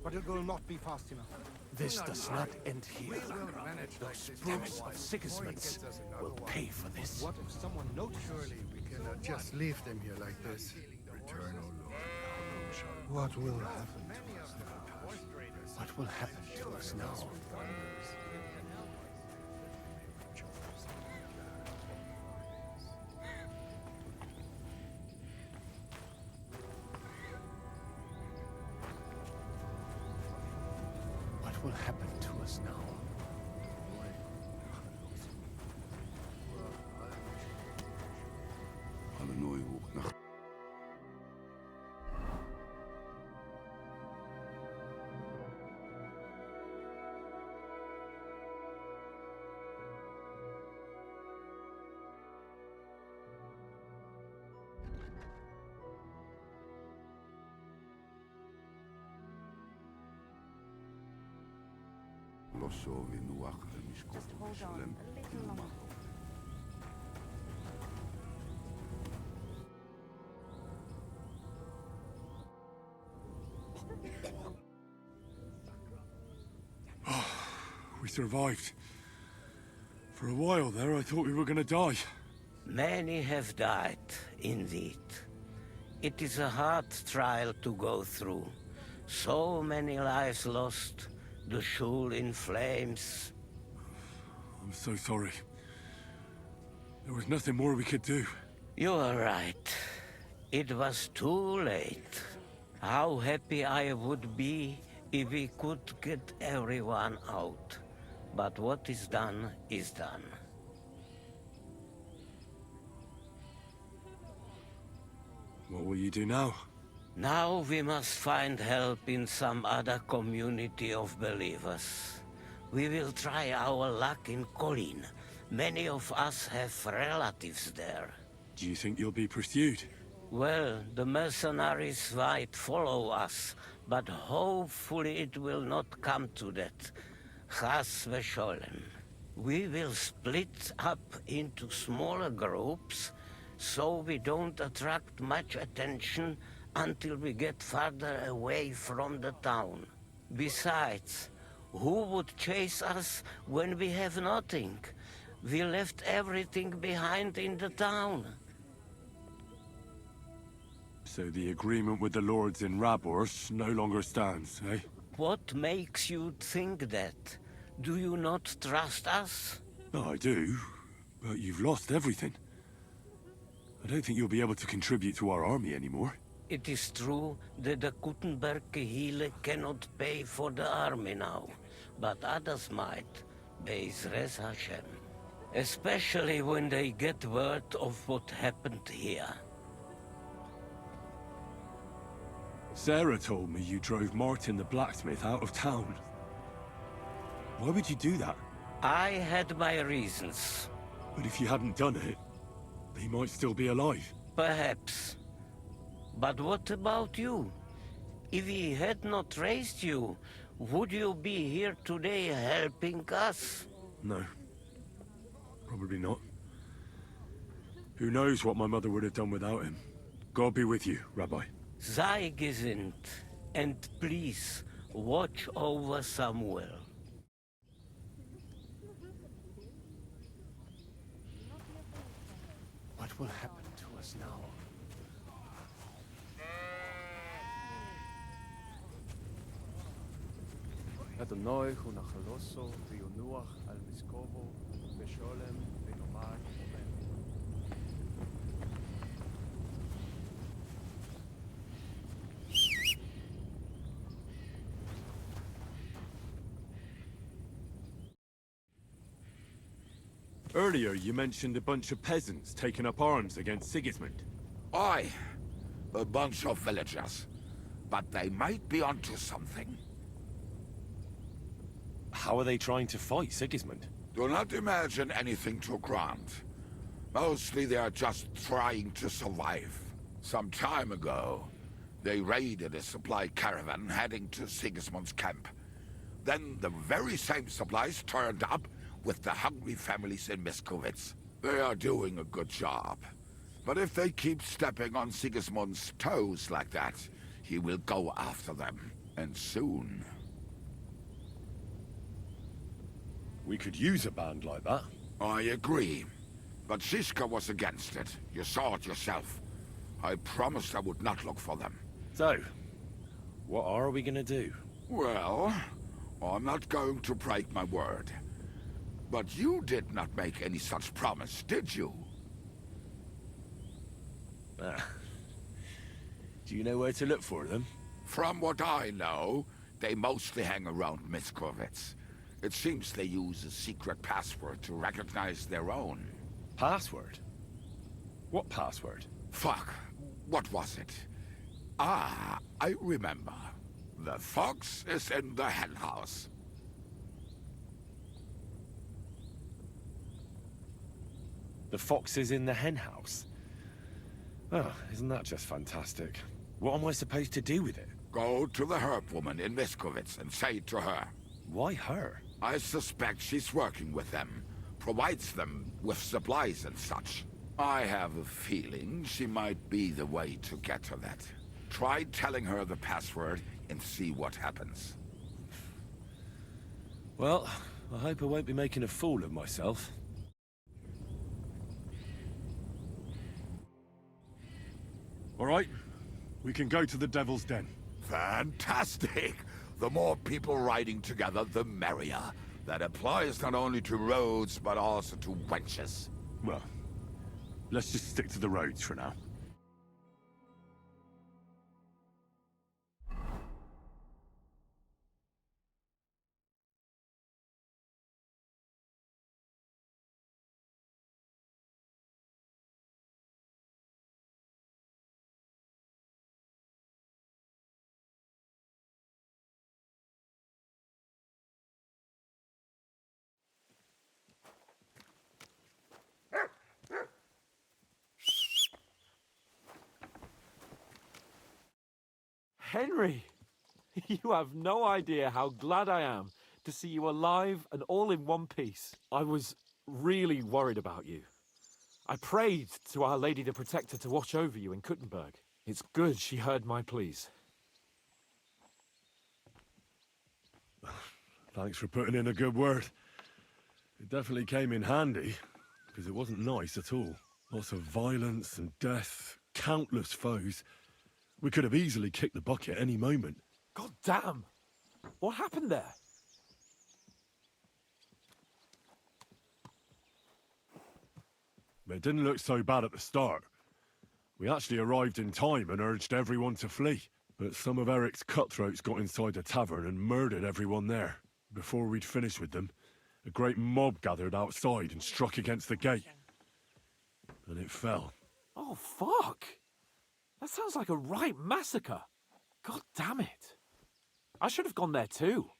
But it will not be fast enough. This does not end here. Those brutes of Sigismund's will pay for this. What if someone notices? Surely we cannot just leave them here like this. Return, O Lord. What will happen to us now? What will happen to us now? What will happen to us now? Just hold on a little longer. We survived. For a while there, I thought we were gonna die. Many have died, indeed. It is a hard trial to go through. So many lives lost, the shul in flames. I'm so sorry. There was nothing more we could do. You are right. It was too late. How happy I would be if we could get everyone out. But what is done is done. What will you do now? Now we must find help in some other community of believers. We will try our luck in Colin. Many of us have relatives there. Do you think you'll be pursued? Well, the mercenaries might follow us, but hopefully it will not come to that. Chas v'sholem. We will split up into smaller groups, so we don't attract much attention until we get farther away from the town. Besides, who would chase us when we have nothing? We left everything behind in the town. So the agreement with the lords in Rabors no longer stands, eh? What makes you think that? Do you not trust us? No, I do. But you've lost everything. I don't think you'll be able to contribute to our army anymore. It is true that the Kuttenberg Kehille cannot pay for the army now, but others might, Be'ezras Hashem. Especially when they get word of what happened here. Sarah told me you drove Martin the blacksmith out of town. Why would you do that? I had my reasons. But if you hadn't done it, he might still be alive. Perhaps. But what about you? If he had not raised you, would you be here today helping us? No. Probably not. Who knows what my mother would have done without him. God be with you, Rabbi. Sei gesinnt, and please, watch over Samuel. What will happen to us now? אדוני הוא נחלוסו וינוח על מזקובו בשולם ונאמר אמן. Earlier, you mentioned a bunch of peasants taking up arms against Sigismund. Aye, a bunch of villagers. But they might be onto something. How are they trying to fight Sigismund? Do not imagine anything too grand. Mostly they are just trying to survive. Some time ago, they raided a supply caravan heading to Sigismund's camp. Then the very same supplies turned up with the hungry families in Miskovitz. They are doing a good job. But if they keep stepping on Sigismund's toes like that, he will go after them. And soon. We could use a band like that. I agree. But Ziska was against it. You saw it yourself. I promised I would not look for them. So, what are we gonna do? Well, I'm not going to break my word. But you did not make any such promise, did you? Ah. Do you know where to look for them? From what I know, they mostly hang around Miskovitz. It seems they use a secret password to recognize their own. Password? What password? Fuck. What was it? Ah, I remember. The fox is in the henhouse. The fox is in the henhouse? Oh, isn't that just fantastic? What am I supposed to do with it? Go to the herb woman in Miskovitz and say to her. Why her? I suspect she's working with them. Provides them with supplies and such. I have a feeling she might be the way to get to that. Try telling her the password and see what happens. Well, I hope I won't be making a fool of myself. All right, we can go to the Devil's Den. Fantastic! The more people riding together, the merrier. That applies not only to roads, but also to wenches. Well, let's just stick to the roads for now. Henry, you have no idea how glad I am to see you alive and all in one piece. I was really worried about you. I prayed to Our Lady the Protector to watch over you in Kuttenberg. It's good she heard my pleas. Thanks for putting in a good word. It definitely came in handy, because it wasn't nice at all. Lots of violence and death, countless foes. We could have easily kicked the bucket any moment. God damn! What happened there? It didn't look so bad at the start. We actually arrived in time and urged everyone to flee. But some of Eric's cutthroats got inside the tavern and murdered everyone there. Before we'd finished with them, a great mob gathered outside and struck against the gate. And it fell. Oh, fuck! That sounds like a right massacre. God damn it. I should have gone there too.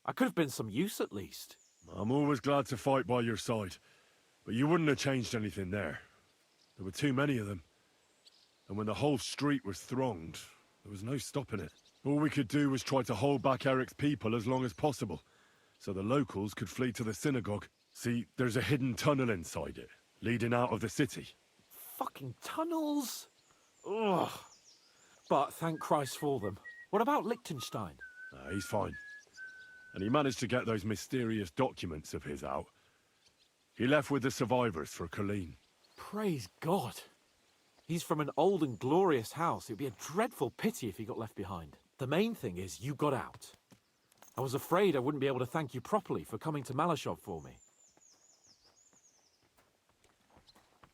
I could have been some use at least. I'm always glad to fight by your side. But you wouldn't have changed anything there. There were too many of them. And when the whole street was thronged, there was no stopping it. All we could do was try to hold back Eric's people as long as possible, so the locals could flee to the synagogue. See, there's a hidden tunnel inside it, leading out of the city. Fucking tunnels! Ugh. But thank Christ for them. What about Liechtenstein? He's fine. And he managed to get those mysterious documents of his out. He left with the survivors for Colleen. Praise God. He's from an old and glorious house. It'd be a dreadful pity if he got left behind. The main thing is you got out. I was afraid I wouldn't be able to thank you properly for coming to Malashov for me.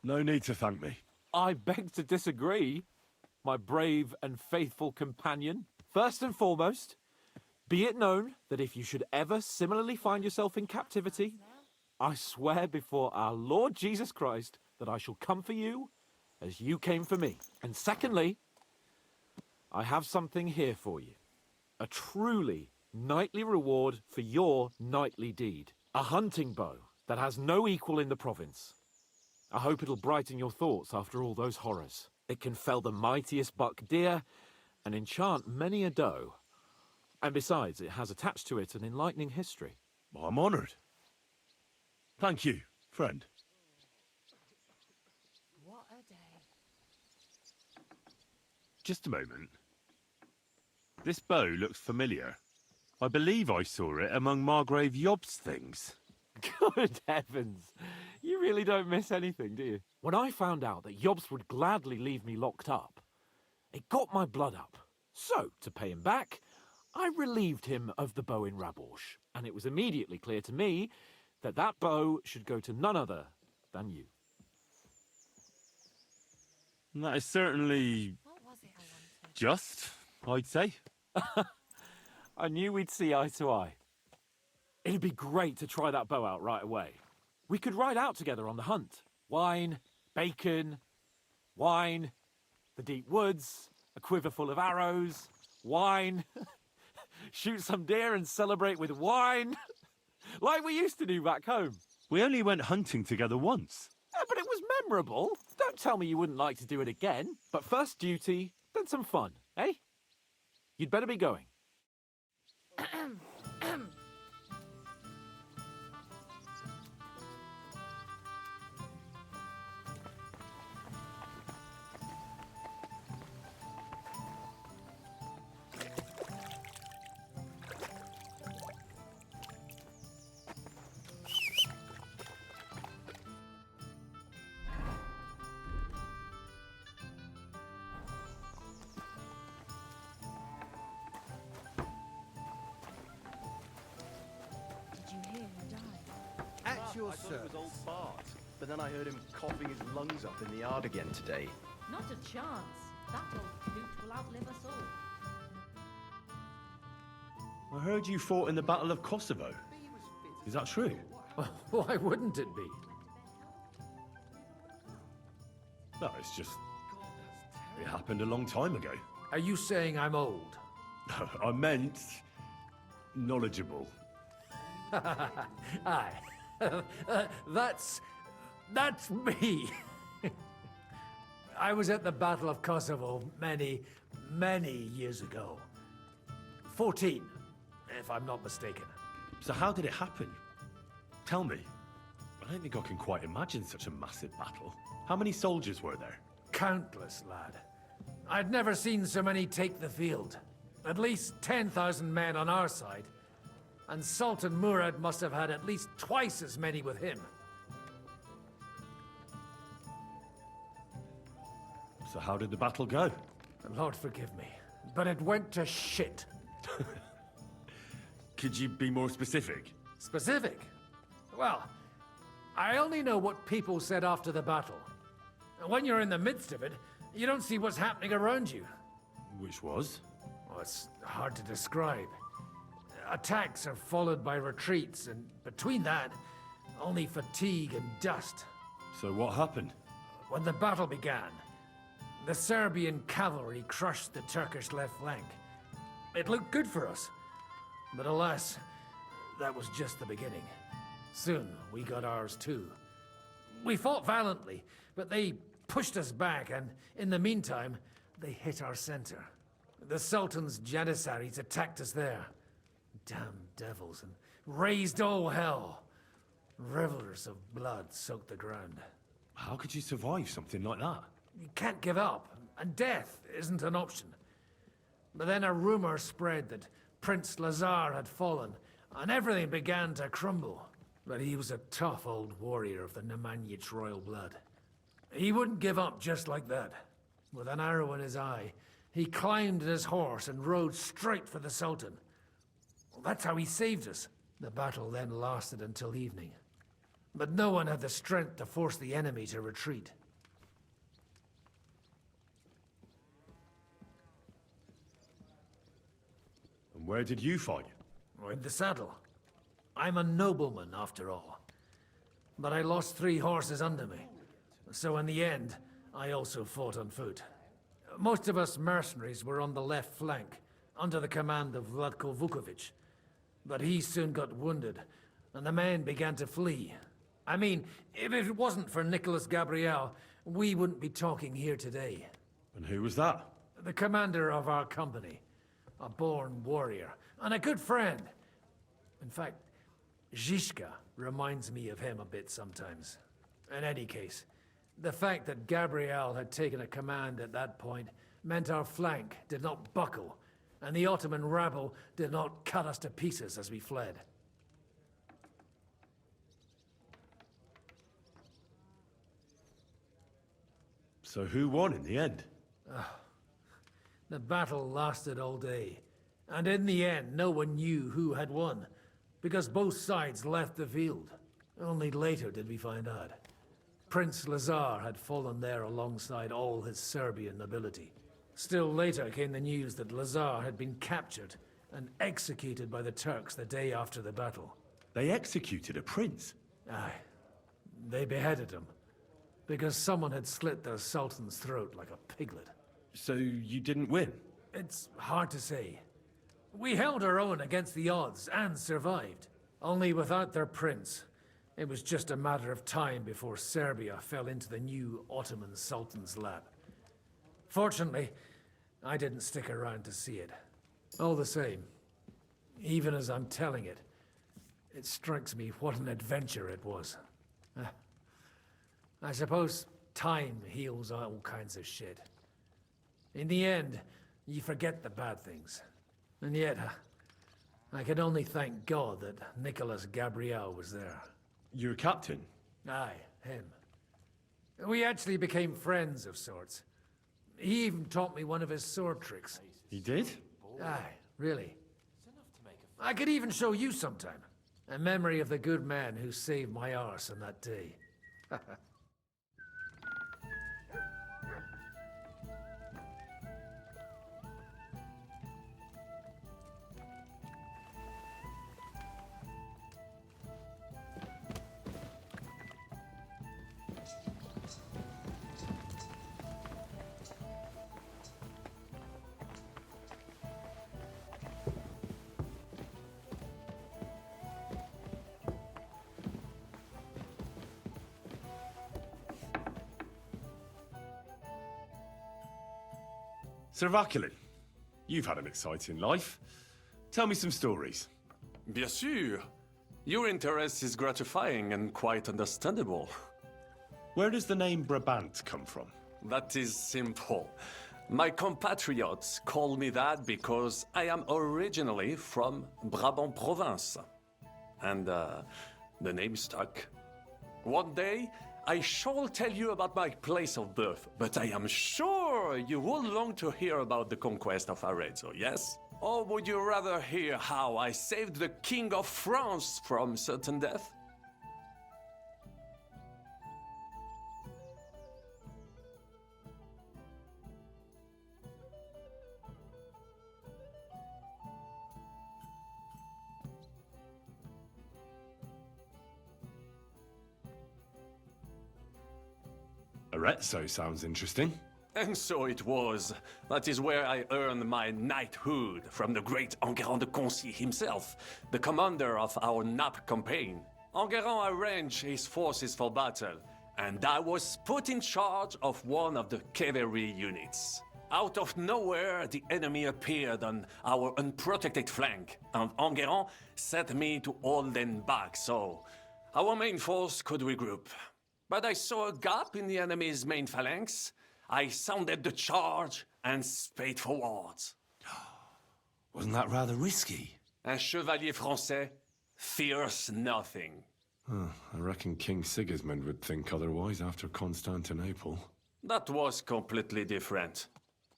No need to thank me. I beg to disagree, my brave and faithful companion. First and foremost, be it known that if you should ever similarly find yourself in captivity, I swear before our Lord Jesus Christ that I shall come for you as you came for me. And secondly, I have something here for you. A truly knightly reward for your knightly deed. A hunting bow that has no equal in the province. I hope it'll brighten your thoughts after all those horrors. It can fell the mightiest buck deer and enchant many a doe. And besides, it has attached to it an enlightening history. I'm honored. Thank you, friend. What a day. Just a moment. This bow looks familiar. I believe I saw it among Margrave Yob's things. Good heavens. You really don't miss anything, do you? When I found out that Yobs would gladly leave me locked up, it got my blood up. So, to pay him back, I relieved him of the bow in Raborsh, and it was immediately clear to me that that bow should go to none other than you. And that is certainly just, I'd say. I knew we'd see eye to eye. It'd be great to try that bow out right away. We could ride out together on the hunt. Wine, bacon, wine, the deep woods, a quiver full of arrows, wine, shoot some deer and celebrate with wine, like we used to do back home. We only went hunting together once. Yeah, but it was memorable. Don't tell me you wouldn't like to do it again. But first duty, then some fun, eh? You'd better be going. At your I thought it was service. old Bart, but then I heard him coughing his lungs up in the yard again today. Not a chance. That old coot will outlive us all. I heard you fought in the Battle of Kosovo. Is that true? Why wouldn't it be? No, it's just... It happened a long time ago. Are you saying I'm old? I meant... knowledgeable. Aye. That's me. I was at the Battle of Kosovo many years ago. 14, if I'm not mistaken. So how did it happen? Tell me. I don't think I can quite imagine such a massive battle. How many soldiers were there? Countless, lad. I'd never seen so many take the field. At least 10,000 men on our side. And Sultan Murad must have had at least twice as many with him. So how did the battle go? Lord forgive me, but it went to shit. Could you be more specific? Specific? Well, I only know what people said after the battle. And when you're in the midst of it, you don't see what's happening around you. Which was? Oh, it's hard to describe. Attacks are followed by retreats, and between that, only fatigue and dust. So what happened? When the battle began, the Serbian cavalry crushed the Turkish left flank. It looked good for us, but alas, that was just the beginning. Soon, we got ours too. We fought valiantly, but they pushed us back, and in the meantime, they hit our center. The Sultan's Janissaries attacked us there. Damn devils, and raised all hell. Rivers of blood soaked the ground. How could you survive something like that? You can't give up, and death isn't an option. But then a rumor spread that Prince Lazar had fallen, and everything began to crumble. But he was a tough old warrior of the Nemanjic royal blood. He wouldn't give up just like that. With an arrow in his eye, he climbed his horse and rode straight for the Sultan. Well, that's how he saved us. The battle then lasted until evening. But no one had the strength to force the enemy to retreat. And where did you fight? In the saddle. I'm a nobleman, after all. But I lost 3 horses under me. So in the end, I also fought on foot. Most of us mercenaries were on the left flank, under the command of Vlatko Vukovic. But he soon got wounded, and the men began to flee. I mean, if it wasn't for Nicholas Gabriel, we wouldn't be talking here today. And who was that? The commander of our company. A born warrior, and a good friend. In fact, Zizka reminds me of him a bit sometimes. In any case, the fact that Gabriel had taken a command at that point meant our flank did not buckle, and the Ottoman rabble did not cut us to pieces as we fled. So who won in the end? The battle lasted all day, and in the end no one knew who had won, because both sides left the field. Only later did we find out. Prince Lazar had fallen there alongside all his Serbian nobility. Still later came the news that Lazar had been captured and executed by the Turks the day after the battle. They executed a prince? Aye. They beheaded him, because someone had slit their sultan's throat like a piglet. So you didn't win? It's hard to say. We held our own against the odds and survived. Only without their prince, it was just a matter of time before Serbia fell into the new Ottoman Sultan's lap. Fortunately, I didn't stick around to see it. All the same, even as I'm telling it, it strikes me what an adventure it was. I suppose time heals all kinds of shit. In the end, you forget the bad things. And yet, I can only thank God that Nicholas Gabriel was there. Your captain? Aye, him. We actually became friends of sorts. He even taught me one of his sword tricks. He did? Aye, really. I could even show you sometime. A memory of the good man who saved my arse on that day. Sir Vaculin, you've had an exciting life. Tell me some stories. Bien sûr. Your interest is gratifying and quite understandable. Where does the name Brabant come from? That is simple. My compatriots call me that because I am originally from Brabant province. And the name stuck. One day, I shall tell you about my place of birth, but I am sure you will long to hear about the conquest of Arezzo, yes? Or would you rather hear how I saved the King of France from certain death? Arezzo sounds interesting. And so it was. That is where I earned my knighthood from the great Enguerrand de Concy himself, the commander of our Naples campaign. Enguerrand arranged his forces for battle, and I was put in charge of one of the cavalry units. Out of nowhere, the enemy appeared on our unprotected flank, and Enguerrand set me to hold them back so our main force could regroup. But I saw a gap in the enemy's main phalanx. I sounded the charge and sped forwards. Wasn't that rather risky? Un chevalier français fears nothing. I reckon King Sigismund would think otherwise after Constantinople. That was completely different.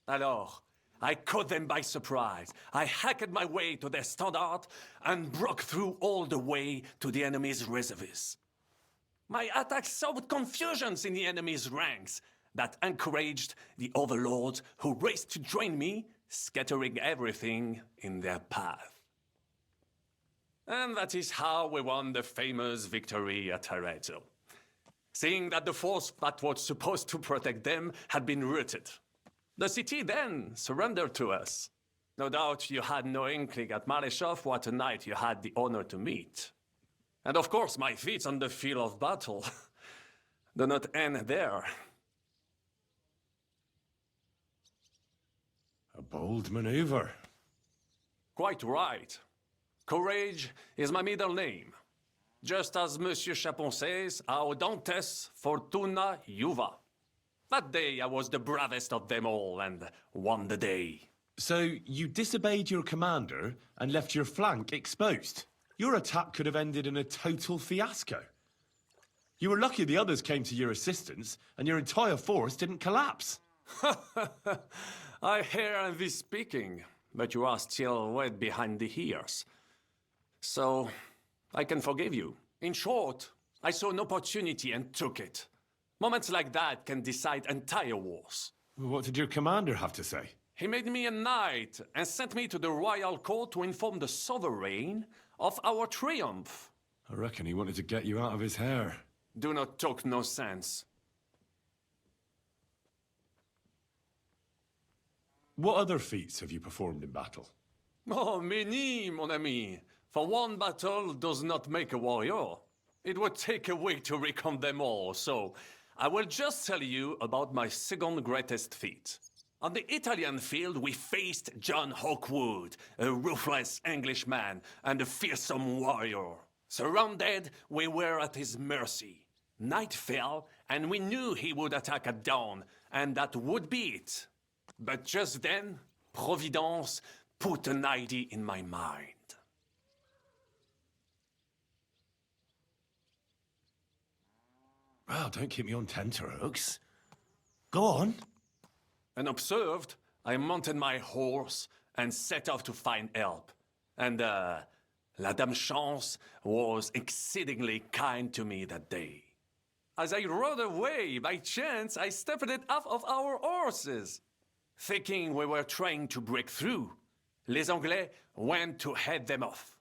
Alors, I caught them by surprise. I hacked my way to their standard and broke through all the way to the enemy's reserves. My attack sowed confusions in the enemy's ranks that encouraged the overlords who raced to join me, scattering everything in their path. And that is how we won the famous victory at Arezzo. Seeing that the force that was supposed to protect them had been routed. The city then surrendered to us. No doubt you had no inkling at Maleshov what a knight you had the honor to meet. And of course, my feats on the field of battle do not end there. A bold maneuver. Quite right. Courage is my middle name. Just as Monsieur Chapon says, Audantes Fortuna Juva. That day I was the bravest of them all and won the day. So you disobeyed your commander and left your flank exposed. Your attack could have ended in a total fiasco. You were lucky the others came to your assistance and your entire force didn't collapse. I hear thee speaking, but you are still wet behind the ears. So, I can forgive you. In short, I saw an opportunity and took it. Moments like that can decide entire wars. What did your commander have to say? He made me a knight and sent me to the royal court to inform the sovereign of our triumph. I reckon he wanted to get you out of his hair. Do not talk no sense. What other feats have you performed in battle? Oh, many, mon ami. For one battle does not make a warrior. It would take a week to recount them all, so I will just tell you about my second greatest feat. On the Italian field, we faced John Hawkwood, a ruthless Englishman and a fearsome warrior. Surrounded, we were at his mercy. Night fell, and we knew he would attack at dawn, and that would be it. But just then, Providence put an idea in my mind. Well, don't keep me on tenterhooks. Go on. Unobserved, I mounted my horse and set off to find help. And, La Dame Chance was exceedingly kind to me that day. As I rode away, by chance, I stepped off of our horses. Thinking we were trying to break through, les Anglais went to head them off.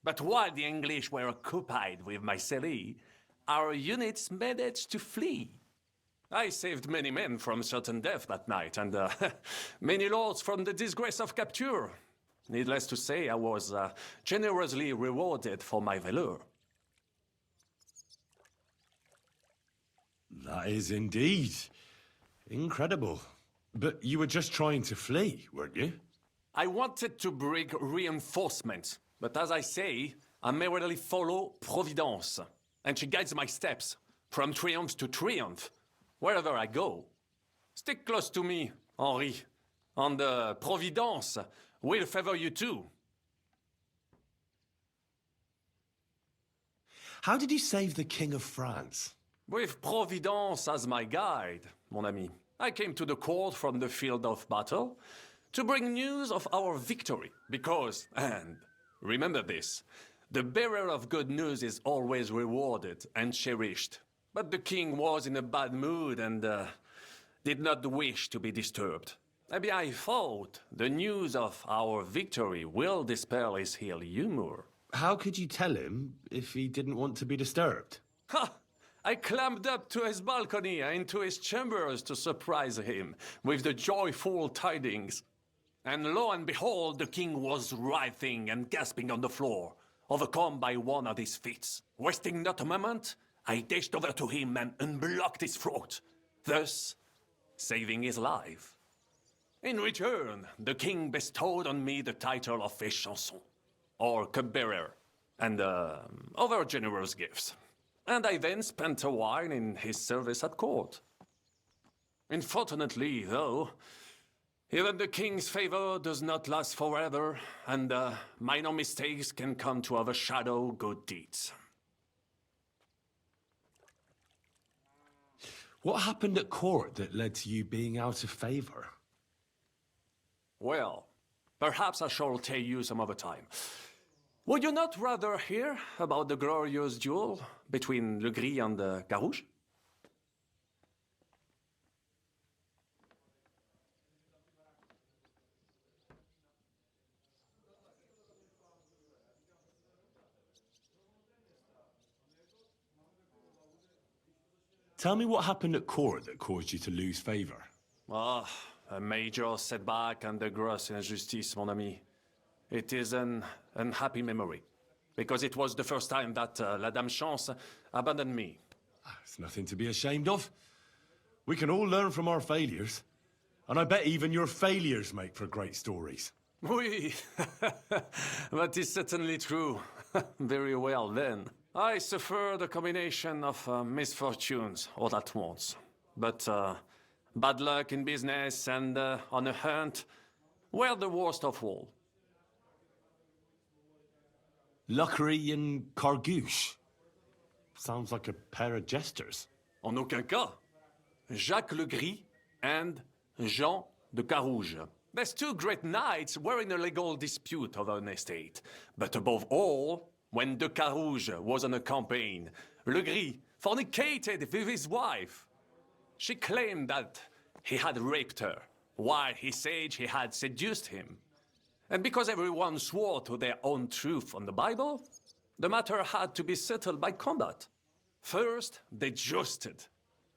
But while the English were occupied with Mycenae, our units managed to flee. I saved many men from certain death that night, and many lords from the disgrace of capture. Needless to say, I was generously rewarded for my valor. That is indeed incredible. But you were just trying to flee, weren't you? I wanted to bring reinforcements, but as I say, I merely follow Providence, and she guides my steps, from triumph to triumph, wherever I go. Stick close to me, Henri, and Providence will favor you too. How did you save the King of France? With Providence as my guide, mon ami. I came to the court from the field of battle to bring news of our victory, because, and remember this, the bearer of good news is always rewarded and cherished. But the king was in a bad mood and did not wish to be disturbed. Maybe I thought the news of our victory will dispel his ill humor. How could you tell him if he didn't want to be disturbed? Ha! I climbed up to his balcony and into his chambers to surprise him with the joyful tidings. And lo and behold, the king was writhing and gasping on the floor, overcome by one of his fits. Wasting not a moment, I dashed over to him and unblocked his throat, thus saving his life. In return, the king bestowed on me the title of Échanson, or cupbearer, and other generous gifts. And I then spent a while in his service at court. Unfortunately, though, even the king's favor does not last forever, and minor mistakes can come to overshadow good deeds. What happened at court that led to you being out of favor? Well, perhaps I shall tell you some other time. Would you not rather hear about the glorious duel between Le Gris and Carouge? Tell me what happened at court that caused you to lose favor. Ah, a major setback and a gross injustice, mon ami. It is an unhappy memory, because it was the first time that La Dame Chance abandoned me. It's nothing to be ashamed of. We can all learn from our failures. And I bet even your failures make for great stories. Oui, that is certainly true. Very well, then. I suffered a combination of misfortunes all at once. But bad luck in business and on a hunt were the worst of all. Luckery and Cargouche. Sounds like a pair of jesters. En aucun cas. Jacques Le Gris and Jean de Carouge. These two great knights were in a legal dispute over an estate. But above all, when de Carouge was on a campaign, Le Gris fornicated with his wife. She claimed that he had raped her, while he said he had seduced him. And because everyone swore to their own truth on the Bible, the matter had to be settled by combat. First, they jousted.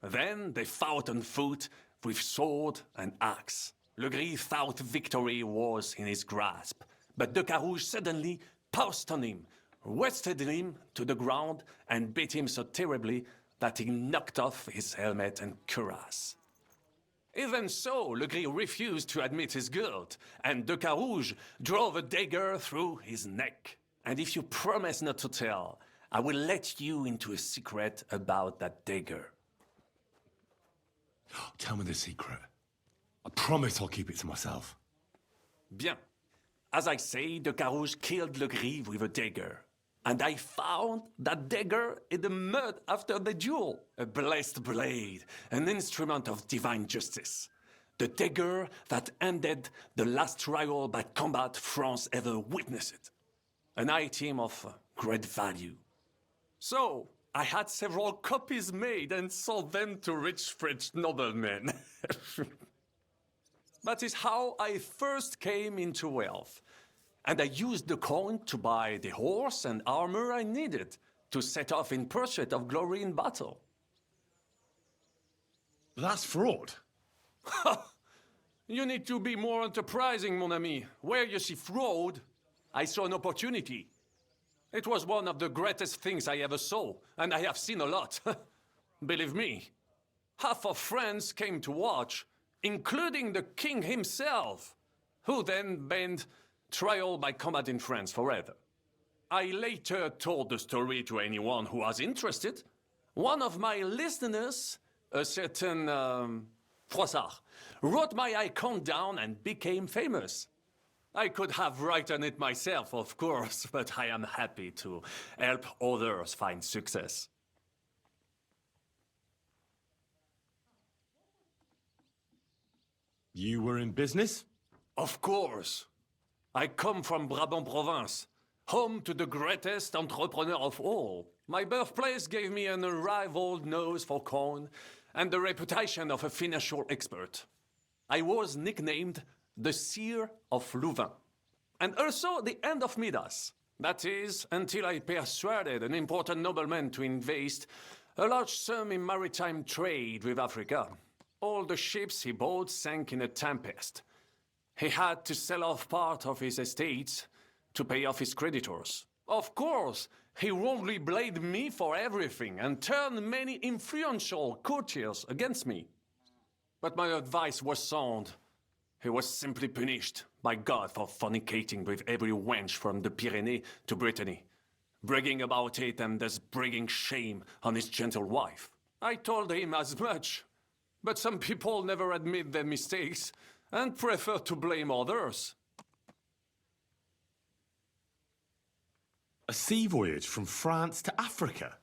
Then they fought on foot with sword and axe. Le Gris thought victory was in his grasp, but de Carouge suddenly pounced on him, wrested him to the ground, and beat him so terribly that he knocked off his helmet and cuirass. Even so, Le Gris refused to admit his guilt, and de Carouge drove a dagger through his neck. And if you promise not to tell, I will let you into a secret about that dagger. Tell me the secret. I promise I'll keep it to myself. Bien. As I say, de Carouge killed Le Gris with a dagger. And I found that dagger in the mud after the duel. A blessed blade, an instrument of divine justice. The dagger that ended the last trial by combat France ever witnessed. An item of great value. So, I had several copies made and sold them to rich French noblemen. That is how I first came into wealth. And I used the coin to buy the horse and armor I needed to set off in pursuit of glory in battle. That's fraud. You need to be more enterprising, mon ami. Where you see fraud, I saw an opportunity. It was one of the greatest things I ever saw, and I have seen a lot. Believe me, half of France came to watch, including the king himself, who then banned trial by combat in France forever. I later told the story to anyone who was interested. One of my listeners, a certain Froissart, wrote my icon down and became famous. I could have written it myself, of course, but I am happy to help others find success. You were in business? Of course. I come from Brabant province, home to the greatest entrepreneur of all. My birthplace gave me an unrivaled nose for coin and the reputation of a financial expert. I was nicknamed the Seer of Louvain, and also the End of Midas. That is, until I persuaded an important nobleman to invest a large sum in maritime trade with Africa. All the ships he bought sank in a tempest. He had to sell off part of his estates to pay off his creditors. Of course, he wrongly blamed me for everything and turned many influential courtiers against me. But my advice was sound. He was simply punished by God for fornicating with every wench from the Pyrenees to Brittany, bragging about it and thus bringing shame on his gentle wife. I told him as much, but some people never admit their mistakes and prefer to blame others. A sea voyage from France to Africa?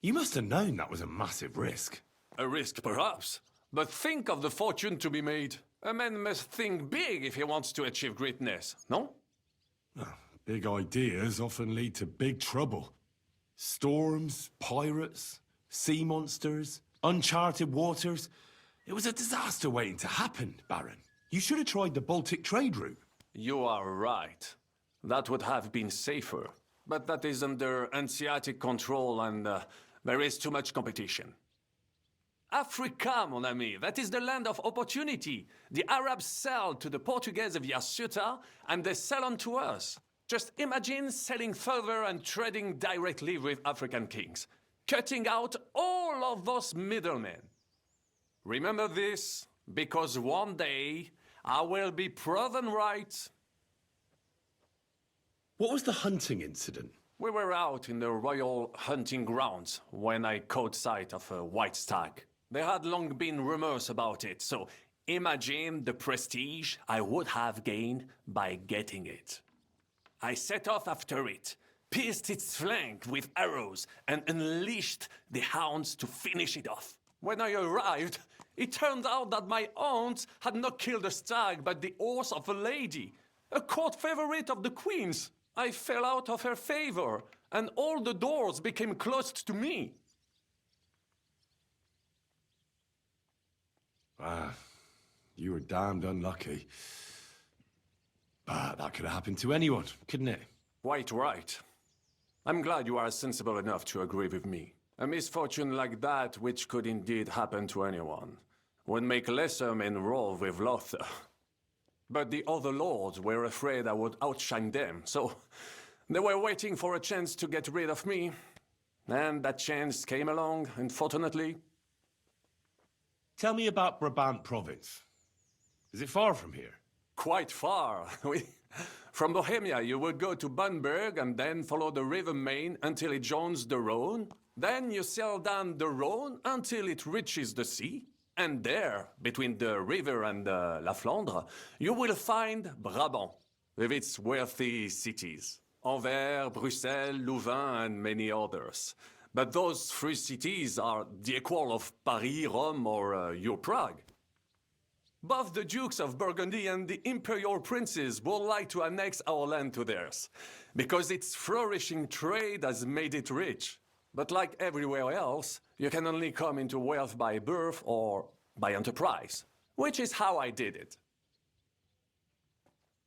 You must have known that was a massive risk. A risk, perhaps. But think of the fortune to be made. A man must think big if he wants to achieve greatness, no? Big ideas often lead to big trouble. Storms, pirates, sea monsters, uncharted waters. It was a disaster waiting to happen, Baron. You should have tried the Baltic trade route. You are right. That would have been safer. But that is under Hanseatic control and there is too much competition. Africa, mon ami, that is the land of opportunity. The Arabs sell to the Portuguese via Ceuta, and they sell on to us. Just imagine selling further and trading directly with African kings, cutting out all of those middlemen. Remember this, because one day I will be proven right. What was the hunting incident? We were out in the royal hunting grounds when I caught sight of a white stag. There had long been rumors about it, so Imagine the prestige I would have gained by getting it. I set off after it, pierced its flank with arrows, and unleashed the hounds to finish it off. When I arrived, it turned out that my aunt had not killed a stag, but the horse of a lady, a court favorite of the queen's. I fell out of her favor, and all the doors became closed to me. You were damned unlucky. But that could have happened to anyone, couldn't it? Quite right. I'm glad you are sensible enough to agree with me. A misfortune like that, which could indeed happen to anyone, would make lesser men roll with laughter. But the other lords were afraid I would outshine them, so they were waiting for a chance to get rid of me. And that chance came along, unfortunately. Tell me about Brabant province. Is it far from here? Quite far. From Bohemia, you would go to Bunburg and then follow the river Main until it joins the Rhone. Then you sail down the Rhone until it reaches the sea. And there, between the river and La Flandre, you will find Brabant, with its wealthy cities. Anvers, Bruxelles, Louvain, and many others. But those three cities are the equal of Paris, Rome, or your Prague. Both the Dukes of Burgundy and the Imperial Princes would like to annex our land to theirs, because its flourishing trade has made it rich. But like everywhere else, you can only come into wealth by birth or by enterprise, which is how I did it.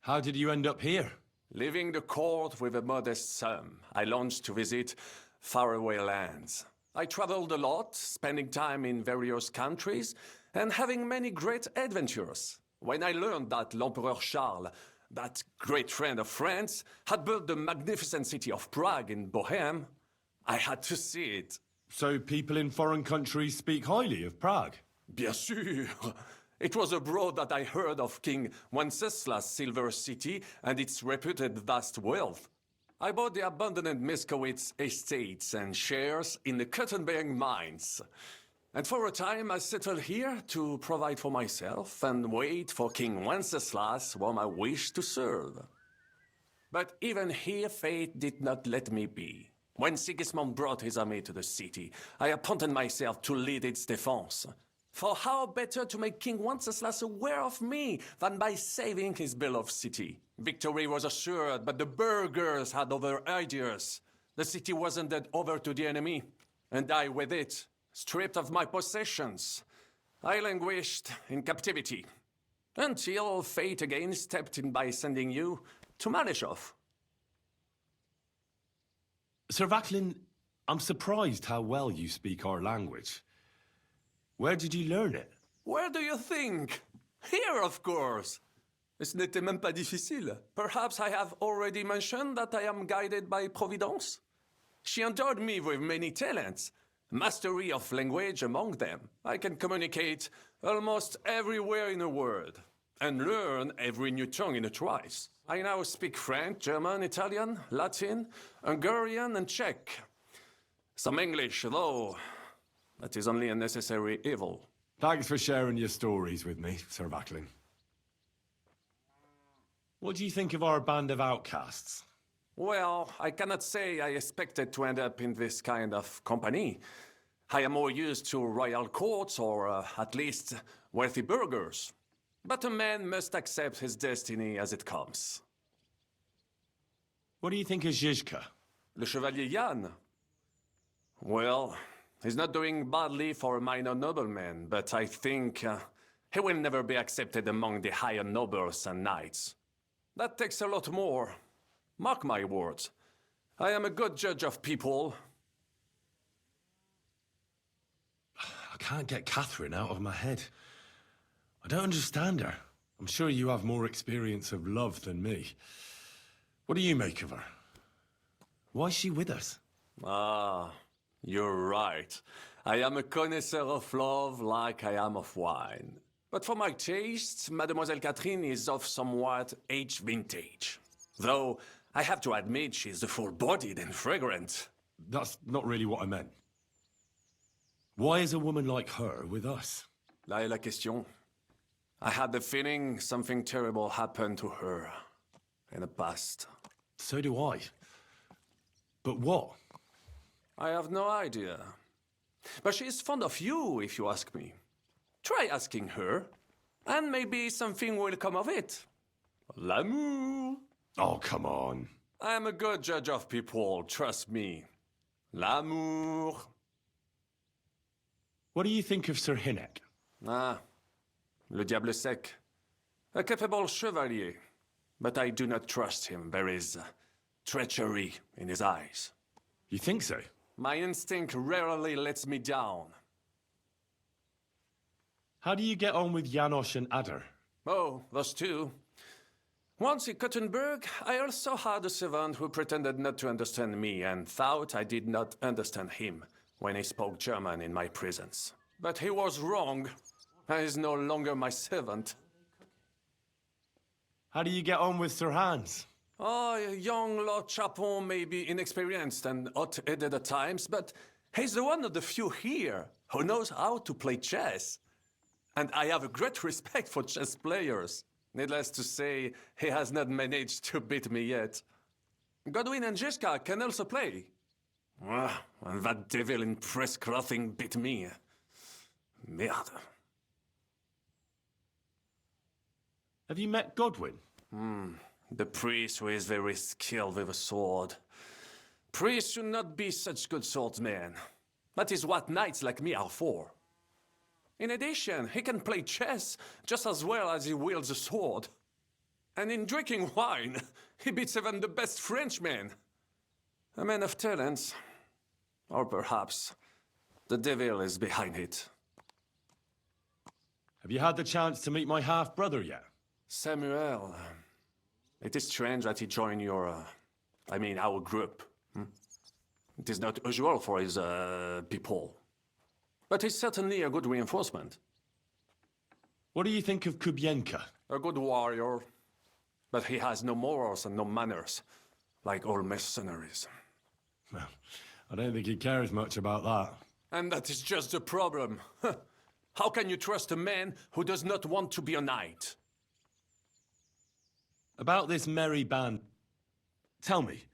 How did you end up here? Leaving the court with a modest sum, I launched to visit faraway lands. I traveled a lot, spending time in various countries, and having many great adventures. When I learned that l'Empereur Charles, that great friend of France, had built the magnificent city of Prague in Bohème, I had to see it. So people in foreign countries speak highly of Prague? Bien sûr. It was abroad that I heard of King Wenceslas' Silver City and its reputed vast wealth. I bought the abandoned Miskowitz estates and shares in the Kuttenberg mines. And for a time I settled here to provide for myself and wait for King Wenceslas, whom I wished to serve. But even here fate did not let me be. When Sigismund brought his army to the city, I appointed myself to lead its defense. For how better to make King Wenceslas aware of me than by saving his beloved city? Victory was assured, but the burghers had other ideas. The city was handed over to the enemy, and I with it, stripped of my possessions. I languished in captivity, until fate again stepped in by sending you to Malishov. Sir Vaclin, I'm surprised how well you speak our language. Where did you learn it? Where do you think? Here, of course. Ce n'était même pas difficile. Perhaps I have already mentioned that I am guided by Providence? She endowed me with many talents, mastery of language among them. I can communicate almost everywhere in a word, and learn every new tongue in a trice. I now speak French, German, Italian, Latin, Hungarian, and Czech. Some English, though that is only a necessary evil. Thanks for sharing your stories with me, Sir Vaclin. What do you think of our band of outcasts? Well, I cannot say I expected to end up in this kind of company. I am more used to royal courts or at least wealthy burghers. But a man must accept his destiny as it comes. What do you think of Zizka? Le Chevalier Jan? Well, he's not doing badly for a minor nobleman, but I think he will never be accepted among the higher nobles and knights. That takes a lot more. Mark my words. I am a good judge of people. I can't get Catherine out of my head. I don't understand her. I'm sure you have more experience of love than me. What do you make of her? Why is she with us? Ah, you're right. I am a connoisseur of love like I am of wine. But for my taste, Mademoiselle Catherine is of somewhat aged vintage. Though, I have to admit she's full-bodied and fragrant. That's not really what I meant. Why is a woman like her with us? Là est la question. I had the feeling something terrible happened to her in the past. So do I. But what? I have no idea. But she is fond of you, if you ask me. Try asking her, and maybe something will come of it. L'amour. Oh, come on. I am a good judge of people, trust me. L'amour. What do you think of Sir Hynek? Ah, le diable sec. A capable chevalier. But I do not trust him. There is treachery in his eyes. You think so? My instinct rarely lets me down. How do you get on with Janosch and Adder? Oh, those two. Once in Gothenburg, I also had a servant who pretended not to understand me and thought I did not understand him when he spoke German in my presence. But he was wrong. He is no longer my servant. How do you get on with Sir Hans? Oh, young Lord Chapon may be inexperienced and hot-headed at times, but he's the one of the few here who knows how to play chess. And I have a great respect for chess players. Needless to say, he has not managed to beat me yet. Godwin and Jiska can also play. Ah, and that devil in press clothing beat me. Merde. Have you met Godwin? The priest who is very skilled with a sword. Priests should not be such good swordsmen. That is what knights like me are for. In addition, he can play chess just as well as he wields a sword. And in drinking wine, he beats even the best Frenchmen. A man of talents. Or perhaps the devil is behind it. Have you had the chance to meet my half-brother yet? Samuel. It is strange that he joined your... our group. It is not usual for his people. But he's certainly a good reinforcement. What do you think of Kubienka? A good warrior. But he has no morals and no manners, like all mercenaries. Well, I don't think he cares much about that. And that is just the problem. How can you trust a man who does not want to be a knight? About this merry band, tell me,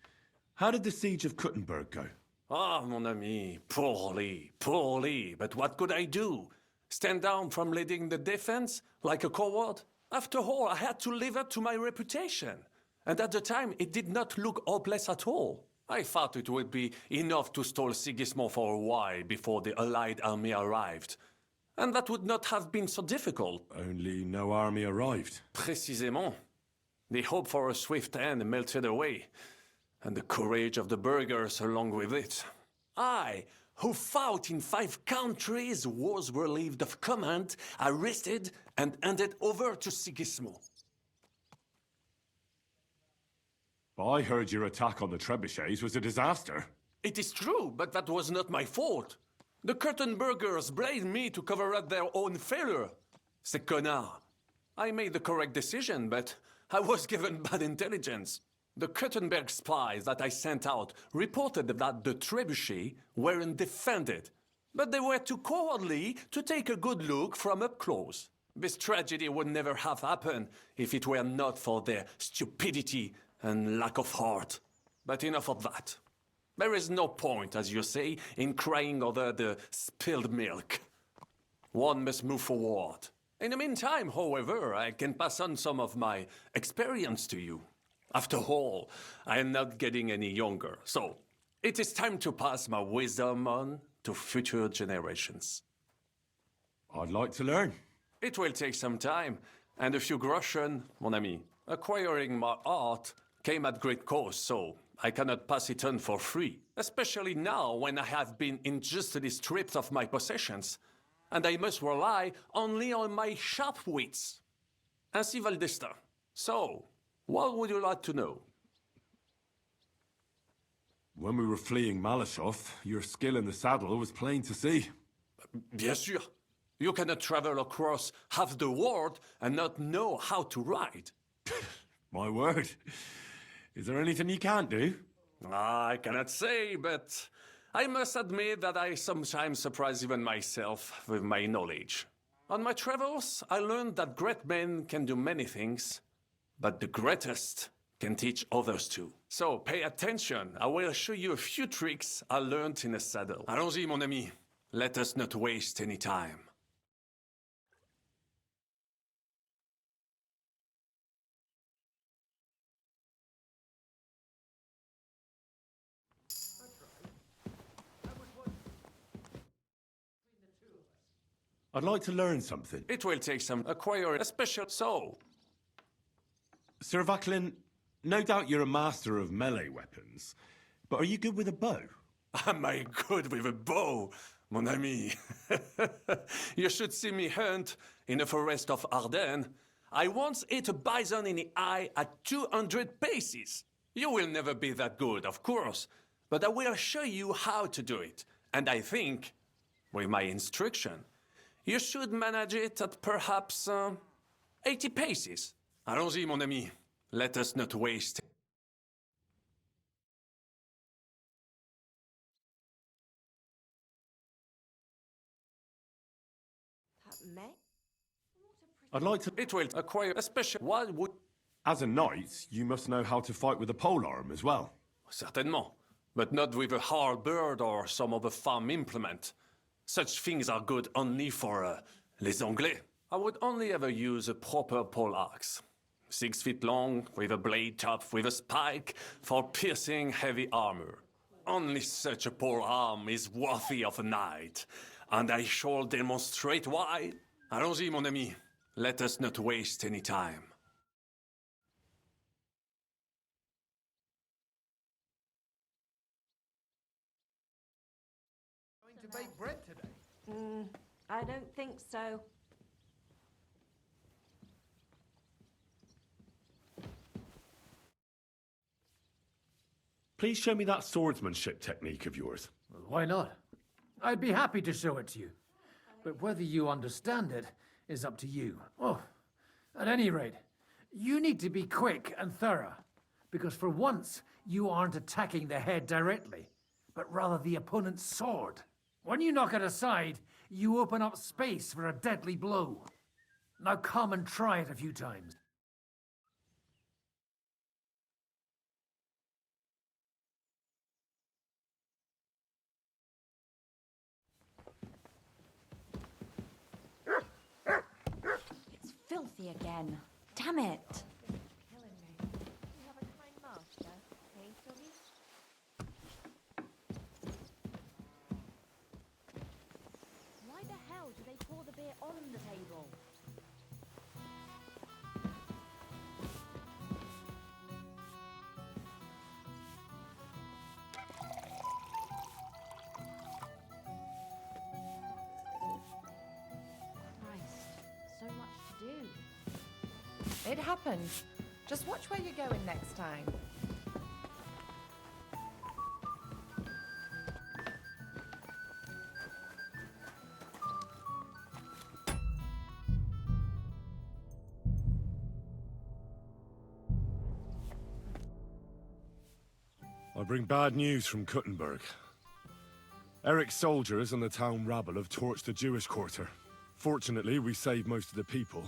how did the siege of Kuttenberg go? Ah, mon ami, poorly, poorly. But what could I do? Stand down from leading the defense like a coward? After all, I had to live up to my reputation. And at the time, it did not look hopeless at all. I thought it would be enough to stall Sigismund for a while before the Allied army arrived. And that would not have been so difficult. Only no army arrived. Précisément. The hope for a swift end melted away, and the courage of the burghers along with it. I, who fought in 5 countries, was relieved of command, arrested, and handed over to Sigismund. I heard your attack on the trebuchets was a disaster. It is true, but that was not my fault. The Kürtenbergers blamed me to cover up their own failure. Ces connards. I made the correct decision, but I was given bad intelligence. The Kürtenberg spies that I sent out reported that the trebuchets weren't defended, but they were too cowardly to take a good look from up close. This tragedy would never have happened if it were not for their stupidity and lack of heart. But enough of that. There is no point, as you say, in crying over the spilled milk. One must move forward. In the meantime, however, I can pass on some of my experience to you. After all, I am not getting any younger, so it is time to pass my wisdom on to future generations. I'd like to learn. It will take some time, and a few groschen, mon ami. Acquiring my art came at great cost, so I cannot pass it on for free. Especially now, when I have been injustly stripped of my possessions, and I must rely only on my sharp wits. Ainsi va le destin. So, what would you like to know? When we were fleeing Malashov, your skill in the saddle was plain to see. Bien sûr. You cannot travel across half the world and not know how to ride. My word. Is there anything you can't do? I cannot say, but I must admit that I sometimes surprise even myself with my knowledge. On my travels, I learned that great men can do many things, but the greatest can teach others too. So pay attention. I will show you a few tricks I learned in the saddle. Allons-y, mon ami. Let us not waste any time. I'd like to learn something. It will take some acquire a special soul. Sir Vaclin, no doubt you're a master of melee weapons, but are you good with a bow? Am I good with a bow, mon ami? You should see me hunt in the forest of Ardennes. I once hit a bison in the eye at 200 paces. You will never be that good, of course, but I will show you how to do it. And I think, with my instruction, you should manage it at perhaps 80 paces. Allons-y, mon ami. Let us not waste. I'd like to... It will acquire a special... What would... As a knight, you must know how to fight with a polearm as well. Certainement. But not with a halberd or some other farm implement. Such things are good only for les Anglais. I would only ever use a proper poleaxe. 6 feet long, with a blade top with a spike, for piercing heavy armor. Only such a polearm is worthy of a knight. And I shall demonstrate why. Allons-y, mon ami. Let us not waste any time. Going to bake bread today? I don't think so. Please show me that swordsmanship technique of yours. Well, why not? I'd be happy to show it to you. But whether you understand it is up to you. Oh, at any rate, you need to be quick and thorough. Because for once, you aren't attacking the head directly, but rather the opponent's sword. When you knock it aside, you open up space for a deadly blow. Now come and try it a few times. It's filthy again. Damn it. Why the hell do they pour the beer on the table? Christ, so much to do. It happens. Just watch where you're going next time. I bring bad news from Kuttenberg. Eric's soldiers and the town rabble have torched the Jewish quarter. Fortunately, we saved most of the people.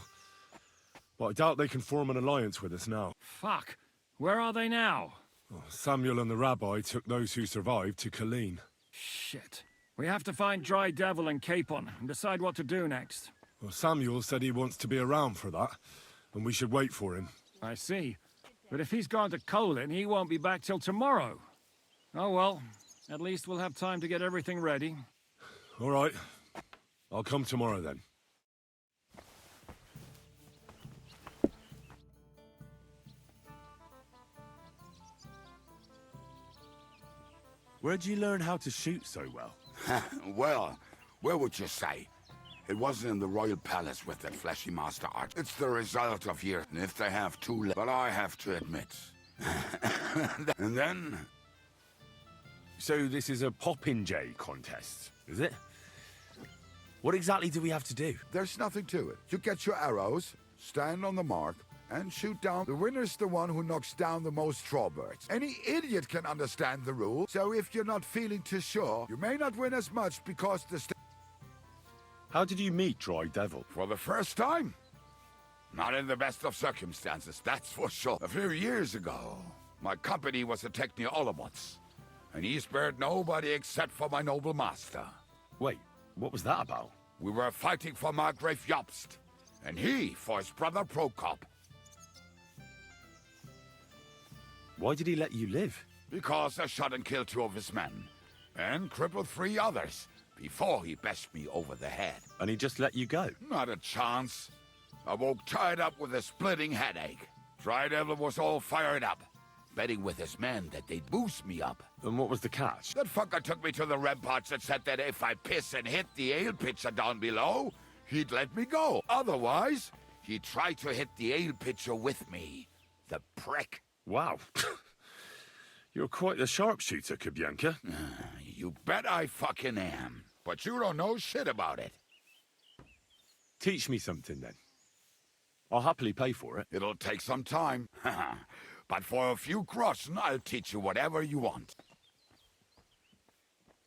But I doubt they can form an alliance with us now. Fuck. Where are they now? Oh, Samuel and the rabbi took those who survived to Colleen. Shit. We have to find Dry Devil and Capon and decide what to do next. Well, Samuel said he wants to be around for that, and we should wait for him. I see. But if he's gone to Colin, he won't be back till tomorrow. Oh well. At least we'll have time to get everything ready. All right. I'll come tomorrow then. Where'd you learn how to shoot so well? Well, where would you say? It wasn't in the royal palace with that flashy master art. It's the result of years, and if they have too late. But I have to admit. And then... So this is a popinjay contest, is it? What exactly do we have to do? There's nothing to it. You get your arrows, stand on the mark, and shoot down. The winner's the one who knocks down the most strawbirds. Any idiot can understand the rule, so if you're not feeling too sure, you may not win as much because the... How did you meet Dry Devil? For the first time. Not in the best of circumstances, that's for sure. A few years ago, my company was attacked near Olomouc, and he spared nobody except for my noble master. Wait, what was that about? We were fighting for Margrave Jobst, and he for his brother Prokop. Why did he let you live? Because I shot and killed 2 of his men, and crippled 3 others, before he bashed me over the head. And he just let you go? Not a chance. I woke tied up with a splitting headache. Dry Devil was all fired up, betting with his men that they'd boost me up. And what was the catch? That fucker took me to the ramparts and said that if I piss and hit the ale pitcher down below, he'd let me go. Otherwise, he'd try to hit the ale pitcher with me. The prick. Wow. You're quite the sharpshooter, Kubyanka. You bet I fucking am. But you don't know shit about it. Teach me something, then. I'll happily pay for it. It'll take some time. But for a few groschen, I'll teach you whatever you want.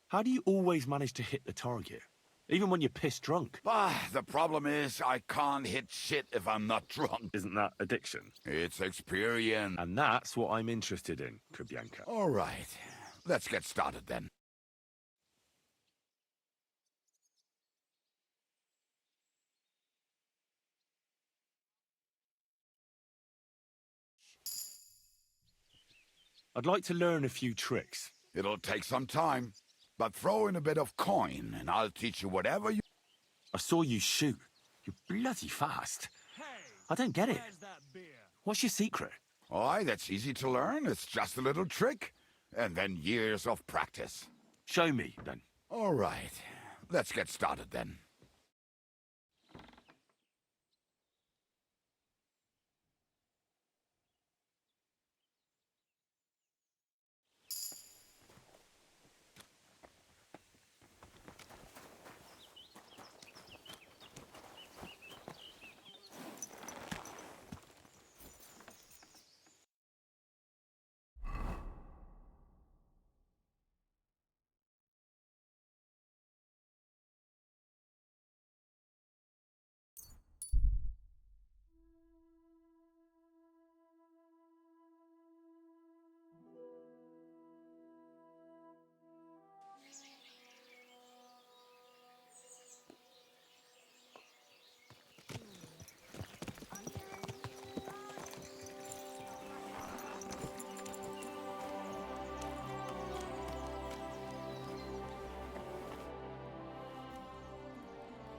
How do you always manage to hit the target? Even when you're pissed drunk? The problem is, I can't hit shit if I'm not drunk. Isn't that addiction? It's experience. And that's what I'm interested in, Kubyanka. All right. Let's get started then. I'd like to learn a few tricks. It'll take some time, but throw in a bit of coin and I'll teach you whatever you... I saw you shoot. You're bloody fast. I don't get it. What's your secret? Aye, that's easy to learn. It's just a little trick, and then years of practice. Show me, then. All right. Let's get started then.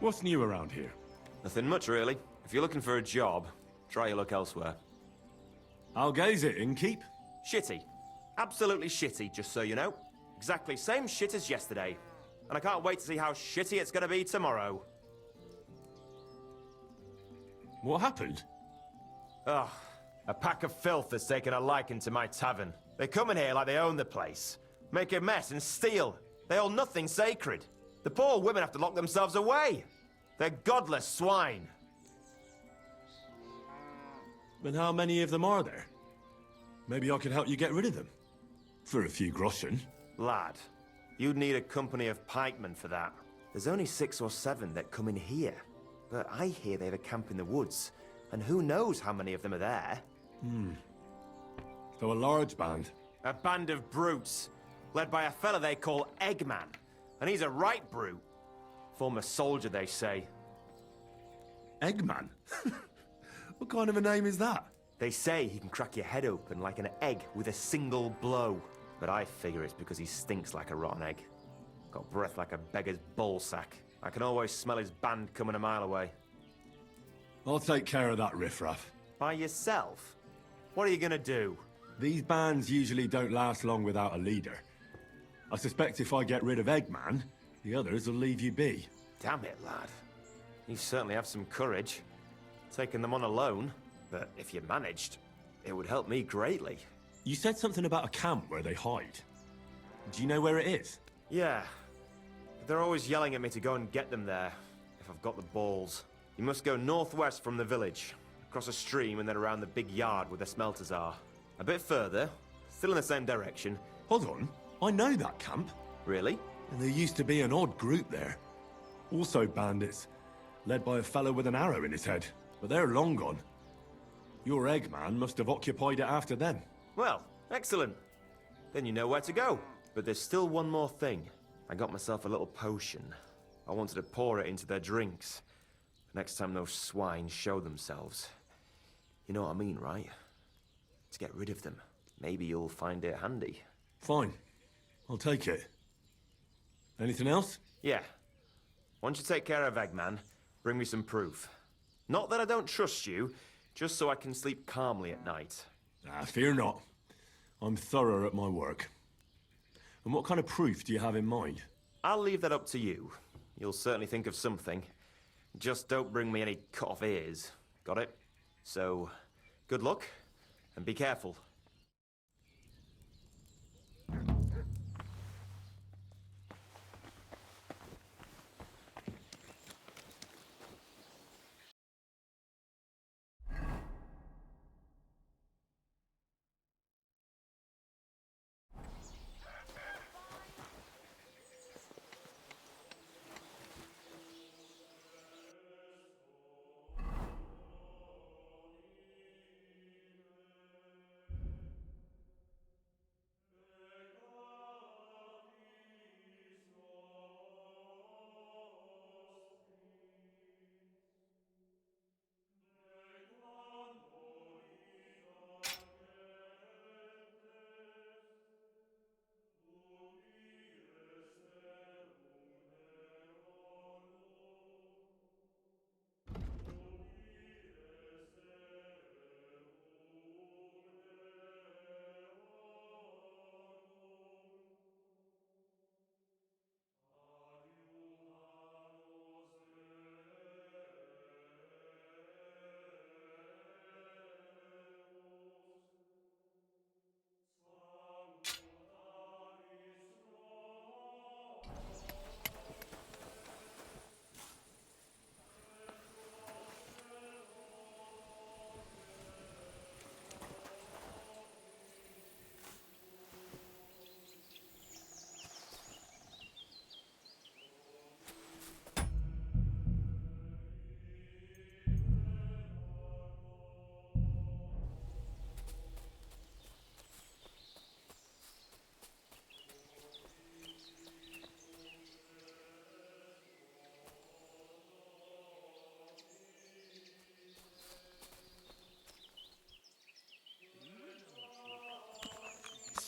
What's new around here? Nothing much, really. If you're looking for a job, try your luck elsewhere. How goes it, innkeep? Shitty. Absolutely shitty, just so you know. Exactly same shit as yesterday. And I can't wait to see how shitty it's gonna be tomorrow. What happened? Ugh. A pack of filth has taken a liking to my tavern. They come in here like they own the place. Make a mess and steal. They hold nothing sacred. The poor women have to lock themselves away. They're godless swine. But how many of them are there? Maybe I could help you get rid of them. For a few groschen. Lad, you'd need a company of pikemen for that. There's only 6 or 7 that come in here. But I hear they have a camp in the woods. And who knows how many of them are there? So a large band? A band of brutes, led by a fella they call Eggman. And he's a right brute. Former soldier, they say. Eggman? What kind of a name is that? They say he can crack your head open like an egg with a single blow. But I figure it's because he stinks like a rotten egg. Got breath like a beggar's ballsack. I can always smell his band coming a mile away. I'll take care of that riffraff. By yourself? What are you gonna do? These bands usually don't last long without a leader. I suspect if I get rid of Eggman, the others will leave you be. Damn it, lad. You certainly have some courage. Taking them on alone, but if you managed, it would help me greatly. You said something about a camp where they hide. Do you know where it is? Yeah. But they're always yelling at me to go and get them there, if I've got the balls. You must go northwest from the village, across a stream and then around the big yard where the smelters are. A bit further, still in the same direction. Hold on. I know that camp. Really? And there used to be an odd group there. Also bandits, led by a fellow with an arrow in his head. But they're long gone. Your Eggman must have occupied it after them. Well, excellent. Then you know where to go. But there's still one more thing. I got myself a little potion. I wanted to pour it into their drinks. Next time those swine show themselves. You know what I mean, right? To get rid of them. Maybe you'll find it handy. Fine. I'll take it. Anything else? Yeah. Once you take care of Eggman, bring me some proof. Not that I don't trust you, just so I can sleep calmly at night. Fear not. I'm thorough at my work. And what kind of proof do you have in mind? I'll leave that up to you. You'll certainly think of something. Just don't bring me any cut-off ears. Got it? So, good luck, and be careful.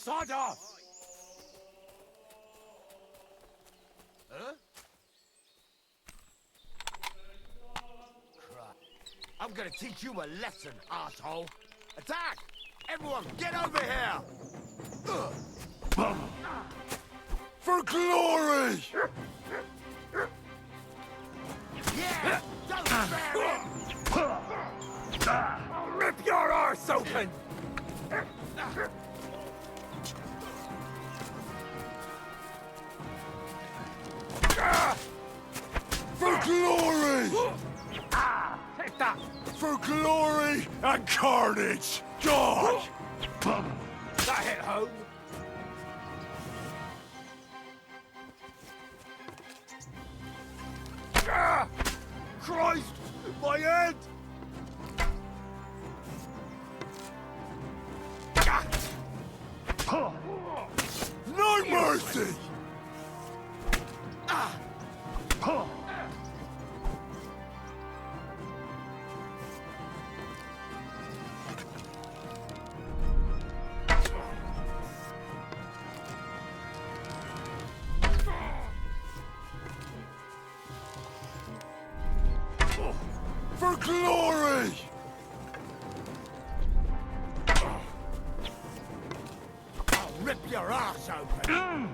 Sod off! Huh? Crap. I'm gonna teach you a lesson, asshole. Attack! Everyone, get over here! For glory! Yeah! Don't spare it! I'll rip your arse open! For glory! Take that! For glory and carnage! God! That hit home! Christ! My head! No mercy! For glory! I'll rip your ass open!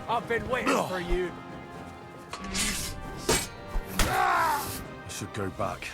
I've been waiting for you. I should go back.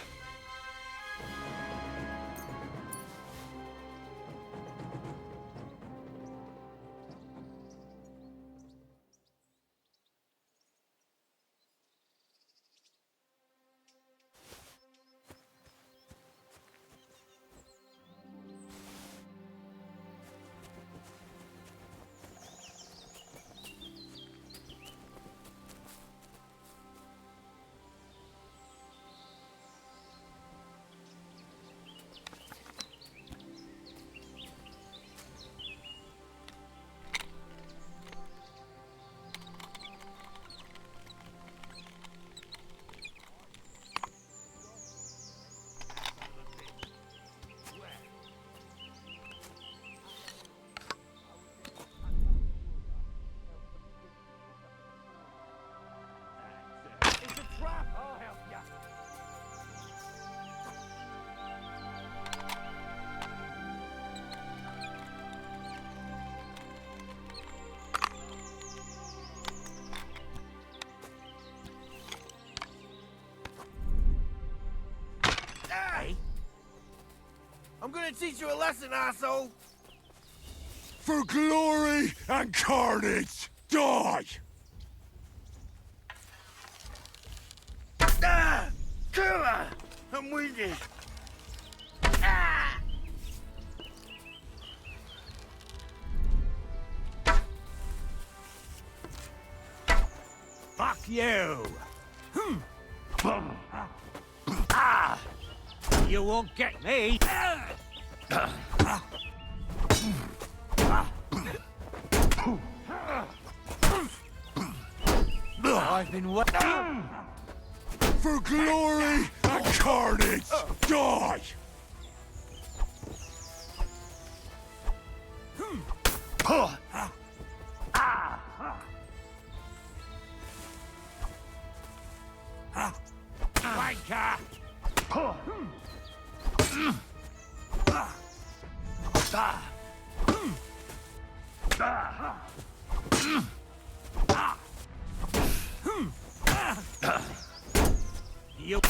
I'm gonna teach you a lesson, asshole! For glory and carnage, die! Ah! Kill her! I'm wounded! Ah! Fuck you! Ah! You won't get me! I've been waiting. For glory and carnage, die! Wanker! You.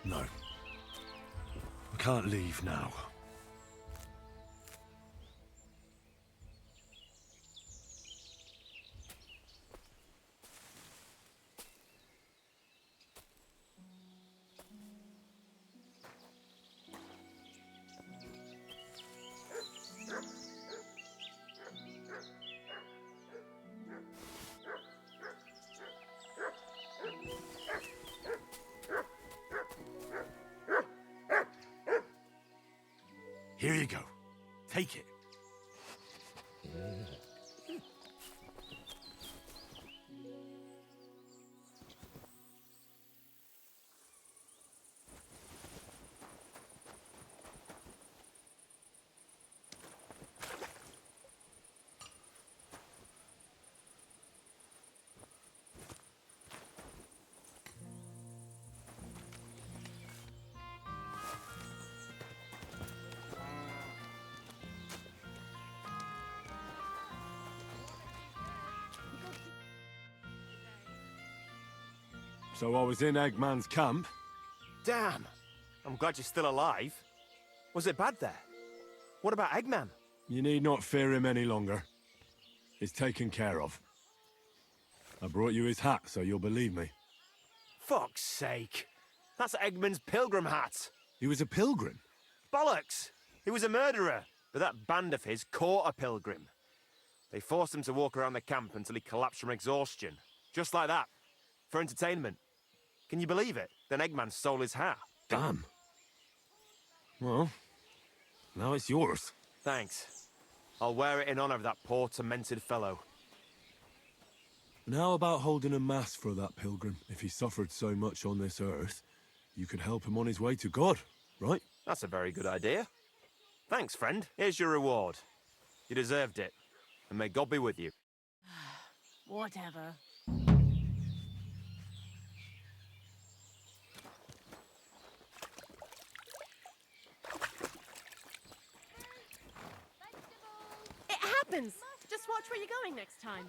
No. I can't leave now. Here you go. Take it. So I was in Eggman's camp? Damn! I'm glad you're still alive. Was it bad there? What about Eggman? You need not fear him any longer. He's taken care of. I brought you his hat, so you'll believe me. Fuck's sake! That's Eggman's pilgrim hat! He was a pilgrim? Bollocks! He was a murderer, but that band of his caught a pilgrim. They forced him to walk around the camp until he collapsed from exhaustion. Just like that. For entertainment. Can you believe it? Then Eggman stole his hat. Damn. Well, now it's yours. Thanks. I'll wear it in honor of that poor, tormented fellow. And how about holding a mass for that pilgrim? If he suffered so much on this earth, you could help him on his way to God, right? That's a very good idea. Thanks, friend. Here's your reward. You deserved it. And may God be with you. Whatever. It happens! Just watch where you're going next time.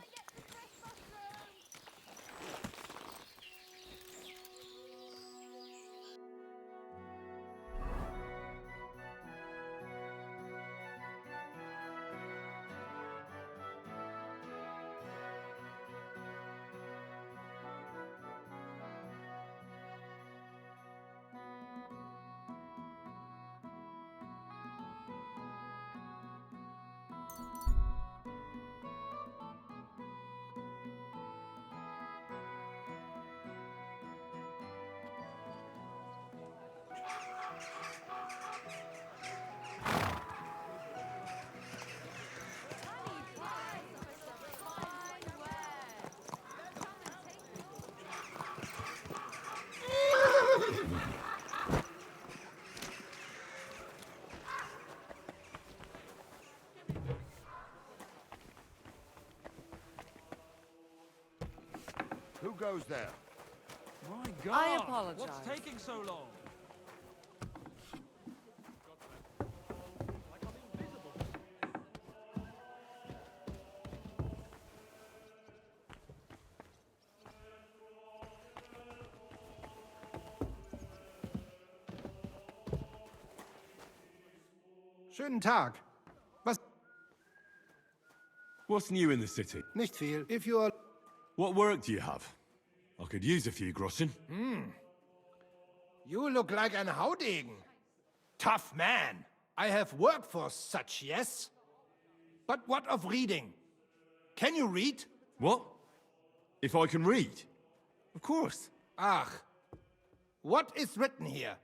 Who goes there? My God! I apologize. What's taking so long? Schönen Tag. Was? What's new in the city? Nicht viel. If you are... What work do you have? I could use a few groschen. You look like an Haudegen. Tough man. I have work for such, yes? But what of reading? Can you read? What? If I can read? Of course. Ach. What is written here?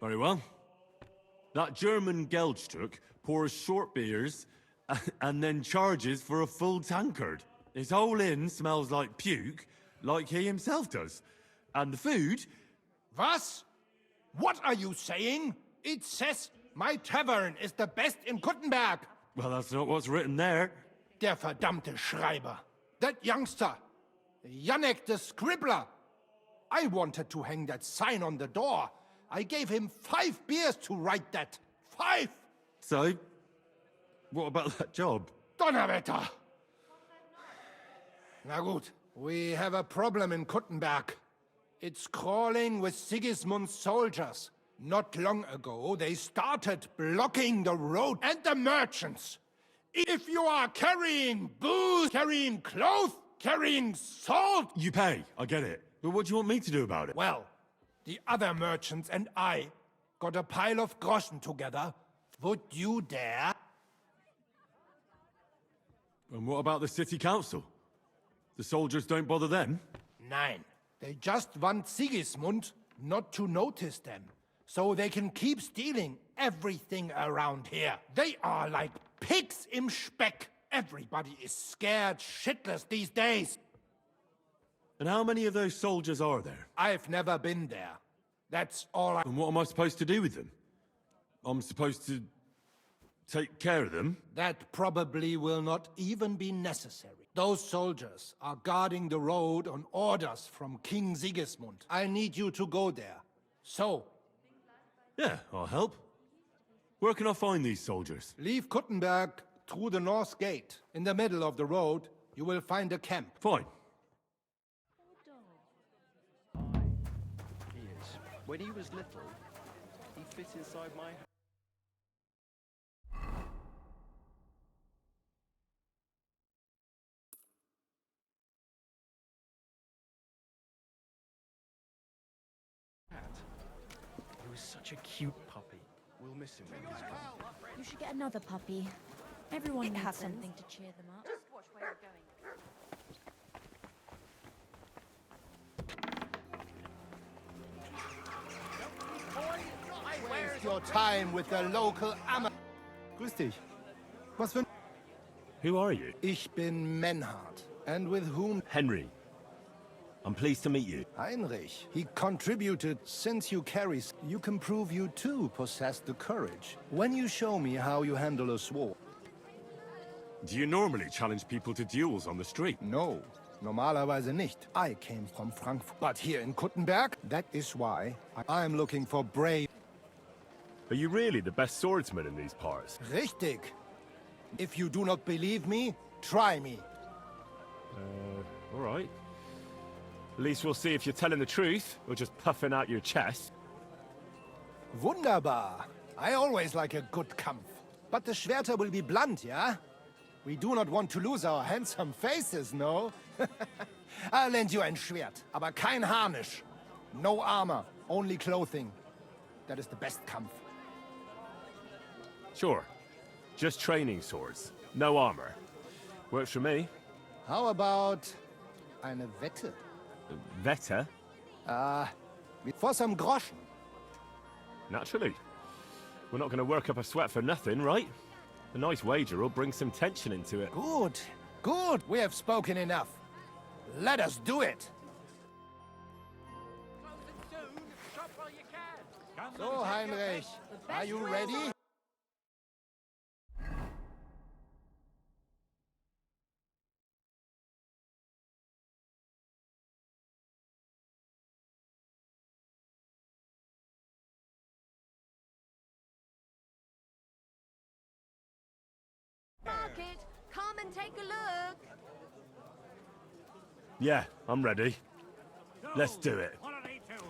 Very well. That German Geldstück pours short beers and then charges for a full tankard. His whole inn smells like puke, like he himself does. And the food... Was? What are you saying? It says my tavern is the best in Kuttenberg. Well, that's not what's written there. Der verdammte Schreiber. That youngster. Janek the Scribbler. I wanted to hang that sign on the door. I gave him 5 beers to write that. 5! So, what about that job? Donnerwetter! Na gut, we have a problem in Kuttenberg. It's crawling with Sigismund's soldiers. Not long ago, they started blocking the road and the merchants. If you are carrying booze, carrying clothes, carrying salt... You pay, I get it. But what do you want me to do about it? Well, the other merchants and I got a pile of groschen together. Would you dare? And what about the city council? The soldiers don't bother them? Nein. They just want Sigismund not to notice them, so they can keep stealing everything around here. They are like pigs im Speck. Everybody is scared shitless these days. And how many of those soldiers are there? I've never been there. That's all I... And what am I supposed to do with them? I'm supposed to take care of them? That probably will not even be necessary. Those soldiers are guarding the road on orders from King Sigismund. I need you to go there. So... Yeah, I'll help. Where can I find these soldiers? Leave Kuttenberg through the north gate. In the middle of the road, you will find a camp. Fine. He is. When he was little, he fit inside my house. He was such a cute puppy. We'll miss him when he's gone. You should get another puppy. Everyone needs something to cheer them up. Just watch where you're going. Waste your time with the local Grüß dich. Was für... Who are you? Ich bin Menhard. And with whom? Henry. I'm pleased to meet you. Heinrich. He contributed. Since you carry... You can prove you too possess the courage. When you show me how you handle a sword. Do you normally challenge people to duels on the street? No. Normalerweise nicht. I came from Frankfurt. But here in Kuttenberg, that is why I'm looking for brave... Are you really the best swordsman in these parts? Richtig. If you do not believe me, try me. All right. At least we'll see if you're telling the truth, or just puffing out your chest. Wunderbar. I always like a good Kampf. But the Schwerter will be blunt, yeah? We do not want to lose our handsome faces, no? I'll lend you ein Schwert, aber kein Harnisch. No armor, only clothing. That is the best Kampf. Sure. Just training swords. No armor. Works for me. How about eine Wette? Wette? For some groschen. Naturally. We're not going to work up a sweat for nothing, right? A nice wager will bring some tension into it. Good. Good. We have spoken enough. Let us do it. So, Heinrich, are you ready? Market, come and take a look. Yeah, I'm ready. Let's do it. What are they doing?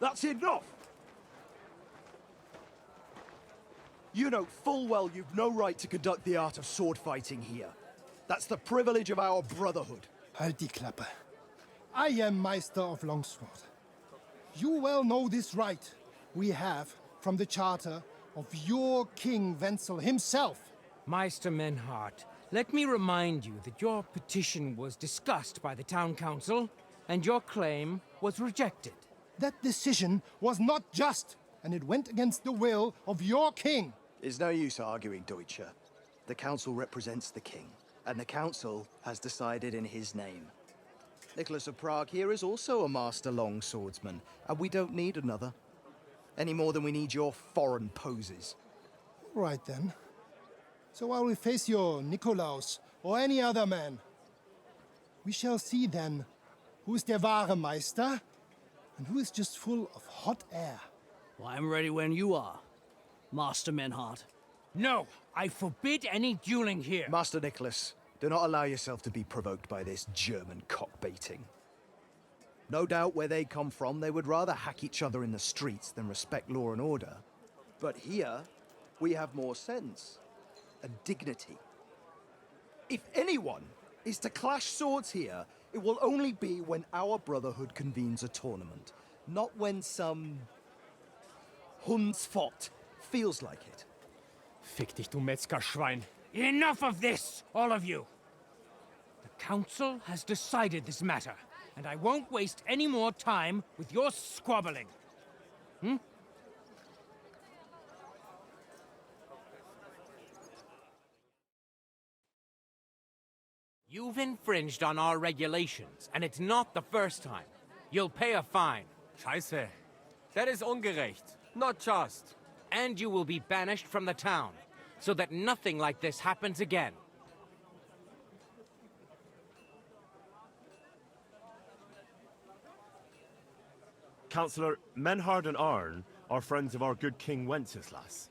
That's enough! You know full well you've no right to conduct the art of sword fighting here. That's the privilege of our brotherhood. Halt die Klappe. I am Meister of Longsword. You well know this right we have from the charter of your King Wenzel himself. Meister Menhart, let me remind you that your petition was discussed by the town council, and your claim was rejected. That decision was not just, and it went against the will of your king. It's no use arguing, Deutscher. The council represents the king, and the council has decided in his name. Nicholas of Prague here is also a master longswordsman, and we don't need another. Any more than we need your foreign poses. All right then. So I will face your Nikolaus or any other man. We shall see then who is der wahre Meister and who is just full of hot air. Well, I'm ready when you are, Master Menhart. No, I forbid any dueling here. Master Nicholas, do not allow yourself to be provoked by this German cock-baiting. No doubt where they come from, they would rather hack each other in the streets than respect law and order. But here, we have more sense and dignity. If anyone is to clash swords here, it will only be when our brotherhood convenes a tournament, not when some Hundsfott feels like it. Fick dich, du Metzgerschwein. Enough of this, all of you. The council has decided this matter, and I won't waste any more time with your squabbling. You've infringed on our regulations, and it's not the first time. You'll pay a fine. Scheiße. That is ungerecht. Not just. And you will be banished from the town, so that nothing like this happens again. Councillor, Menhard and Arn are friends of our good King Wenceslas.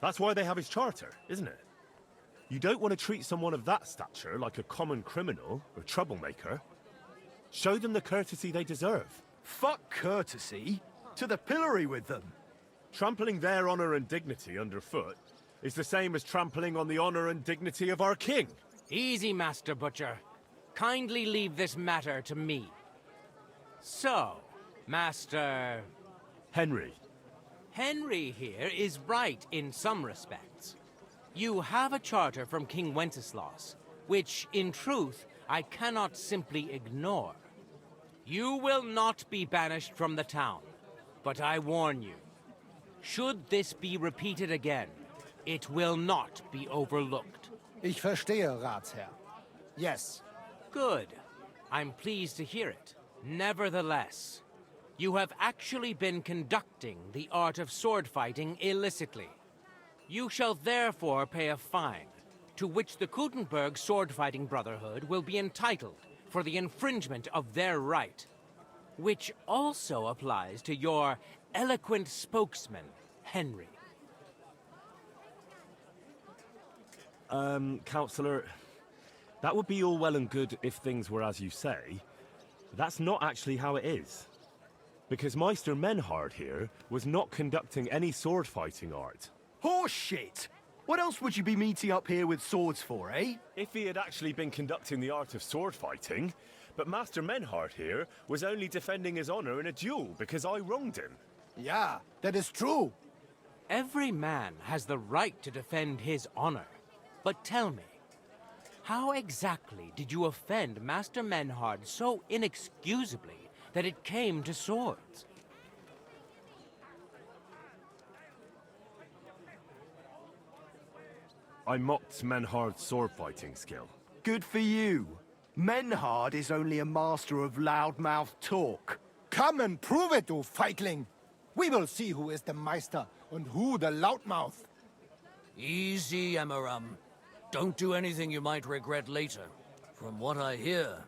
That's why they have his charter, isn't it? You don't want to treat someone of that stature like a common criminal or troublemaker. Show them the courtesy they deserve. Fuck courtesy. To the pillory with them. Trampling their honor and dignity underfoot is the same as trampling on the honor and dignity of our king. Easy, Master Butcher. Kindly leave this matter to me. So, Master... Henry. Henry here is right in some respects. You have a charter from King Wenceslas, which, in truth, I cannot simply ignore. You will not be banished from the town, but I warn you, should this be repeated again, it will not be overlooked. Ich verstehe, Ratsherr. Yes. Good. I'm pleased to hear it. Nevertheless, you have actually been conducting the art of sword fighting illicitly. You shall therefore pay a fine, to which the Kuttenberg Sword Fighting Brotherhood will be entitled for the infringement of their right, which also applies to your eloquent spokesman, Henry. Councillor, that would be all well and good if things were as you say. But that's not actually how it is. Because Meister Menhard here was not conducting any sword fighting art. Horseshit! What else would you be meeting up here with swords for, eh? If he had actually been conducting the art of sword fighting, but Master Menhard here was only defending his honor in a duel because I wronged him. Yeah, that is true. Every man has the right to defend his honor. But tell me, how exactly did you offend Master Menhard so inexcusably that it came to swords? I mocked Menhard's sword-fighting skill. Good for you. Menhard is only a master of loudmouth talk. Come and prove it, du Feigling! We will see who is the Meister and who the loudmouth. Easy, Emmeram. Don't do anything you might regret later. From what I hear,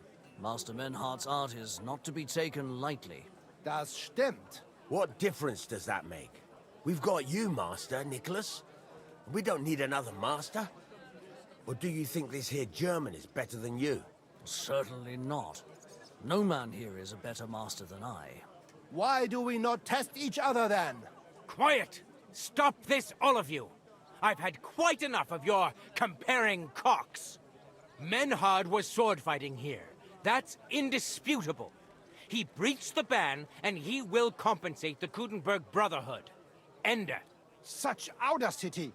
Master Menhardt's art is not to be taken lightly. Das stimmt. What difference does that make? We've got you, Master, Nicholas. We don't need another Master. Or do you think this here German is better than you? Certainly not. No man here is a better master than I. Why do we not test each other then? Quiet! Stop this, all of you! I've had quite enough of your comparing cocks. Menhard was sword fighting here. That's indisputable. He breached the ban, and he will compensate the Kudenberg Brotherhood. Ende. Such audacity!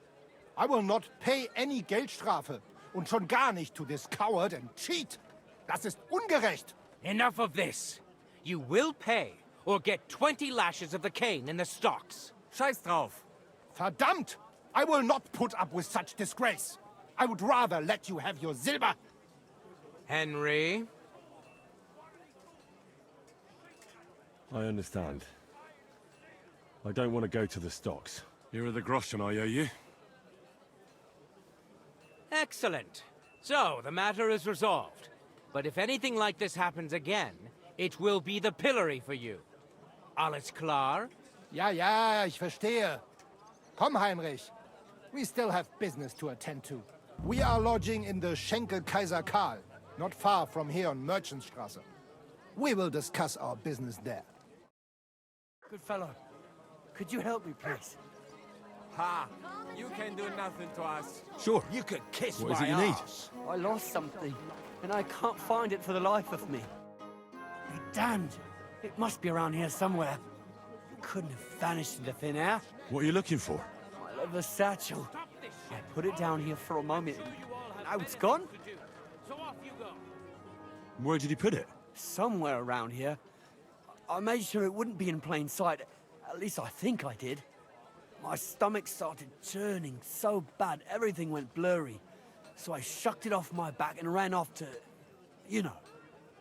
I will not pay any Geldstrafe. Und schon gar nicht to this coward and cheat. Das ist ungerecht. Enough of this. You will pay, or get 20 lashes of the cane in the stocks. Scheiß drauf. Verdammt! I will not put up with such disgrace. I would rather let you have your silver. Henry? I understand. I don't want to go to the stocks. Here are the groschen I owe you. Excellent. So, the matter is resolved. But if anything like this happens again, it will be the pillory for you. Alles klar? Ja, ja, ich verstehe. Komm, Heinrich. We still have business to attend to. We are lodging in the Schenkel Kaiser Karl, not far from here on Merchantstrasse. We will discuss our business there. Good fellow. Could you help me, please? Ha! You can do nothing to us. Sure. You could kiss What is my it you need? arse. I lost something, and I can't find it for the life of me. Be damned. It must be around here somewhere. It couldn't have vanished into thin air. What are you looking for? My leather satchel. I put it down here for a moment. Now it's gone? Where did you put it? Somewhere around here. I made sure it wouldn't be in plain sight. At least I think I did. My stomach started churning so bad, everything went blurry. So I shucked it off my back and ran off to... you know.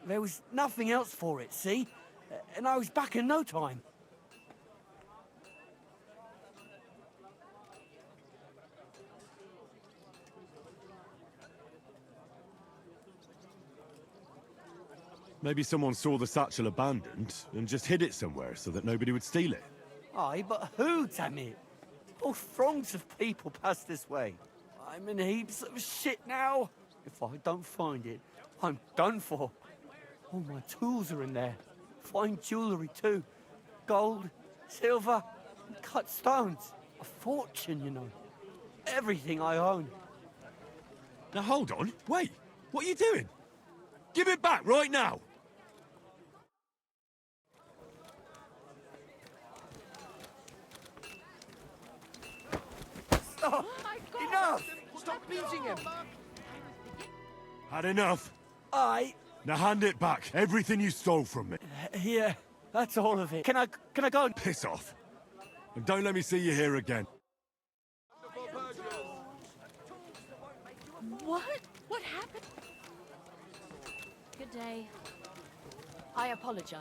There was nothing else for it, see? And I was back in no time. Maybe someone saw the satchel abandoned and just hid it somewhere so that nobody would steal it. Aye, but who, damn it? All throngs of people pass this way. I'm in heaps of shit now. If I don't find it, I'm done for. All my tools are in there. Fine jewellery too. Gold, silver, and cut stones. A fortune, you know. Everything I own. Now hold on, wait. What are you doing? Give it back right now! Stop! Enough! Stop beating him! Had enough? Aye. Now hand it back. Everything you stole from me. Yeah, that's all of it. Can I go? Piss off. And don't let me see you here again. What? What happened? Good day. I apologize.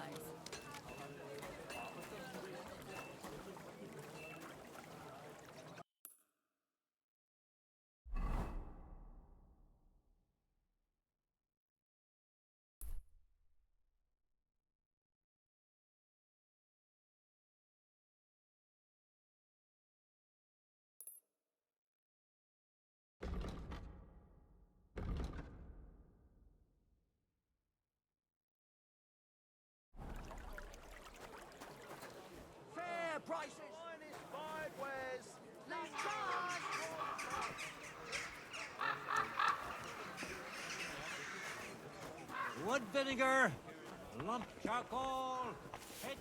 Fair prices. Fine wares. Wood vinegar, lump charcoal, pitch.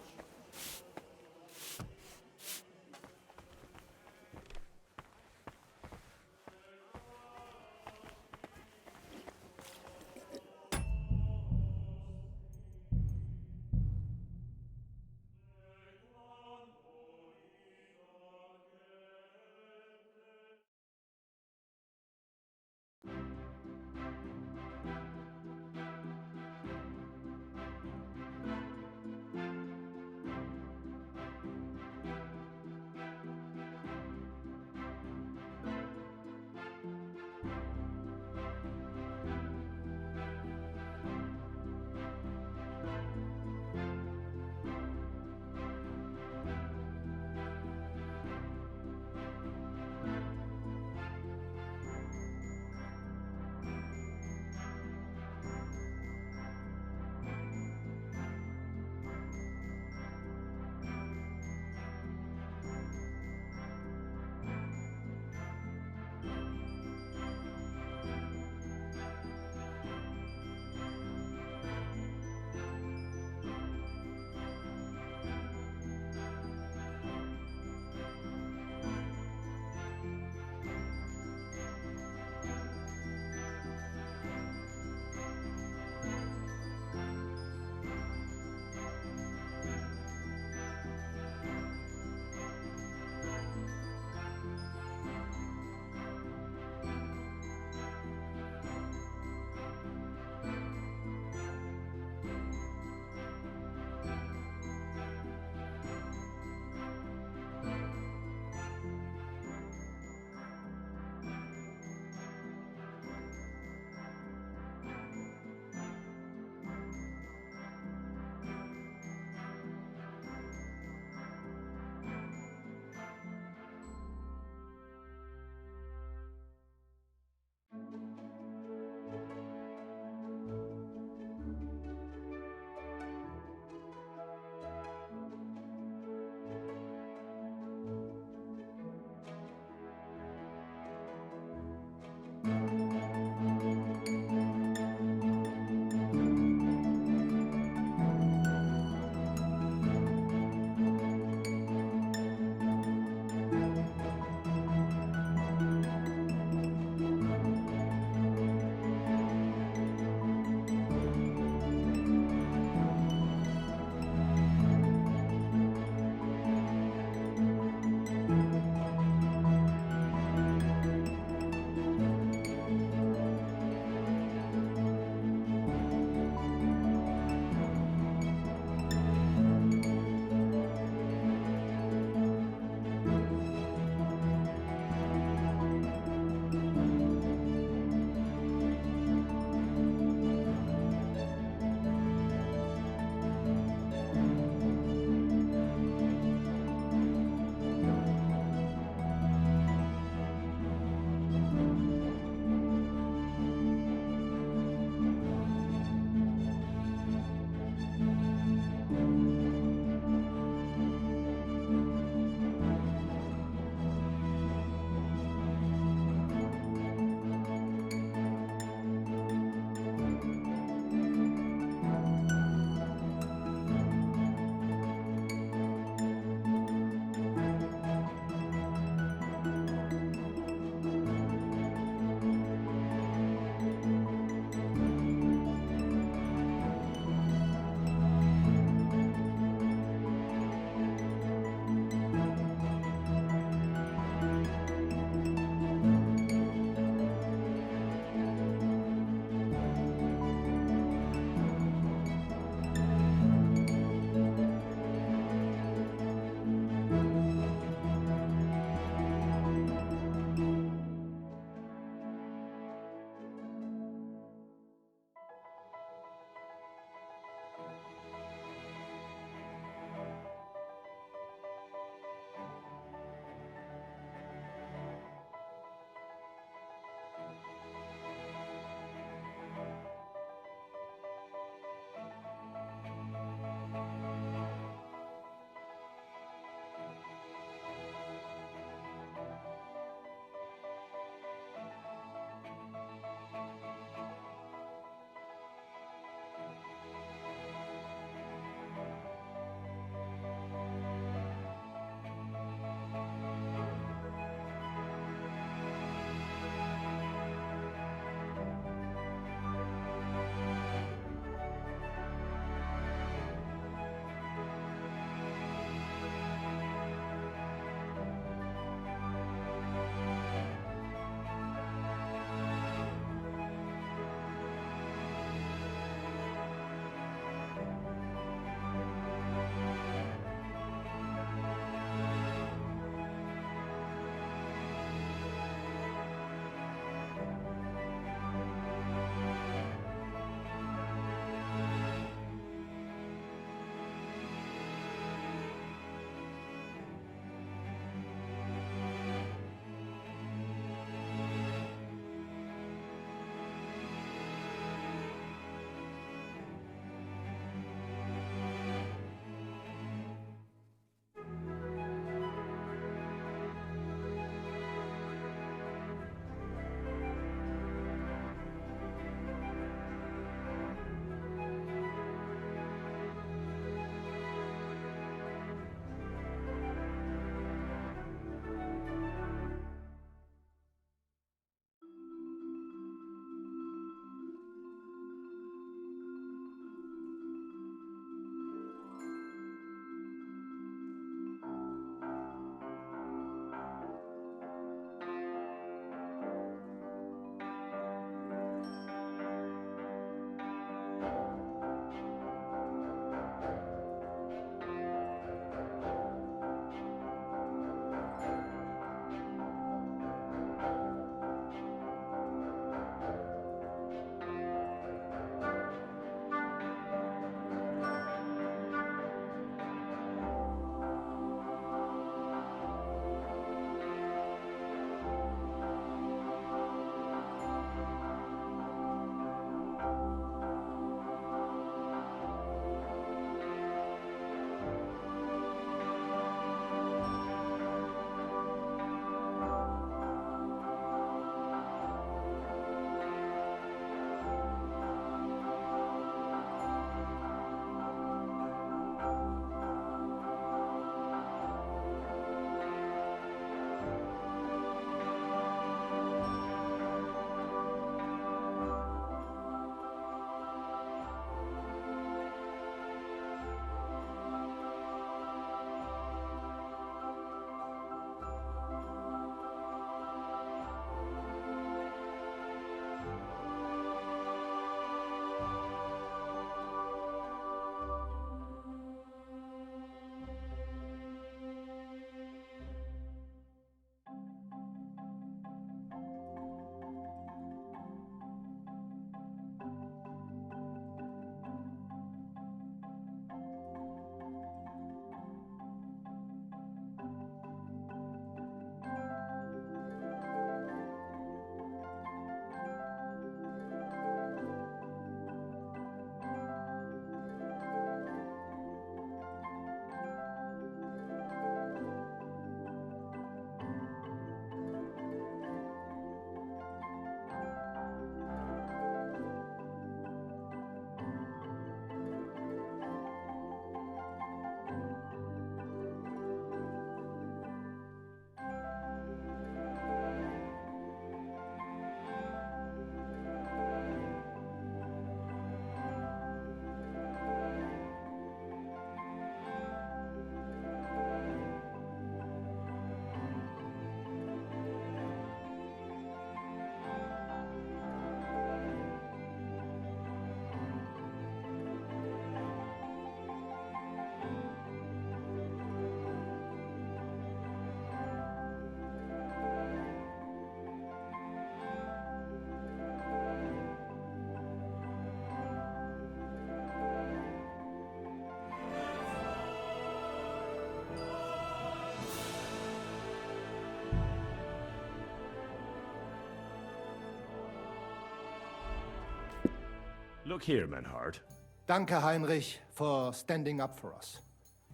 Look here, Menhard. Danke, Heinrich, for standing up for us.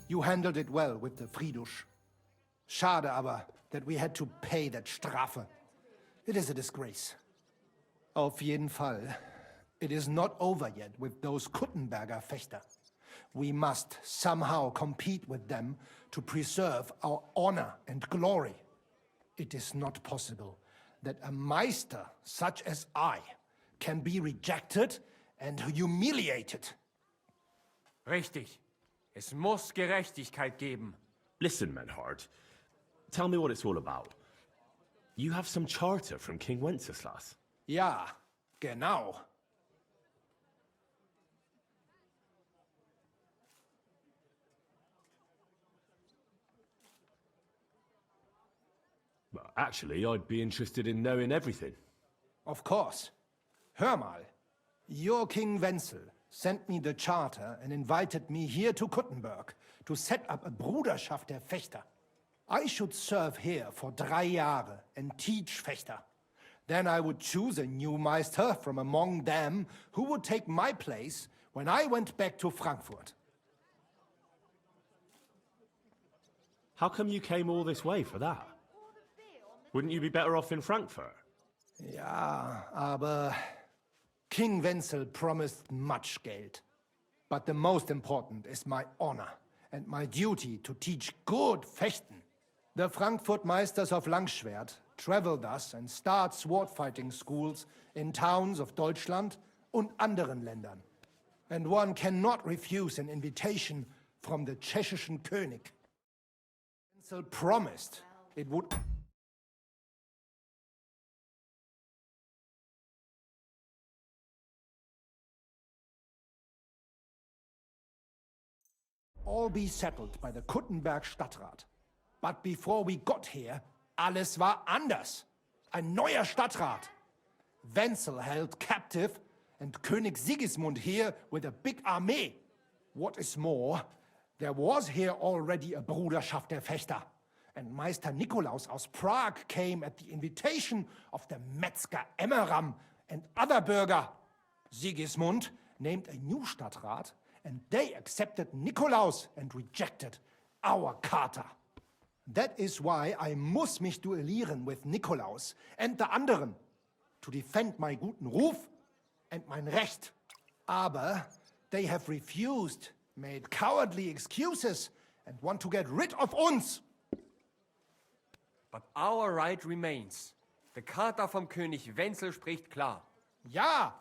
You handled it well with the Friedusch. Schade aber, that we had to pay that Strafe. It is a disgrace. Auf jeden Fall, it is not over yet with those Kuttenberger Fechter. We must somehow compete with them to preserve our honor and glory. It is not possible that a Meister such as I can be rejected and humiliated. Richtig. Es muss Gerechtigkeit geben. Listen, Menhard. Tell me what it's all about. You have some charter from King Wenceslas. Ja, genau. Well, actually, I'd be interested in knowing everything. Of course. Hör mal. Your King Wenzel sent me the charter and invited me here to Kuttenberg to set up a Bruderschaft der Fechter. I should serve here for 3 Jahre and teach Fechter. Then I would choose a new Meister from among them who would take my place when I went back to Frankfurt. How come you came all this way for that? Wouldn't you be better off in Frankfurt? Ja, aber King Wenzel promised much Geld. But the most important is my honor and my duty to teach good Fechten. The Frankfurt Meisters of Langschwert travel thus and start sword fighting schools in towns of Deutschland und anderen Ländern. And one cannot refuse an invitation from the Tschechischen König. Wenzel promised it would all be settled by the Kuttenberg Stadtrat. But before we got here, alles war anders. Ein neuer Stadtrat. Wenzel held captive and König Sigismund here with a big army. What is more, there was here already a Bruderschaft der Fechter. And Meister Nikolaus aus Prague came at the invitation of the Metzger Emmeram and other Bürger. Sigismund named a new Stadtrat and they accepted Nikolaus and rejected our Charter. That is why I muss mich duellieren with Nikolaus and the anderen, to defend my guten Ruf and mein Recht. Aber they have refused, made cowardly excuses and want to get rid of uns. But our right remains. The Charta vom König Wenzel spricht klar. Ja,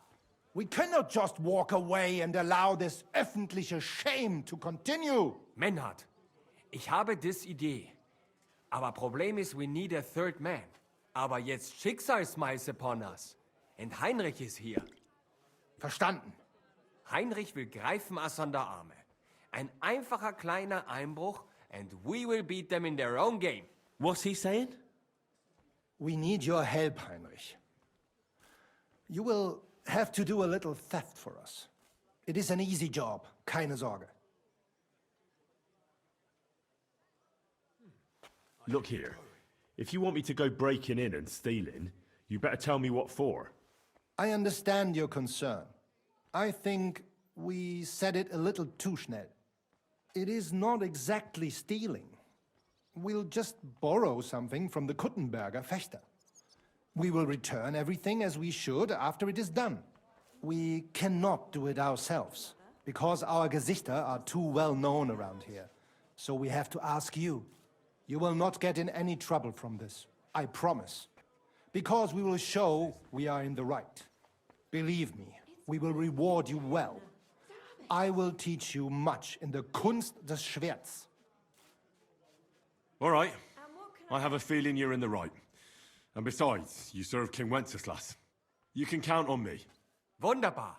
we cannot just walk away and allow this öffentliche shame to continue. Menhard, ich habe dis Idee. Aber Problem ist, we need a third man. Aber jetzt Schicksalsmeis upon us. And Heinrich ist hier. Verstanden. Heinrich will greifen us an der Arme. Ein einfacher kleiner Einbruch and we will beat them in their own game. What's he saying? We need your help, Heinrich. You will have to do a little theft for us. It is an easy job, keine Sorge. Look here. If you want me to go breaking in and stealing, you better tell me what for. I understand your concern. I think we said it a little too schnell. It is not exactly stealing. We'll just borrow something from the Kuttenberger Fechter. We will return everything as we should after it is done. We cannot do it ourselves, because our Gesichter are too well known around here. So we have to ask you. You will not get in any trouble from this, I promise. Because we will show we are in the right. Believe me, we will reward you well. I will teach you much in the Kunst des Schwerts. All right. I have a feeling you're in the right. And besides, you serve King Wenceslas. You can count on me. Wunderbar.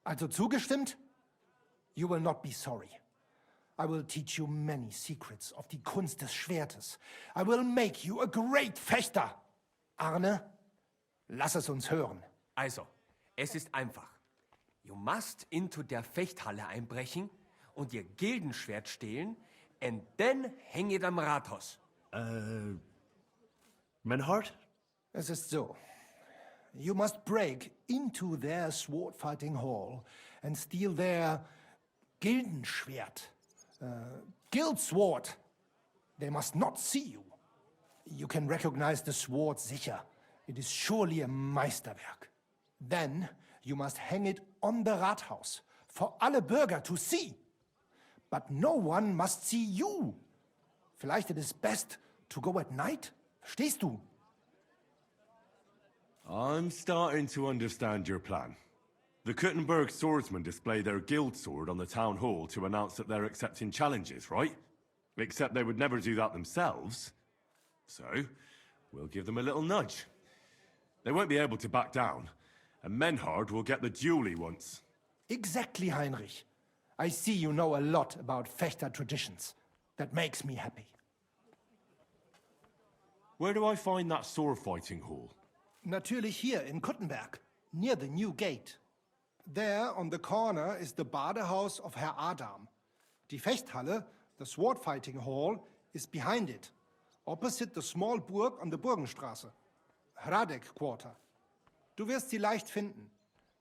Also zugestimmt? You will not be sorry. I will teach you many secrets of die Kunst des Schwertes. I will make you a great Fechter. Arne, lass es uns hören. Also, es ist einfach. You must into der Fechthalle einbrechen und ihr Gildenschwert stehlen and then hang it am Rathaus. Menhard? Es ist so. You must break into their sword fighting hall and steal their Gildenschwert, guild sword. They must not see you. You can recognize the sword sicher. It is surely a Meisterwerk. Then you must hang it on the Rathaus for alle Bürger to see. But no one must see you. Vielleicht it is best to go at night? Verstehst du? I'm starting to understand your plan. The Kuttenberg swordsmen display their guild sword on the town hall to announce that they're accepting challenges, right? Except they would never do that themselves. So, we'll give them a little nudge. They won't be able to back down, and Menhard will get the duel he wants. Exactly, Heinrich. I see you know a lot about Fechter traditions. That makes me happy. Where do I find that sword fighting hall? Natürlich hier in Kuttenberg, near the new gate. There, on the corner, is the Badehaus of Herr Adam. Die Fechthalle, the sword fighting hall, is behind it, opposite the small Burg on the Burgenstraße. Hradek Quarter. Du wirst sie leicht finden.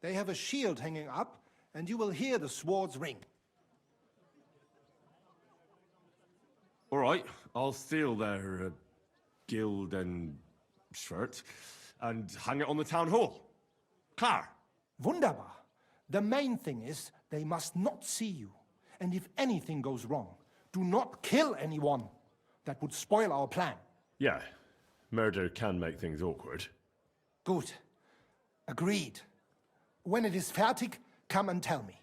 They have a shield hanging up, and you will hear the swords ring. All right, I'll steal their guild and shirt and hang it on the town hall. Klar. Wunderbar. The main thing is they must not see you. And if anything goes wrong, do not kill anyone. That would spoil our plan. Yeah, murder can make things awkward. Good. Agreed. When it is fertig, come and tell me.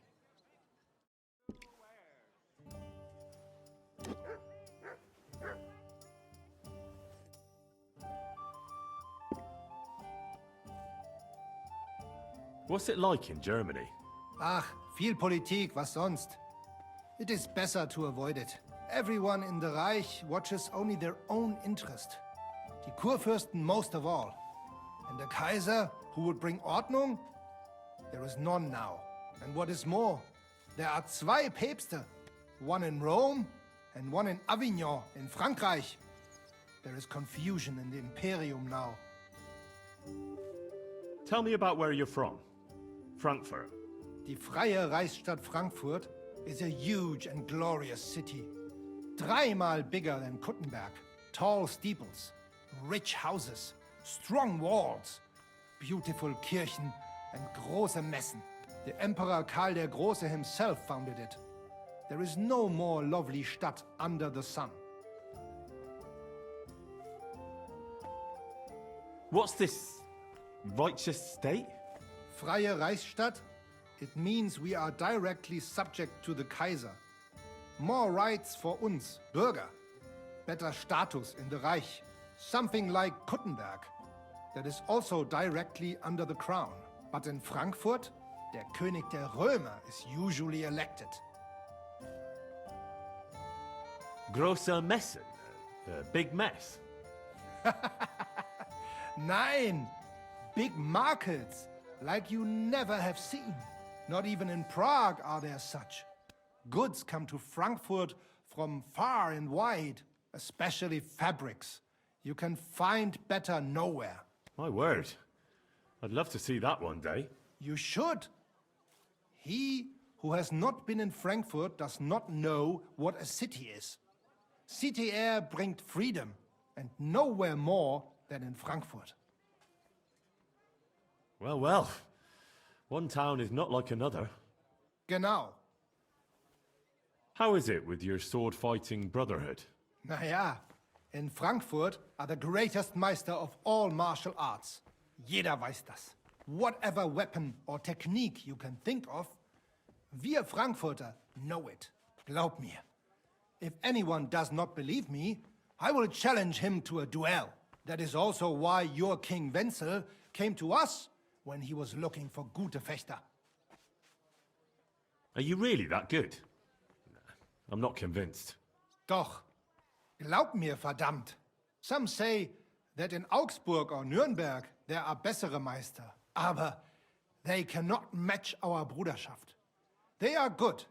What's it like in Germany? Ach, viel Politik, was sonst? It is better to avoid it. Everyone in the Reich watches only their own interest. Die Kurfürsten most of all. And the Kaiser, who would bring Ordnung? There is none now. And what is more, there are zwei Päpste. One in Rome and one in Avignon in Frankreich. There is confusion in the Imperium now. Tell me about where you're from. Frankfurt. Die freie Reichsstadt Frankfurt is a huge and glorious city. Dreimal bigger than Kuttenberg. Tall steeples, rich houses, strong walls, beautiful Kirchen and große Messen. The Emperor Karl der Große himself founded it. There is no more lovely Stadt under the sun. What's this righteous state? Freie Reichsstadt? It means we are directly subject to the Kaiser. More rights for uns, Bürger. Better status in the Reich. Something like Kuttenberg. That is also directly under the crown. But in Frankfurt, der König der Römer is usually elected. Große Messen? Big mess? Nein! Big markets, like you never have seen. Not even in Prague are there such. Goods come to Frankfurt from far and wide, especially fabrics. You can find better nowhere. My word. I'd love to see that one day. You should. He who has not been in Frankfurt does not know what a city is. City air bringt freedom, and nowhere more than in Frankfurt. Well, well. One town is not like another. Genau. How is it with your sword-fighting brotherhood? Naja, in Frankfurt are the greatest Meister of all martial arts. Jeder weiß das. Whatever weapon or technique you can think of, wir Frankfurter know it. Glaub mir. If anyone does not believe me, I will challenge him to a duel. That is also why your King Wenzel came to us when he was looking for gute Fechter. Are you really that good? I'm not convinced. Doch. Glaub mir, verdammt. Some say that in Augsburg or Nürnberg there are bessere Meister. Aber they cannot match our Bruderschaft. They are good,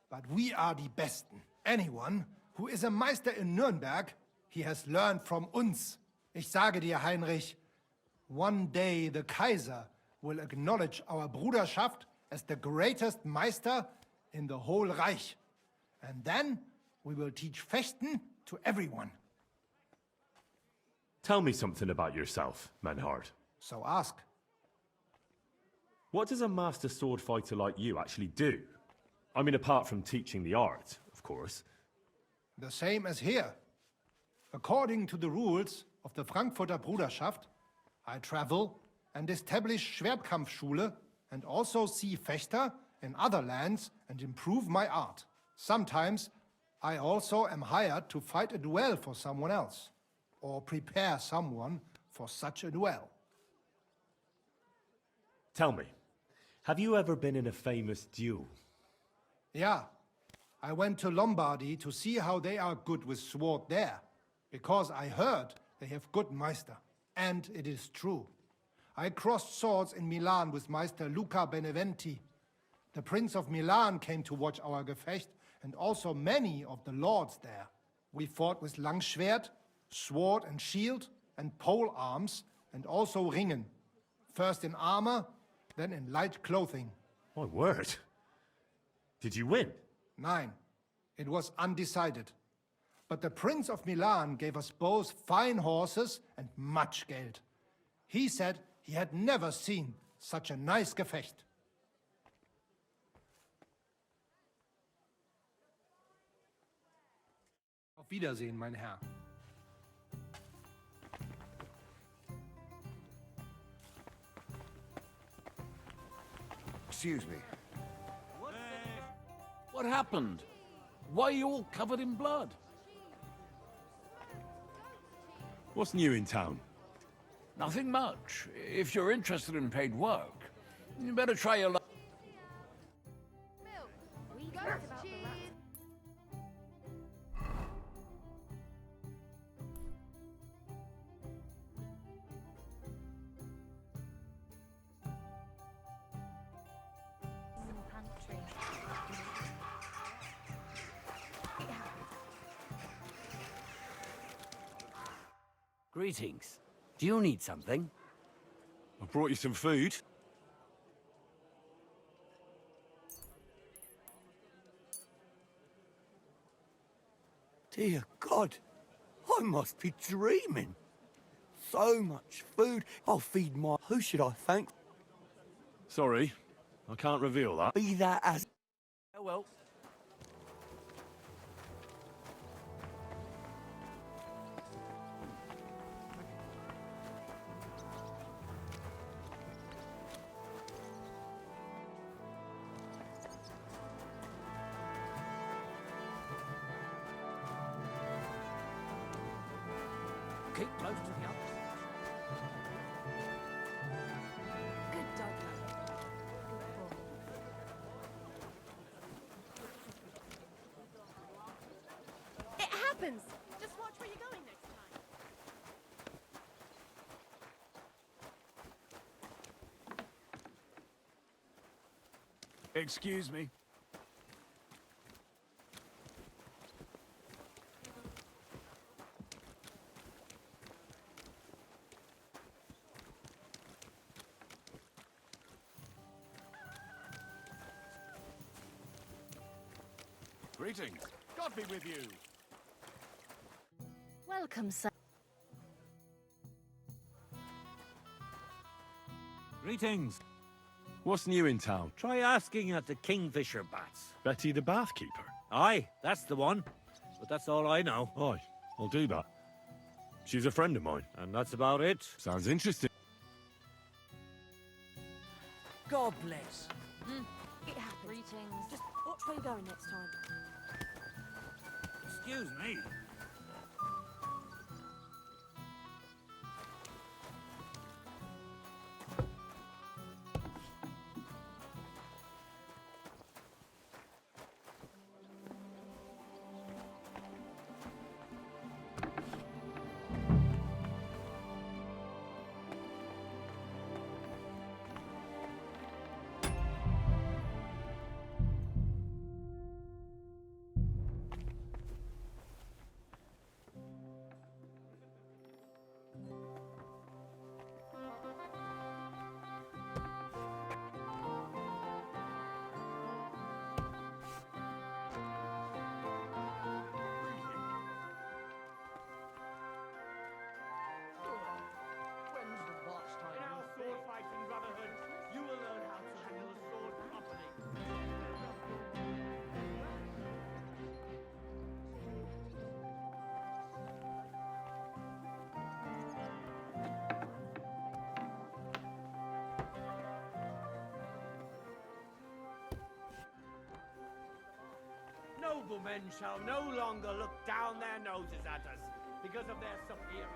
but we are die Besten. Anyone who is a Meister in Nürnberg, he has learned from uns. Ich sage dir, Heinrich, One day the Kaiser will acknowledge our Bruderschaft as the greatest Meister in the whole Reich. And then we will teach Fechten to everyone. Tell me something about yourself, Menhard. So ask. What does a master sword fighter like you actually do? I mean, apart from teaching the art, of course. The same as here. According to the rules of the Frankfurter Bruderschaft, I travel and establish Schwertkampfschule and also see Fechter in other lands and improve my art. Sometimes I also am hired to fight a duel for someone else, or prepare someone for such a duel. Tell me, have you ever been in a famous duel? Yeah, I went to Lombardy to see how they are good with sword there, because I heard they have good Meister. And it is true. I crossed swords in Milan with Meister Luca Beneventi. The Prince of Milan came to watch our Gefecht, and also many of the lords there. We fought with Langschwert, sword and shield, and pole arms, and also ringen. First in armor, then in light clothing. My word. Did you win? Nein, it was undecided. But the Prince of Milan gave us both fine horses and much Geld. He said he had never seen such a nice Gefecht. Auf Wiedersehen, mein Herr. Excuse me. What happened? Why are you all covered in blood? What's new in town? Nothing much. If you're interested in paid work, you better try your luck. We talked about the rat. Pantry. Greetings. Do you need something? I brought you some food. Dear God, I must be dreaming. So much food. I'll feed my... Who should I thank? Sorry, I can't reveal that. Be that as... Oh well. Keep close to the others. Good doggy. It happens! Just watch where you're going next time. Excuse me. Greetings. God be with you. Welcome, sir. Greetings. What's new in town? Try asking at the Kingfisher Bats. Betty the Bathkeeper? Aye, that's the one. But that's all I know. Aye, I'll do that. She's a friend of mine. And that's about it. Sounds interesting. God bless. It happens. Greetings. Just watch where you're going next time. Excuse me. noblemen shall no longer look down their noses at us because of their superiors.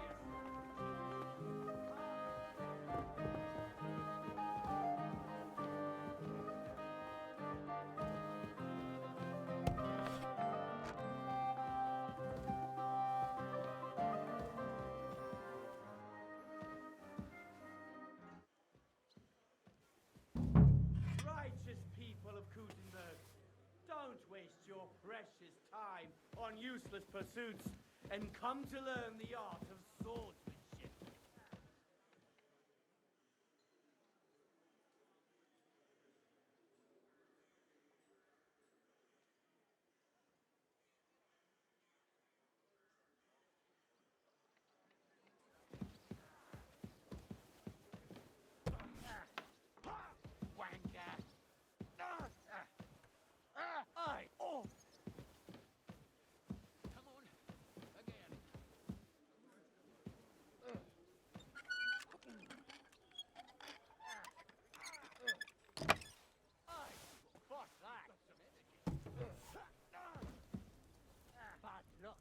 Righteous people of Kutenberg, don't waste your precious time on useless pursuits and come to learn the art of swordsmanship. Wanker! Aye! Oh! Come on, again. Aye! What's that? Bad luck.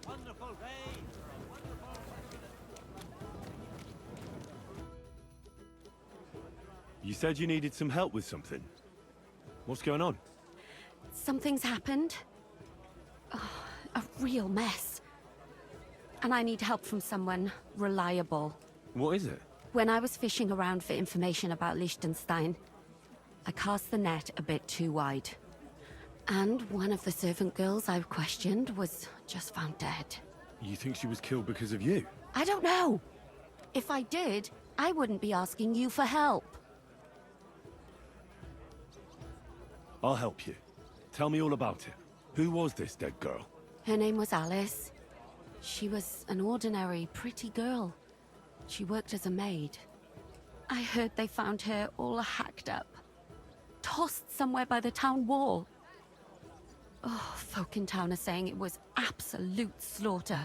Wonderful day for a wonderful You said you needed some help with something. What's going on? Something's happened. Oh, a real mess. And I need help from someone reliable. What is it? When I was fishing around for information about Liechtenstein, I cast the net a bit too wide. And one of the servant girls I questioned was just found dead. You think she was killed because of you? I don't know. If I did, I wouldn't be asking you for help. I'll help you. Tell me all about it. Who was this dead girl? Her name was Alice. She was an ordinary, pretty girl. She worked as a maid. I heard they found her all hacked up. Tossed somewhere by the town wall. Oh, folk in town are saying it was absolute slaughter.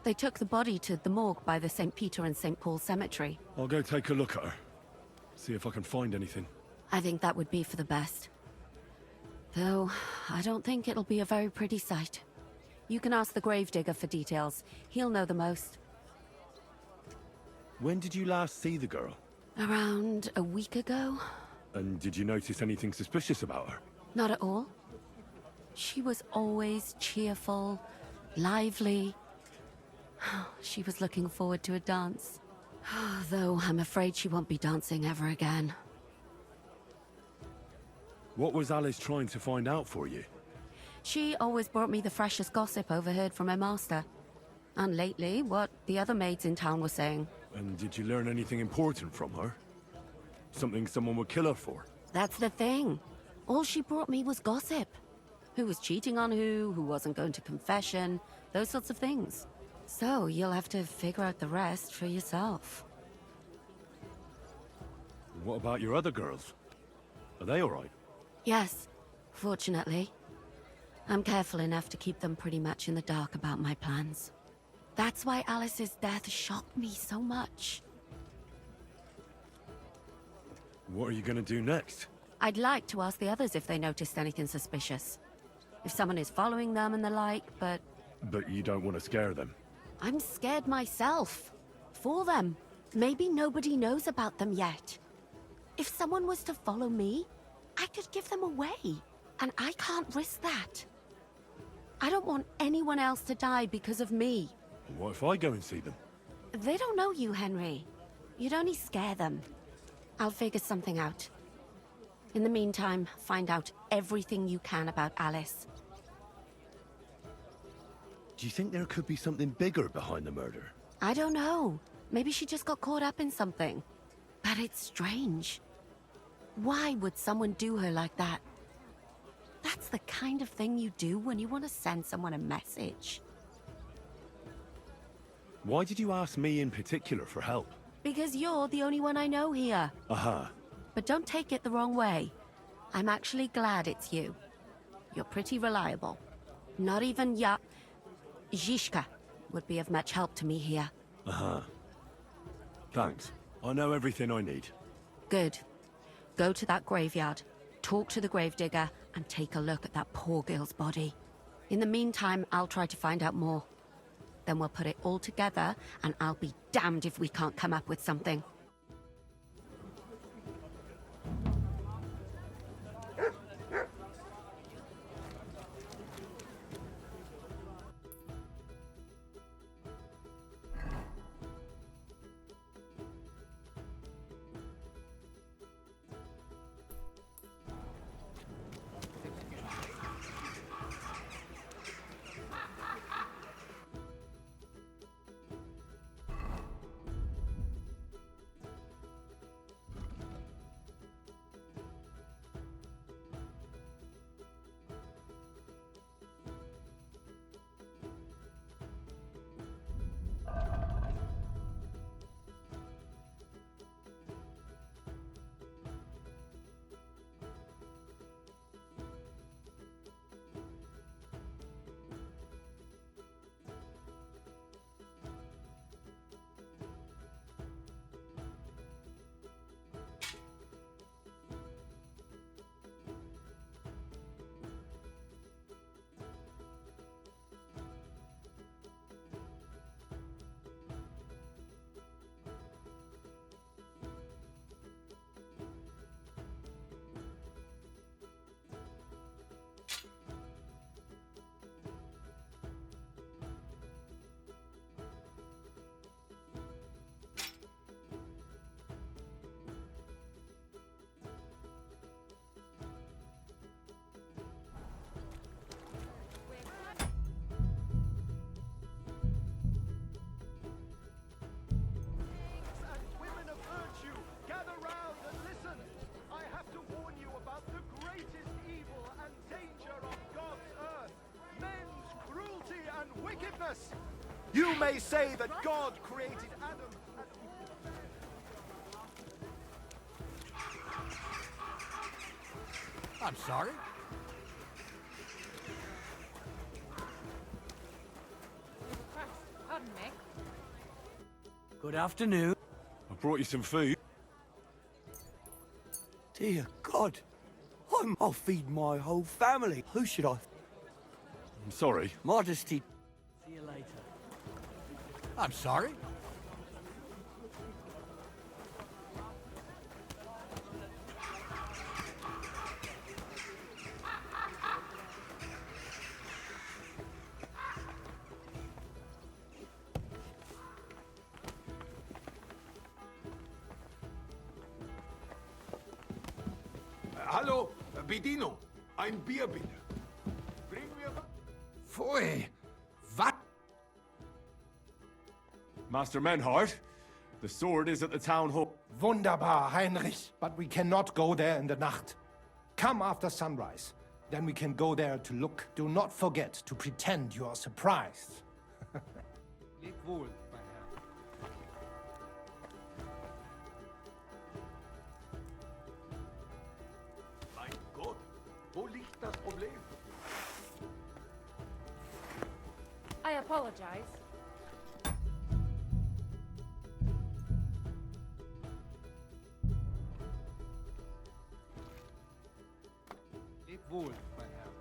They took the body to the morgue by the St. Peter and St. Paul cemetery. I'll go take a look at her. See if I can find anything. I think that would be for the best. Though, I don't think it'll be a very pretty sight. You can ask the gravedigger for details. He'll know the most. When did you last see the girl? Around a week ago? And did you notice anything suspicious about her? Not at all. She was always cheerful, lively. She was looking forward to a dance. Though I'm afraid she won't be dancing ever again. What was Alice trying to find out for you? She always brought me the freshest gossip overheard from her master. And lately, what the other maids in town were saying. And did you learn anything important from her? Something someone would kill her for? That's the thing. All she brought me was gossip. Who was cheating on who wasn't going to confession, those sorts of things. So you'll have to figure out the rest for yourself. What about your other girls? Are they all right? Yes, fortunately. I'm careful enough to keep them pretty much in the dark about my plans. That's why Alice's death shocked me so much. What are you gonna do next? I'd like to ask the others if they noticed anything suspicious. If someone is following them and the like, but... But you don't want to scare them. I'm scared myself. For them. Maybe nobody knows about them yet. If someone was to follow me, I could give them away. And I can't risk that. I don't want anyone else to die because of me. What if I go and see them? They don't know you, Henry. You'd only scare them. I'll figure something out. In the meantime, find out everything you can about Alice. Do you think there could be something bigger behind the murder? I don't know. Maybe she just got caught up in something. But it's strange. Why would someone do her like that? That's the kind of thing you do when you want to send someone a message. Why did you ask me in particular for help? Because you're the only one I know here. Uh-huh. But don't take it the wrong way. I'm actually glad it's you. You're pretty reliable. Not even Zhishka would be of much help to me here. Uh-huh. Thanks. I know everything I need. Good. Go to that graveyard, talk to the gravedigger, and take a look at that poor girl's body. In the meantime, I'll try to find out more. Then we'll put it all together, and I'll be damned if we can't come up with something. You may say that God created Adam and I'm sorry? Pardon me. Good afternoon. I brought you some food. Dear God. I'll feed my whole family. Who should I? I'm sorry. Modesty. See you later. I'm sorry? Hallo, Bedino. Ein Bier bitte. Bring mir... Pfui! Was? Master Menhart, the sword is at the town hall. Wunderbar, Heinrich. But we cannot go there in the Nacht. Come after sunrise. Then we can go there to look. Do not forget to pretend you are surprised. Leb wohl, mein Herr. Mein Gott, wo liegt das Problem? I apologize. Leb wohl, mein Herr.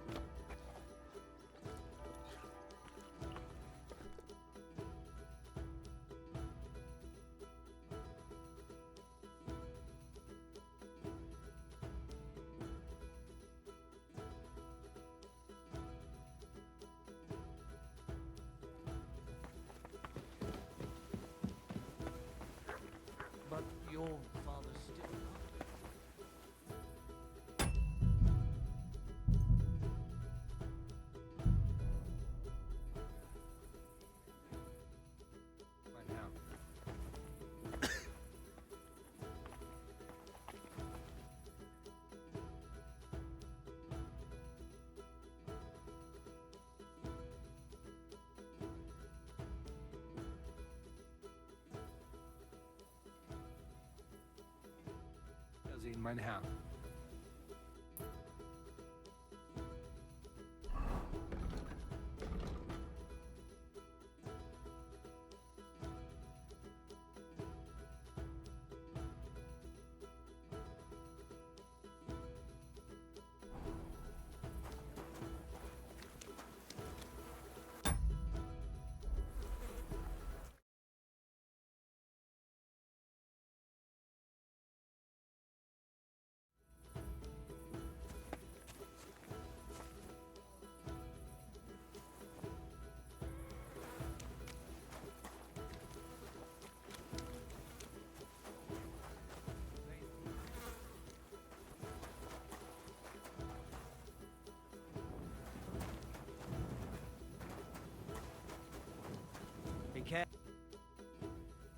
aussehen, mein Herr.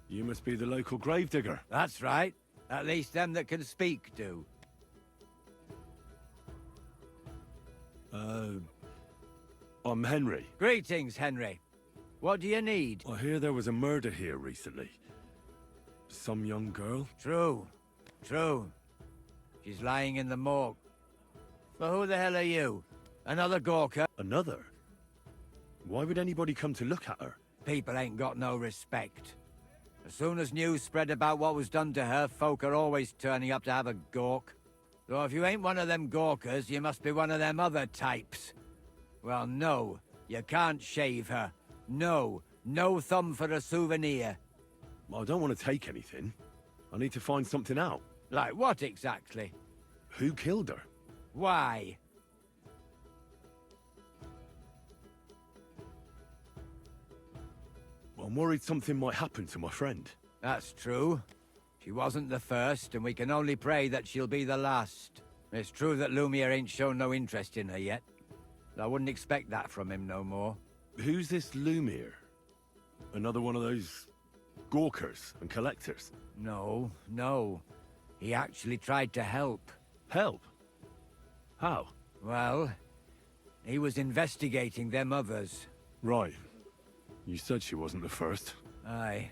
You must be the local gravedigger. That's right. At least them that can speak do. I'm Henry. Greetings, Henry. What do you need? I hear there was a murder here recently. Some young girl? True. True. She's lying in the morgue. But who the hell are you? Another Gawker? Another? Why would anybody come to look at her? People ain't got no respect. As soon as news spread about what was done to her, folk are always turning up to have a gawk. So if you ain't one of them Gawkers, you must be one of them other types. Well, no, you can't shave her. No, no thumb for a souvenir. I don't want to take anything. I need to find something out. Like what exactly? Who killed her? Why? I'm worried something might happen to my friend. That's true. She wasn't the first, and we can only pray that she'll be the last. It's true that Lumiere ain't shown no interest in her yet. I wouldn't expect that from him no more. Who's this Lumiere? Another one of those gawkers and collectors? No, no. He actually tried to help. Help? How? Well, he was investigating them others. Right. You said she wasn't the first. Aye.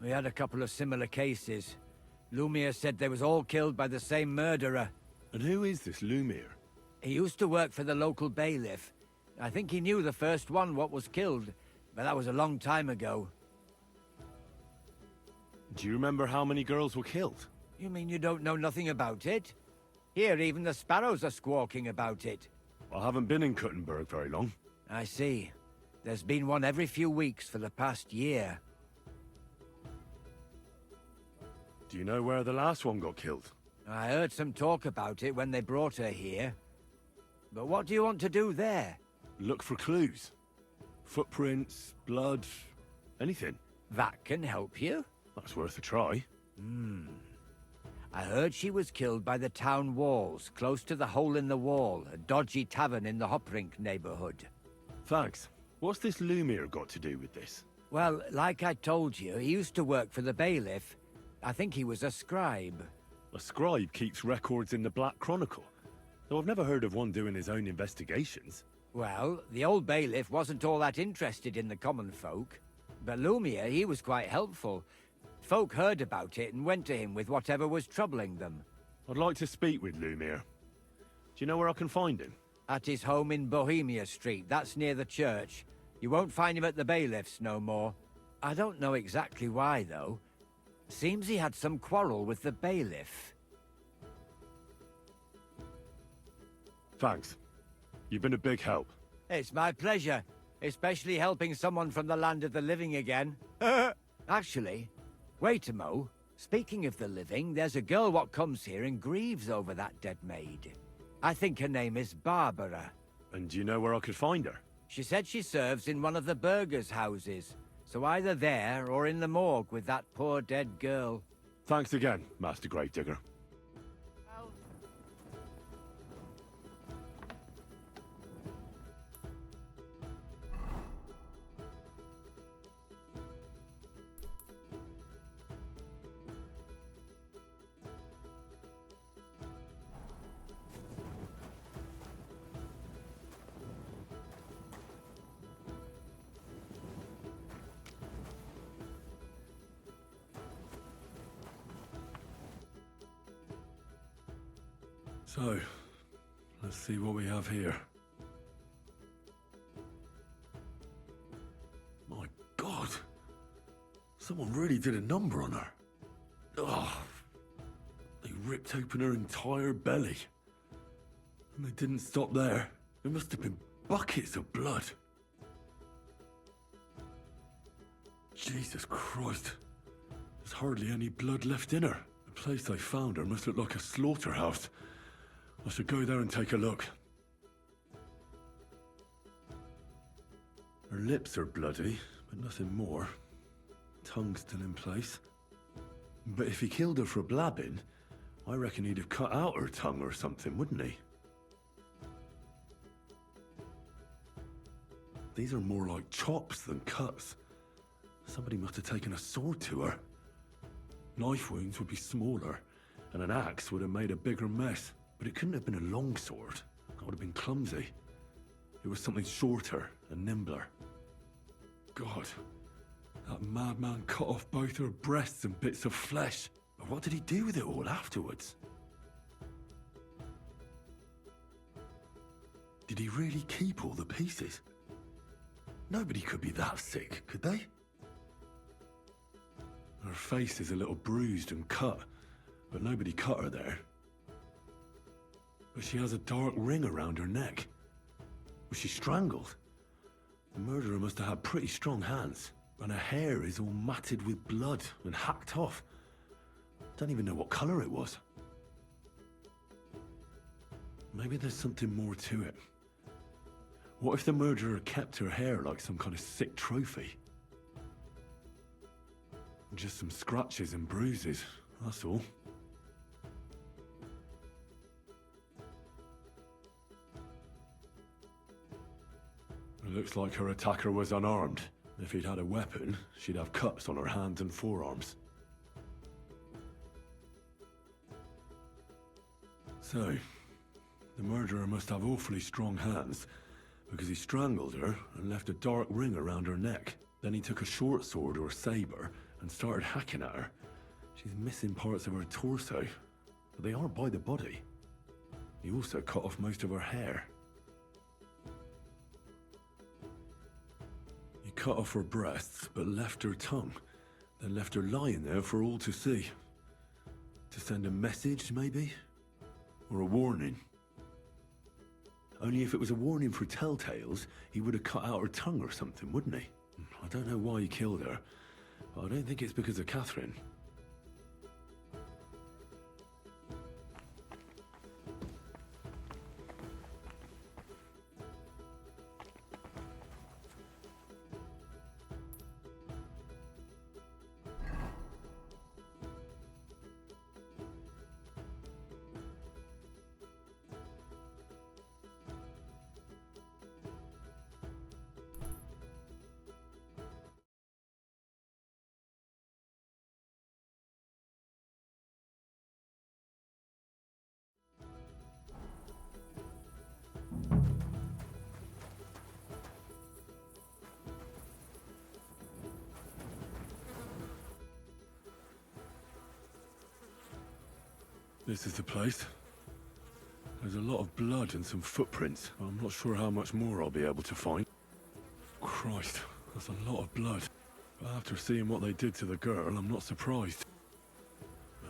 We had a couple of similar cases. Lumiere said they was all killed by the same murderer. And who is this Lumiere? He used to work for the local bailiff. I think he knew the first one what was killed, but that was a long time ago. Do you remember how many girls were killed? You mean you don't know nothing about it? Here, even the sparrows are squawking about it. I haven't been in Kuttenberg very long. I see. There's been one every few weeks for the past year. Do you know where the last one got killed? I heard some talk about it when they brought her here. But what do you want to do there? Look for clues. Footprints, blood, anything. That can help you? That's worth a try. I heard she was killed by the town walls, close to the Hole in the Wall, a dodgy tavern in the Hoprink neighborhood. Thanks. What's this Lumiere got to do with this? Well, like I told you, he used to work for the bailiff. I think he was a scribe. A scribe keeps records in the Black Chronicle, though I've never heard of one doing his own investigations. Well, the old bailiff wasn't all that interested in the common folk. But Lumiere, he was quite helpful. Folk heard about it and went to him with whatever was troubling them. I'd like to speak with Lumiere. Do you know where I can find him? At his home in Bohemia Street, that's near the church. You won't find him at the bailiff's no more. I don't know exactly why, though. Seems he had some quarrel with the bailiff. Thanks. You've been a big help. It's my pleasure, especially helping someone from the land of the living again. Actually, wait a mo. Speaking of the living, there's a girl what comes here and grieves over that dead maid. I think her name is Barbara. And do you know where I could find her? She said she serves in one of the burgers' houses. So either there or in the morgue with that poor dead girl. Thanks again, Master Gravedigger. So, let's see what we have here. My God! Someone really did a number on her. Ugh. They ripped open her entire belly. And they didn't stop there. There must have been buckets of blood. Jesus Christ. There's hardly any blood left in her. The place they found her must look like a slaughterhouse. I should go there and take a look. Her lips are bloody, but nothing more. Tongue still in place. But if he killed her for blabbing, I reckon he'd have cut out her tongue or something, wouldn't he? These are more like chops than cuts. Somebody must have taken a sword to her. Knife wounds would be smaller, and an axe would have made a bigger mess. But it couldn't have been a long sword. That would have been clumsy. It was something shorter and nimbler. God, that madman cut off both her breasts and bits of flesh. But what did he do with it all afterwards? Did he really keep all the pieces? Nobody could be that sick, could they? Her face is a little bruised and cut, but nobody cut her there. But she has a dark ring around her neck. Was she strangled? The murderer must have had pretty strong hands, and her hair is all matted with blood and hacked off. Don't even know what colour it was. Maybe there's something more to it. What if the murderer kept her hair like some kind of sick trophy? Just some scratches and bruises, that's all. It looks like her attacker was unarmed. If he'd had a weapon, she'd have cuts on her hands and forearms. So, the murderer must have awfully strong hands, because he strangled her and left a dark ring around her neck. Then he took a short sword or saber and started hacking at her. She's missing parts of her torso, but they aren't by the body. He also cut off most of her hair. He cut off her breasts, but left her tongue, then left her lying there for all to see. To send a message, maybe? Or a warning? Only if it was a warning for telltales, he would have cut out her tongue or something, wouldn't he? I don't know why he killed her, but I don't think it's because of Catherine. This is the place. There's a lot of blood and some footprints. I'm not sure how much more I'll be able to find. Christ, that's a lot of blood. But after seeing what they did to the girl, I'm not surprised.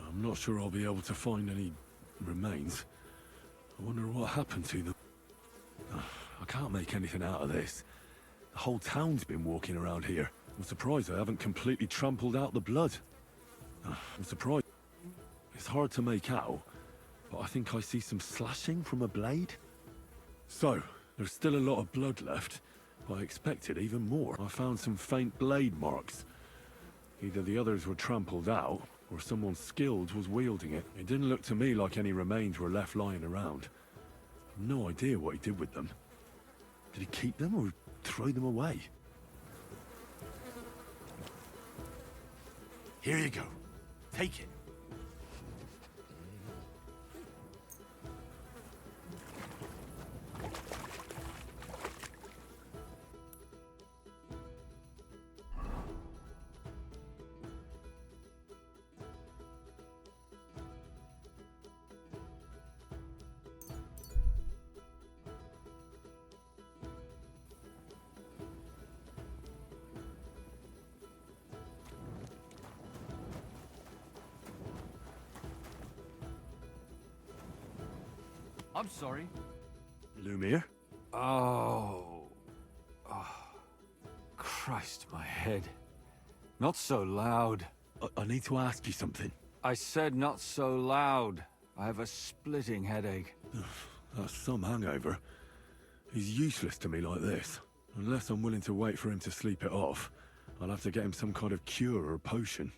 I'm not sure I'll be able to find any remains. I wonder what happened to them. I can't make anything out of this. The whole town's been walking around here. I'm surprised I haven't completely trampled out the blood. I'm surprised. It's hard to make out, but I think I see some slashing from a blade. So, there's still a lot of blood left, but I expected even more. I found some faint blade marks. Either the others were trampled out, or someone skilled was wielding it. It didn't look to me like any remains were left lying around. I've no idea what he did with them. Did he keep them or throw them away? Here you go. Take it. I'm sorry. Lumiere? Oh. Christ, my head. Not so loud. I need to ask you something. I said not so loud. I have a splitting headache. That's some hangover. He's useless to me like this. Unless I'm willing to wait for him to sleep it off, I'll have to get him some kind of cure or potion.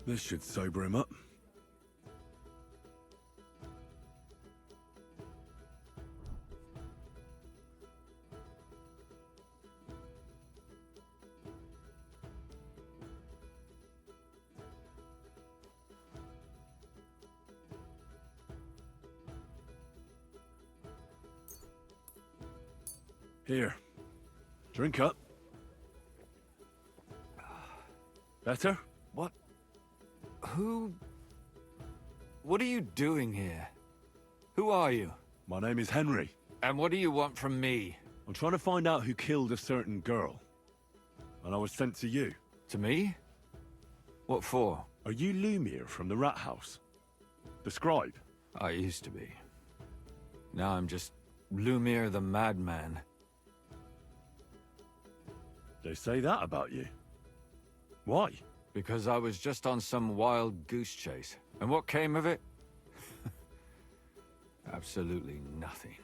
This should sober him up. Here. Drink up. Better? What? Who... What are you doing here? Who are you? My name is Henry. And what do you want from me? I'm trying to find out who killed a certain girl. And I was sent to you. To me? What for? Are you Lumiere from the Rat House? The scribe? I used to be. Now I'm just Lumiere the Madman. They say that about you. Why? Because I was just on some wild goose chase. And what came of it? Absolutely nothing.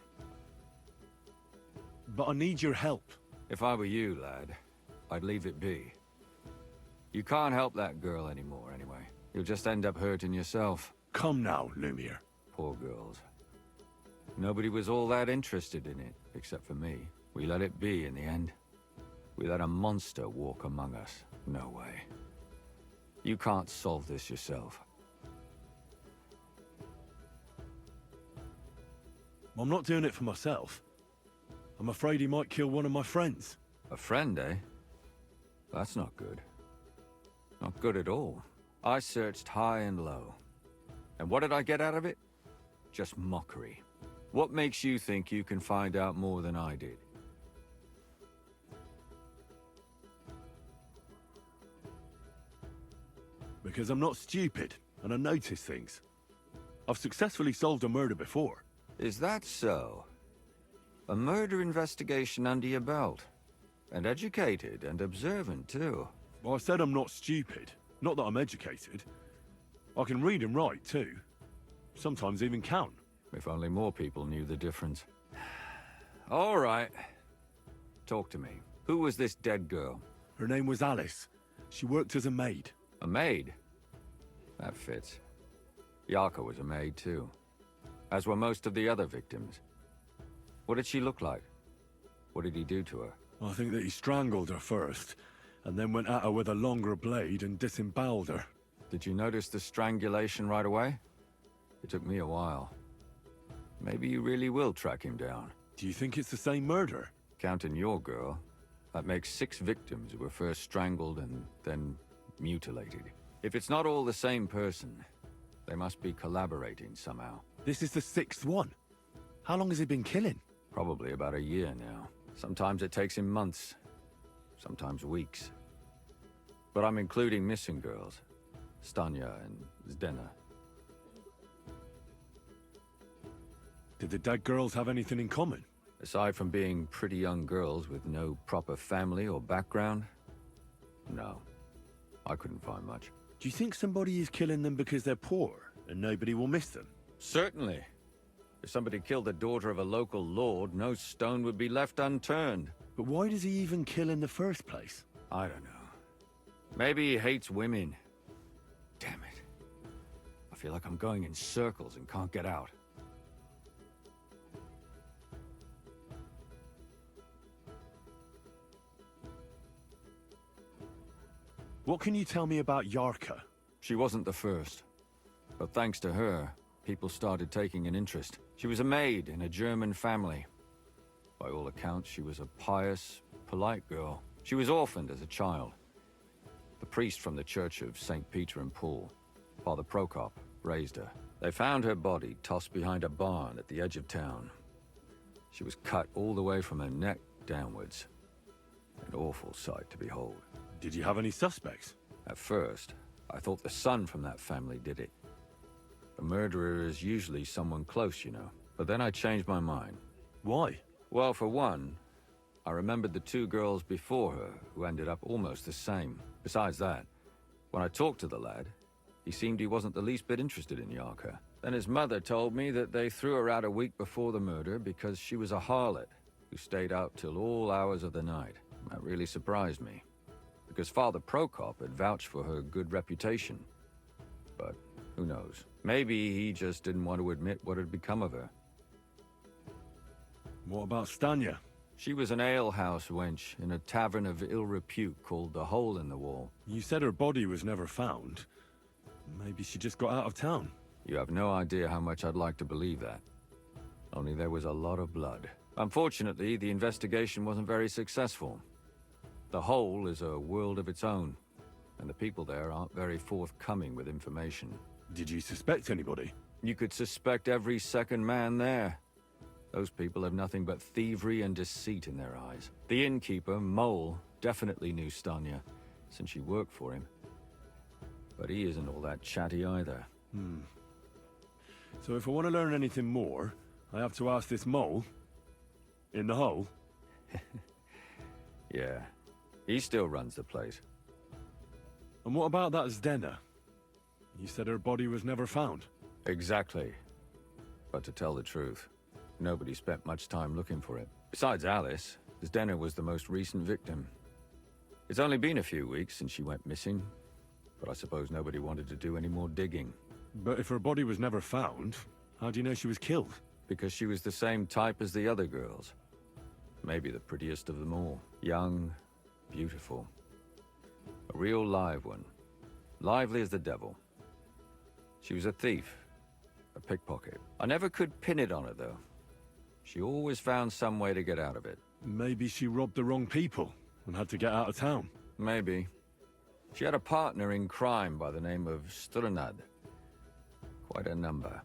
But I need your help. If I were you, lad, I'd leave it be. You can't help that girl anymore, anyway. You'll just end up hurting yourself. Come now, Lumiere. Poor girls. Nobody was all that interested in it, except for me. We let it be in the end. We let a monster walk among us. No way. You can't solve this yourself. I'm not doing it for myself. I'm afraid he might kill one of my friends. A friend, eh? That's not good. Not good at all. I searched high and low. And what did I get out of it? Just mockery. What makes you think you can find out more than I did? Because I'm not stupid, and I notice things. I've successfully solved a murder before. Is that so? A murder investigation under your belt. And educated and observant, too. Well, I said I'm not stupid. Not that I'm educated. I can read and write, too. Sometimes even count. If only more people knew the difference. All right. Talk to me. Who was this dead girl? Her name was Alice. She worked as a maid. A maid? That fits. Yarka was a maid, too. As were most of the other victims. What did she look like? What did he do to her? I think that he strangled her first, and then went at her with a longer blade and disemboweled her. Did you notice the strangulation right away? It took me a while. Maybe you really will track him down. Do you think it's the same murder? Counting your girl, that makes 6 victims who were first strangled and then mutilated. If it's not all the same person, they must be collaborating somehow. This is the 6th one. How long has he been killing? Probably about a year now. Sometimes it takes him months, sometimes weeks. But I'm including missing girls. Stanya and Zdena. Did the dead girls have anything in common? Aside from being pretty young girls with no proper family or background, no. I couldn't find much. Do you think somebody is killing them because they're poor and nobody will miss them? Certainly. If somebody killed the daughter of a local lord, no stone would be left unturned. But why does he even kill in the first place? I don't know. Maybe he hates women. Damn it. I feel like I'm going in circles and can't get out. What can you tell me about Yarka? She wasn't the first. But thanks to her, people started taking an interest. She was a maid in a German family. By all accounts, she was a pious, polite girl. She was orphaned as a child. The priest from the Church of St. Peter and Paul, Father Prokop, raised her. They found her body tossed behind a barn at the edge of town. She was cut all the way from her neck downwards. An awful sight to behold. Did you have any suspects? At first, I thought the son from that family did it. A murderer is usually someone close, you know. But then I changed my mind. Why? Well, for one, I remembered the two girls before her who ended up almost the same. Besides that, when I talked to the lad, he seemed he wasn't the least bit interested in Yarka. Then his mother told me that they threw her out a week before the murder because she was a harlot who stayed out till all hours of the night. That really surprised me, because Father Prokop had vouched for her good reputation. But who knows? Maybe he just didn't want to admit what had become of her. What about Stanya? She was an alehouse wench in a tavern of ill repute called the Hole in the Wall. You said her body was never found. Maybe she just got out of town. You have no idea how much I'd like to believe that. Only there was a lot of blood. Unfortunately, the investigation wasn't very successful. The Hole is a world of its own, and the people there aren't very forthcoming with information. Did you suspect anybody? You could suspect every second man there. Those people have nothing but thievery and deceit in their eyes. The innkeeper, Mole, definitely knew Stanya, since she worked for him. But he isn't all that chatty either. So if I want to learn anything more, I have to ask this Mole? In the hole? Yeah. He still runs the place. And what about that Zdena? You said her body was never found. Exactly. But to tell the truth, nobody spent much time looking for it. Besides Alice, Zdena was the most recent victim. It's only been a few weeks since she went missing, but I suppose nobody wanted to do any more digging. But if her body was never found, how do you know she was killed? Because she was the same type as the other girls. Maybe the prettiest of them all. Young, beautiful. A real live one. Lively as the devil. She was a thief. A pickpocket. I never could pin it on her, though. She always found some way to get out of it. Maybe she robbed the wrong people and had to get out of town. Maybe. She had a partner in crime by the name of Strunad. Quite a number.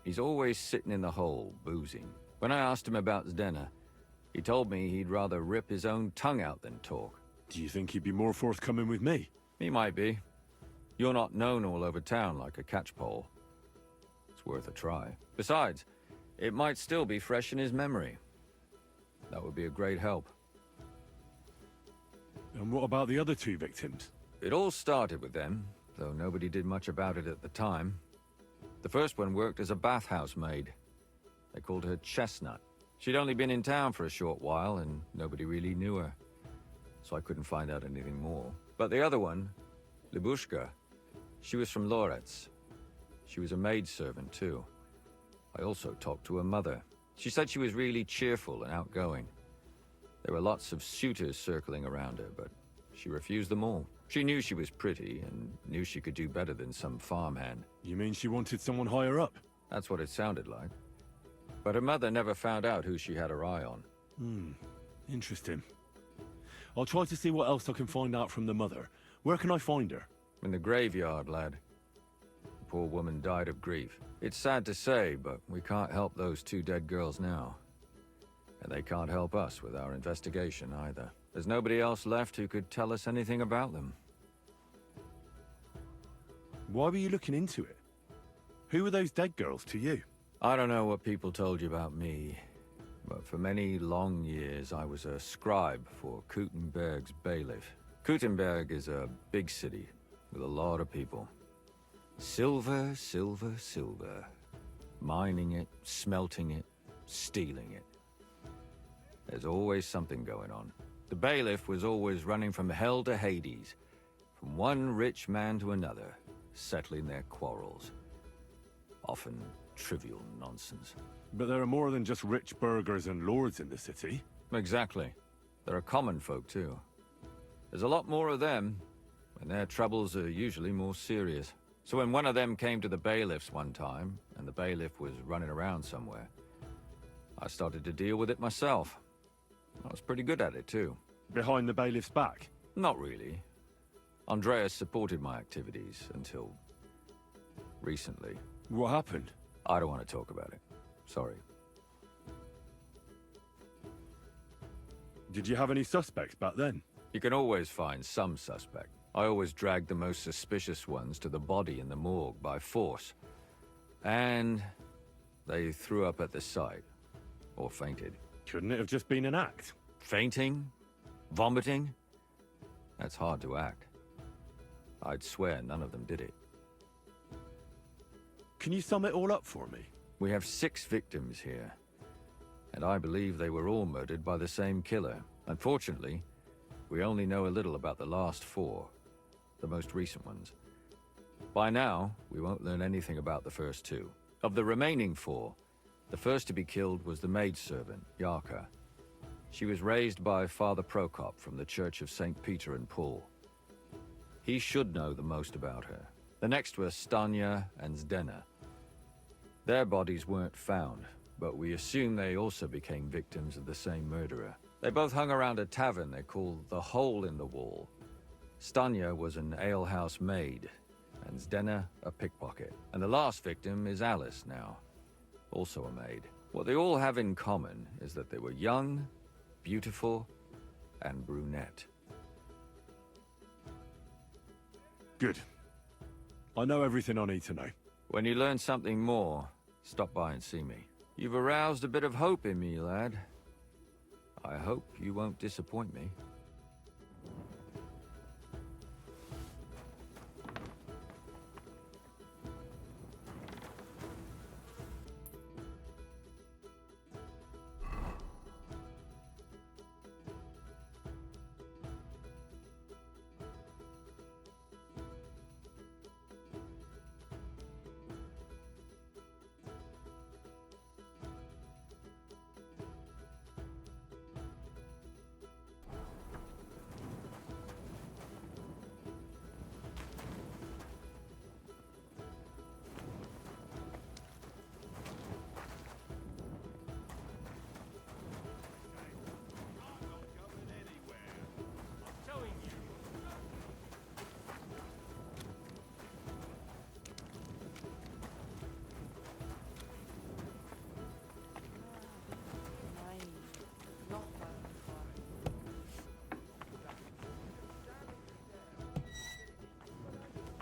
He's always sitting in the hole, boozing. When I asked him about Zdena, he told me he'd rather rip his own tongue out than talk. Do you think he'd be more forthcoming with me? He might be. You're not known all over town like a catchpole. It's worth a try. Besides, it might still be fresh in his memory. That would be a great help. And what about the other two victims? It all started with them, though nobody did much about it at the time. The first one worked as a bathhouse maid. They called her Chestnut. She'd only been in town for a short while, and nobody really knew her. So I couldn't find out anything more. But the other one, Libushka, she was from Loretz. She was a maidservant, too. I also talked to her mother. She said she was really cheerful and outgoing. There were lots of suitors circling around her, but she refused them all. She knew she was pretty, and knew she could do better than some farmhand. You mean she wanted someone higher up? That's what it sounded like. But her mother never found out who she had her eye on. Interesting. I'll try to see what else I can find out from the mother. Where can I find her? In the graveyard, lad. The poor woman died of grief. It's sad to say, but we can't help those two dead girls now. And they can't help us with our investigation either. There's nobody else left who could tell us anything about them. Why were you looking into it? Who were those dead girls to you? I don't know what people told you about me, but for many long years I was a scribe for Kuttenberg's bailiff. Kuttenberg is a big city with a lot of people. Silver, silver, silver. Mining it, smelting it, stealing it. There's always something going on. The bailiff was always running from hell to Hades, from one rich man to another, settling their quarrels. Often trivial nonsense. But there are more than just rich burghers and lords in the city. Exactly. There are common folk, too. There's a lot more of them, and their troubles are usually more serious. So when one of them came to the bailiff's one time, and the bailiff was running around somewhere, I started to deal with it myself. I was pretty good at it, too. Behind the bailiff's back? Not really. Andreas supported my activities until recently. What happened? I don't want to talk about it. Sorry. Did you have any suspects back then? You can always find some suspect. I always dragged the most suspicious ones to the body in the morgue by force. And they threw up at the sight. Or fainted. Couldn't it have just been an act? Fainting? Vomiting? That's hard to act. I'd swear none of them did it. Can you sum it all up for me? We have 6 victims here. And I believe they were all murdered by the same killer. Unfortunately, we only know a little about the last 4. The most recent ones. By now, we won't learn anything about the first 2. Of the remaining 4, the first to be killed was the maidservant, Yarka. She was raised by Father Prokop from the Church of St. Peter and Paul. He should know the most about her. The next were Stanya and Zdena. Their bodies weren't found, but we assume they also became victims of the same murderer. They both hung around a tavern they called the Hole in the Wall. Stanya was an alehouse maid, and Zdena a pickpocket. And the last victim is Alice now, also a maid. What they all have in common is that they were young, beautiful, and brunette. Good. I know everything I need to know. When you learn something more, stop by and see me. You've aroused a bit of hope in me, lad. I hope you won't disappoint me.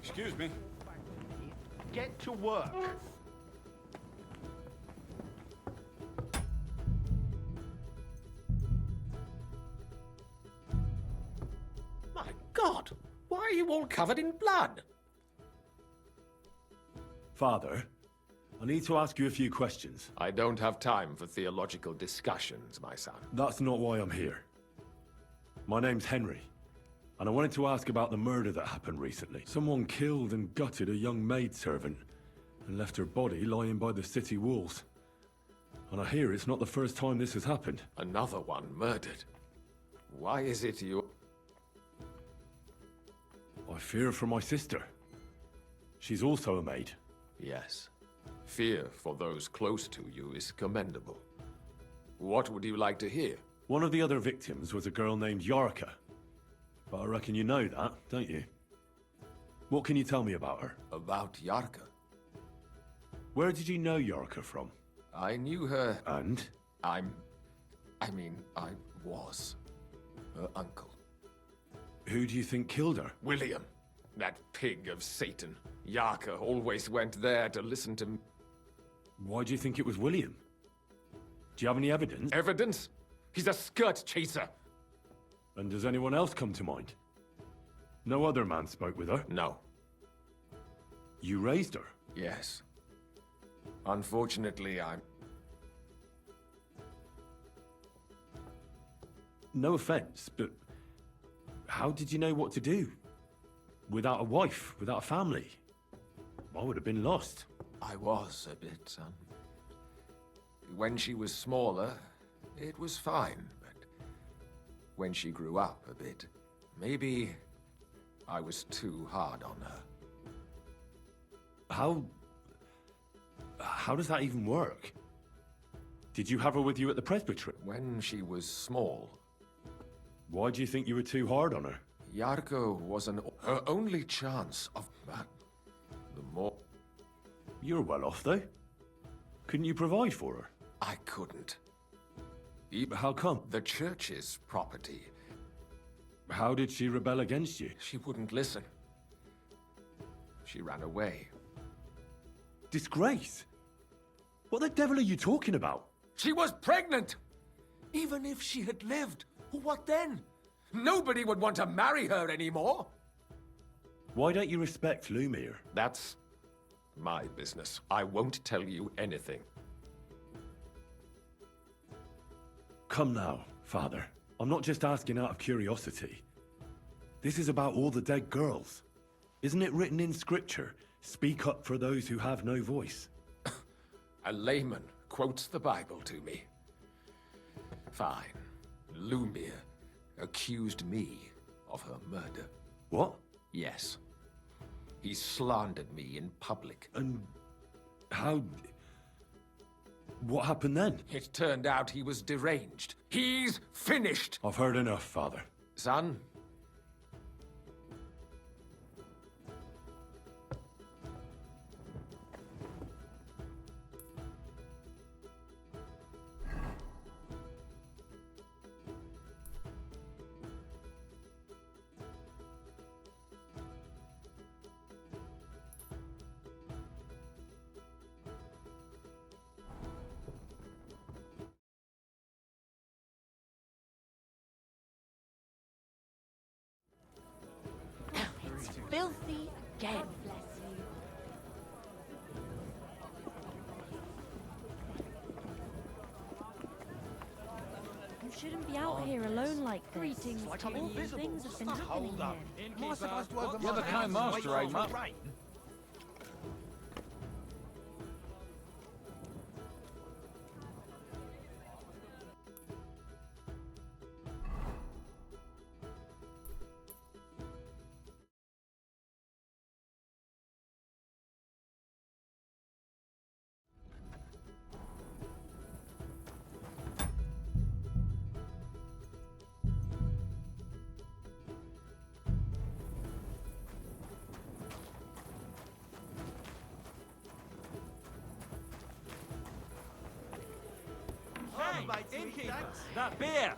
Excuse me. Get to work. My God! Why are you all covered in blood? Father, I need to ask you a few questions. I don't have time for theological discussions, my son. That's not why I'm here. My name's Henry, and I wanted to ask about the murder that happened recently. Someone killed and gutted a young maidservant and left her body lying by the city walls. And I hear it's not the first time this has happened. Another one murdered. Why is it you... I fear for my sister. She's also a maid. Yes. Fear for those close to you is commendable. What would you like to hear? One of the other victims was a girl named Yarka. But I reckon you know that, don't you? What can you tell me about her? About Yarka? Where did you know Yarka from? I knew her... And? I was her uncle. Who do you think killed her? William. That pig of Satan. Yarka always went there to listen to me. Why do you think it was William? Do you have any evidence? Evidence? He's a skirt chaser. And does anyone else come to mind? No other man spoke with her? No. You raised her? Yes. Unfortunately, I'm... No offense, but how did you know what to do? Without a wife, without a family? I would have been lost. I was a bit, when she was smaller, it was fine, but when she grew up a bit, maybe I was too hard on her. How does that even work? Did you have her with you at the presbytery? When she was small. Why do you think you were too hard on her? Yarko was her only chance of... the more... You're well off, though. Couldn't you provide for her? I couldn't. How come? The church's property. How did she rebel against you? She wouldn't listen. She ran away. Disgrace? What the devil are you talking about? She was pregnant! Even if she had lived, what then? Nobody would want to marry her anymore. Why don't you respect Lumir? That's my business. I won't tell you anything. Come now, Father. I'm not just asking out of curiosity. This is about all the dead girls. Isn't it written in Scripture, speak up for those who have no voice? A layman quotes the Bible to me. Fine. Lumir accused me of her murder. What? Yes. He slandered me in public. And how... What happened then? It turned out he was deranged. He's finished! I've heard enough, Father. Son? Filthy again. Bless you. You shouldn't be out here alone like this. Greetings, like all these things have been happening here. Am I supposed to open my the kind master, eh, mate? That beer!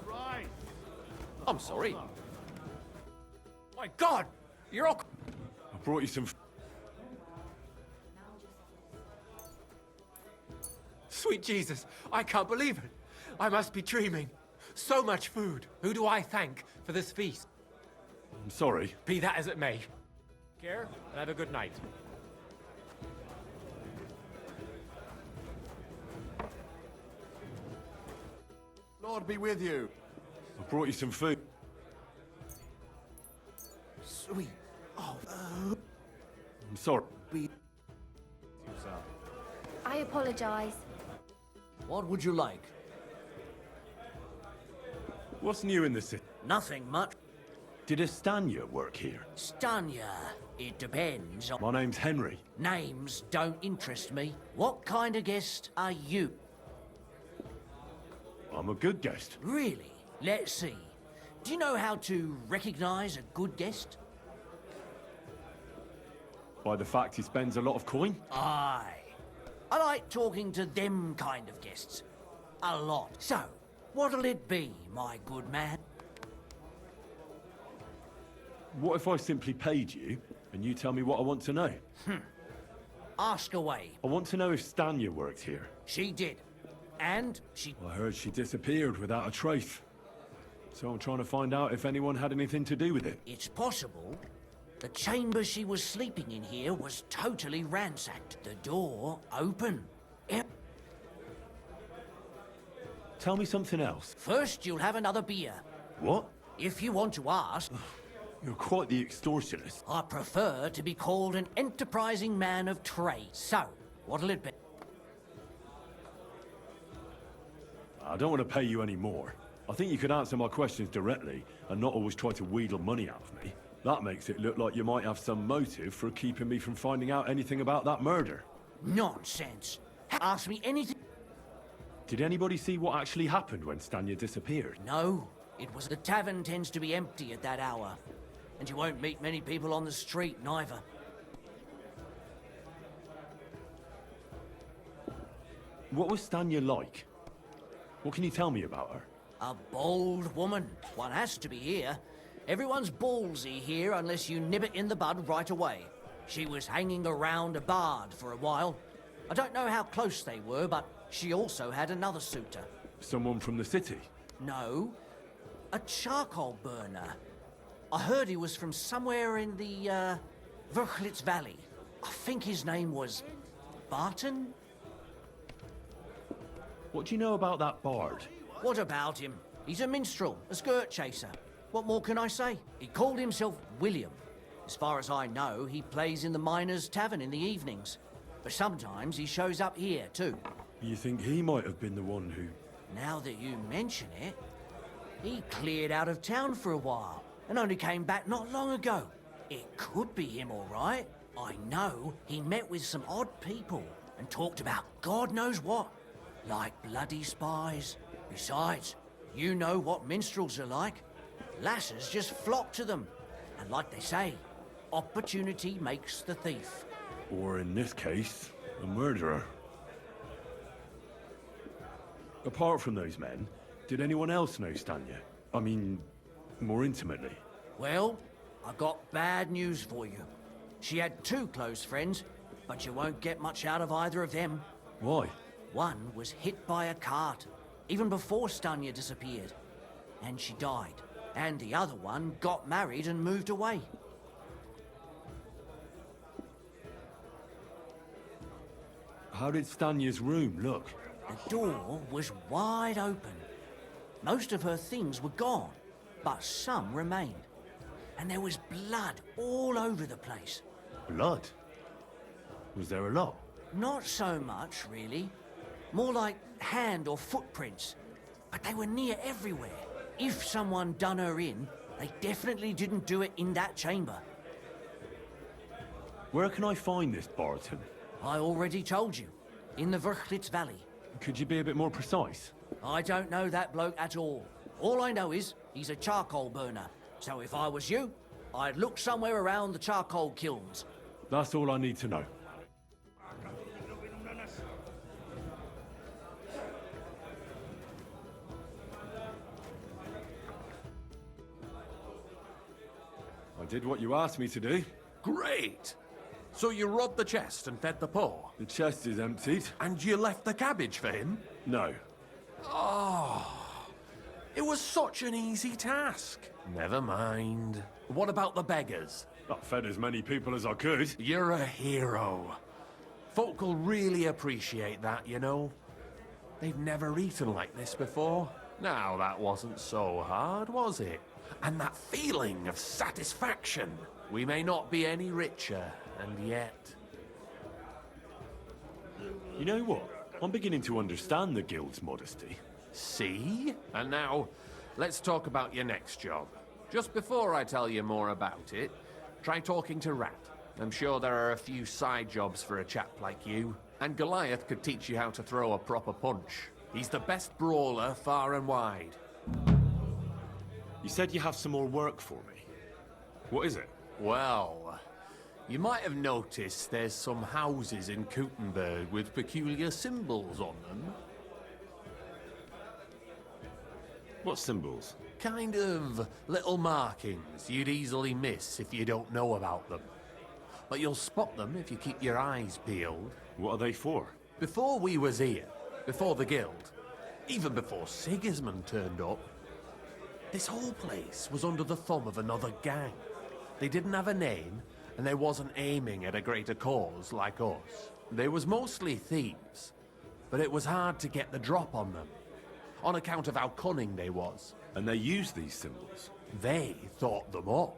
Right. I'm sorry. My God! You're all... I brought you some... Sweet Jesus, I can't believe it. I must be dreaming. So much food. Who do I thank for this feast? I'm sorry. Be that as it may. Care and have a good night. Lord be with you. I brought you some food. Sweet. Oh, I'm sorry. I apologize. What would you like? What's new in the city? Nothing much. Did Estania work here? Stanya. It depends on... My name's Henry. Names don't interest me. What kind of guest are you? I'm a good guest. Really? Let's see. Do you know how to recognize a good guest? By the fact he spends a lot of coin? Aye. I like talking to them kind of guests. A lot. So, what'll it be, my good man? What if I simply paid you, and you tell me what I want to know? Ask away. I want to know if Stanya works here. She did. And she... I heard she disappeared without a trace. So I'm trying to find out if anyone had anything to do with it. It's possible. The chamber she was sleeping in here was totally ransacked. The door open. Yep. Tell me something else. First, you'll have another beer. What? If you want to ask... You're quite the extortionist. I prefer to be called an enterprising man of trade. So, what'll it be? I don't want to pay you any more. I think you could answer my questions directly and not always try to wheedle money out of me. That makes it look like you might have some motive for keeping me from finding out anything about that murder. Nonsense. Ask me anything. Did anybody see what actually happened when Stanya disappeared? No. It was... The tavern tends to be empty at that hour. And you won't meet many people on the street, neither. What was Stanya like? What can you tell me about her? A bold woman. One has to be here. Everyone's ballsy here unless you nib it in the bud right away. She was hanging around a bard for a while. I don't know how close they were, but she also had another suitor. Someone from the city? No, a charcoal burner. I heard he was from somewhere in the, Verchlitz Valley. I think his name was Barton? What do you know about that bard? What about him? He's a minstrel, a skirt chaser. What more can I say? He called himself William. As far as I know, he plays in the Miners' Tavern in the evenings. But sometimes he shows up here, too. You think he might have been the one who... Now that you mention it, he cleared out of town for a while and only came back not long ago. It could be him, all right. I know he met with some odd people and talked about God knows what, like bloody spies. Besides, you know what minstrels are like. Lasses just flock to them. And like they say, opportunity makes the thief. Or in this case, a murderer. Apart from those men, did anyone else know Stanya? I mean, more intimately. Well, I got bad news for you. She had 2 close friends, but you won't get much out of either of them. Why? One was hit by a cart, even before Stanya disappeared. And she died. And the other one got married and moved away. How did Stanya's room look? The door was wide open. Most of her things were gone, but some remained. And there was blood all over the place. Blood? Was there a lot? Not so much, really. More like hand or footprints. But they were near everywhere. If someone done her in, they definitely didn't do it in that chamber. Where can I find this Barton? I already told you. In the Verchlitz Valley. Could you be a bit more precise? I don't know that bloke at all. All I know is he's a charcoal burner. So if I was you, I'd look somewhere around the charcoal kilns. That's all I need to know. I did what you asked me to do. Great! So you robbed the chest and fed the poor? The chest is emptied. And you left the cabbage for him? No. Oh, it was such an easy task. Never mind. What about the beggars? I fed as many people as I could. You're a hero. Folk will really appreciate that, you know. They've never eaten like this before. Now, that wasn't so hard, was it? And that feeling of satisfaction. We may not be any richer, and yet... You know what? I'm beginning to understand the guild's modesty. See? And now, let's talk about your next job. Just before I tell you more about it, try talking to Rat. I'm sure there are a few side jobs for a chap like you. And Goliath could teach you how to throw a proper punch. He's the best brawler far and wide. You said you have some more work for me. What is it? Well, you might have noticed there's some houses in Kuttenberg with peculiar symbols on them. What symbols? Kind of little markings you'd easily miss if you don't know about them. But you'll spot them if you keep your eyes peeled. What are they for? Before we was here, before the guild, even before Sigismund turned up, this whole place was under the thumb of another gang. They didn't have a name, and they wasn't aiming at a greater cause like us. They was mostly thieves, but it was hard to get the drop on them, on account of how cunning they was. And they used these symbols? They thought them up.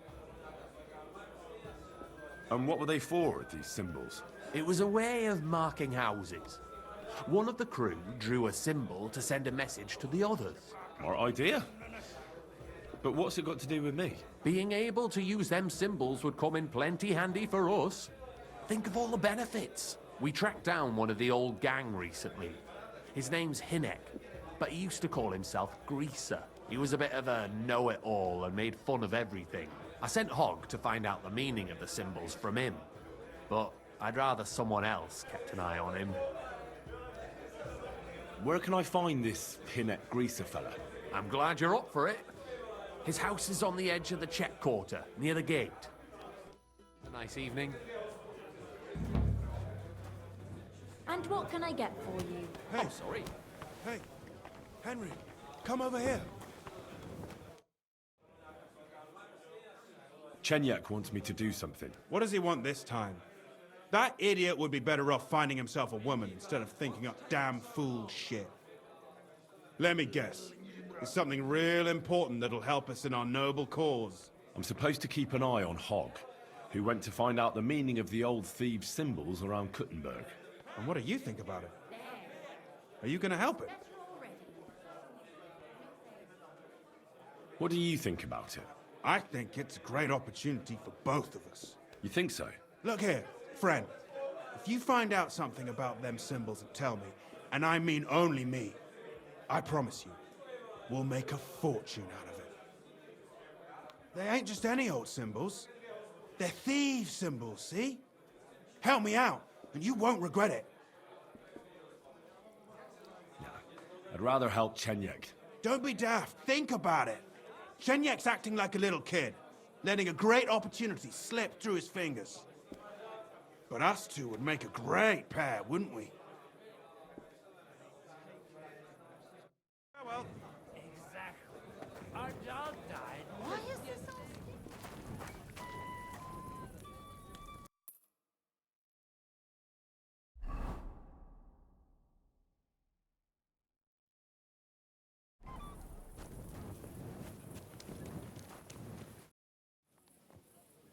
And what were they for, these symbols? It was a way of marking houses. One of the crew drew a symbol to send a message to the others. Smart idea. But what's it got to do with me? Being able to use them symbols would come in plenty handy for us. Think of all the benefits. We tracked down one of the old gang recently. His name's Hinek, but he used to call himself Greaser. He was a bit of a know-it-all and made fun of everything. I sent Hogg to find out the meaning of the symbols from him, but I'd rather someone else kept an eye on him. Where can I find this Hinet Greaser fella? I'm glad you're up for it. His house is on the edge of the check quarter, near the gate. A nice evening. And what can I get for you? Hey. Oh, sorry. Hey, Henry, come over here. Chenyek wants me to do something. What does he want this time? That idiot would be better off finding himself a woman instead of thinking up damn fool shit. Let me guess. It's something real important that'll help us in our noble cause. I'm supposed to keep an eye on Hogg, who went to find out the meaning of the old thieves' symbols around Kuttenberg. And what do you think about it? Are you gonna help him? What do you think about it? I think it's a great opportunity for both of us. You think so? Look here, friend. If you find out something about them symbols and tell me, and I mean only me, I promise you, we'll make a fortune out of it. They ain't just any old symbols. They're thieves' symbols, see? Help me out, and you won't regret it. I'd rather help Chenyek. Don't be daft. Think about it. Chenyek's acting like a little kid, letting a great opportunity slip through his fingers. But us two would make a great pair, wouldn't we? Oh, well. Exactly. Our dog died. Why is this so...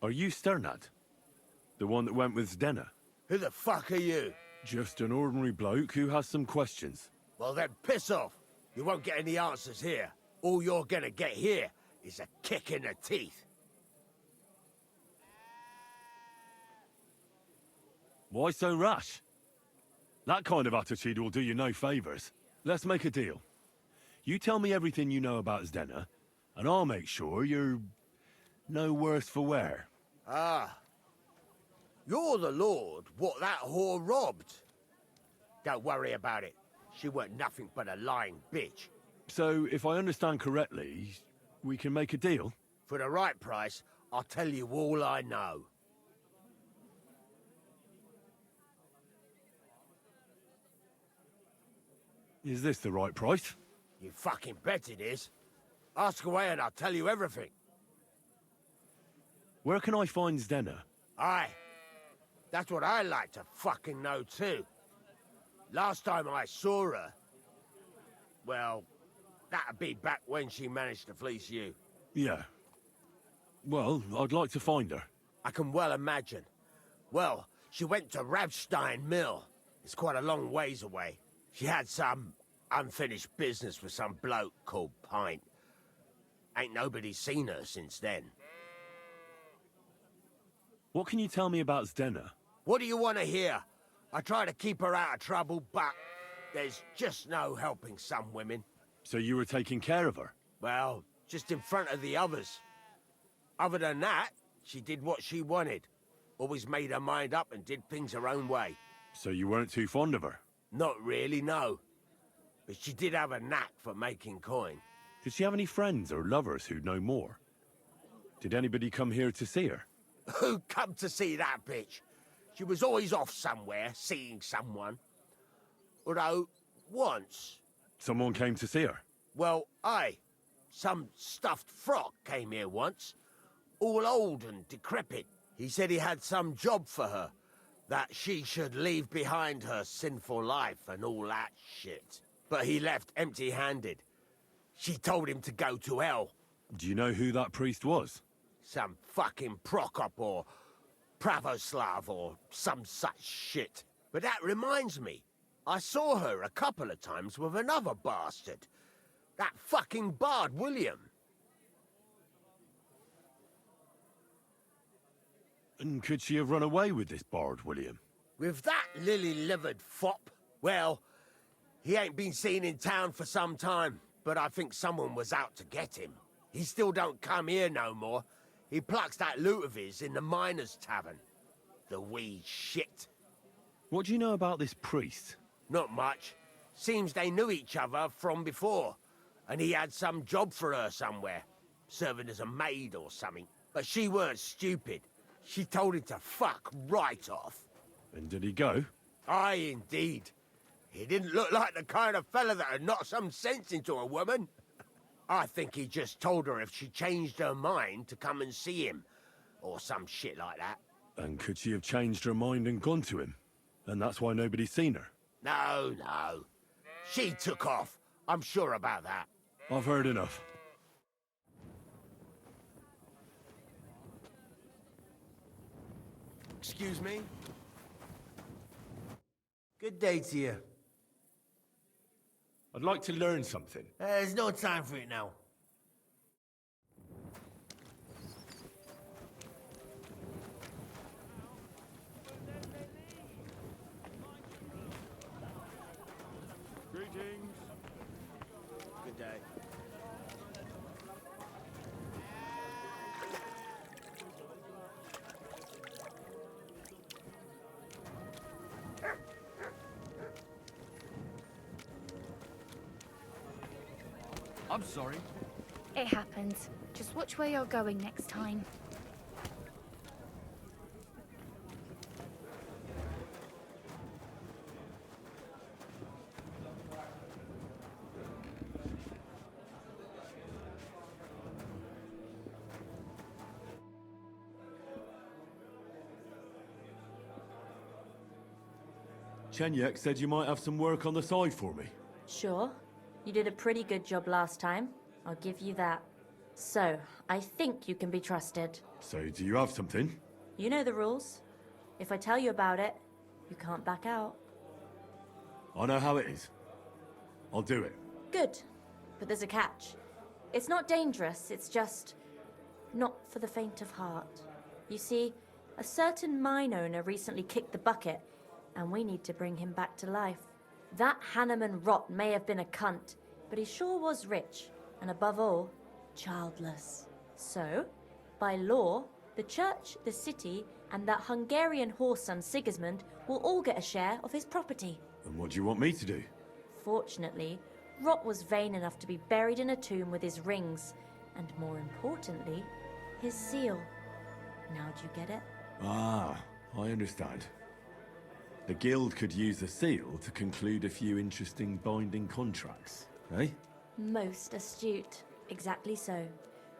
Are you Sternad? The one that went with Zdenna? Who the fuck are you? Just an ordinary bloke who has some questions. Well then, piss off. You won't get any answers here. All you're gonna get here is a kick in the teeth. Why so rash? That kind of attitude will do you no favors. Let's make a deal. You tell me everything you know about Zdenna, and I'll make sure you're no worse for wear. Ah. You're the lord what that whore robbed. Don't worry about it. She weren't nothing but a lying bitch. So, if I understand correctly, we can make a deal? For the right price, I'll tell you all I know. Is this the right price? You fucking bet it is. Ask away and I'll tell you everything. Where can I find Zdenna? Aye. That's what I like to fucking know too. Last time I saw her... Well, that'd be back when she managed to fleece you. Yeah. Well, I'd like to find her. I can well imagine. Well, she went to Rabstein Mill. It's quite a long ways away. She had some unfinished business with some bloke called Pint. Ain't nobody seen her since then. What can you tell me about Zdenna? What do you want to hear? I try to keep her out of trouble, but there's just no helping some women. So you were taking care of her? Well, just in front of the others. Other than that, she did what she wanted. Always made her mind up and did things her own way. So you weren't too fond of her? Not really, no. But she did have a knack for making coin. Did she have any friends or lovers who'd know more? Did anybody come here to see her? Who come to see that bitch? She was always off somewhere, seeing someone. Although, once... Someone came to see her? Well, aye. Some stuffed frock came here once. All old and decrepit. He said he had some job for her. That she should leave behind her sinful life and all that shit. But he left empty-handed. She told him to go to hell. Do you know who that priest was? Some fucking Prokop or Pravoslav or some such shit. But that reminds me, I saw her a couple of times with another bastard. That fucking bard, William. And could she have run away with this bard, William? With that lily-livered fop? Well, he ain't been seen in town for some time, but I think someone was out to get him. He still don't come here no more. He plucks that loot of his in the miners' tavern. The wee shit. What do you know about this priest? Not much. Seems they knew each other from before, and he had some job for her somewhere, serving as a maid or something. But she weren't stupid. She told him to fuck right off. And did he go? Aye, indeed. He didn't look like the kind of fella that'd knock some sense into a woman. I think he just told her if she changed her mind to come and see him, or some shit like that. And could she have changed her mind and gone to him? And that's why nobody's seen her? No, no. She took off. I'm sure about that. I've heard enough. Excuse me? Good day to you. I'd like to learn something. There's no time for it now. Greetings. Good day. I'm sorry. It happens. Just watch where you're going next time. Chenyek said you might have some work on the side for me. Sure. You did a pretty good job last time. I'll give you that. So, I think you can be trusted. So, do you have something? You know the rules. If I tell you about it, you can't back out. I know how it is. I'll do it. Good. But there's a catch. It's not dangerous, it's just not for the faint of heart. You see, a certain mine owner recently kicked the bucket, and we need to bring him back to life. That Hanneman rot may have been a cunt, but he sure was rich, and above all, childless. So, by law, the church, the city, and that Hungarian horse son Sigismund will all get a share of his property. And what do you want me to do? Fortunately, Rot was vain enough to be buried in a tomb with his rings, and more importantly, his seal. Now do you get it? Ah, I understand. The guild could use the seal to conclude a few interesting binding contracts, eh? Most astute. Exactly so.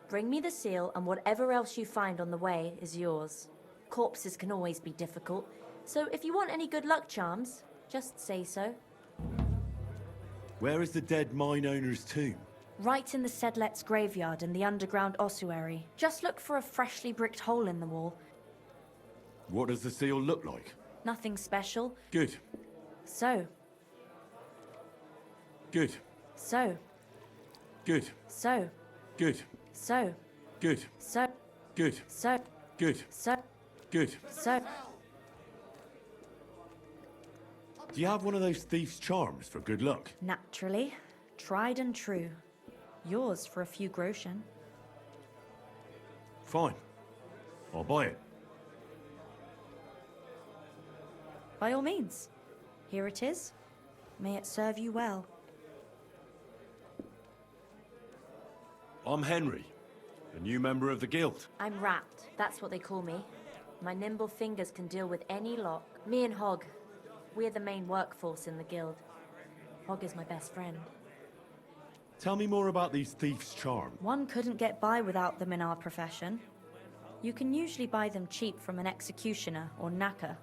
Bring me the seal, and whatever else you find on the way is yours. Corpses can always be difficult, so if you want any good luck charms, just say so. Where is the dead mine owner's tomb? Right in the Sedlet's graveyard in the underground ossuary. Just look for a freshly bricked hole in the wall. What does the seal look like? Nothing special. Good. So. Good. So. Good. So. Good. So. Good. So. Good. So. Good. So. Good. So. Do you have one of those thief's charms for good luck? Naturally. Tried and true. Yours for a few groschen. Fine. I'll buy it. By all means. Here it is. May it serve you well. I'm Henry, a new member of the guild. I'm Wrapped. That's what they call me. My nimble fingers can deal with any lock. Me and Hog. We're the main workforce in the guild. Hog is my best friend. Tell me more about these thief's charms. One couldn't get by without them in our profession. You can usually buy them cheap from an executioner or knacker,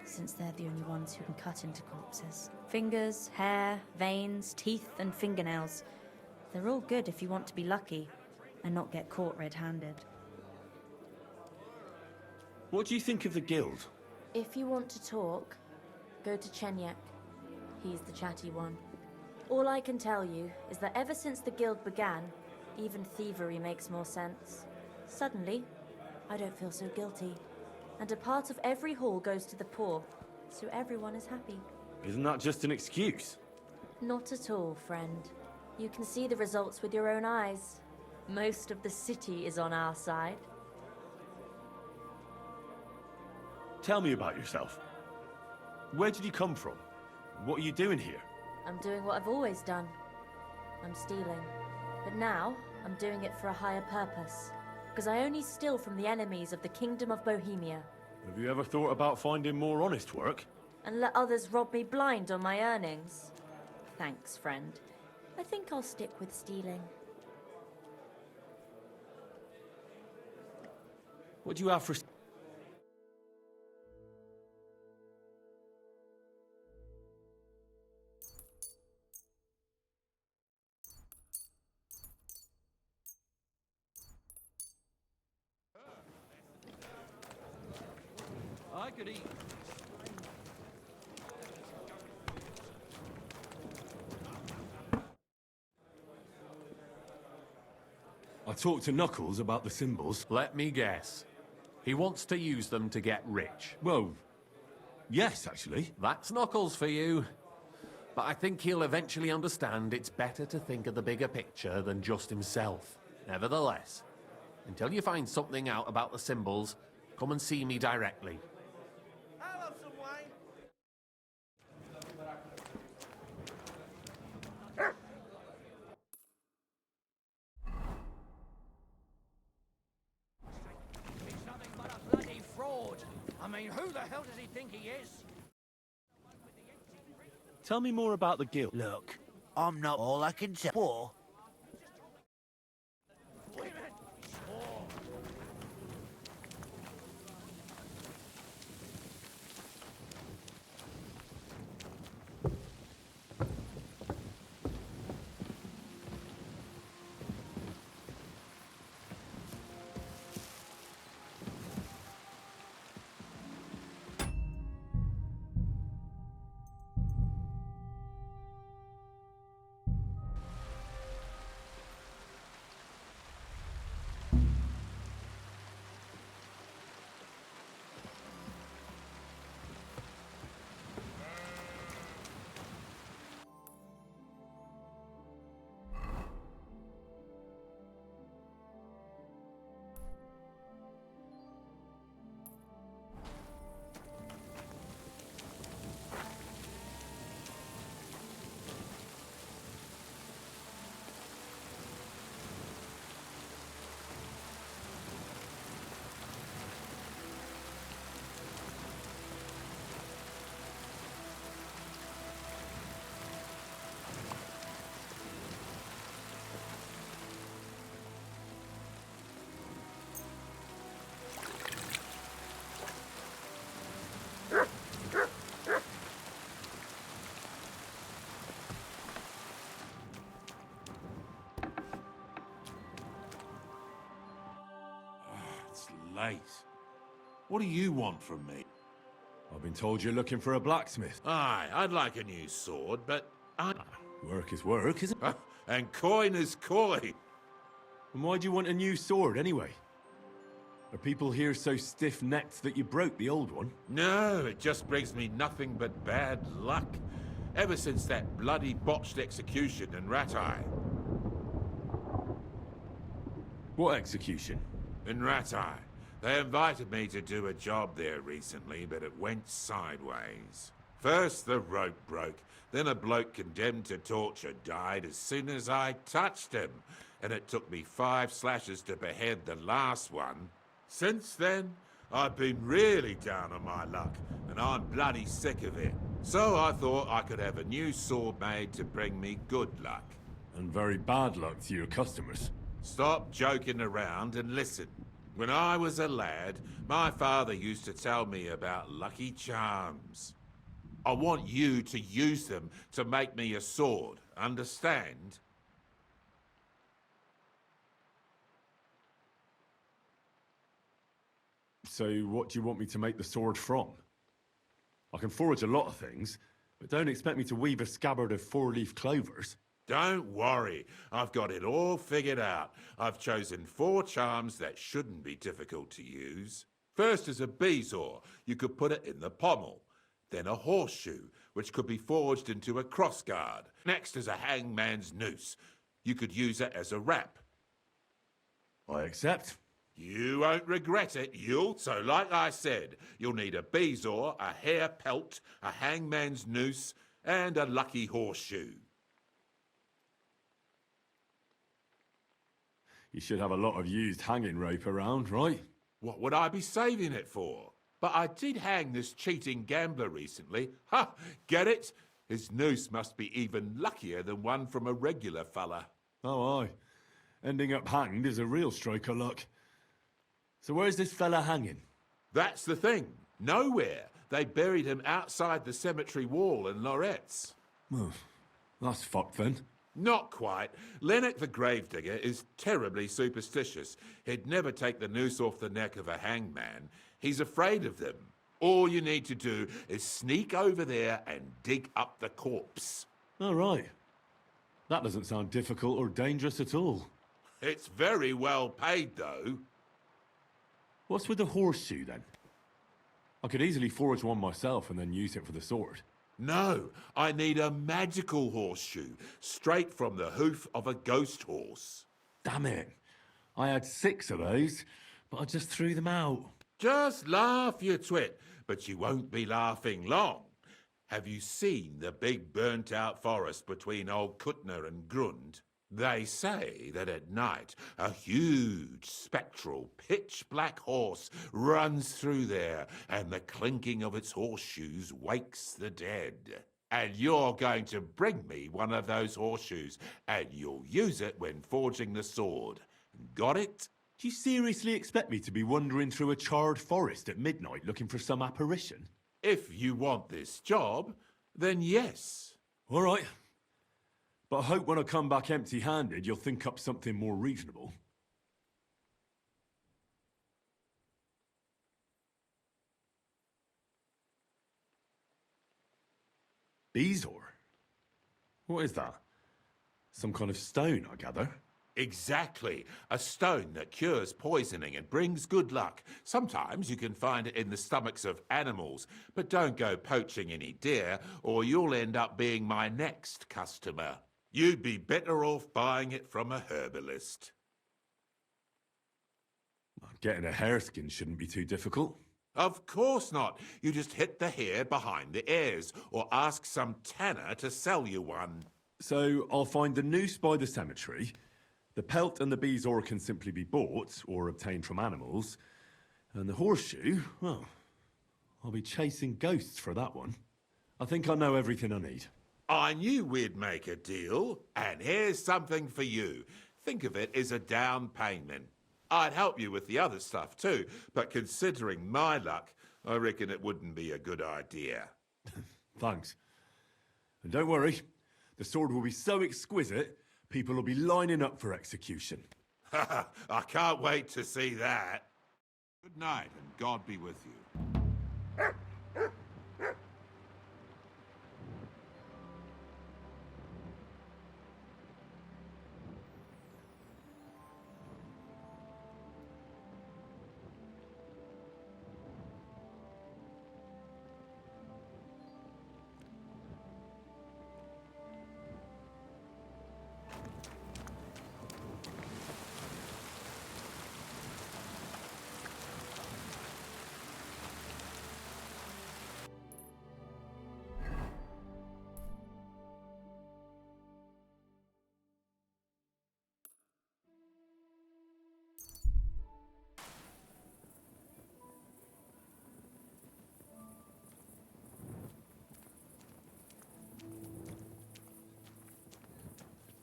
since they're the only ones who can cut into corpses. Fingers, hair, veins, teeth, and fingernails. They're all good if you want to be lucky and not get caught red-handed. What do you think of the guild? If you want to talk, go to Chenyek. He's the chatty one. All I can tell you is that ever since the guild began, even thievery makes more sense. Suddenly, I don't feel so guilty. And a part of every haul goes to the poor, so everyone is happy. Isn't that just an excuse? Not at all, friend. You can see the results with your own eyes. Most of the city is on our side. Tell me about yourself. Where did you come from? What are you doing here? I'm doing what I've always done. I'm stealing. But now, I'm doing it for a higher purpose. Because I only steal from the enemies of the Kingdom of Bohemia. Have you ever thought about finding more honest work? And let others rob me blind on my earnings? Thanks, friend. I think I'll stick with stealing. What do you have for... I could eat. I talked to Knuckles about the symbols. Let me guess. He wants to use them to get rich. Well, yes, actually. That's Knuckles for you. But I think he'll eventually understand it's better to think of the bigger picture than just himself. Nevertheless, until you find something out about the symbols, come and see me directly. I'll have some wine. He's nothing but a bloody fraud. I mean, who the hell does he think he is? Tell me more about the guild. Look, I'm not all I can tell. It's late. What do you want from me? I've been told you're looking for a blacksmith. Aye, I'd like a new sword, but Work is work, isn't it? and coin is coin. And why do you want a new sword, anyway? Are people here so stiff-necked that you broke the old one? No, it just brings me nothing but bad luck. Ever since that bloody botched execution in Ratai. What execution? In Ratai. They invited me to do a job there recently, but it went sideways. First the rope broke, then a bloke condemned to torture died as soon as I touched him, and it took me 5 slashes to behead the last one. Since then, I've been really down on my luck, and I'm bloody sick of it. So I thought I could have a new sword made to bring me good luck. And very bad luck to your customers. Stop joking around and listen. When I was a lad, my father used to tell me about lucky charms. I want you to use them to make me a sword, understand? So what do you want me to make the sword from? I can forge a lot of things, but don't expect me to weave a scabbard of 4-leaf clovers. Don't worry, I've got it all figured out. I've chosen 4 charms that shouldn't be difficult to use. First is a bezoar. You could put it in the pommel. Then a horseshoe, which could be forged into a crossguard. Next is a hangman's noose. You could use it as a wrap. I accept. You won't regret it. So like I said, you'll need a bezoar, a hair pelt, a hangman's noose, and a lucky horseshoe. You should have a lot of used hanging rope around, right? What would I be saving it for? But I did hang this cheating gambler recently. Ha! Get it? His noose must be even luckier than one from a regular fella. Oh, aye. Ending up hanged is a real stroke of luck. So where's this fella hanging? That's the thing. Nowhere. They buried him outside the cemetery wall in Loretz. Well, that's fucked then. Not quite. Lennox the gravedigger is terribly superstitious. He'd never take the noose off the neck of a hangman. He's afraid of them. All you need to do is sneak over there and dig up the corpse. All right. That doesn't sound difficult or dangerous at all. It's very well paid, though. What's with the horseshoe, then? I could easily forge one myself and then use it for the sword. No, I need a magical horseshoe, straight from the hoof of a ghost horse. Damn it. I had 6 of those, but I just threw them out. Just laugh, you twit, but you won't be laughing long. Have you seen the big burnt-out forest between Old Kuttner and Grund? They say that at night a huge, spectral, pitch-black horse runs through there, and the clinking of its horseshoes wakes the dead. And you're going to bring me one of those horseshoes, and you'll use it when forging the sword. Got it? Do you seriously expect me to be wandering through a charred forest at midnight looking for some apparition? If you want this job, then yes. All right. But I hope when I come back empty-handed, you'll think up something more reasonable. Bezoar? What is that? Some kind of stone, I gather? Exactly. A stone that cures poisoning and brings good luck. Sometimes you can find it in the stomachs of animals, but don't go poaching any deer, or you'll end up being my next customer. You'd be better off buying it from a herbalist. Getting a hareskin shouldn't be too difficult. Of course not. You just hit the hair behind the ears, or ask some tanner to sell you one. So I'll find the noose by the cemetery. The pelt and the bezoar can simply be bought or obtained from animals. And the horseshoe, well, I'll be chasing ghosts for that one. I think I know everything I need. I knew we'd make a deal, and here's something for you. Think of it as a down payment. I'd help you with the other stuff too, but considering my luck, I reckon it wouldn't be a good idea. Thanks. And don't worry, the sword will be so exquisite, people will be lining up for execution. I can't wait to see that. Good night, and God be with you.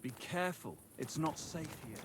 Be careful. It's not safe here.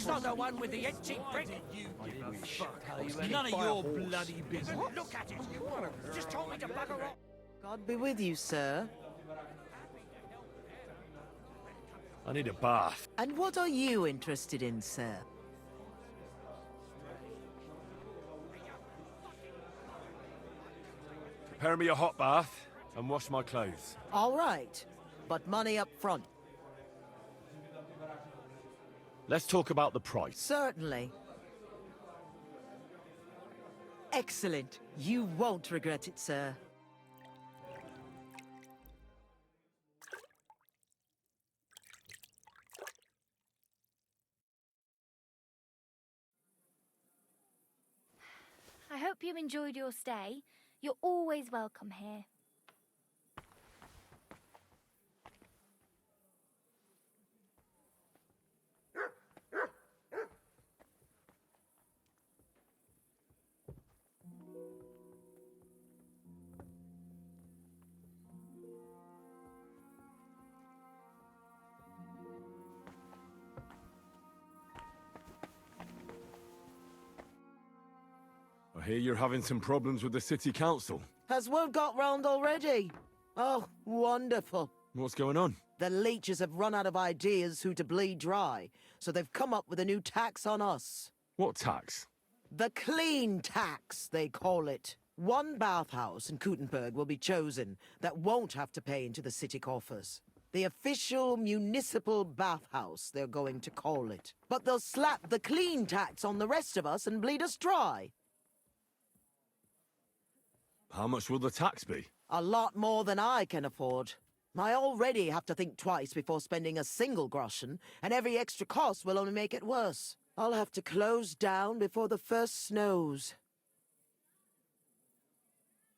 He's not the one with the itchy prick. None of your bloody business. Look at it. Just told me to bugger off. God be with you, sir. I need a bath. And what are you interested in, sir? Prepare me a hot bath and wash my clothes. All right, but money up front. Let's talk about the price. Certainly. Excellent. You won't regret it, sir. I hope you enjoyed your stay. You're always welcome here. I hear you're having some problems with the city council. Has word got round already? Oh, wonderful. What's going on? The leeches have run out of ideas who to bleed dry, so they've come up with a new tax on us. What tax? The clean tax, they call it. One bathhouse in Kuttenberg will be chosen that won't have to pay into the city coffers. The official municipal bathhouse, they're going to call it. But they'll slap the clean tax on the rest of us and bleed us dry. How much will the tax be? A lot more than I can afford. I already have to think twice before spending a single groschen, and every extra cost will only make it worse. I'll have to close down before the first snows.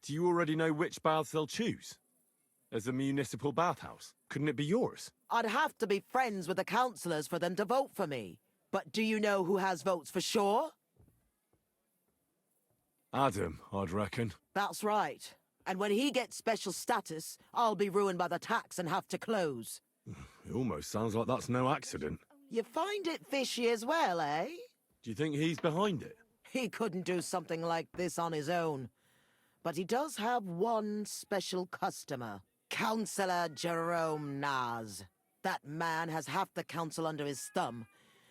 Do you already know which baths they'll choose? As a municipal bathhouse? Couldn't it be yours? I'd have to be friends with the councillors for them to vote for me. But do you know who has votes for sure? Adam, I'd reckon. That's right. And when he gets special status, I'll be ruined by the tax and have to close. It almost sounds like that's no accident. You find it fishy as well, eh? Do you think he's behind it? He couldn't do something like this on his own. But he does have one special customer. Councillor Jerome Naz. That man has half the council under his thumb.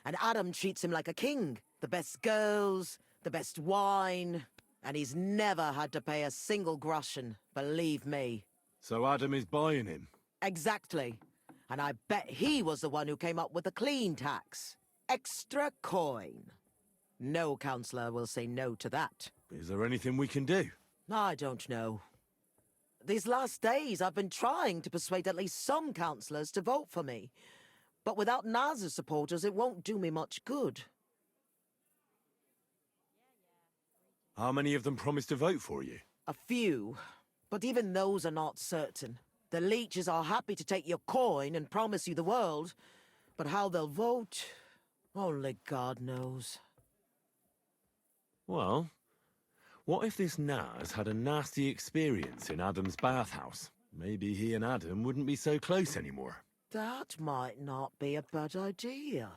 And Adam treats him like a king. The best girls, the best wine... And he's never had to pay a single groschen, believe me. So Adam is buying him? Exactly. And I bet he was the one who came up with the clean tax. Extra coin. No councillor will say no to that. Is there anything we can do? I don't know. These last days I've been trying to persuade at least some councillors to vote for me. But without Naz's supporters, it won't do me much good. How many of them promised to vote for you? A few, but even those are not certain. The leeches are happy to take your coin and promise you the world, but how they'll vote, only God knows. Well, what if this Naz had a nasty experience in Adam's bathhouse? Maybe he and Adam wouldn't be so close anymore. That might not be a bad idea.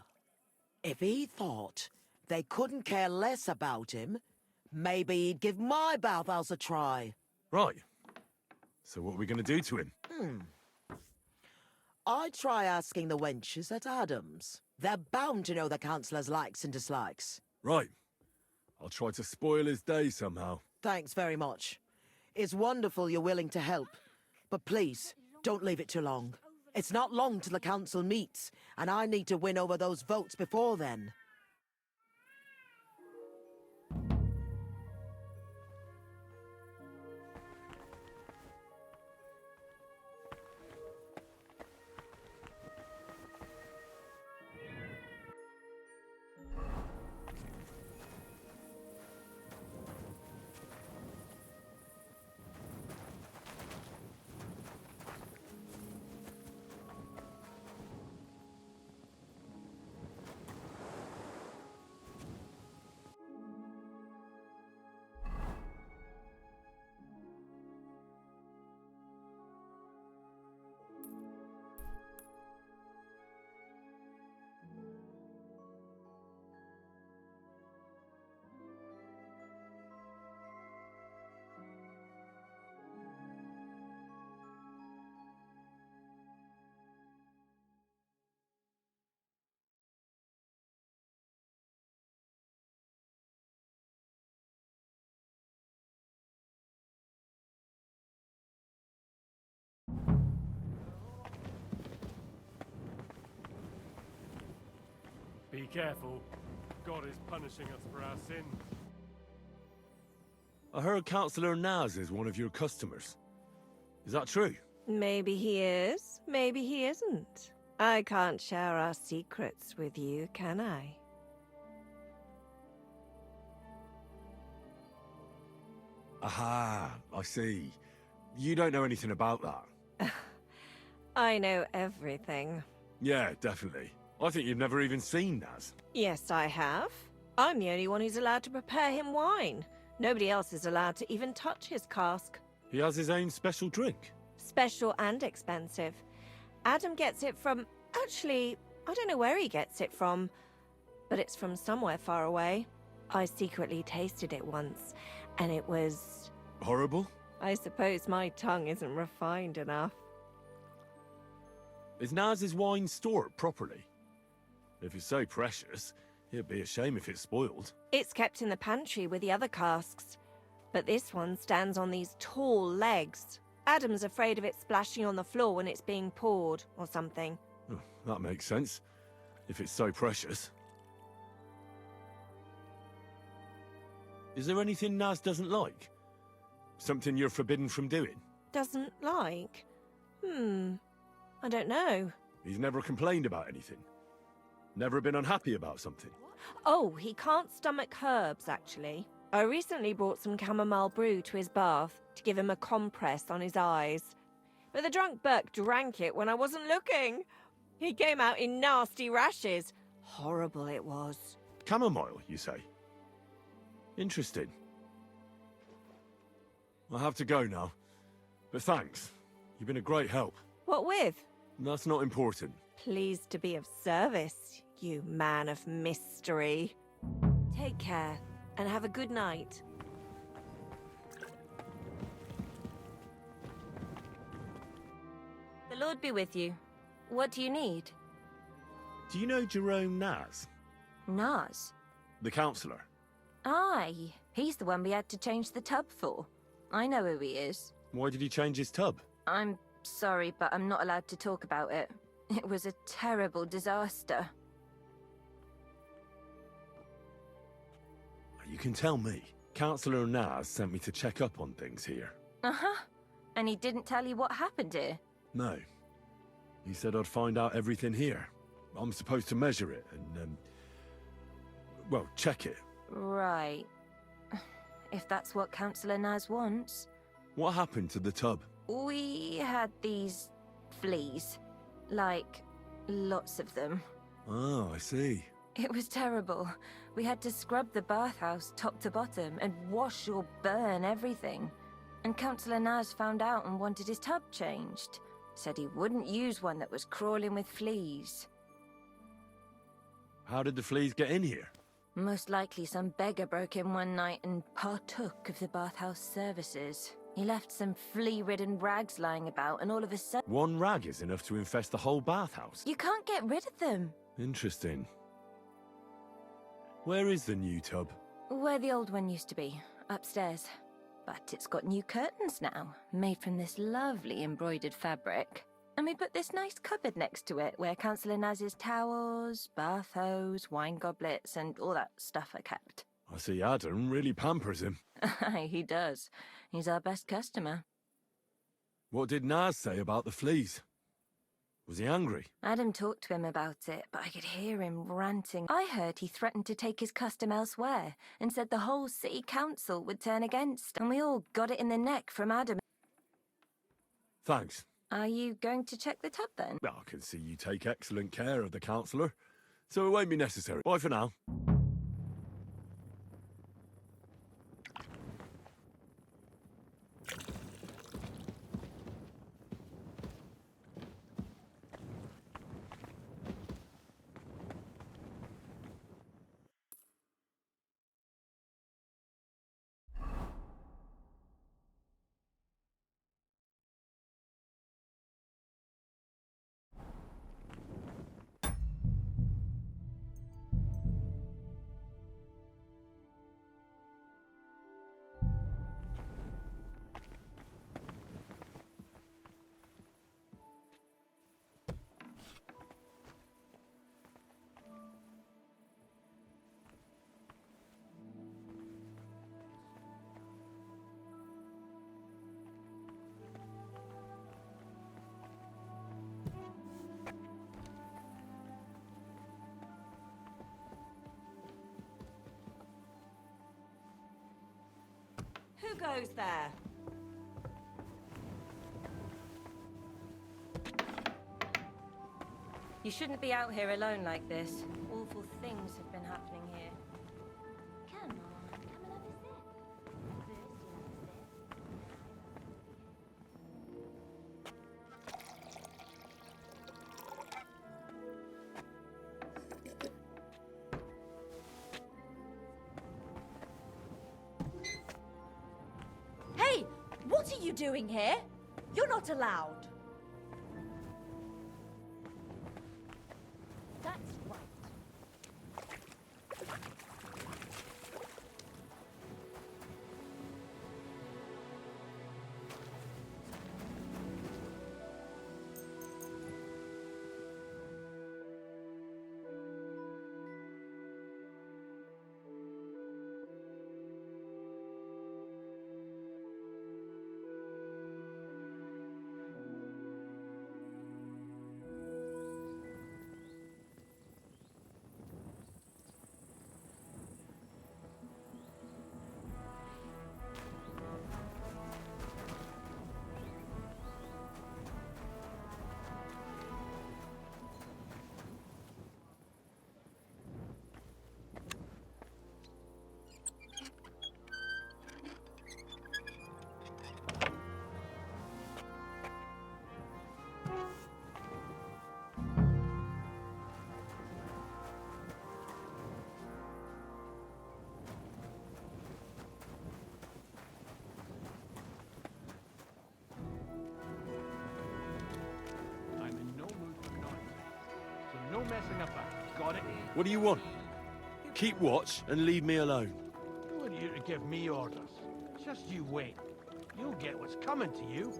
If he thought they couldn't care less about him, maybe he'd give my bathhouse a try. Right. So what are we going to do to him? I'd try asking the wenches at Adams. They're bound to know the councillor's likes and dislikes. Right. I'll try to spoil his day somehow. Thanks very much. It's wonderful you're willing to help. But please, don't leave it too long. It's not long till the council meets, and I need to win over those votes before then. Be careful. God is punishing us for our sins. I heard Councillor Naz is one of your customers. Is that true? Maybe he is, maybe he isn't. I can't share our secrets with you, can I? Aha, I see. You don't know anything about that. I know everything. Yeah, definitely. I think you've never even seen Naz. Yes, I have. I'm the only one who's allowed to prepare him wine. Nobody else is allowed to even touch his cask. He has his own special drink. Special and expensive. Adam gets it from... Actually, I don't know where he gets it from, but it's from somewhere far away. I secretly tasted it once, and it was... Horrible? I suppose my tongue isn't refined enough. Is Naz's wine stored properly? If it's so precious, it'd be a shame if it's spoiled. It's kept in the pantry with the other casks, but this one stands on these tall legs. Adam's afraid of it splashing on the floor when it's being poured, or something. Oh, that makes sense, if it's so precious. Is there anything Naz doesn't like? Something you're forbidden from doing? Doesn't like? I don't know. He's never complained about anything? Never been unhappy about something? Oh, he can't stomach herbs, actually. I recently brought some chamomile brew to his bath to give him a compress on his eyes. But the drunk Burke drank it when I wasn't looking. He came out in nasty rashes. Horrible it was. Chamomile, you say? Interesting. I'll have to go now. But thanks. You've been a great help. What with? That's not important. Pleased to be of service, you man of mystery. Take care, and have a good night. The Lord be with you. What do you need? Do you know Jerome Naz? Naz? The councillor? Aye, he's the one we had to change the tub for. I know who he is. Why did he change his tub? I'm sorry, but I'm not allowed to talk about it. It was a terrible disaster. You can tell me. Councillor Naz sent me to check up on things here. Uh-huh. And he didn't tell you what happened here? No. He said I'd find out everything here. I'm supposed to measure it and, well, check it. Right. If that's what Councillor Naz wants. What happened to the tub? We had these fleas. Like, lots of them. Oh, I see. It was terrible. We had to scrub the bathhouse top to bottom and wash or burn everything. And Councillor Naz found out and wanted his tub changed. Said he wouldn't use one that was crawling with fleas. How did the fleas get in here? Most likely some beggar broke in one night and partook of the bathhouse services. He left some flea-ridden rags lying about, and all of a sudden... One rag is enough to infest the whole bathhouse. You can't get rid of them. Interesting. Where is the new tub? Where the old one used to be, upstairs. But it's got new curtains now, made from this lovely embroidered fabric. And we put this nice cupboard next to it, where Councillor Naz's towels, bath hose, wine goblets, and all that stuff are kept. I see Adam really pampers him. Aye, he does. He's our best customer. What did Naz say about the fleas? Was he angry? Adam talked to him about it, but I could hear him ranting. I heard he threatened to take his custom elsewhere, and said the whole city council would turn against, and we all got it in the neck from Adam. Thanks. Are you going to check the tub then? I can see you take excellent care of the councillor, so it won't be necessary. Bye for now. goes there? You shouldn't be out here alone like this. Awful things have been happening here. Come on, come and have a sip. First, you have a sip. Hey! What are you doing here? You're not allowed. That's right. I'm in no mood for noise. So no messing about. Got it? What do you want? Keep watch and leave me alone. Who are you to give me orders? Just you wait. You'll get what's coming to you.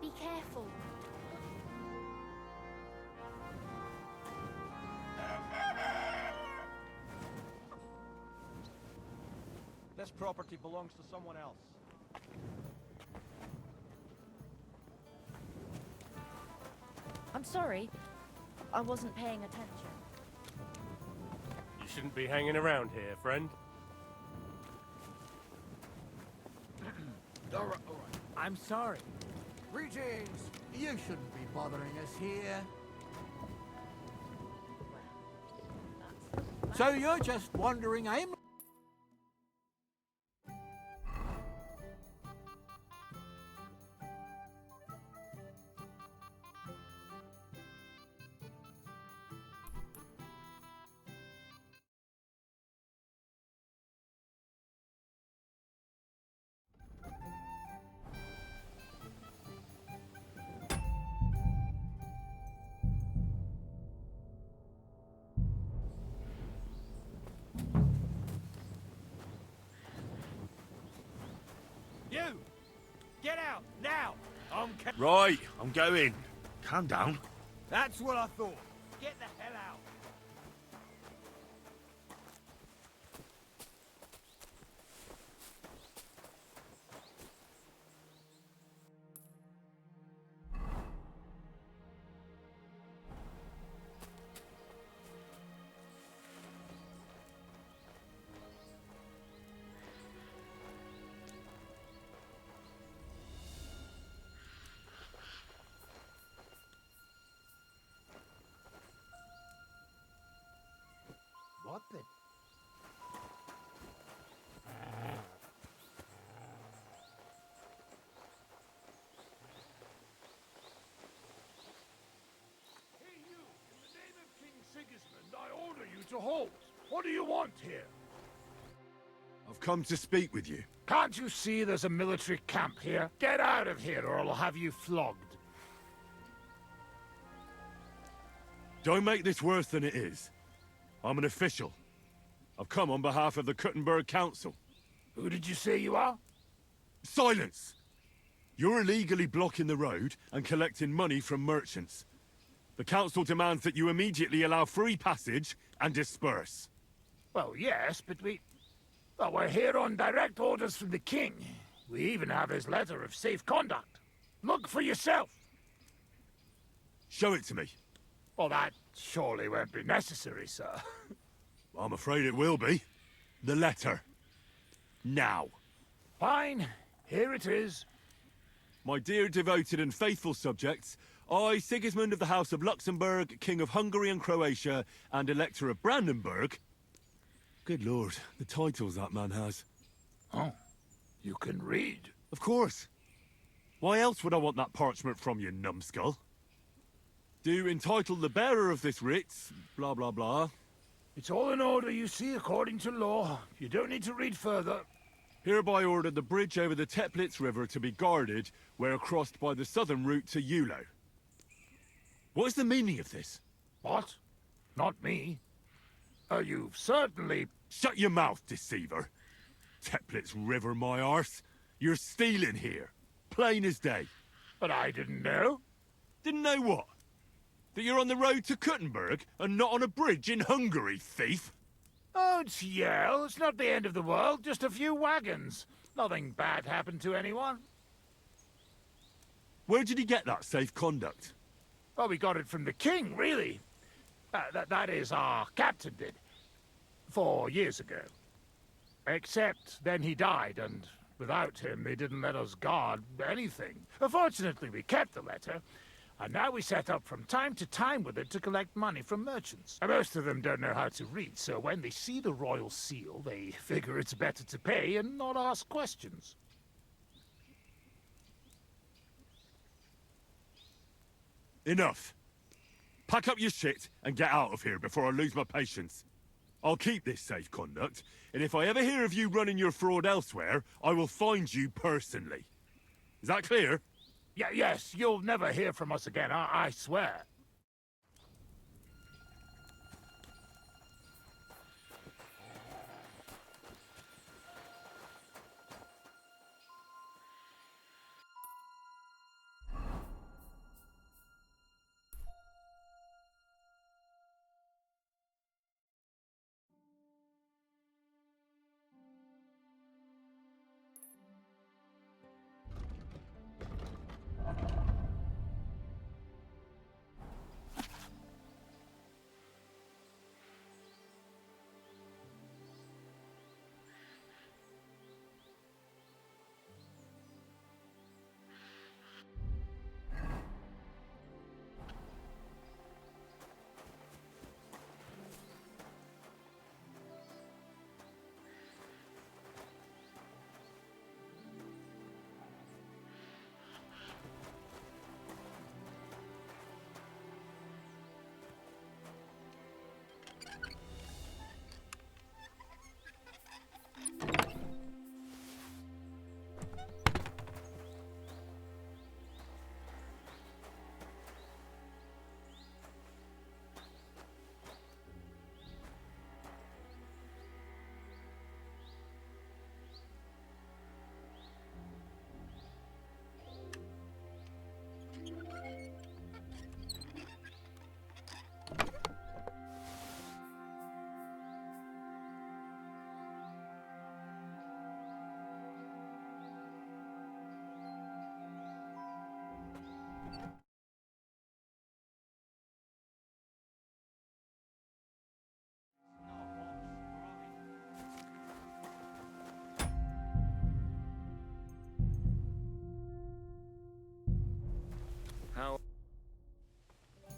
Be careful. This property belongs to someone else. I'm sorry. I wasn't paying attention. You shouldn't be hanging around here, friend. All right. I'm sorry. Greetings. You shouldn't be bothering us here. So you're just wandering aimlessly? You! Get out, now! Right, I'm going. Calm down. That's what I thought. Get the hell out! What the? to halt! What do you want here? I've come to speak with you. Can't you see there's a military camp here? Get out of here or I'll have you flogged. Don't make this worse than it is. I'm an official. I've come on behalf of the Kuttenberg Council. Who did you say you are? Silence! You're illegally blocking the road and collecting money from merchants. The council demands that you immediately allow free passage and disperse. Well, yes, but well, we're here on direct orders from the king. We even have his letter of safe conduct. Look for yourself. Show it to me. Well, that surely won't be necessary, sir. I'm afraid it will be. The letter. Now. Fine. Here it is. My dear devoted and faithful subjects, I, Sigismund of the House of Luxembourg, King of Hungary and Croatia, and Elector of Brandenburg... Good lord, the titles that man has. Oh, you can read? Of course. Why else would I want that parchment from you, numbskull? Do entitle the bearer of this writ, blah blah blah. It's all in order, you see, according to law. You don't need to read further. Hereby ordered the bridge over the Teplitz River to be guarded where crossed by the southern route to Eulo. What is the meaning of this? What? Not me. You've certainly... Shut your mouth, deceiver. Teplitz River, my arse. You're stealing here. Plain as day. But I didn't know. Didn't know what? That you're on the road to Kuttenberg and not on a bridge in Hungary, thief? Don't yell. It's not the end of the world. Just a few wagons. Nothing bad happened to anyone. Where did he get that safe conduct? Well, we got it from the king, really. That is, our captain did. 4 years ago. Except then he died, and without him they didn't let us guard anything. Fortunately, we kept the letter, and now we set up from time to time with it to collect money from merchants. And most of them don't know how to read, so when they see the royal seal, they figure it's better to pay and not ask questions. Enough. Pack up your shit and get out of here before I lose my patience. I'll keep this safe conduct, and if I ever hear of you running your fraud elsewhere, I will find you personally. Is that clear? Yes, you'll never hear from us again, I swear.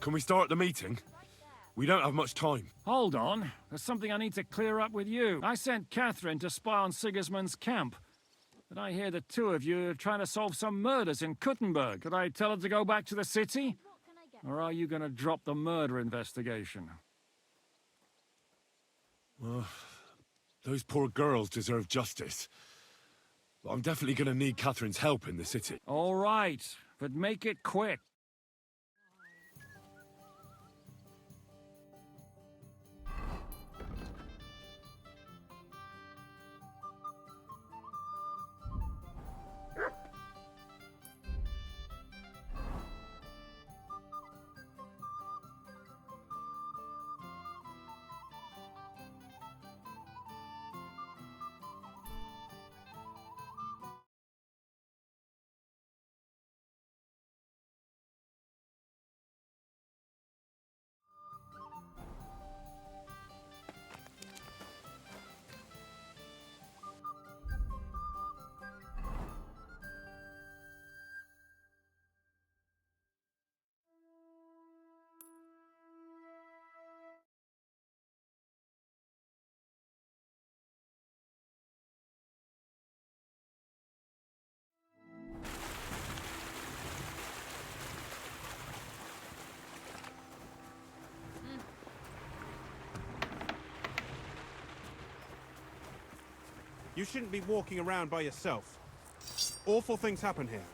Can we start the meeting? We don't have much time. Hold on. There's something I need to clear up with you. I sent Catherine to spy on Sigismund's camp. But I hear the two of you are trying to solve some murders in Kuttenberg. Could I tell her to go back to the city? Or are you going to drop the murder investigation? Well, those poor girls deserve justice. But I'm definitely going to need Catherine's help in the city. All right, but make it quick. You shouldn't be walking around by yourself. Awful things happen here.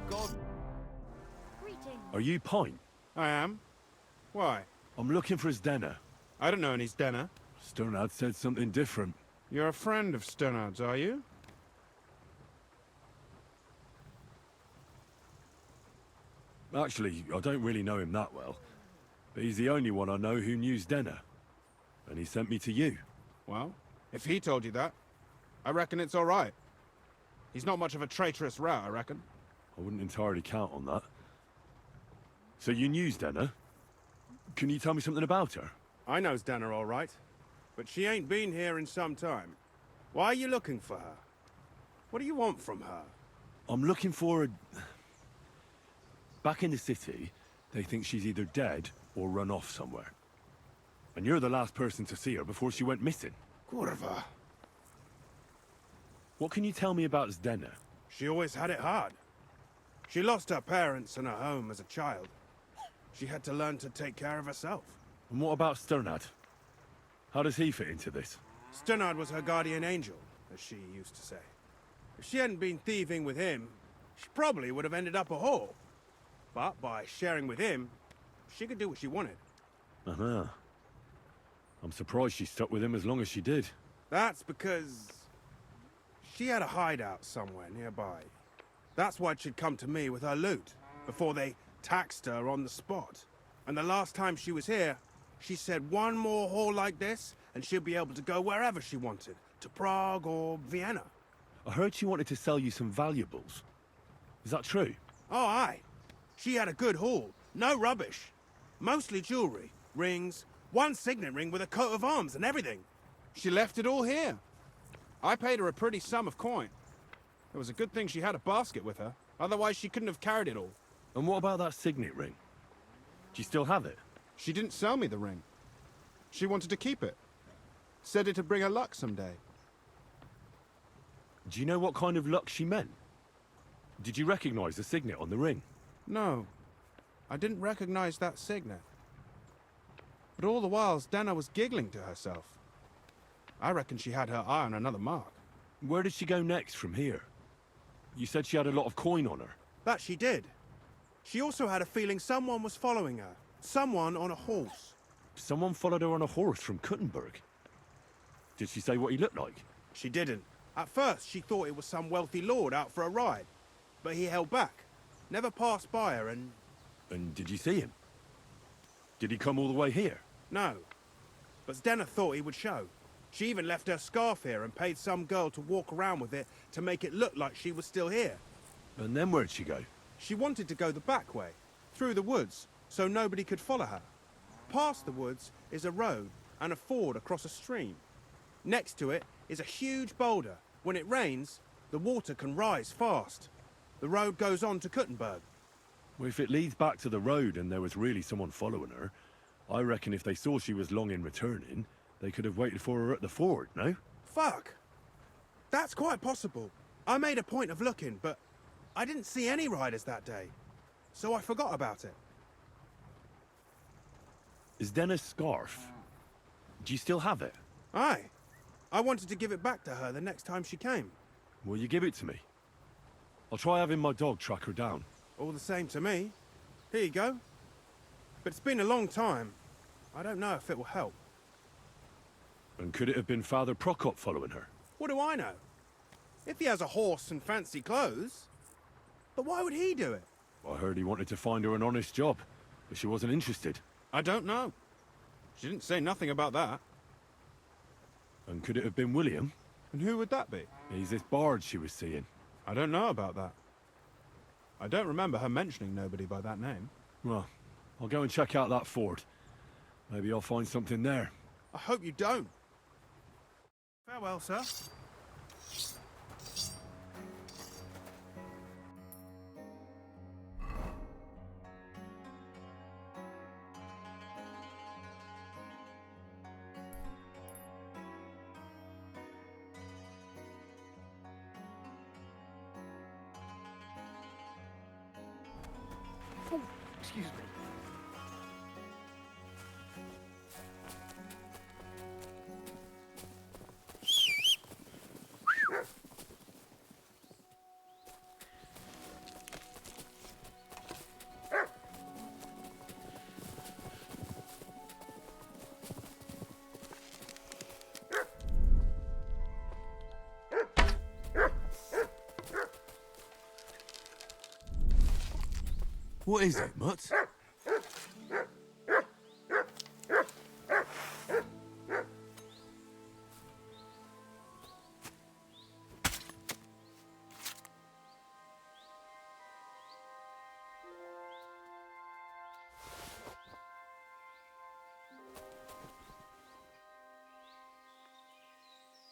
God. Are you Pine? I am. Why? I'm looking for Zdena. I don't know any Zdena. Sternad said something different. You're a friend of Sternad's, are you? Actually, I don't really know him that well. But he's the only one I know who knew Zdena. And he sent me to you. Well, if he told you that, I reckon it's all right. He's not much of a traitorous rat, I reckon. I wouldn't entirely count on that. So you knew Zdena? Can you tell me something about her? I know Zdena all right, but she ain't been here in some time. Why are you looking for her? What do you want from her? I'm looking for a... Back in the city, they think she's either dead or run off somewhere. And you're the last person to see her before she went missing. Kurva. What can you tell me about Zdena? She always had it hard. She lost her parents and her home as a child. She had to learn to take care of herself. And what about Sternad? How does he fit into this? Sternad was her guardian angel, as she used to say. If she hadn't been thieving with him, she probably would have ended up a whore. But by sharing with him, she could do what she wanted. Uh-huh. I'm surprised she stuck with him as long as she did. That's because she had a hideout somewhere nearby. That's why she'd come to me with her loot, before they taxed her on the spot. And the last time she was here, she said one more haul like this, and she'll be able to go wherever she wanted, to Prague or Vienna. I heard she wanted to sell you some valuables. Is that true? Oh, aye. She had a good haul. No rubbish. Mostly jewelry, rings, one signet ring with a coat of arms and everything. She left it all here. I paid her a pretty sum of coin. It was a good thing she had a basket with her. Otherwise, she couldn't have carried it all. And what about that signet ring? Do you still have it? She didn't sell me the ring. She wanted to keep it. Said it'd bring her luck someday. Do you know what kind of luck she meant? Did you recognize the signet on the ring? No. I didn't recognize that signet. But all the while, Zdena was giggling to herself. I reckon she had her eye on another mark. Where did she go next from here? You said she had a lot of coin on her. That she did. She also had a feeling someone was following her. Someone on a horse. Someone followed her on a horse from Kuttenberg. Did she say what he looked like? She didn't. At first, she thought it was some wealthy lord out for a ride. But he held back. Never passed by her and... And did you see him? Did he come all the way here? No. But Zdena thought he would show. She even left her scarf here and paid some girl to walk around with it to make it look like she was still here. And then where'd she go? She wanted to go the back way, through the woods, so nobody could follow her. Past the woods is a road and a ford across a stream. Next to it is a huge boulder. When it rains, the water can rise fast. The road goes on to Kuttenberg. Well, if it leads back to the road and there was really someone following her, I reckon if they saw she was long in returning, they could have waited for her at the ford, no? Fuck! That's quite possible. I made a point of looking, but I didn't see any riders that day. So I forgot about it. Is Denna's scarf? Do you still have it? Aye. I wanted to give it back to her the next time she came. Will you give it to me? I'll try having my dog track her down. All the same to me. Here you go. But it's been a long time. I don't know if it will help. And could it have been Father Prokop following her? What do I know? If he has a horse and fancy clothes. But why would he do it? I heard he wanted to find her an honest job, but she wasn't interested. I don't know. She didn't say nothing about that. And could it have been William? And who would that be? He's this bard she was seeing. I don't know about that. I don't remember her mentioning nobody by that name. Well, I'll go and check out that ford. Maybe I'll find something there. I hope you don't. Farewell, sir. Oh, excuse me. What is it, Mutt?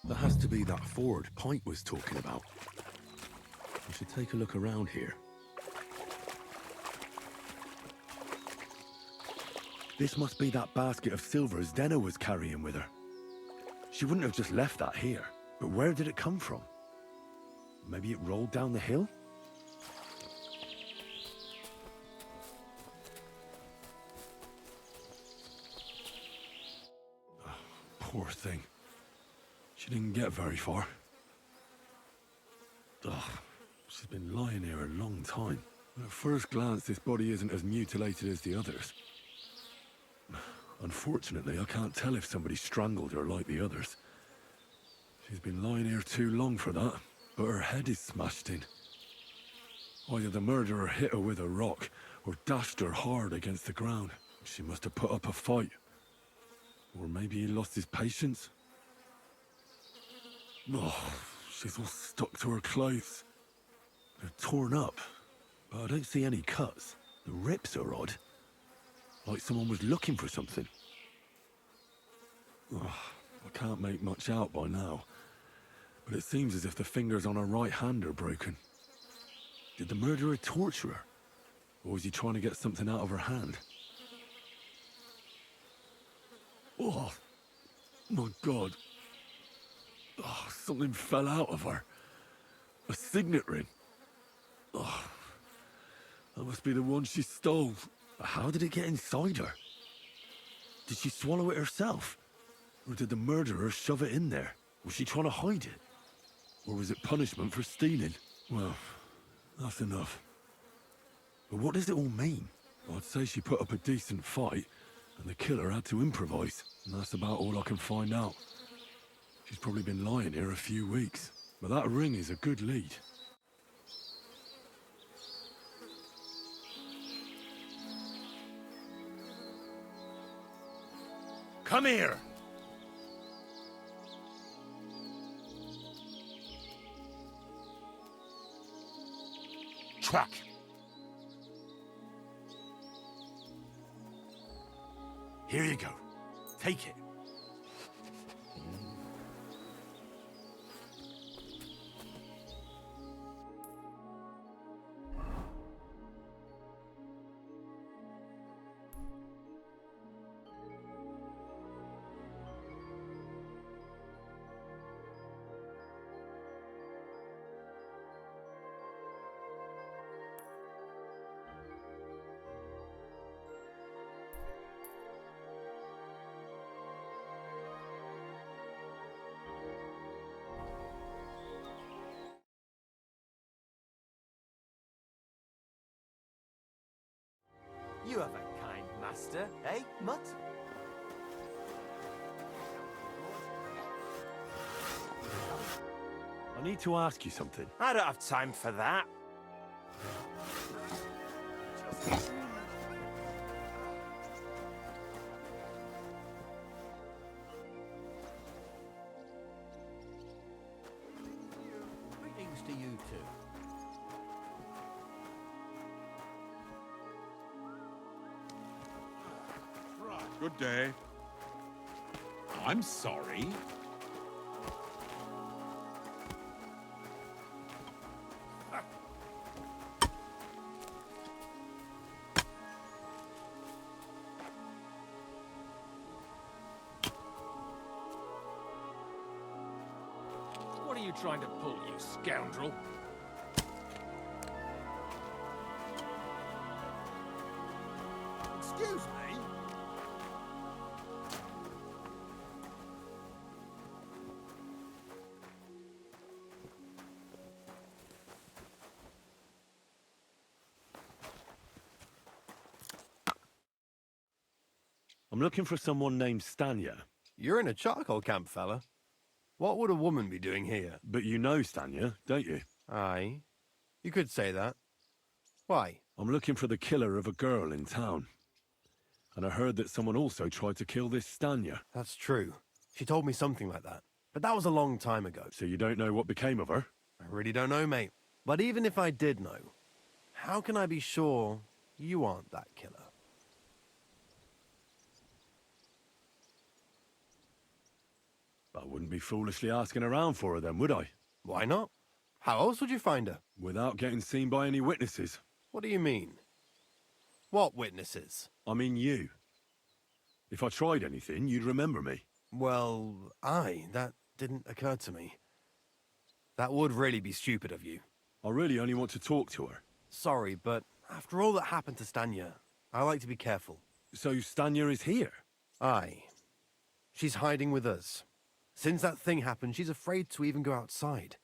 That has to be that ford Pint was talking about. We should take a look around here. This must be that basket of silvers Denna was carrying with her. She wouldn't have just left that here. But where did it come from? Maybe it rolled down the hill? Oh, poor thing. She didn't get very far. Ugh, she's been lying here a long time. At first glance, this body isn't as mutilated as the others. Unfortunately, I can't tell if somebody strangled her like the others. She's been lying here too long for that, but her head is smashed in. Either the murderer hit her with a rock, or dashed her hard against the ground. She must have put up a fight. Or maybe he lost his patience. Oh, she's all stuck to her clothes. They're torn up, but I don't see any cuts. The rips are odd. Like someone was looking for something. Oh, I can't make much out by now. But it seems as if the fingers on her right hand are broken. Did the murderer torture her? Or was he trying to get something out of her hand? Oh, my God. Oh, something fell out of her. A signet ring. Oh, that must be the one she stole. How did it get inside her? Did she swallow it herself? Or did the murderer shove it in there? Was she trying to hide it? Or was it punishment for stealing? Well, that's enough. But what does it all mean? I'd say she put up a decent fight, and the killer had to improvise. And that's about all I can find out. She's probably been lying here a few weeks. But that ring is a good lead. Come here! Truck. Here you go. Take it. You have a kind master, eh, Mutt? I need to ask you something. I don't have time for that. Greetings to you too. Good day. I'm sorry. What are you trying to pull, you scoundrel? Excuse me? I'm looking for someone named Stanya. You're in a charcoal camp, fella. What would a woman be doing here? But you know Stanya, don't you? Aye. You could say that. Why? I'm looking for the killer of a girl in town. And I heard that someone also tried to kill this Stanya. That's true. She told me something like that. But that was a long time ago. So you don't know what became of her? I really don't know, mate. But even if I did know, how can I be sure you aren't that killer? I wouldn't be foolishly asking around for her then, would I? Why not? How else would you find her? Without getting seen by any witnesses. What do you mean? What witnesses? I mean you. If I tried anything, you'd remember me. Well, that didn't occur to me. That would really be stupid of you. I really only want to talk to her. Sorry, but after all that happened to Stanya, I like to be careful. So Stanya is here? Aye. She's hiding with us. Since that thing happened, she's afraid to even go outside.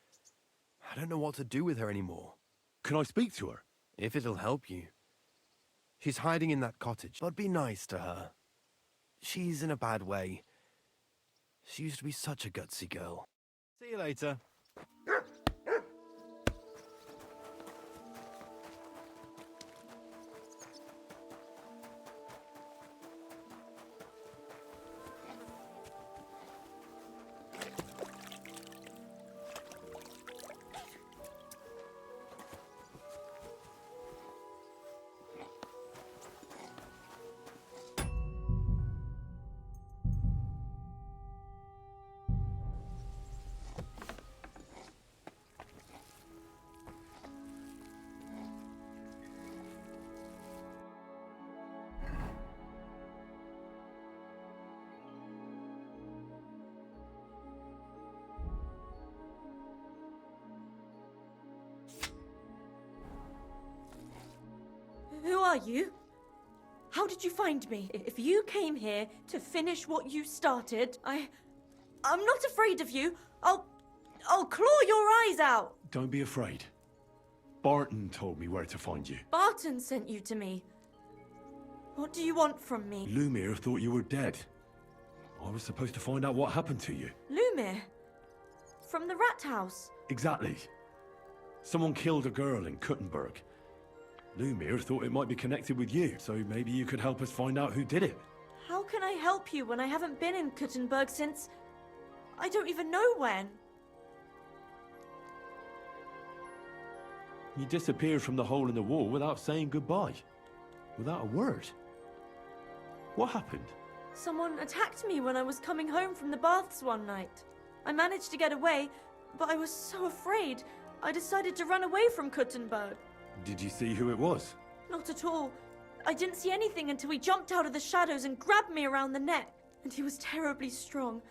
I don't know what to do with her anymore. Can I speak to her? If it'll help you. She's hiding in that cottage, but be nice to her. She's in a bad way. She used to be such a gutsy girl. See you later. Who are you? How did you find me? If you came here to finish what you started, I'm not afraid of you. I'll claw your eyes out. Don't be afraid. Barton told me where to find you. Barton sent you to me. What do you want from me? Lumir thought you were dead. I was supposed to find out what happened to you. Lumir? From the rat house? Exactly. Someone killed a girl in Kuttenberg. Lumir thought it might be connected with you, so maybe you could help us find out who did it. How can I help you when I haven't been in Kuttenberg since... I don't even know when. You disappeared from the hole in the wall without saying goodbye. Without a word. What happened? Someone attacked me when I was coming home from the baths one night. I managed to get away, but I was so afraid, I decided to run away from Kuttenberg. Did you see who it was? Not at all. I didn't see anything until he jumped out of the shadows and grabbed me around the neck. And he was terribly strong.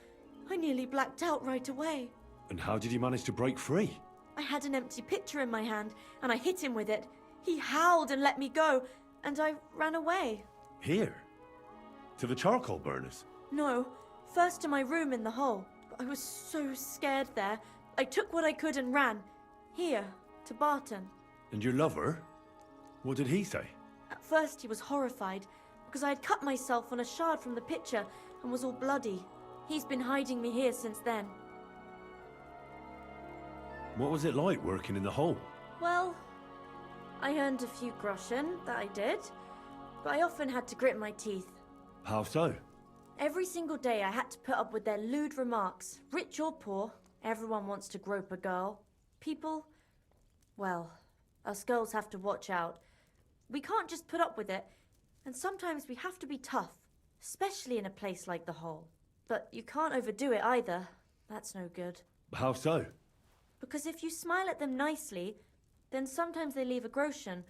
I nearly blacked out right away. And how did you manage to break free? I had an empty pitcher in my hand, and I hit him with it. He howled and let me go, and I ran away. Here? To the charcoal burners? No, first to my room in the hole. But I was so scared there. I took what I could and ran. Here, to Barton. And your lover? What did he say? At First he was horrified, because I had cut myself on a shard from the picture and was all bloody. He's been hiding me here since then. What was it like working in the hole? Well, I earned a few groschen, that I did, but I often had to grit my teeth. How so? Every single day I had to put up with their lewd remarks. Rich or poor, everyone wants to grope a girl. People, well, us girls have to watch out. We can't just put up with it, and sometimes we have to be tough, especially in a place like the Hole. But you can't overdo it either. That's no good. How so? Because if you smile at them nicely, then sometimes they leave a groschen,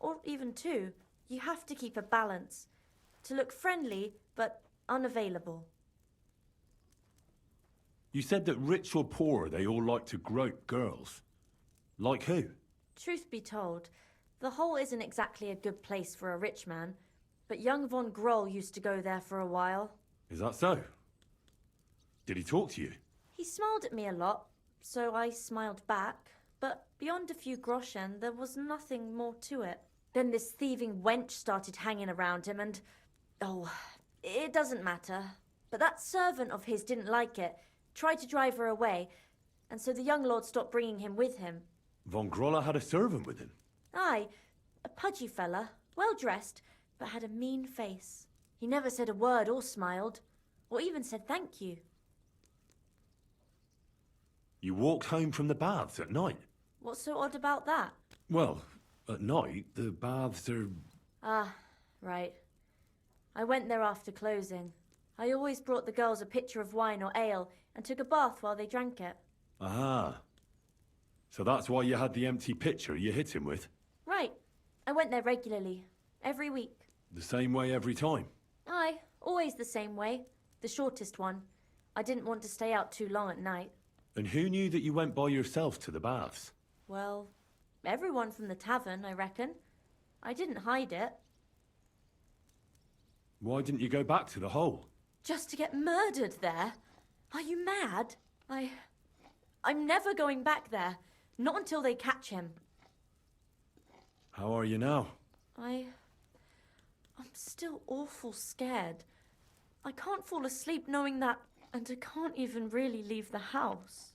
or even two. You have to keep a balance. To look friendly, but unavailable. You said that rich or poor, they all like to grope girls. Like who? Truth be told, the Hole isn't exactly a good place for a rich man, but young von Groll used to go there for a while. Is that so? Did he talk to you? He smiled at me a lot, so I smiled back, but beyond a few groschen, there was nothing more to it. Then this thieving wench started hanging around him and... oh, it doesn't matter. But that servant of his didn't like it, tried to drive her away, and so the young lord stopped bringing him with him. Von Groller had a servant with him? Aye, a pudgy fella, well-dressed, but had a mean face. He never said a word or smiled, or even said thank you. You walked home from the baths at night? What's so odd about that? Well, at night, the baths are... Ah, right. I went there after closing. I always brought the girls a pitcher of wine or ale and took a bath while they drank it. Ah. So that's why you had the empty pitcher you hit him with? Right. I went there regularly. Every week. The same way every time? Aye, always the same way. The shortest one. I didn't want to stay out too long at night. And who knew that you went by yourself to the baths? Well, everyone from the tavern, I reckon. I didn't hide it. Why didn't you go back to the hole? Just to get murdered there? Are you mad? I'm never going back there. Not until they catch him. How are you now? I'm still awful scared. I can't fall asleep knowing that, and I can't even really leave the house.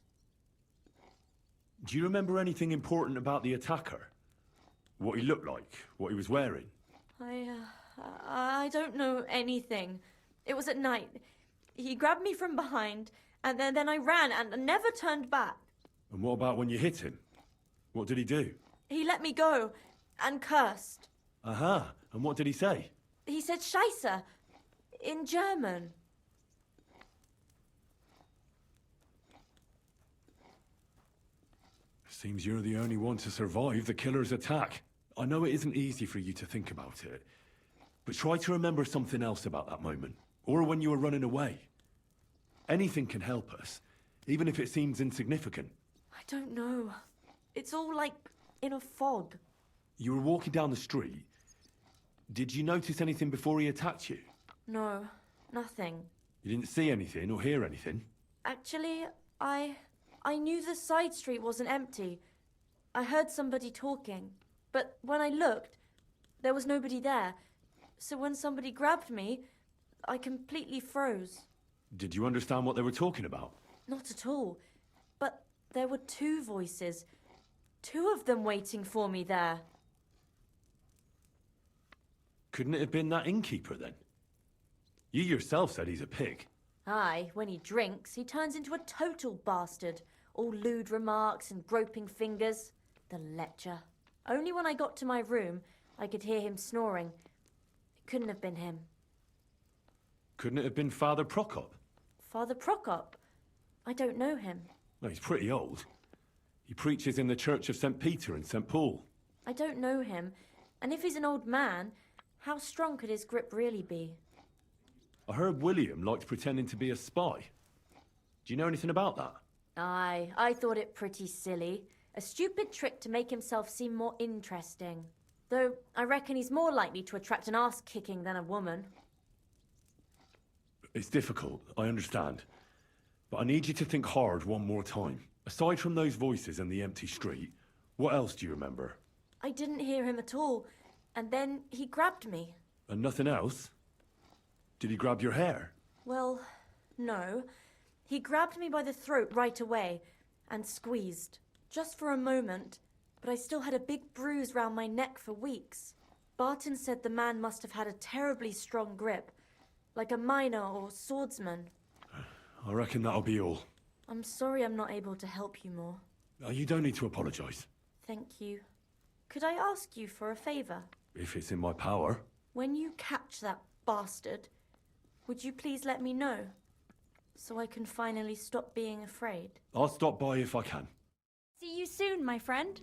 Do you remember anything important about the attacker? What he looked like? What he was wearing? I don't know anything. It was at night. He grabbed me from behind, and then I ran and never turned back. And what about when you hit him? What did he do? He let me go and cursed. Aha. And what did he say? He said Scheisse in German. Seems you're the only one to survive the killer's attack. I know it isn't easy for you to think about it, but try to remember something else about that moment, or when you were running away. Anything can help us, even if it seems insignificant. I don't know. It's all like in a fog. You were walking down the street. Did you notice anything before he attacked you? No, nothing. You didn't see anything or hear anything? Actually, I knew the side street wasn't empty. I heard somebody talking, but when I looked, there was nobody there. So when somebody grabbed me, I completely froze. Did you understand what they were talking about? Not at all. But there were two voices. Two of them waiting for me there. Couldn't it have been that innkeeper then? You yourself said he's a pig. Aye, when he drinks, he turns into a total bastard. All lewd remarks and groping fingers. The lecher. Only when I got to my room, I could hear him snoring. It couldn't have been him. Couldn't it have been Father Prokop? Father Prokop? I don't know him. Well, he's pretty old. He preaches in the Church of St. Peter and St. Paul. I don't know him. And if he's an old man, how strong could his grip really be? I heard William liked pretending to be a spy. Do you know anything about that? Aye, I thought it pretty silly. A stupid trick to make himself seem more interesting. Though I reckon he's more likely to attract an ass-kicking than a woman. It's difficult, I understand. But I need you to think hard one more time. Aside from those voices and the empty street, what else do you remember? I didn't hear him at all. And then he grabbed me. And nothing else? Did he grab your hair? Well, no. He grabbed me by the throat right away and squeezed. Just for a moment, but I still had a big bruise round my neck for weeks. Barton said the man must have had a terribly strong grip, like a miner or swordsman. I reckon that'll be all. I'm sorry I'm not able to help you more. You don't need to apologise. Thank you. Could I ask you for a favour? If it's in my power. When you catch that bastard, would you please let me know? So I can finally stop being afraid. I'll stop by if I can. See you soon, my friend.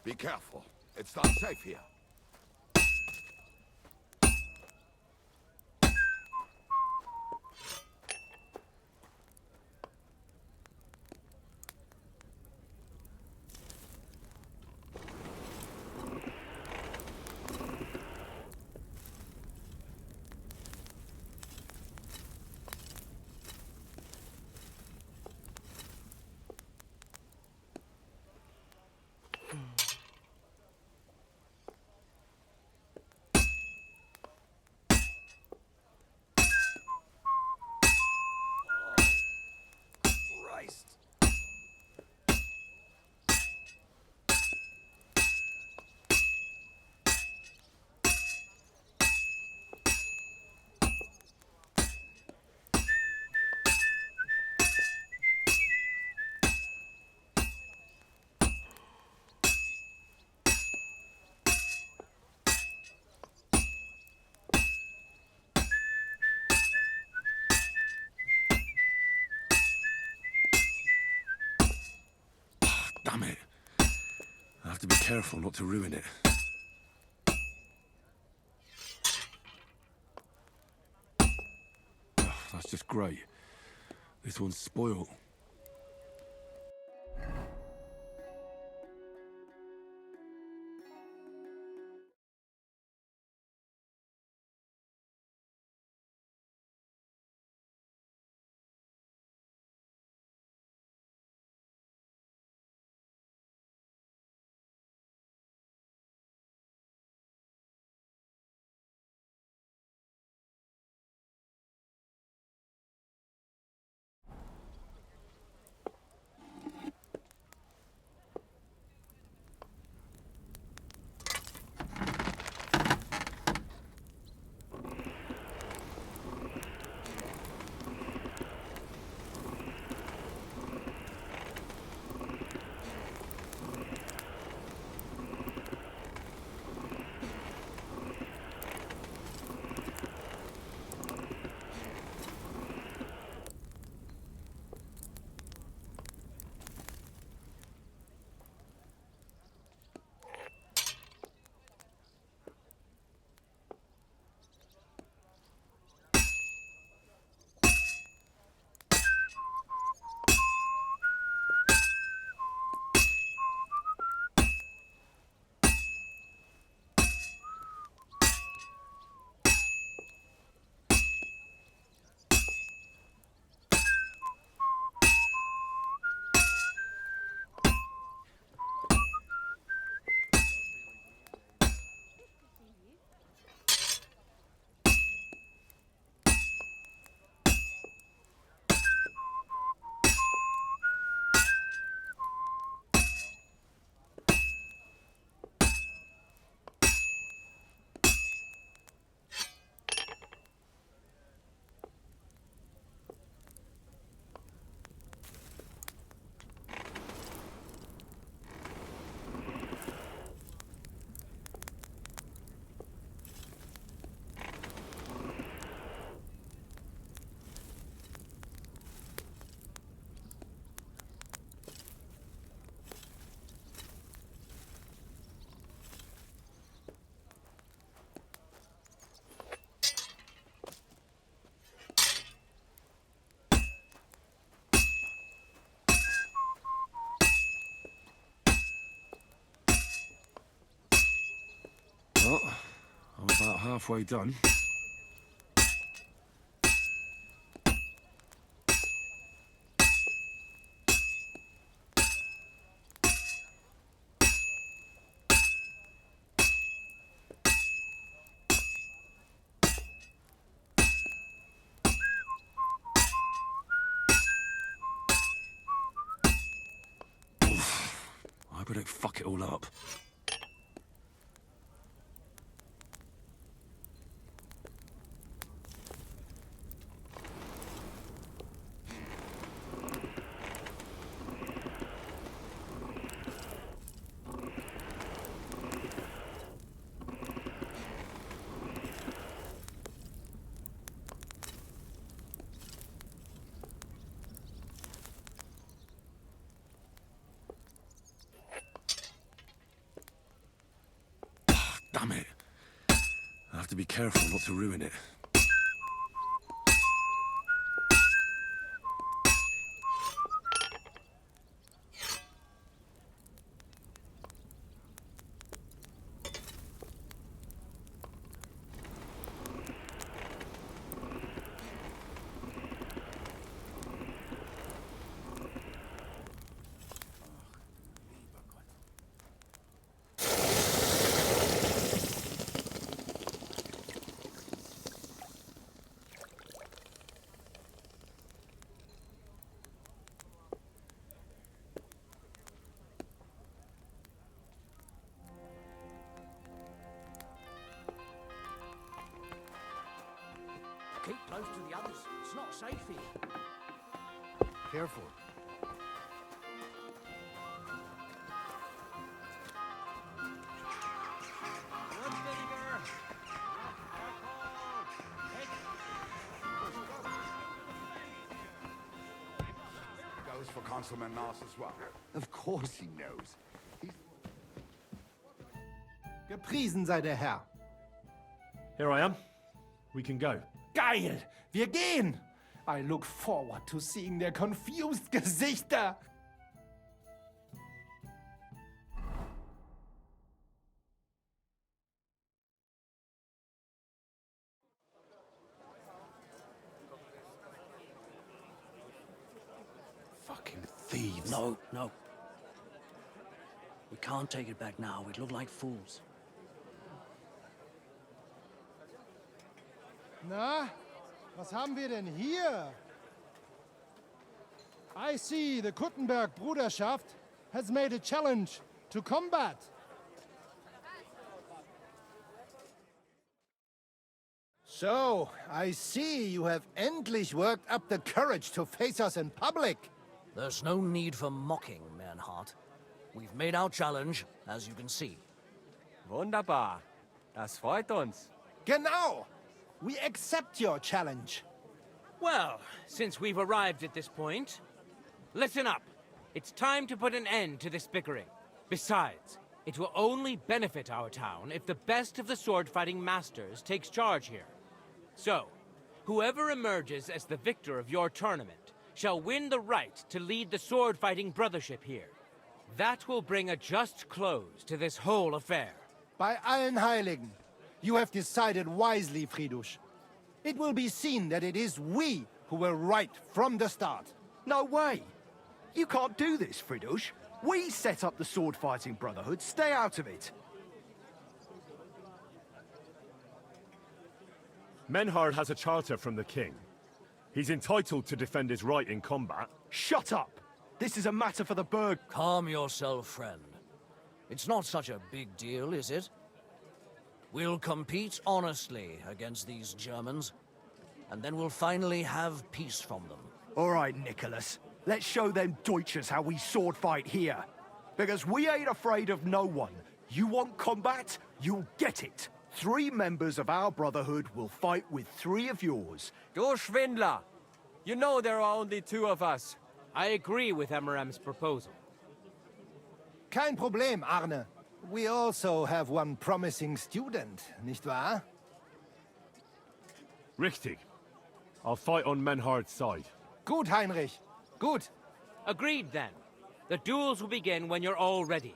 Be careful. It's not safe here. Damn it. I have to be careful not to ruin it. Oh, that's just great. This one's spoiled. Well, I'm about halfway done. I hope I don't fuck it all up. Damn it. I have to be careful not to ruin it. Keep close to the others. It's not safe here. Careful. Goes for Councilman Nars as well. Of course he knows. Gepriesen sei der Herr. Here I am. We can go. Geil! Wir gehen! I look forward to seeing their confused Gesichter. Fucking thieves. No, no. We can't take it back now. We'd look like fools. Na, was haben wir denn hier? I see the Kuttenberg Bruderschaft has made a challenge to combat. So, I see you have endlich worked up the courage to face us in public. There's no need for mocking, Mernhardt. We've made our challenge, as you can see. Wunderbar. Das freut uns. Genau! We accept your challenge. Well, since we've arrived at this point, listen up. It's time to put an end to this bickering. Besides, it will only benefit our town if the best of the sword-fighting masters takes charge here. So, whoever emerges as the victor of your tournament shall win the right to lead the sword-fighting brothership here. That will bring a just close to this whole affair. Bei allen Heiligen, you have decided wisely, Fridush. It will be seen that it is we who were right from the start. No way! You can't do this, Fridush. We set up the sword-fighting brotherhood. Stay out of it. Menhard has a charter from the king. He's entitled to defend his right in combat. Shut up! This is a matter for the burg. Calm yourself, friend. It's not such a big deal, is it? We'll compete honestly against these Germans, and then we'll finally have peace from them. All right, Nicholas. Let's show them Deutschers how we sword fight here. Because we ain't afraid of no one. You want combat? You'll get it. 3 members of our brotherhood will fight with 3 of yours. Du Schwindler! You know there are only 2 of us. I agree with Emerem's proposal. Kein Problem, Arne. We also have one promising student, nicht wahr? Richtig. I'll fight on Menhard's side. Gut, Heinrich. Gut. Agreed, then. The duels will begin when you're all ready,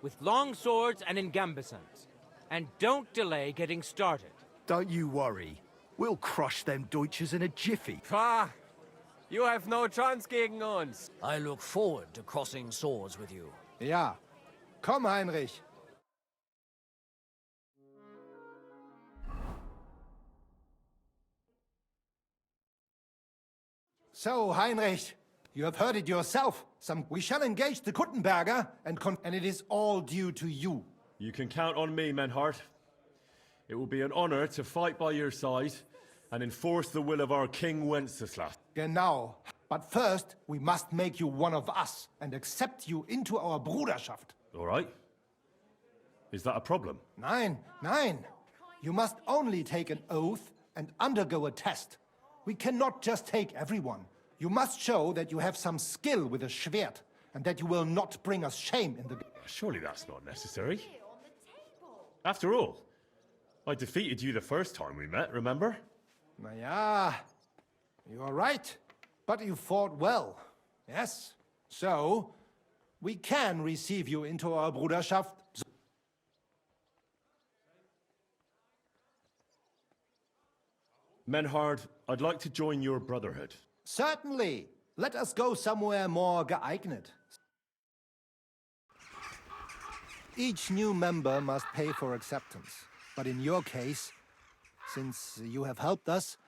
with long swords and in gambesons. And don't delay getting started. Don't you worry. We'll crush them Deutschers in a jiffy. Pah! You have no chance gegen uns. I look forward to crossing swords with you. Ja. Komm, Heinrich. So, Heinrich, you have heard it yourself. We shall engage the Kuttenberger, and it is all due to you. You can count on me, Menhard. It will be an honor to fight by your side and enforce the will of our King Wenceslas. Genau. But first, we must make you one of us and accept you into our Bruderschaft. All right. Is that a problem? Nein, nein. You must only take an oath and undergo a test. We cannot just take everyone. You must show that you have some skill with a Schwert and that you will not bring us shame in the... Surely that's not necessary. After all, I defeated you the first time we met, remember? Na ja, you are right. But you fought well, yes? So, we can receive you into our Bruderschaft. Menhard, I'd like to join your brotherhood. Certainly. Let us go somewhere more geeignet. Each new member must pay for acceptance. But in your case, since you have helped us,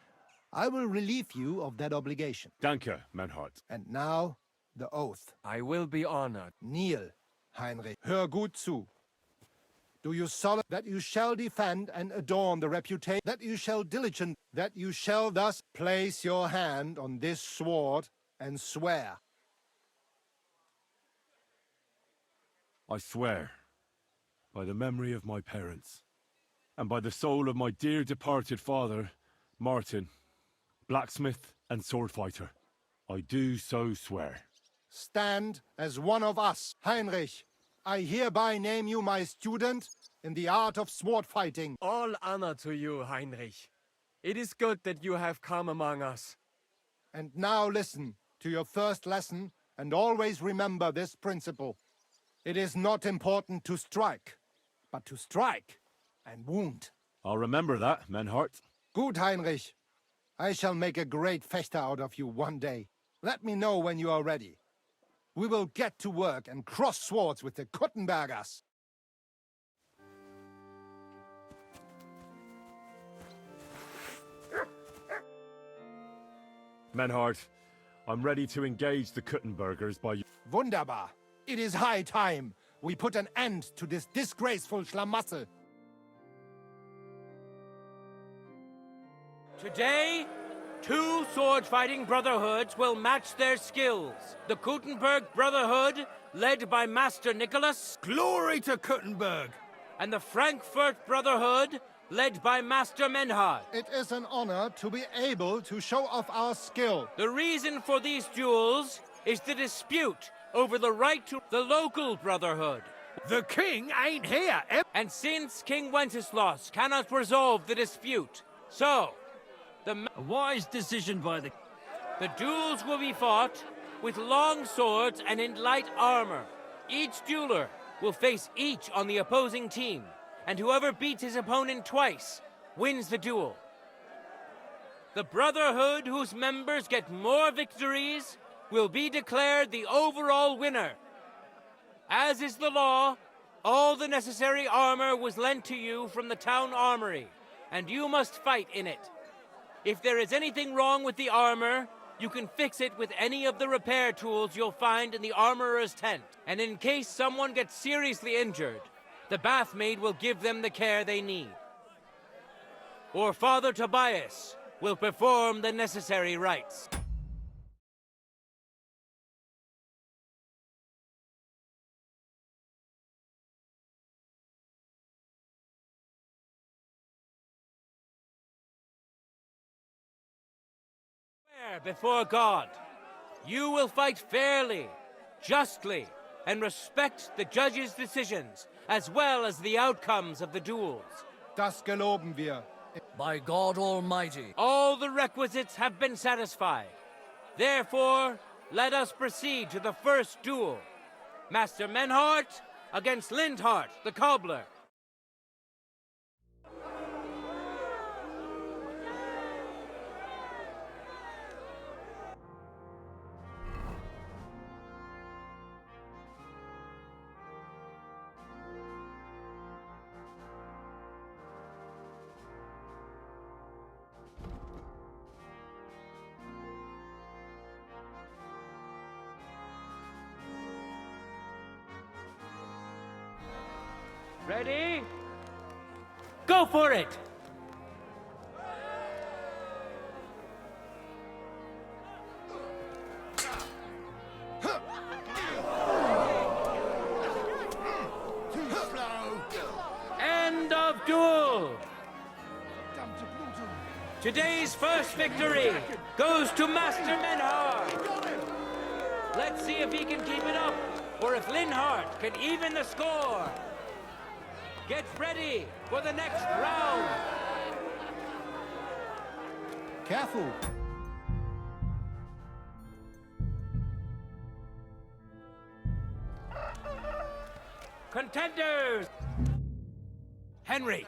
I will relieve you of that obligation. Danke, Menhard. And now, the oath. I will be honored. Kneel, Heinrich. Hör gut zu. Do you solemnly that you shall defend and adorn the reputation, that you shall thus place your hand on this sword and swear? I swear, by the memory of my parents, and by the soul of my dear departed father, Martin, blacksmith and sword fighter, I do so swear. stand as one of us. Heinrich, I hereby name you my student in the art of sword fighting. All honor to you, Heinrich. It is good that you have come among us. And now listen to your first lesson, and always remember this principle. It is not important to strike, but to strike and wound. I'll remember that, Menhart. Good, Heinrich. I shall make a great fechter out of you one day. Let me know when you are ready. We will get to work and cross swords with the Kuttenbergers. Menhart, I'm ready to engage the Kuttenbergers by... Wunderbar. It is high time we put an end to this disgraceful schlamassel. Today, two sword-fighting brotherhoods will match their skills. The Kuttenberg Brotherhood, led by Master Nicholas. Glory to Kuttenberg! And the Frankfurt Brotherhood, led by Master Menhard. It is an honor to be able to show off our skill. The reason for these duels is the dispute over the right to the local brotherhood. The king ain't here. And since King Wenceslaus cannot resolve the dispute, so a wise decision by the duels will be fought with long swords and in light armor. Each dueler will face each on the opposing team, and whoever beats his opponent twice wins the duel. The brotherhood whose members get more victories will be declared the overall winner. As is the law, all the necessary armor was lent to you from the town armory, and you must fight in it. If there is anything wrong with the armor, you can fix it with any of the repair tools you'll find in the armorer's tent. And in case someone gets seriously injured, the bathmaid will give them the care they need. Or Father Tobias will perform the necessary rites. Before God, you will fight fairly, justly, and respect the judge's decisions, as well as the outcomes of the duels. Das geloben wir. By God Almighty. All the requisites have been satisfied. Therefore, let us proceed to the first duel. Master Menhart against Lindhart, the cobbler. Ready? Go for it! End of duel! Today's first victory goes to Master Menhard. Let's see if he can keep it up, or if Linhart can even the score. Get ready for the next round! Careful! Contenders! Henry,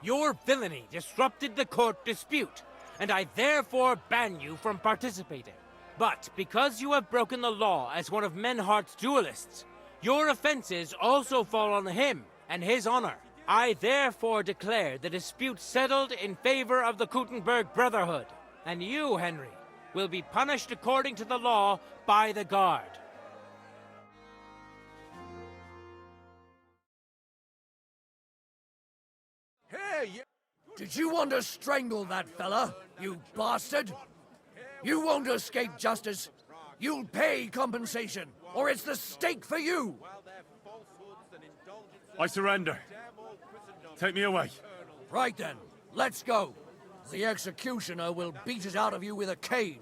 your villainy disrupted the court dispute, and I therefore ban you from participating. But because you have broken the law as one of Menhart's duelists, your offenses also fall on him and his honor. I therefore declare the dispute settled in favor of the Kuttenberg Brotherhood, and you, Henry, will be punished according to the law by the guard. Hey, did you want to strangle that fella, you bastard? You won't escape justice. You'll pay compensation, or it's the stake for you. I surrender. Take me away. Right then, let's go. The executioner will beat it out of you with a cane.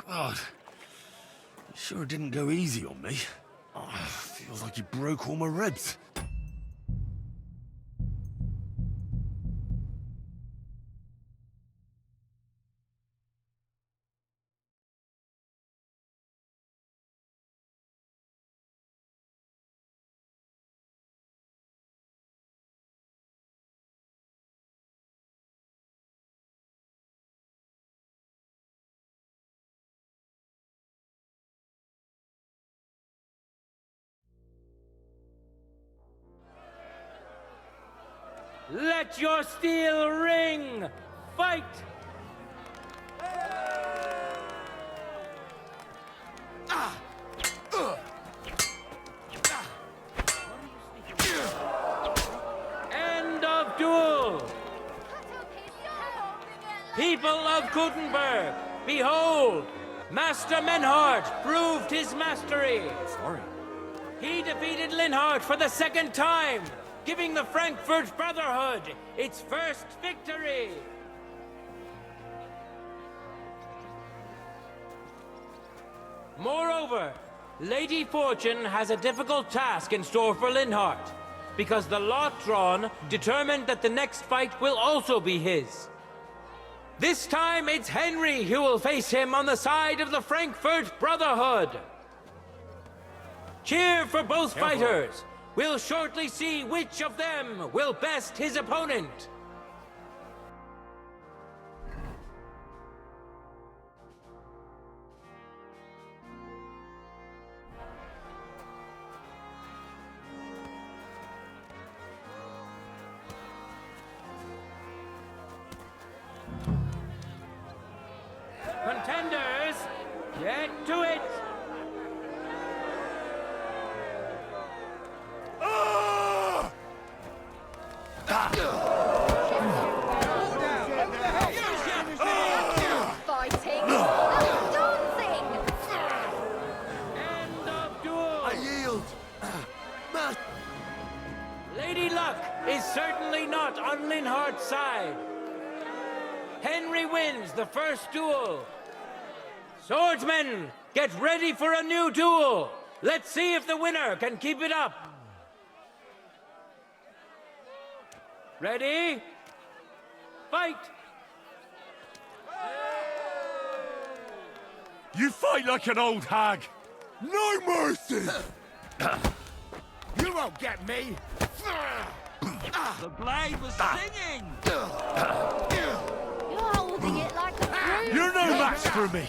God, you sure didn't go easy on me. Oh, feels like you broke all my ribs. Let your steel ring! Fight! End of duel! People of Gutenberg, behold! Master Menhart proved his mastery! Sorry. He defeated Linhart for the second time, giving the Frankfurt Brotherhood its first victory! Moreover, Lady Fortune has a difficult task in store for Linhart, because the lot drawn determined that the next fight will also be his. This time it's Henry who will face him on the side of the Frankfurt Brotherhood. Cheer for both fighters! We'll shortly see which of them will best his opponent. Contenders, get to it! Fighting! Dancing! End of duel! I yield. Lady Luck is certainly not on Linhart's side. Henry wins the first duel. Swordsmen, get ready for a new duel. Let's see if the winner can keep it up. Ready? Fight! You fight like an old hag. No mercy! You won't get me! The blade was singing! You're holding it like a broom. You're no match for me.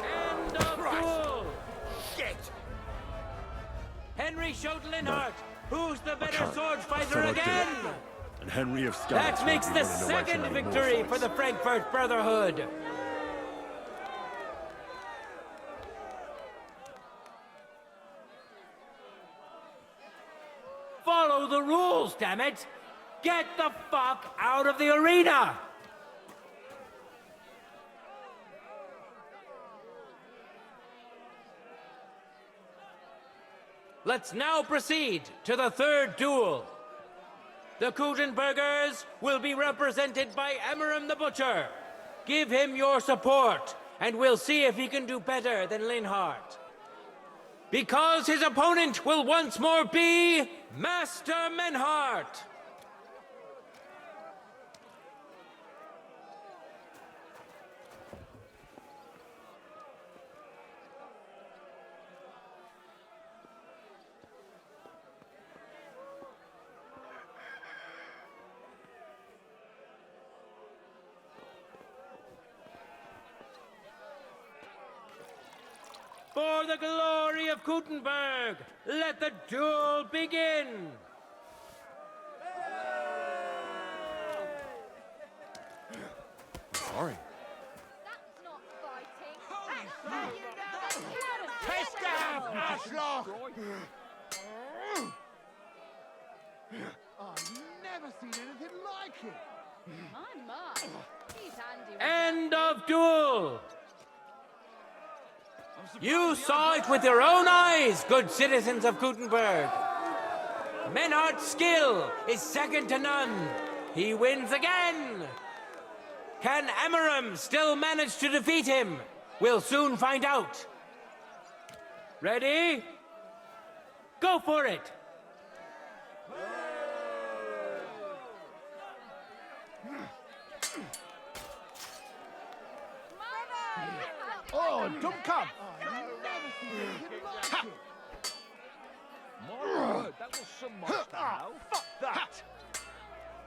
End of duel! Shit! Henry showed Linhart who's the better can't. sword I fighter thought I'd do again. it. And Henry of Scots That won't makes be the running away from second any more victory fights. for the Frankfurt Brotherhood. Follow the rules, damn it! Get the fuck out of the arena! Let's now proceed to the third duel. The Kutenbergers will be represented by Emmeram the Butcher. Give him your support, and we'll see if he can do better than Linhart. Because his opponent will once more be Master Menhart. For the glory of Gutenberg, let the duel begin! Sorry. That's not fighting. Piss down, Ashlock! I've never seen anything like it. My mum. He's handy with End of duel! You saw it with your own eyes, good citizens of Gutenberg. Menhart's skill is second to none. He wins again. Can Amaram still manage to defeat him? We'll soon find out. Ready? Go for it! Oh, don't come! My word, that was some monster now. Fuck that!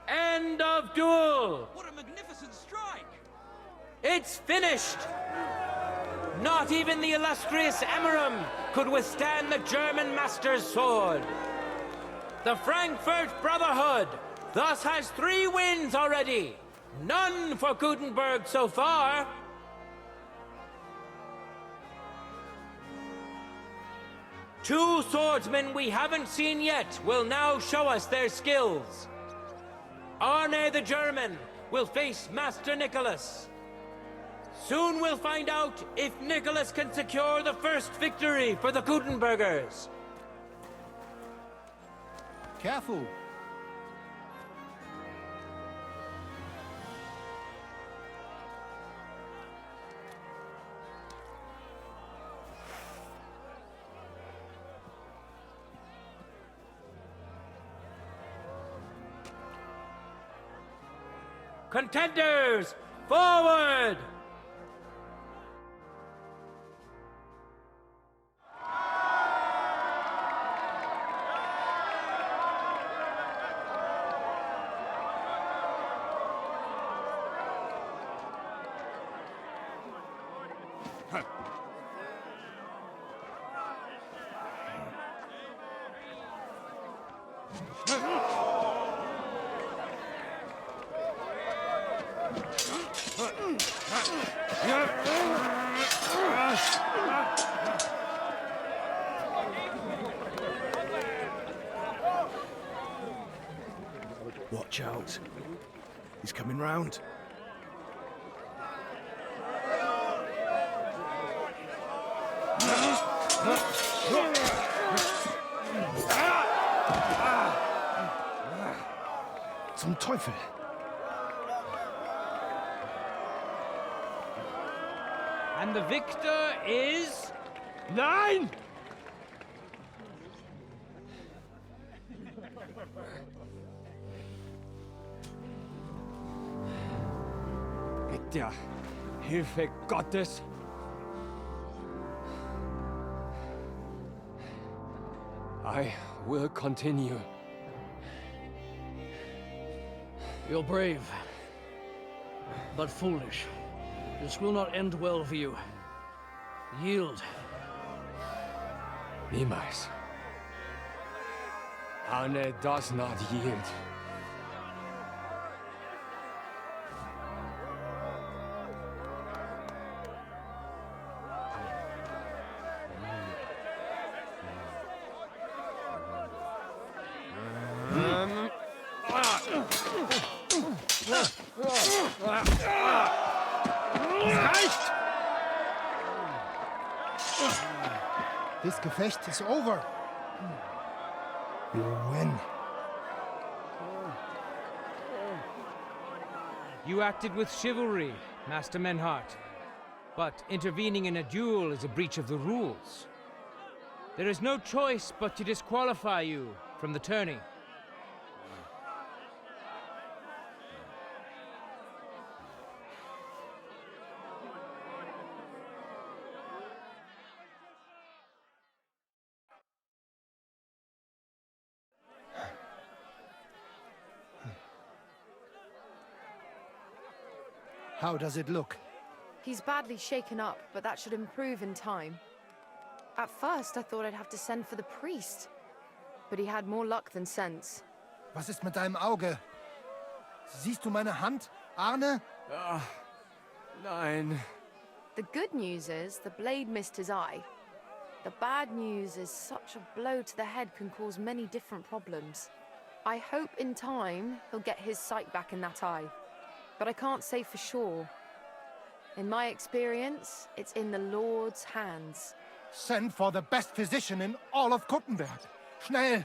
End of duel! What a magnificent strike! It's finished! Not even the illustrious Amaram could withstand the German master's sword. The Frankfurt Brotherhood thus has 3 wins already. None for Gutenberg so far. Two swordsmen we haven't seen yet will now show us their skills. Arne the German will face Master Nicholas. Soon we'll find out if Nicholas can secure the first victory for the Gutenbergers. Careful. Contenders, forward! Watch out. He's coming round. Zum Teufel. And the victor is... Nein! Mit der Hilfe Gottes I will continue. You're brave, but foolish. This will not end well for you. Yield. Niemals. Arne does not yield. This Gefecht is over. You win. You acted with chivalry, Master Menhart. But intervening in a duel is a breach of the rules. There is no choice but to disqualify you from the tourney. How does it look? He's badly shaken up, but that should improve in time. At first, I thought I'd have to send for the priest, but he had more luck than sense. Was ist mit deinem Auge? Siehst du meine Hand, Arne? Nein. The good news is the blade missed his eye. The bad news is such a blow to the head can cause many different problems. I hope in time he'll get his sight back in that eye, but I can't say for sure. In my experience, it's in the Lord's hands. Send for the best physician in all of Gutenberg. Schnell!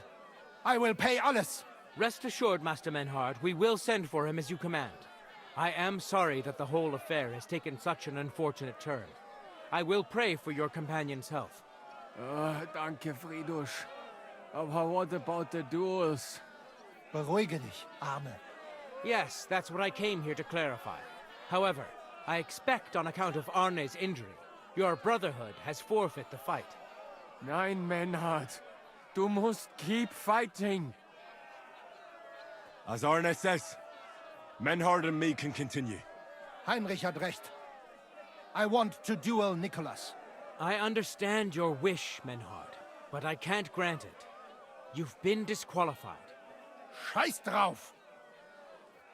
I will pay alles. Rest assured, Master Menhart, we will send for him as you command. I am sorry that the whole affair has taken such an unfortunate turn. I will pray for your companion's health. Danke, Friedrich. Aber what about the duels? Beruhige dich, Arme. Yes, that's what I came here to clarify. However, I expect on account of Arne's injury, your brotherhood has forfeit the fight. Nein, Menhard. Du musst keep fighting. As Arne says, Menhard and me can continue. Heinrich had recht. I want to duel Nicholas. I understand your wish, Menhard, but I can't grant it. You've been disqualified. Scheiß drauf!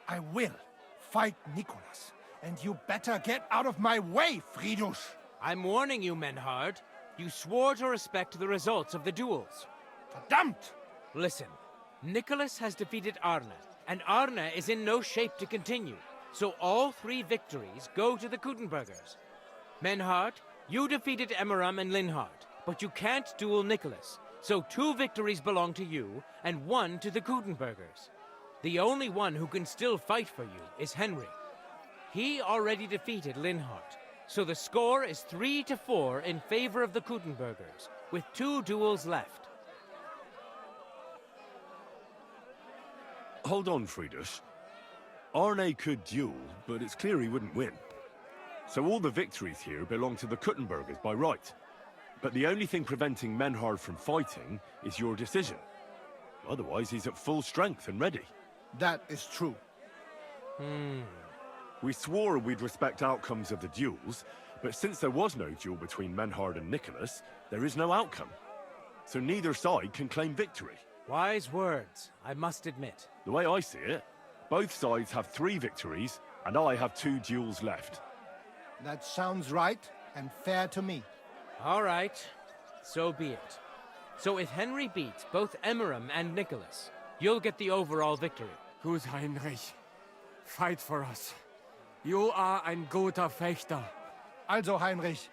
I will fight Nicholas, and you better get out of my way, Friedrich! I'm warning you, Menhard. You swore to respect the results of the duels. Verdammt! Listen, Nicholas has defeated Arne, and Arne is in no shape to continue, so all 3 victories go to the Kuttenbergers. Menhard, you defeated Emmeram and Linhard, but you can't duel Nicholas, so 2 victories belong to you, and 1 to the Kuttenbergers. The only one who can still fight for you is Henry. He already defeated Linhard, so the score is 3-4 in favor of the Kuttenbergers, with 2 duels left. Hold on, Friedrich. Arne could duel, but it's clear he wouldn't win. So all the victories here belong to the Kuttenbergers by right. But the only thing preventing Menhard from fighting is your decision. Otherwise, he's at full strength and ready. That is true. We swore we'd respect outcomes of the duels, but since there was no duel between Menhard and Nicholas, there is no outcome. So neither side can claim victory. Wise words, I must admit. The way I see it, both sides have 3 victories, and I have 2 duels left. That sounds right and fair to me. All right, so be it. So if Henry beats both Emmeram and Nicholas, you'll get the overall victory. Gut, Heinrich. Fight for us. You are ein guter Fechter. Also, Heinrich,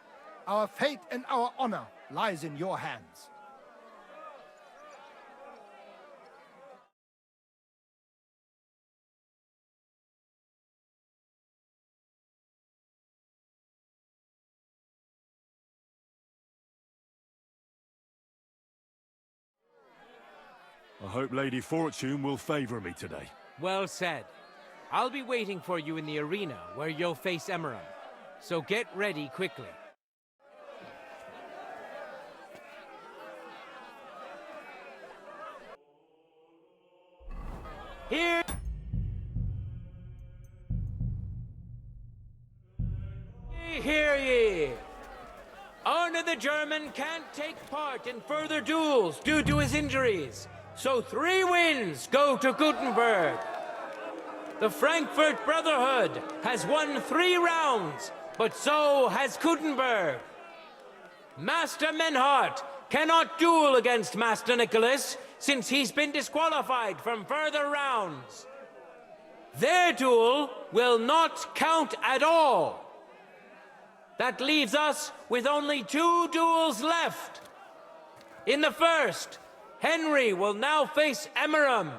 our fate and our honor lies in your hands. I hope Lady Fortune will favor me today. Well said. I'll be waiting for you in the arena where you'll face Emmeram. So get ready quickly. Here! Hear ye! Arne the German can't take part in further duels due to his injuries. So 3 wins go to Gutenberg. The Frankfurt Brotherhood has won 3 rounds, but so has Gutenberg. Master Menhard cannot duel against Master Nicholas since he's been disqualified from further rounds. Their duel will not count at all. That leaves us with only 2 duels left. In the first, Henry will now face Emmeram.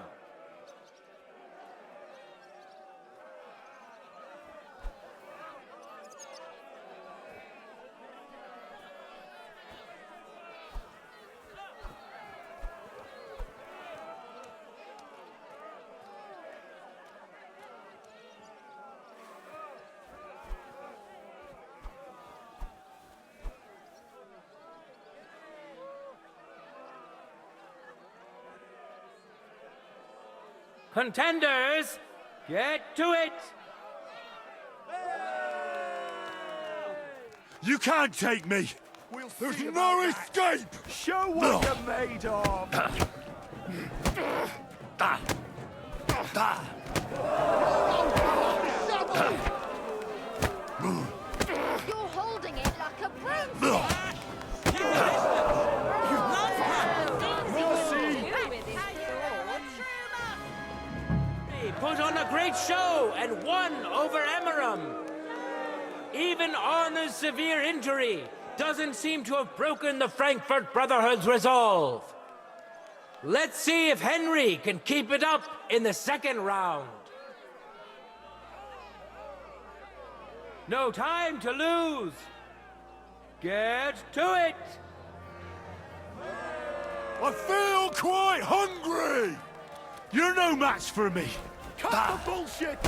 Contenders, get to it! You can't take me! There's no escape! Show what you're made of! You're holding it like a princess! Put on a great show and won over Emmeram. Even Arne's severe injury doesn't seem to have broken the Frankfurt Brotherhood's resolve. Let's see if Henry can keep it up in the second round. No time to lose! Get to it! I feel quite hungry! You're no match for me! Cut the bullshit!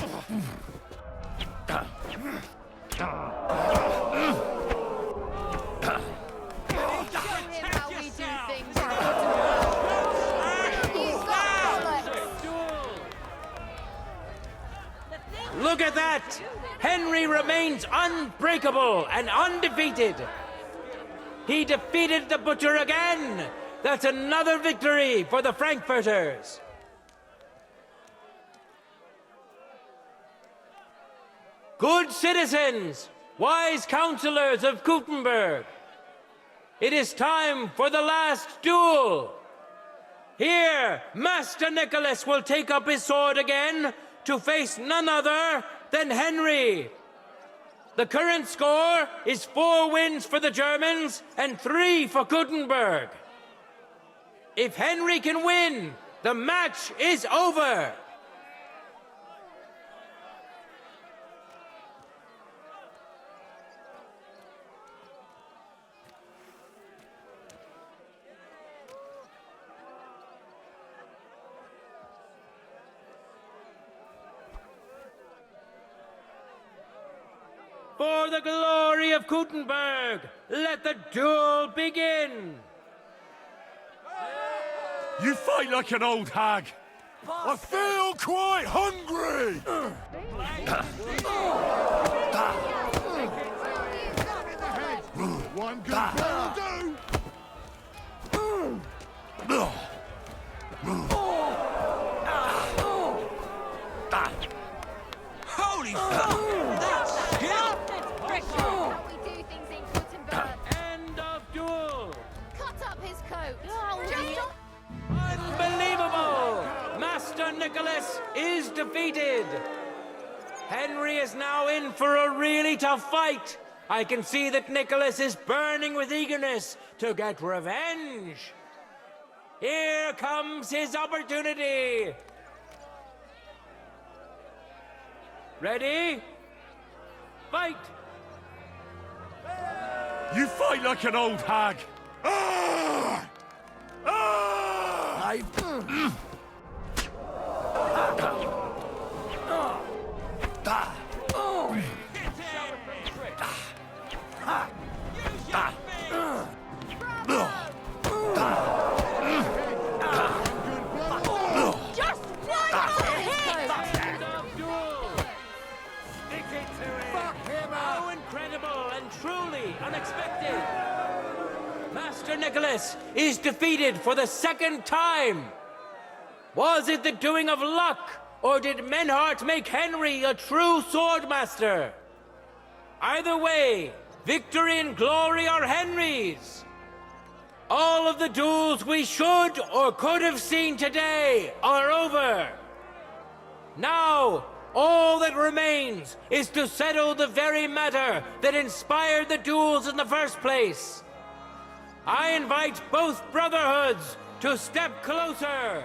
Look at that! Henry remains unbreakable and undefeated! He defeated the Butcher again! That's another victory for the Frankfurters! Good citizens, wise counselors of Kuttenberg, it is time for the last duel! Here, Master Nicholas will take up his sword again to face none other than Henry. The current score is 4 wins for the Germans and 3 for Kuttenberg. If Henry can win, the match is over. For the glory of Kuttenberg, let the duel begin! You fight like an old hag! I feel quite hungry! One good will do! Holy fuck! That's skill! How we do things in Kuttenberg. End of duel! Cut up his coat. Unbelievable! Master Nicholas is defeated! Henry is now in for a really tough fight! I can see that Nicholas is burning with eagerness to get revenge! Here comes his opportunity! Ready? Fight! You fight like an old hag! How incredible and truly unexpected! Master Nicholas is defeated for the 2nd time! Was it the doing of luck, or did Menhart make Henry a true swordmaster? Either way, victory and glory are Henry's! All of the duels we should or could have seen today are over! Now, all that remains is to settle the very matter that inspired the duels in the first place. I invite both brotherhoods to step closer.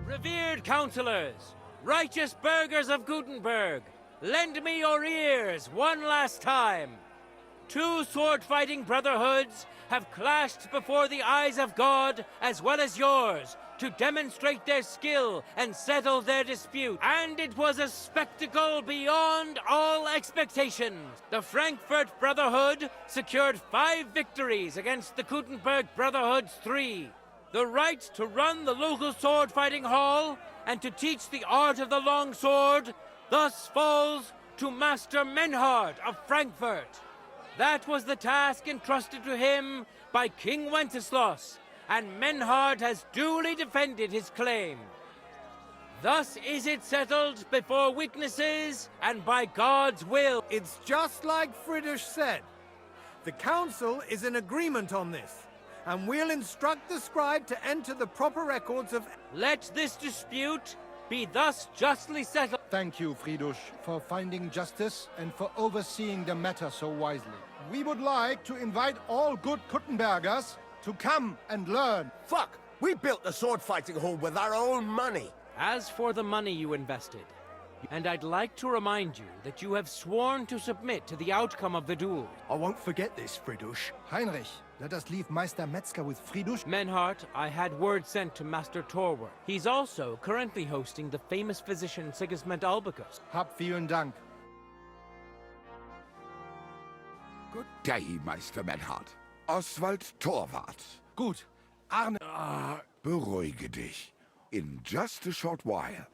Revered counselors, righteous burghers of Kuttenberg, lend me your ears one last time. 2 sword-fighting brotherhoods have clashed before the eyes of God as well as yours to demonstrate their skill and settle their dispute. And it was a spectacle beyond all expectations. The Frankfurt Brotherhood secured 5 victories against the Kuttenberg Brotherhood's 3. The right to run the local sword-fighting hall and to teach the art of the long sword thus falls to Master Menhart of Frankfurt. That was the task entrusted to him by King Wenceslas, and Menhart has duly defended his claim. Thus is it settled before witnesses and by God's will. It's just like Friedrich said. The council is in agreement on this, and we'll instruct the scribe to enter the proper records of... Let this dispute be thus justly settled. Thank you, Friedrich, for finding justice and for overseeing the matter so wisely. We would like to invite all good Kuttenbergers to come and learn. Fuck! We built the sword fighting hall with our own money. As for the money you invested, And I'd like to remind you that you have sworn to submit to the outcome of the duel. I won't forget this, Fridush. Heinrich, let us leave Meister Metzger with Fridush. Menhart, I had word sent to Master Torwart. He's also currently hosting the famous physician Sigismund Albicus. Hab vielen Dank. Good day, Meister Menhart. Oswald Torwart. Gut. Arne. Beruhige dich. In just a short while.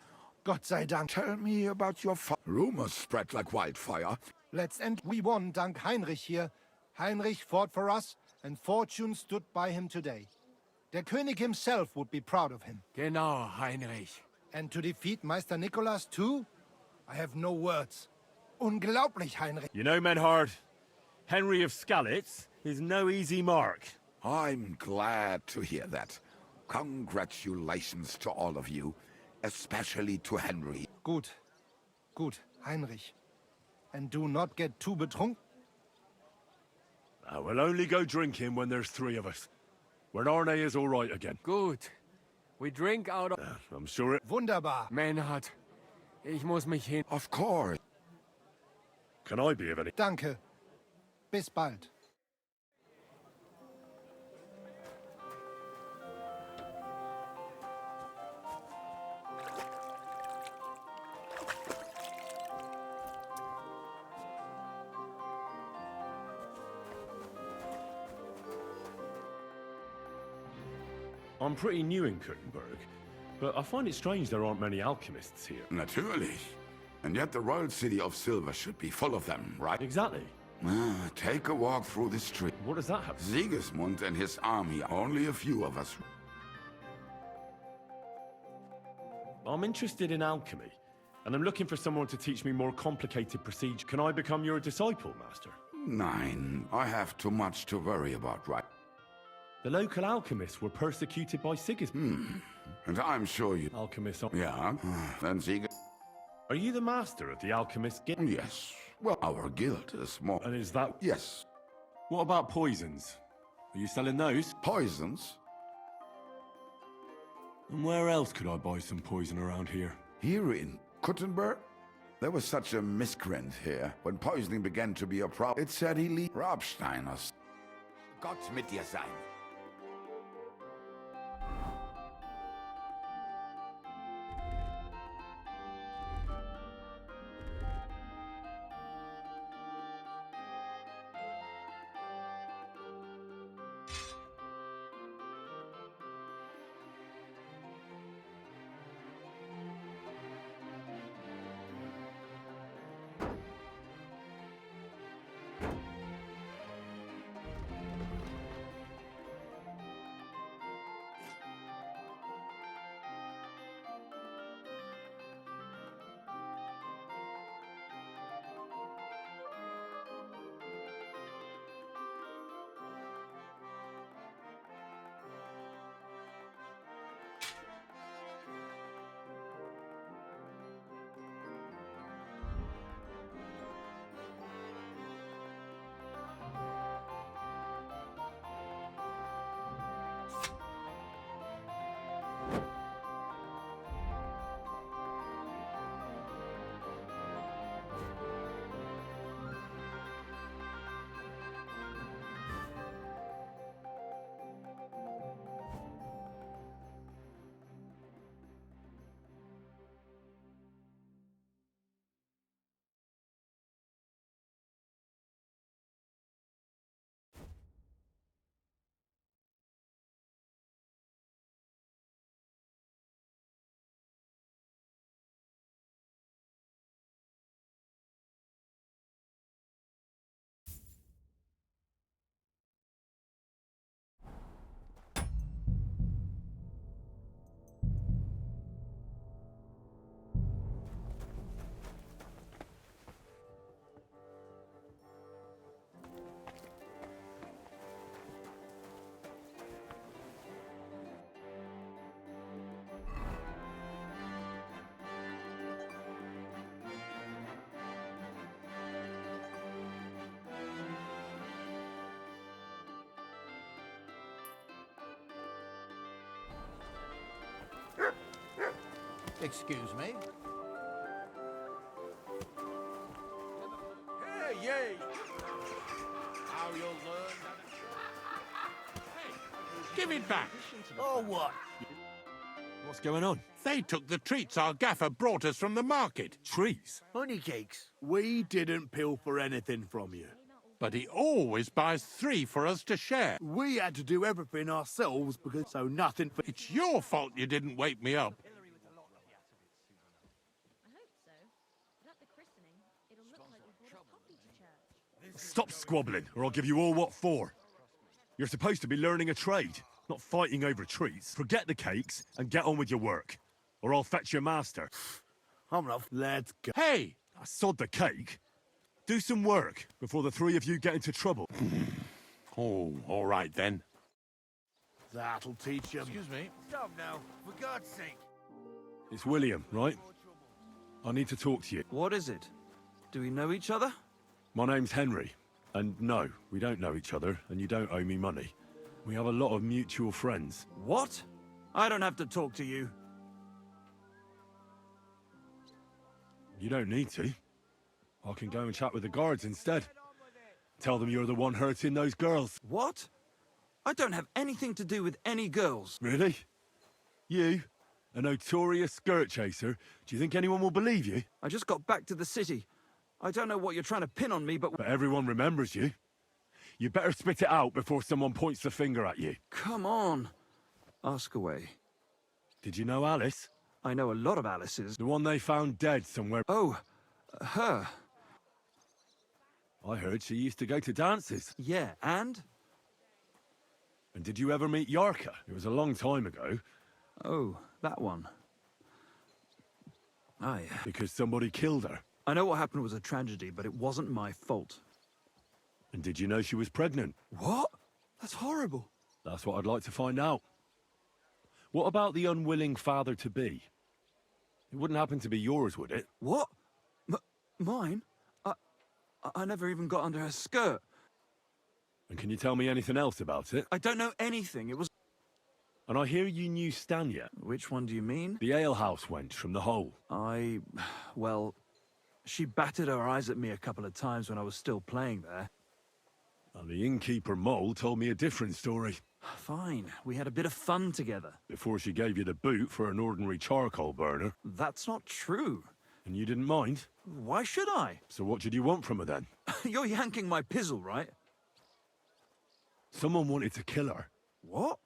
Gott sei Dank. Tell me about your rumors spread like wildfire. Let's end. We won, dank Heinrich here. Heinrich fought for us, and fortune stood by him today. Der König himself would be proud of him. Genau, Heinrich. And to defeat Meister Nicholas too? I have no words. Unglaublich, Heinrich. You know, Menhard, Henry of Skalitz is no easy mark. I'm glad to hear that. Congratulations to all of you. Especially to Henry. Gut. Gut, Heinrich. And do not get too betrunken. We'll only go drinking when there's 3 of us. When Arne is all right again. Gut. We drink out of... I'm sure it... Wunderbar. Menhard, ich muss mich hin. Of course. Can I be of any... Danke. Bis bald. I'm pretty new in Kuttenberg, but I find it strange there aren't many alchemists here. Natürlich. And yet the royal city of Silver should be full of them, right? Exactly. Take a walk through the street. What does that have? Sigismund and his army, only a few of us. I'm interested in alchemy, and I'm looking for someone to teach me more complicated procedures. Can I become your disciple, Master? Nein, I have too much to worry about, right? The local alchemists were persecuted by Sigismund. And I'm sure you... Alchemists... Yeah, then Sigismund... Are you the master of the Alchemist Guild? Yes. Well, our guild is more... And is that... Yes. What about poisons? Are you selling those? Poisons? And where else could I buy some poison around here? Here in Kuttenberg? There was such a miscreant here. When poisoning began to be a problem, it said he lead Rabsteiners. Gott mit dir sein. Excuse me. Give it back. Or what? What's going on? They took the treats our gaffer brought us from the market. Treats? Honey cakes. We didn't pilfer anything from you. But he always buys 3 for us to share. We had to do everything ourselves because so nothing for... It's your fault you didn't wake me up. Stop squabbling, or I'll give you all what for. You're supposed to be learning a trade, not fighting over treats. Forget the cakes and get on with your work, or I'll fetch your master. I'm not... Let's go. Hey! I sod the cake. Do some work before the 3 of you get into trouble. Oh, all right then. That'll teach you. Excuse me. Stop now, for God's sake. It's William, right? I need to talk to you. What is it? Do we know each other? My name's Henry, and no, we don't know each other, and you don't owe me money. We have a lot of mutual friends. What? I don't have to talk to you. You don't need to. I can go and chat with the guards instead. Tell them you're the one hurting those girls. What? I don't have anything to do with any girls. Really? You? A notorious skirt chaser? Do you think anyone will believe you? I just got back to the city. I don't know what you're trying to pin on me, but... But everyone remembers you. You better spit it out before someone points the finger at you. Come on. Ask away. Did you know Alice? I know a lot of Alices. The one they found dead somewhere. Oh, her. I heard she used to go to dances. Yeah, and? And did you ever meet Yarka? It was a long time ago. Oh, that one. Ah, yeah. Because somebody killed her. I know what happened was a tragedy, but it wasn't my fault. And did you know she was pregnant? What? That's horrible. That's what I'd like to find out. What about the unwilling father-to-be? It wouldn't happen to be yours, would it? What? Mine? I never even got under her skirt. And can you tell me anything else about it? I don't know anything. It was... And I hear you knew Stanya. Which one do you mean? The alehouse wench from the hole. Well, she batted her eyes at me a couple of times when I was still playing there. And the innkeeper Mole told me a different story. Fine. We had a bit of fun together. Before she gave you the boot for an ordinary charcoal burner. That's not true. And you didn't mind? Why should I? So what did you want from her then? You're yanking my pizzle, right? Someone wanted to kill her. What?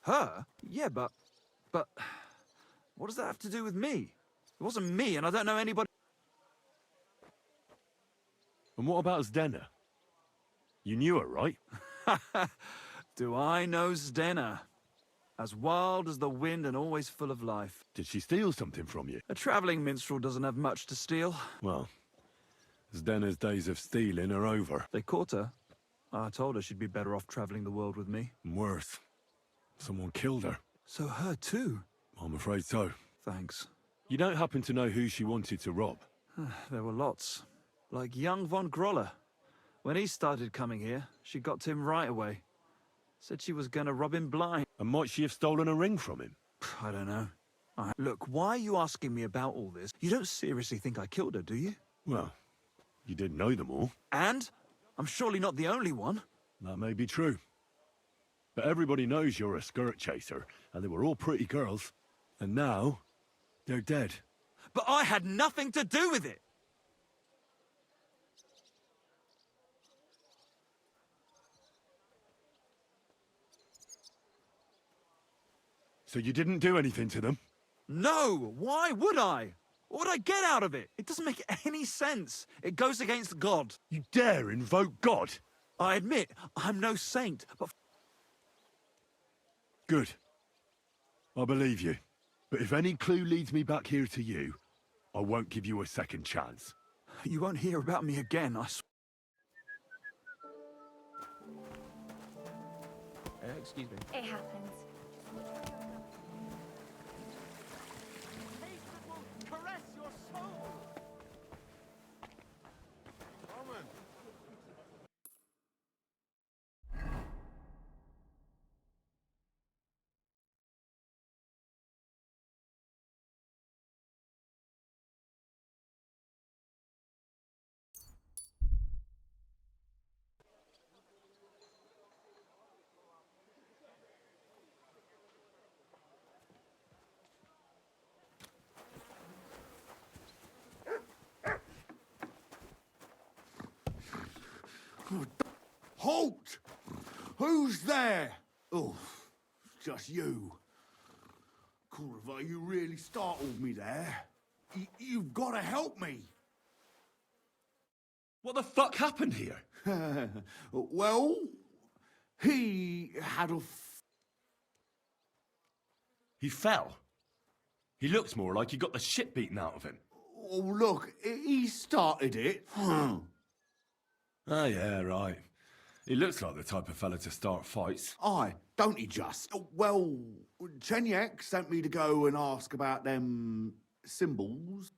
Her? Yeah, but... What does that have to do with me? It wasn't me, and I don't know anybody... And what about Zdena? You knew her, right? Do I know Zdena? As wild as the wind and always full of life. Did she steal something from you? A travelling minstrel doesn't have much to steal. Well, Zdena's days of stealing are over. They caught her. I told her she'd be better off travelling the world with me. And worse. Someone killed her. So her too? I'm afraid so. Thanks. You don't happen to know who she wanted to rob? There were lots. Like young von Groller. When he started coming here, she got to him right away. Said she was gonna rob him blind. And might she have stolen a ring from him? I don't know. Look, why are you asking me about all this? You don't seriously think I killed her, do you? Well, you did know them all. And? I'm surely not the only one. That may be true. But everybody knows you're a skirt chaser, and they were all pretty girls. And now, they're dead. But I had nothing to do with it! So you didn't do anything to them? No! Why would I? What would I get out of it? It doesn't make any sense. It goes against God. You dare invoke God? I admit, I'm no saint, but... Good. I believe you. But if any clue leads me back here to you, I won't give you a second chance. You won't hear about me again, I swear. Excuse me. It happens. Caress your soul! Halt! Who's there? Oh, just you. Corvo, you really startled me there. You've got to help me. What the fuck happened here? Well, he had a... He fell. He looks more like he got the shit beaten out of him. Oh, look, he started it. Oh, yeah, right. He looks like the type of fella to start fights. Aye, don't he just? Well, Chenyek sent me to go and ask about them symbols.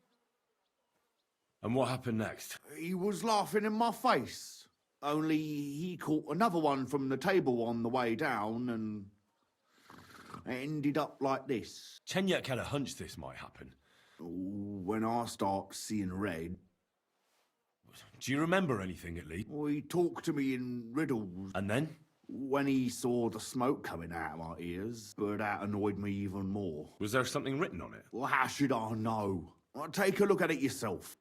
And what happened next? He was laughing in my face. Only he caught another one from the table on the way down and it ended up like this. Chenyek had a hunch this might happen. When I start seeing red... Do you remember anything, at least? Well, he talked to me in riddles. And then? When he saw the smoke coming out of my ears, but that annoyed me even more. Was there something written on it? Well, how should I know? Well, take a look at it yourself.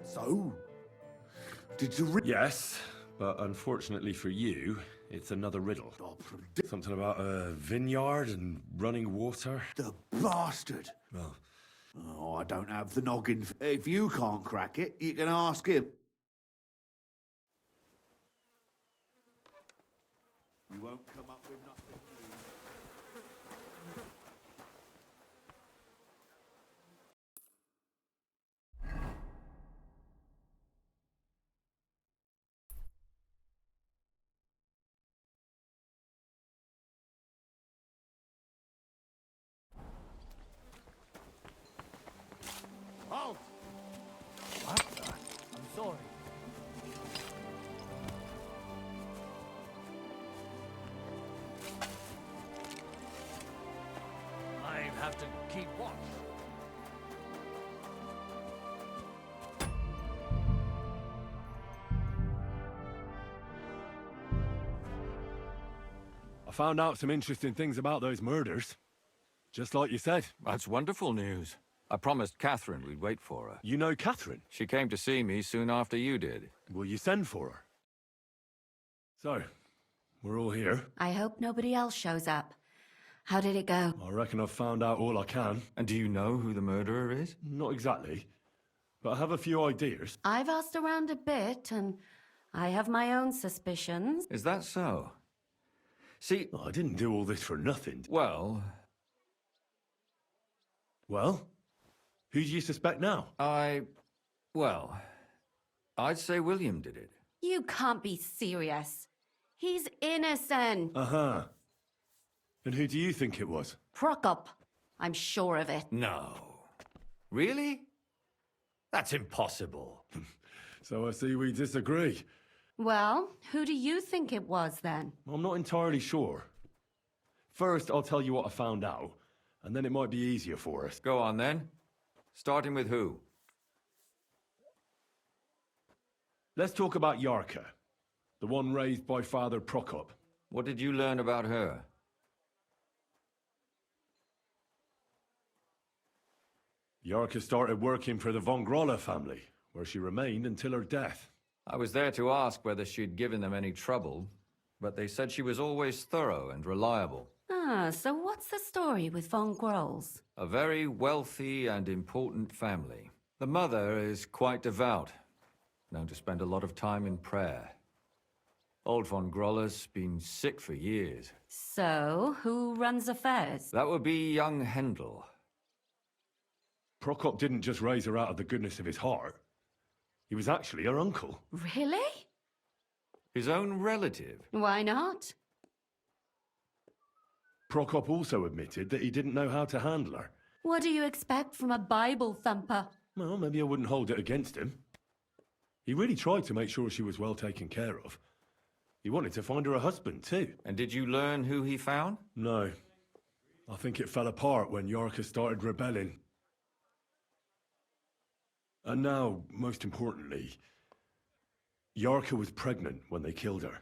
So, did you read? Yes, but unfortunately for you, it's another riddle. Something about a vineyard and running water. The bastard! Well, oh, I don't have the noggin. If you can't crack it, you can ask him. You won't come up with nothing. Halt! What? I'm sorry. I have to keep watch. I found out some interesting things about those murders. Just like you said. That's wonderful news. I promised Catherine we'd wait for her. You know Catherine? She came to see me soon after you did. Will you send for her? So, we're all here. I hope nobody else shows up. How did it go? I reckon I've found out all I can. And do you know who the murderer is? Not exactly, but I have a few ideas. I've asked around a bit, and I have my own suspicions. Is that so? See... I didn't do all this for nothing. Well... Well? Who do you suspect now? Well, I'd say William did it. You can't be serious. He's innocent. Uh-huh. And who do you think it was? Prokop. I'm sure of it. No. Really? That's impossible. So I see we disagree. Well, who do you think it was then? I'm not entirely sure. First, I'll tell you what I found out, and then it might be easier for us. Go on then. Starting with who? Let's talk about Yarka, the one raised by Father Prokop. What did you learn about her? Yarka started working for the von Grolle family, where she remained until her death. I was there to ask whether she'd given them any trouble, but they said she was always thorough and reliable. Ah, so what's the story with von Grolls? A very wealthy and important family. The mother is quite devout, known to spend a lot of time in prayer. Old von Groller's been sick for years. So, who runs affairs? That would be young Hendel. Prokop didn't just raise her out of the goodness of his heart. He was actually her uncle. Really? His own relative? Why not? Prokop also admitted that he didn't know how to handle her. What do you expect from a Bible thumper? Well, maybe I wouldn't hold it against him. He really tried to make sure she was well taken care of. He wanted to find her a husband, too. And did you learn who he found? No. I think it fell apart when Yarka started rebelling. And now, most importantly, Yarka was pregnant when they killed her.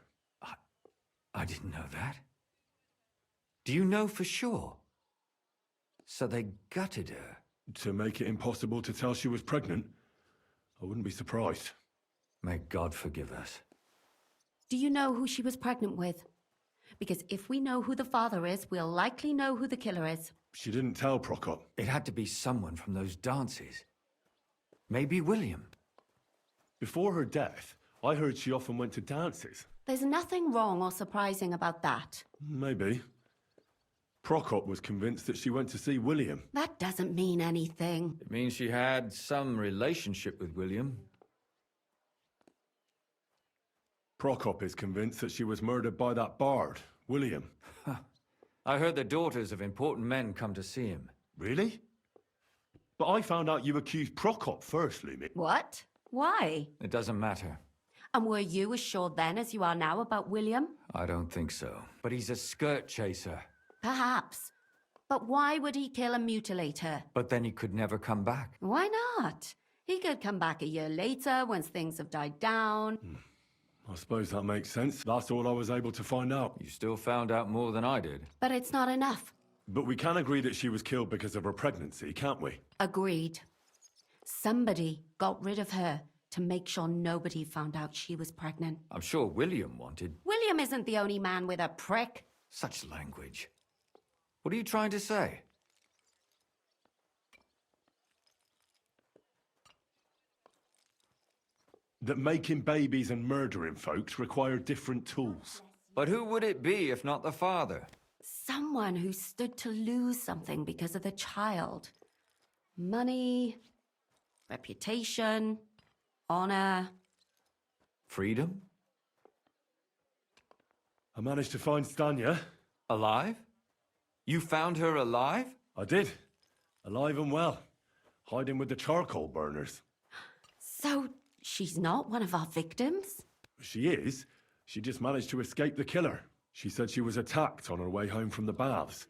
I didn't know that. Do you know for sure? So they gutted her? To make it impossible to tell she was pregnant? I wouldn't be surprised. May God forgive us. Do you know who she was pregnant with? Because if we know who the father is, we'll likely know who the killer is. She didn't tell Prokop. It had to be someone from those dances. Maybe William. Before her death, I heard she often went to dances. There's nothing wrong or surprising about that. Maybe. Prokop was convinced that she went to see William. That doesn't mean anything. It means she had some relationship with William. Prokop is convinced that she was murdered by that bard, William. I heard the daughters of important men come to see him. Really? But I found out you accused Prokop first, Lumi. What? Why? It doesn't matter. And were you as sure then as you are now about William? I don't think so. But he's a skirt chaser. Perhaps. But why would he kill and mutilate her? But then he could never come back. Why not? He could come back a year later once things have died down. I suppose that makes sense. That's all I was able to find out. You still found out more than I did. But it's not enough. But we can agree that she was killed because of her pregnancy, can't we? Agreed. Somebody got rid of her to make sure nobody found out she was pregnant. I'm sure William wanted... William isn't the only man with a prick. Such language. What are you trying to say? That making babies and murdering folks require different tools. But who would it be if not the father? Someone who stood to lose something because of the child. Money, reputation, honor. Freedom? I managed to find Stanya. Alive? You found her alive? I did. Alive and well. Hiding with the charcoal burners. So, she's not one of our victims? She is. She just managed to escape the killer. She said she was attacked on her way home from the baths.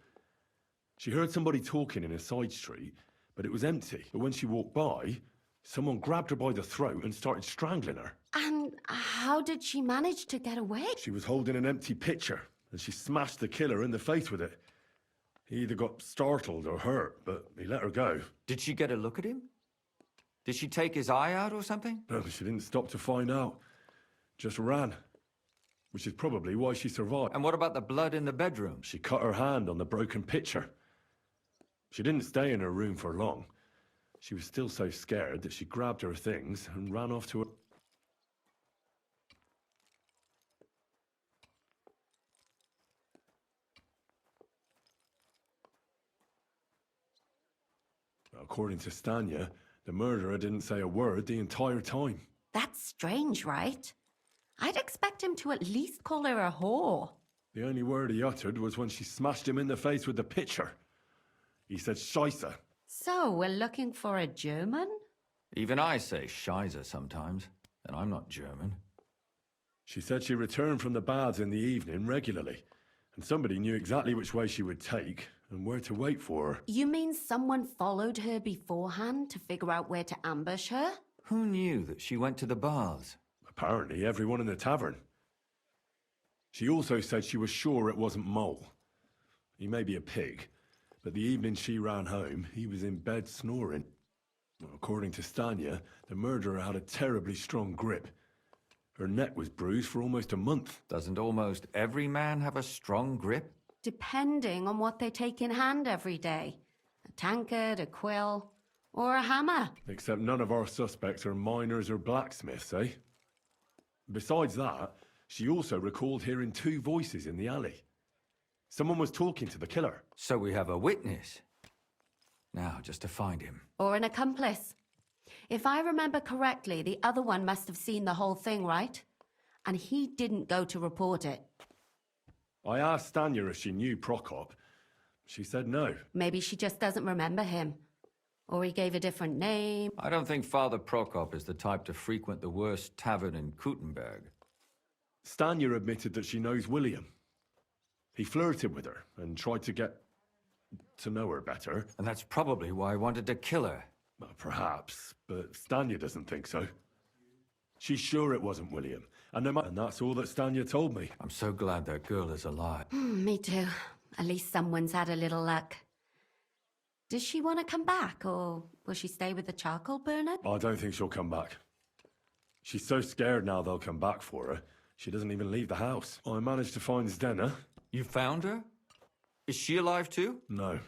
She heard somebody talking in a side street, but it was empty. But when she walked by, someone grabbed her by the throat and started strangling her. And how did she manage to get away? She was holding an empty pitcher, and she smashed the killer in the face with it. He either got startled or hurt, but he let her go. Did she get a look at him? Did she take his eye out or something? No, she didn't stop to find out. Just ran. Which is probably why she survived. And what about the blood in the bedroom? She cut her hand on the broken pitcher. She didn't stay in her room for long. She was still so scared that she grabbed her things and ran off to her... According to Stanya, the murderer didn't say a word the entire time. That's strange, right? I'd expect him to at least call her a whore. The only word he uttered was when she smashed him in the face with the pitcher. He said Scheisse. So, we're looking for a German? Even I say Scheiße sometimes, and I'm not German. She said she returned from the baths in the evening regularly, and somebody knew exactly which way she would take and where to wait for her. You mean someone followed her beforehand to figure out where to ambush her? Who knew that she went to the baths? Apparently everyone in the tavern. She also said she was sure it wasn't Mole. He may be a pig, but the evening she ran home, he was in bed snoring. According to Stanya, the murderer had a terribly strong grip. Her neck was bruised for almost a month. Doesn't almost every man have a strong grip? Depending on what they take in hand every day. A tankard, a quill, or a hammer. Except none of our suspects are miners or blacksmiths, eh? Besides that, she also recalled hearing two voices in the alley. Someone was talking to the killer. So we have a witness. Now, just to find him. Or an accomplice. If I remember correctly, the other one must have seen the whole thing, right? And he didn't go to report it. I asked Stanya if she knew Prokop. She said no. Maybe she just doesn't remember him. Or he gave a different name. I don't think Father Prokop is the type to frequent the worst tavern in Kuttenberg. Stanya admitted that she knows William. He flirted with her and tried to get to know her better. And that's probably why I wanted to kill her. Well, perhaps, but Stanya doesn't think so. She's sure it wasn't William, and that's all that Stanya told me. I'm so glad that girl is alive. Me too. At least someone's had a little luck. Does she want to come back, or will she stay with the charcoal burner? I don't think she'll come back. She's so scared now they'll come back for her, she doesn't even leave the house. I managed to find Zdenna. You found her? Is she alive too? No.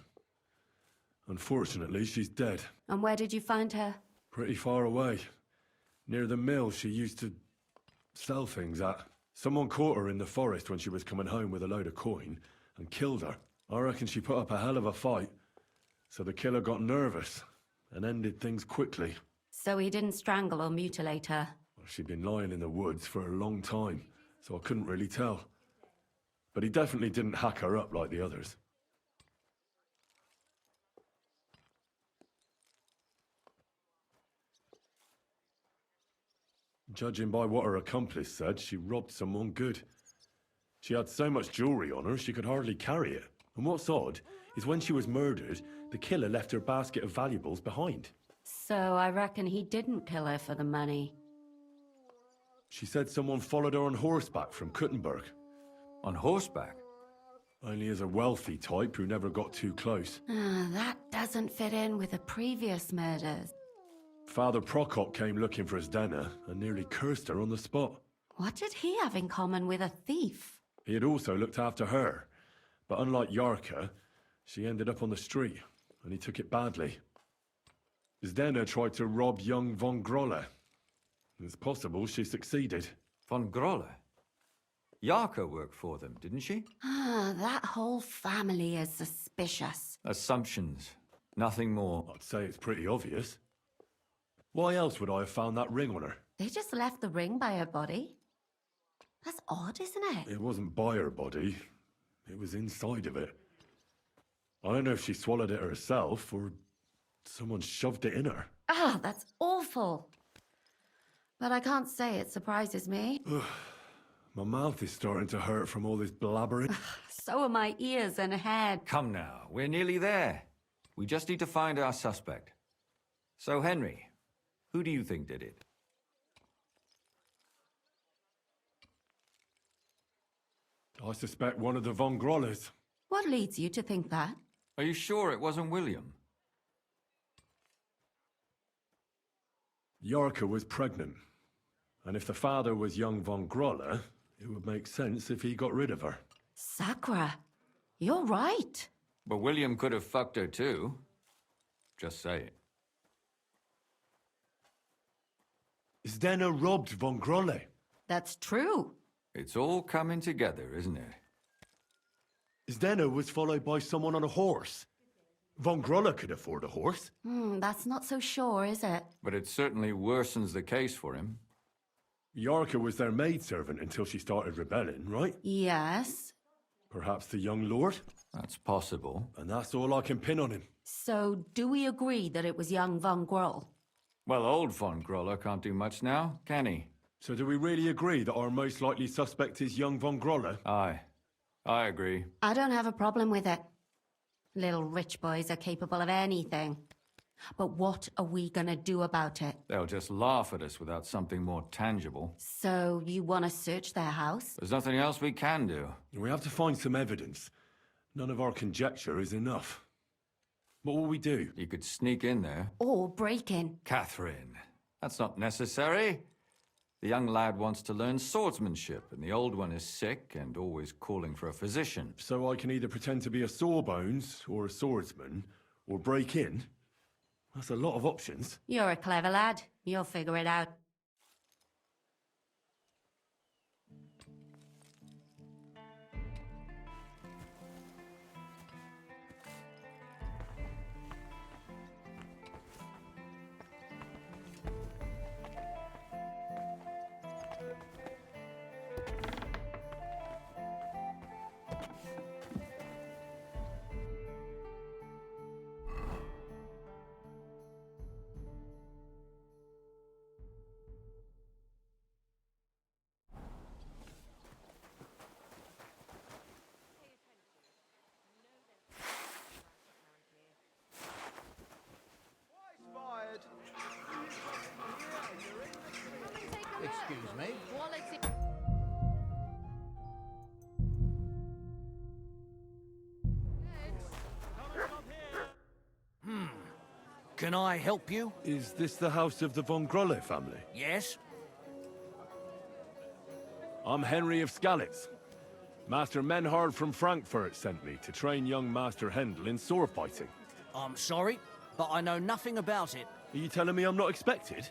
Unfortunately, she's dead. And where did you find her? Pretty far away. Near the mill she used to sell things at. Someone caught her in the forest when she was coming home with a load of coin and killed her. I reckon she put up a hell of a fight. So the killer got nervous and ended things quickly. So he didn't strangle or mutilate her? She'd been lying in the woods for a long time, so I couldn't really tell. But he definitely didn't hack her up like the others. Judging by what her accomplice said, she robbed someone good. She had so much jewelry on her, she could hardly carry it. And what's odd is when she was murdered, the killer left her basket of valuables behind. So I reckon he didn't kill her for the money. She said someone followed her on horseback from Kuttenberg. On horseback? Only as a wealthy type who never got too close. That doesn't fit in with the previous murders. Father Prokop came looking for Zdenna and nearly cursed her on the spot. What did he have in common with a thief? He had also looked after her, but unlike Yarka, she ended up on the street, and he took it badly. Zdenna tried to rob young von Grolle. It's possible she succeeded. Von Grolle? Yarka worked for them, didn't she? That whole family is suspicious. Assumptions. Nothing more. I'd say it's pretty obvious. Why else would I have found that ring on her? They just left the ring by her body. That's odd, isn't it? It wasn't by her body. It was inside of it. I don't know if she swallowed it herself or someone shoved it in her. That's awful. But I can't say it surprises me. My mouth is starting to hurt from all this blabbering. So are my ears and head. Come now, we're nearly there. We just need to find our suspect. So, Henry, who do you think did it? I suspect one of the von Grolles. What leads you to think that? Are you sure it wasn't William? Yarka was pregnant. And if the father was young von Grolle, it would make sense if he got rid of her. Sakura, you're right. But William could have fucked her too. Just say it. Zdenna robbed von Grolle. That's true. It's all coming together, isn't it? Zdenna was followed by someone on a horse. Von Grolle could afford a horse. That's not so sure, is it? But it certainly worsens the case for him. Yarka was their maidservant until she started rebelling, right? Yes. Perhaps the young lord? That's possible. And that's all I can pin on him. So, do we agree that it was young von Groll? Well, old von Grolle can't do much now, can he? So do we really agree that our most likely suspect is young von Grolle? Aye. I agree. I don't have a problem with it. Little rich boys are capable of anything. But what are we gonna do about it? They'll just laugh at us without something more tangible. So, you want to search their house? There's nothing else we can do. We have to find some evidence. None of our conjecture is enough. What will we do? You could sneak in there. Or break in. Catherine, that's not necessary. The young lad wants to learn swordsmanship, and the old one is sick and always calling for a physician. So I can either pretend to be a sawbones or a swordsman, or break in? That's a lot of options. You're a clever lad. You'll figure it out. Excuse me. Can I help you? Is this the house of the von Grolle family? Yes? I'm Henry of Skalitz. Master Menhard from Frankfurt sent me to train young Master Hendel in sword fighting. I'm sorry, but I know nothing about it. Are you telling me I'm not expected?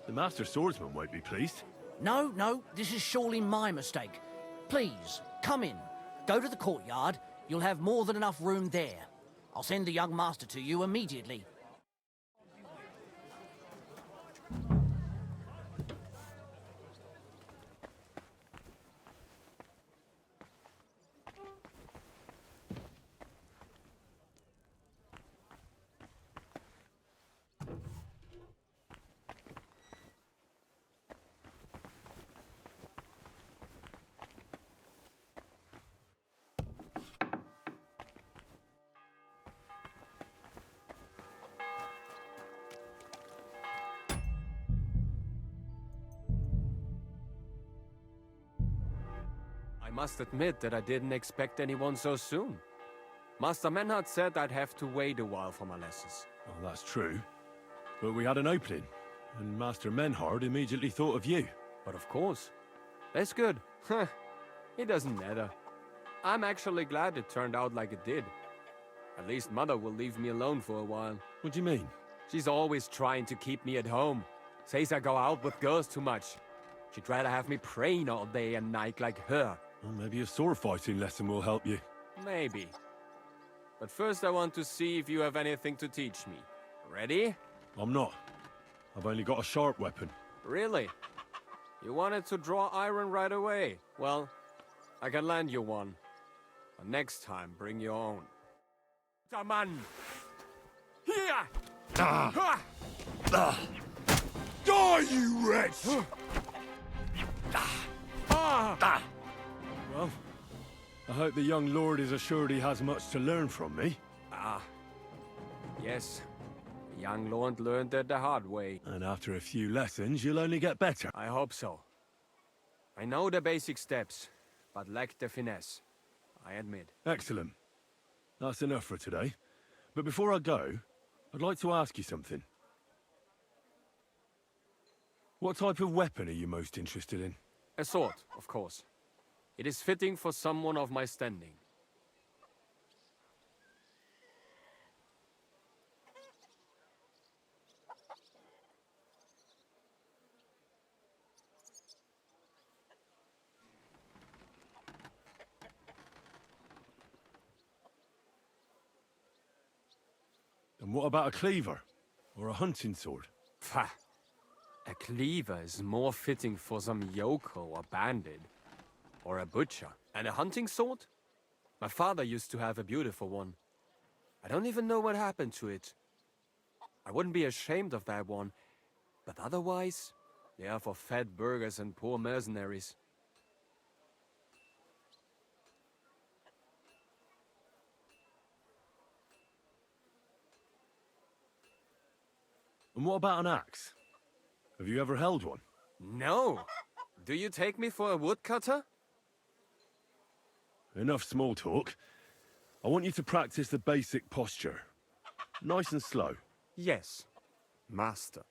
The Master Swordsman won't be pleased. No, this is surely my mistake. Please, come in. Go to the courtyard. You'll have more than enough room there. I'll send the young master to you immediately. I must admit that I didn't expect anyone so soon. Master Menhard said I'd have to wait a while for my lessons. Well, that's true. But we had an opening, and Master Menhard immediately thought of you. But of course. That's good. It doesn't matter. I'm actually glad it turned out like it did. At least Mother will leave me alone for a while. What do you mean? She's always trying to keep me at home. Says I go out with girls too much. She'd rather have me praying all day and night like her. Well, maybe a sword fighting lesson will help you. Maybe. But first I want to see if you have anything to teach me. Ready? I'm not. I've only got a sharp weapon. Really? You wanted to draw iron right away. Well, I can lend you one. But next time, bring your own. Taman! Here! Die, you wretch! Well, I hope the young lord is assured he has much to learn from me. Yes. The young lord learned it the hard way. And after a few lessons, you'll only get better. I hope so. I know the basic steps, but lack the finesse. I admit. Excellent. That's enough for today. But before I go, I'd like to ask you something. What type of weapon are you most interested in? A sword, of course. It is fitting for someone of my standing. And what about a cleaver? Or a hunting sword? Pah! A cleaver is more fitting for some yokel or bandit. Or a butcher. And a hunting sword? My father used to have a beautiful one. I don't even know what happened to it. I wouldn't be ashamed of that one. But otherwise, they are for fat burghers and poor mercenaries. And what about an axe? Have you ever held one? No! Do you take me for a woodcutter? Enough small talk. I want you to practice the basic posture. Nice and slow. Yes, master.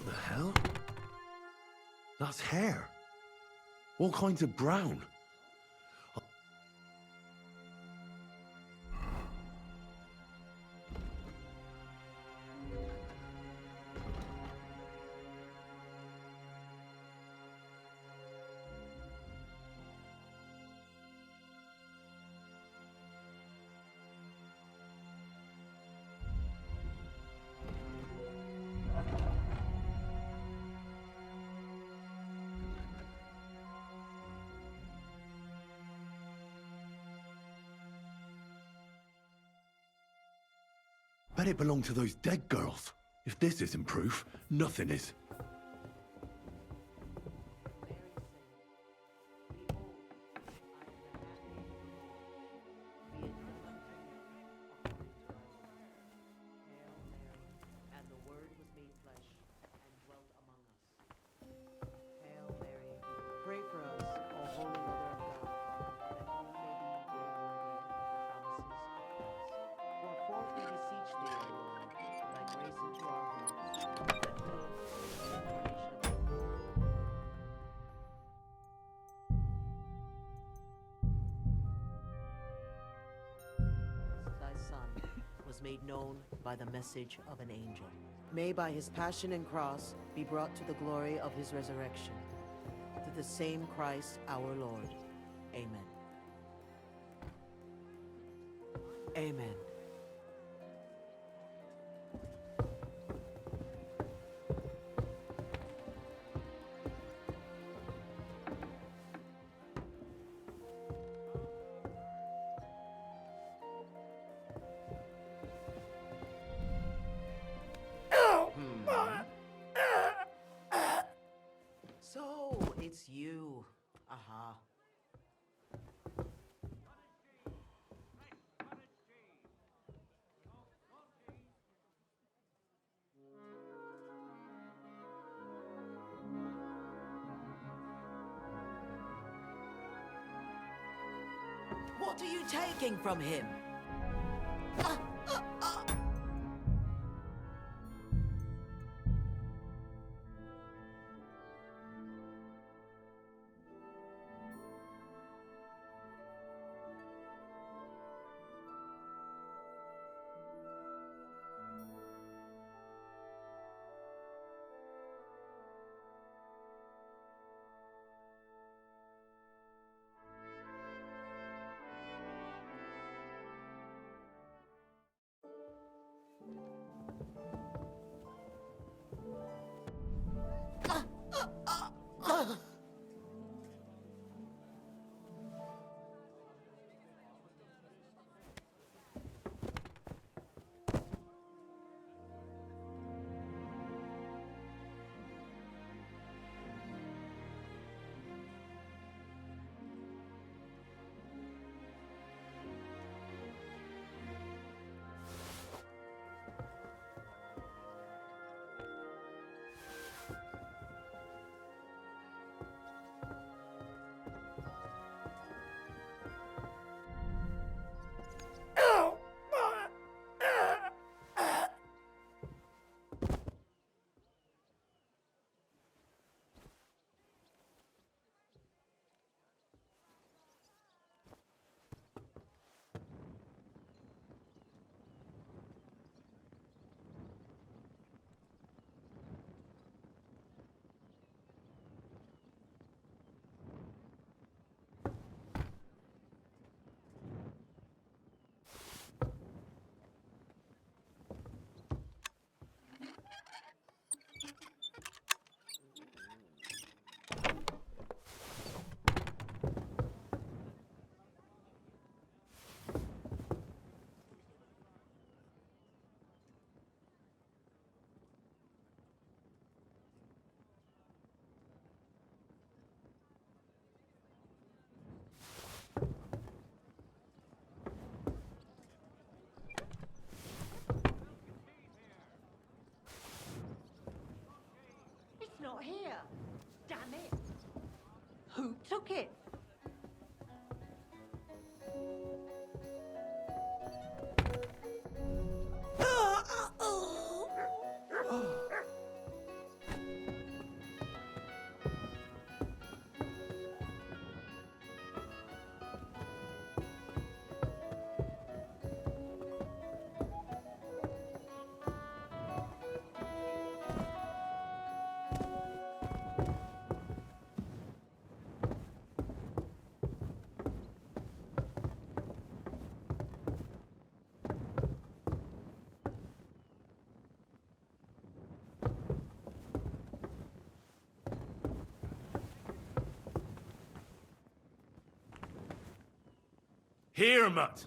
What the hell? That's hair. All kinds of brown. Bet it belonged to those dead girls. If this isn't proof, nothing is. Made known by the message of an angel. May by his passion and cross be brought to the glory of his resurrection. Through the same Christ our Lord. Amen. Amen. So, it's you. Aha. What are you taking from him? Not here. Damn it. Who took it? Here, Mutt!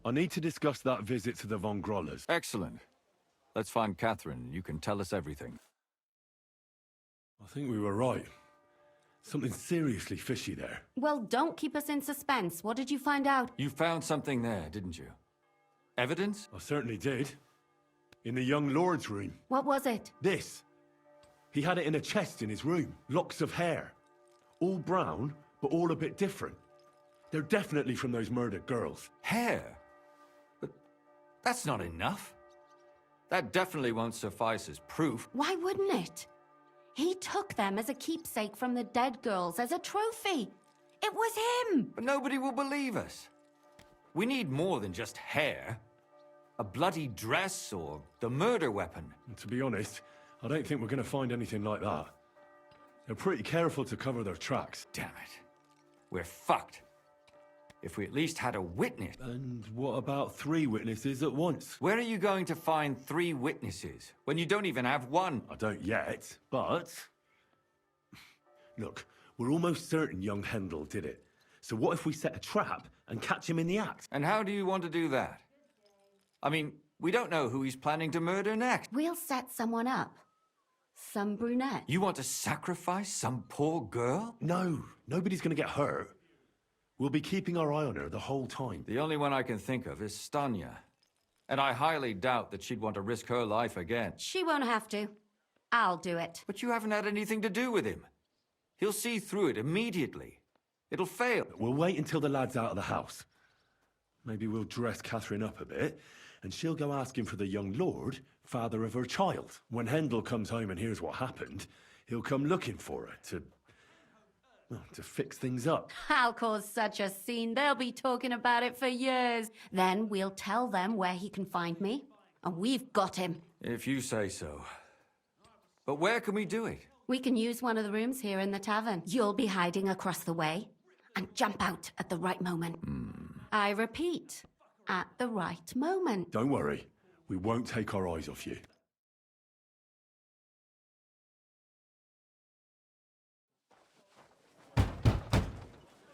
I need to discuss that visit to the Von Grollers. Excellent. Let's find Catherine. You can tell us everything. I think we were right. Something seriously fishy there. Well, don't keep us in suspense. What did you find out? You found something there, didn't you? Evidence? I certainly did. In the young lord's room. What was it? This. He had it in a chest in his room. Locks of hair. All brown, but all a bit different. They're definitely from those murdered girls. Hair? But that's not enough. That definitely won't suffice as proof. Why wouldn't it? He took them as a keepsake from the dead girls, as a trophy. It was him! But nobody will believe us. We need more than just hair. A bloody dress or the murder weapon. And to be honest, I don't think we're going to find anything like that. They're pretty careful to cover their tracks. Damn it. We're fucked. If we at least had a witness. And what about 3 witnesses at once? Where are you going to find 3 witnesses when you don't even have one? I don't yet, but... Look, we're almost certain young Hendel did it. So what if we set a trap and catch him in the act? And how do you want to do that? I mean, we don't know who he's planning to murder next. We'll set someone up. Some brunette. You want to sacrifice some poor girl? No, nobody's going to get hurt. We'll be keeping our eye on her the whole time. The only one I can think of is Stanya. And I highly doubt that she'd want to risk her life again. She won't have to. I'll do it. But you haven't had anything to do with him. He'll see through it immediately. It'll fail. We'll wait until the lad's out of the house. Maybe we'll dress Catherine up a bit, and she'll go asking for the young lord, father of her child. When Hendel comes home and hears what happened, he'll come looking for her to fix things up. I'll cause such a scene, they'll be talking about it for years. Then we'll tell them where he can find me, and we've got him. If you say so. But where can we do it? We can use one of the rooms here in the tavern. You'll be hiding across the way, and jump out at the right moment. I repeat, at the right moment. Don't worry, we won't take our eyes off you.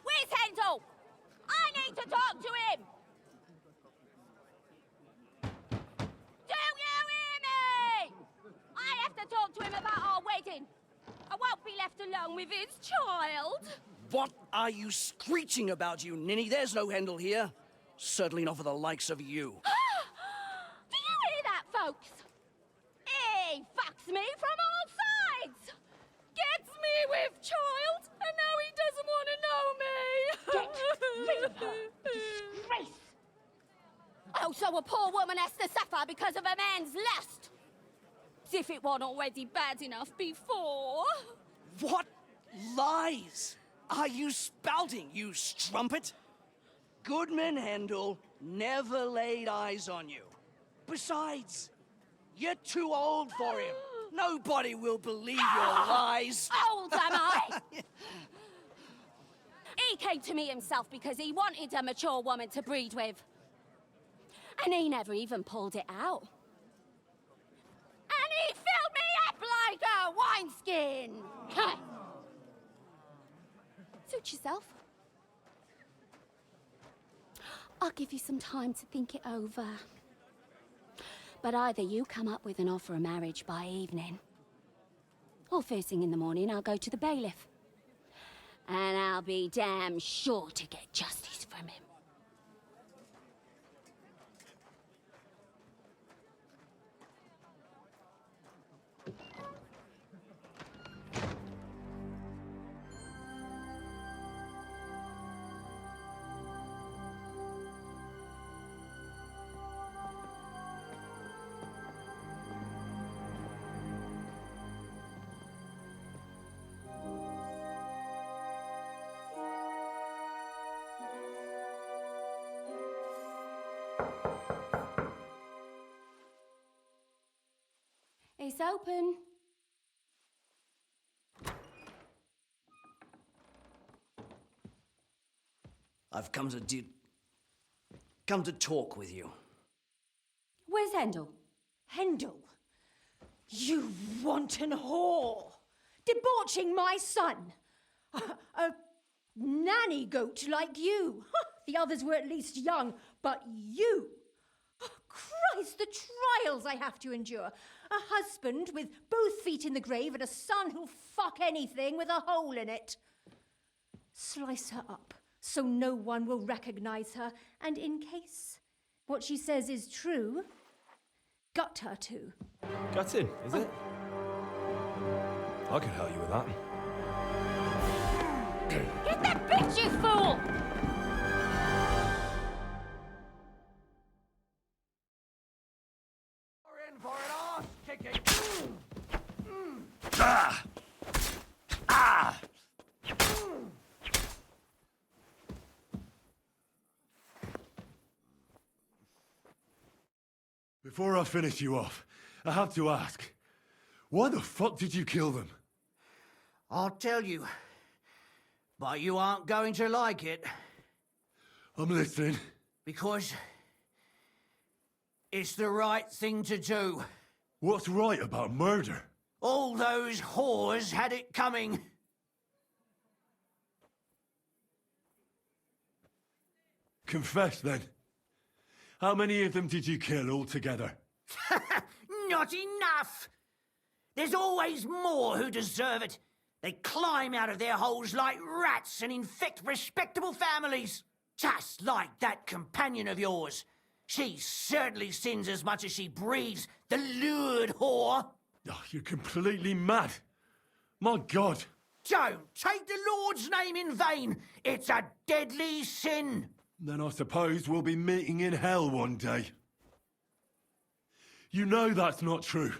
Where's Hendel? I need to talk to him! Do you hear me? I have to talk to him about our wedding. I won't be left alone with his child. What are you screeching about, you ninny? There's no Hendel here. Certainly not for the likes of you. Do you hear that, folks? He fucks me from all sides. Gets me with child, and now he doesn't want to know me. Get rid of her. Disgrace. Oh, so a poor woman has to suffer because of a man's lust. As if it wasn't already bad enough before. What lies are you spouting, you strumpet? Goodman Hendel never laid eyes on you. Besides, you're too old for him. Nobody will believe your lies. Old am I? He came to me himself because he wanted a mature woman to breed with. And he never even pulled it out. And he filled me up like a wineskin. Suit yourself. I'll give you some time to think it over. But either you come up with an offer of marriage by evening, Or first thing in the morning, I'll go to the bailiff. And I'll be damn sure to get justice from him. It's open. I've come to talk with you. Where's Hendel? Hendel? You wanton whore! Debauching my son! A nanny goat like you! The others were at least young, but you! Christ, the trials I have to endure! A husband with both feet in the grave and a son who'll fuck anything with a hole in it. Slice her up so no one will recognize her, and in case what she says is true, gut her too. Gutting, is it? I can help you with that. Get that bitch, you fool! We're in for an arse kicking. Ah! Ah! Before I finish you off, I have to ask, why the fuck did you kill them? I'll tell you, but you aren't going to like it. I'm listening. Because it's the right thing to do. What's right about murder? All those whores had it coming. Confess then. How many of them did you kill altogether? Not enough! There's always more who deserve it. They climb out of their holes like rats and infect respectable families. Just like that companion of yours. She certainly sins as much as she breathes, the lured whore. Oh, you're completely mad. My God. Don't take the Lord's name in vain. It's a deadly sin. Then I suppose we'll be meeting in hell one day. You know that's not true.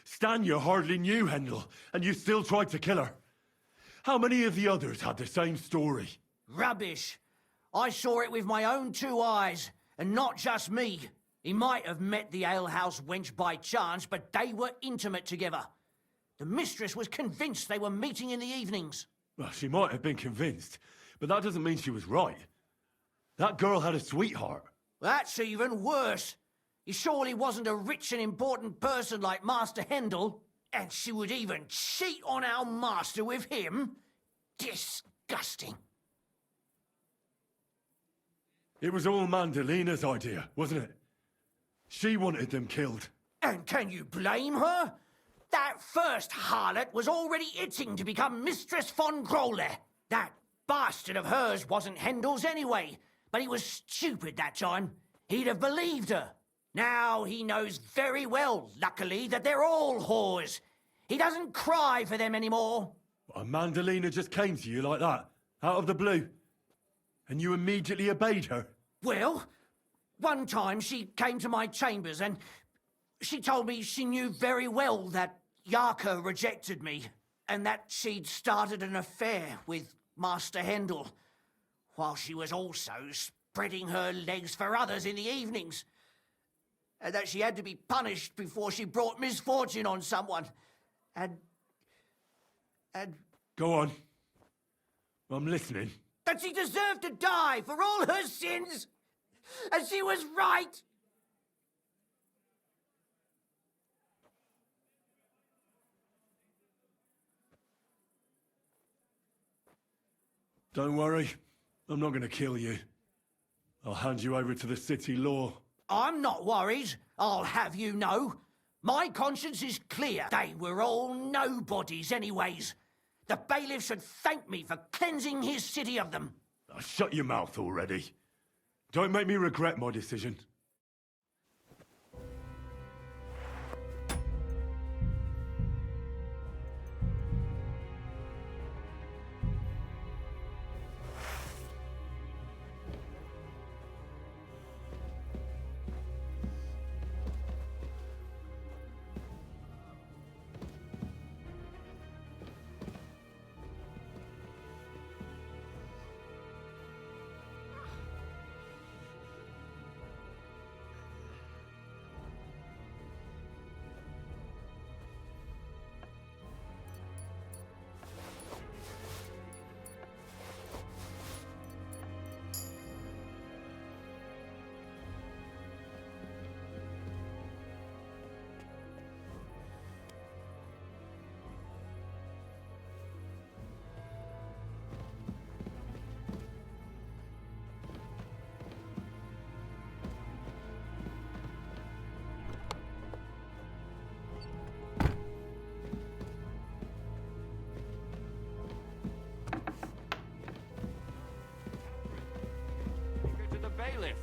Stan, you hardly knew Hendel, and you still tried to kill her. How many of the others had the same story? Rubbish. I saw it with my own two eyes, and not just me. He might have met the alehouse wench by chance, but they were intimate together. The mistress was convinced they were meeting in the evenings. Well, she might have been convinced, but that doesn't mean she was right. That girl had a sweetheart. That's even worse. He surely wasn't a rich and important person like Master Hendel, and she would even cheat on our master with him? Disgusting. It was all Mandalina's idea, wasn't it? She wanted them killed. And can you blame her? That first harlot was already itching to become Mistress von Grolle. That bastard of hers wasn't Hendel's anyway, but he was stupid that time. He'd have believed her. Now he knows very well, luckily, that they're all whores. He doesn't cry for them anymore. And Mandalina just came to you like that, out of the blue. And you immediately obeyed her? Well, one time she came to my chambers and she told me she knew very well that Yarka rejected me and that she'd started an affair with Master Hendel, while she was also spreading her legs for others in the evenings. And that she had to be punished before she brought misfortune on someone. And... Go on. I'm listening. That she deserved to die for all her sins! And she was right! Don't worry. I'm not going to kill you. I'll hand you over to the city law. I'm not worried, I'll have you know. My conscience is clear. They were all nobodies anyways. The bailiff should thank me for cleansing his city of them. Oh, shut your mouth already. Don't make me regret my decision. Bailiff.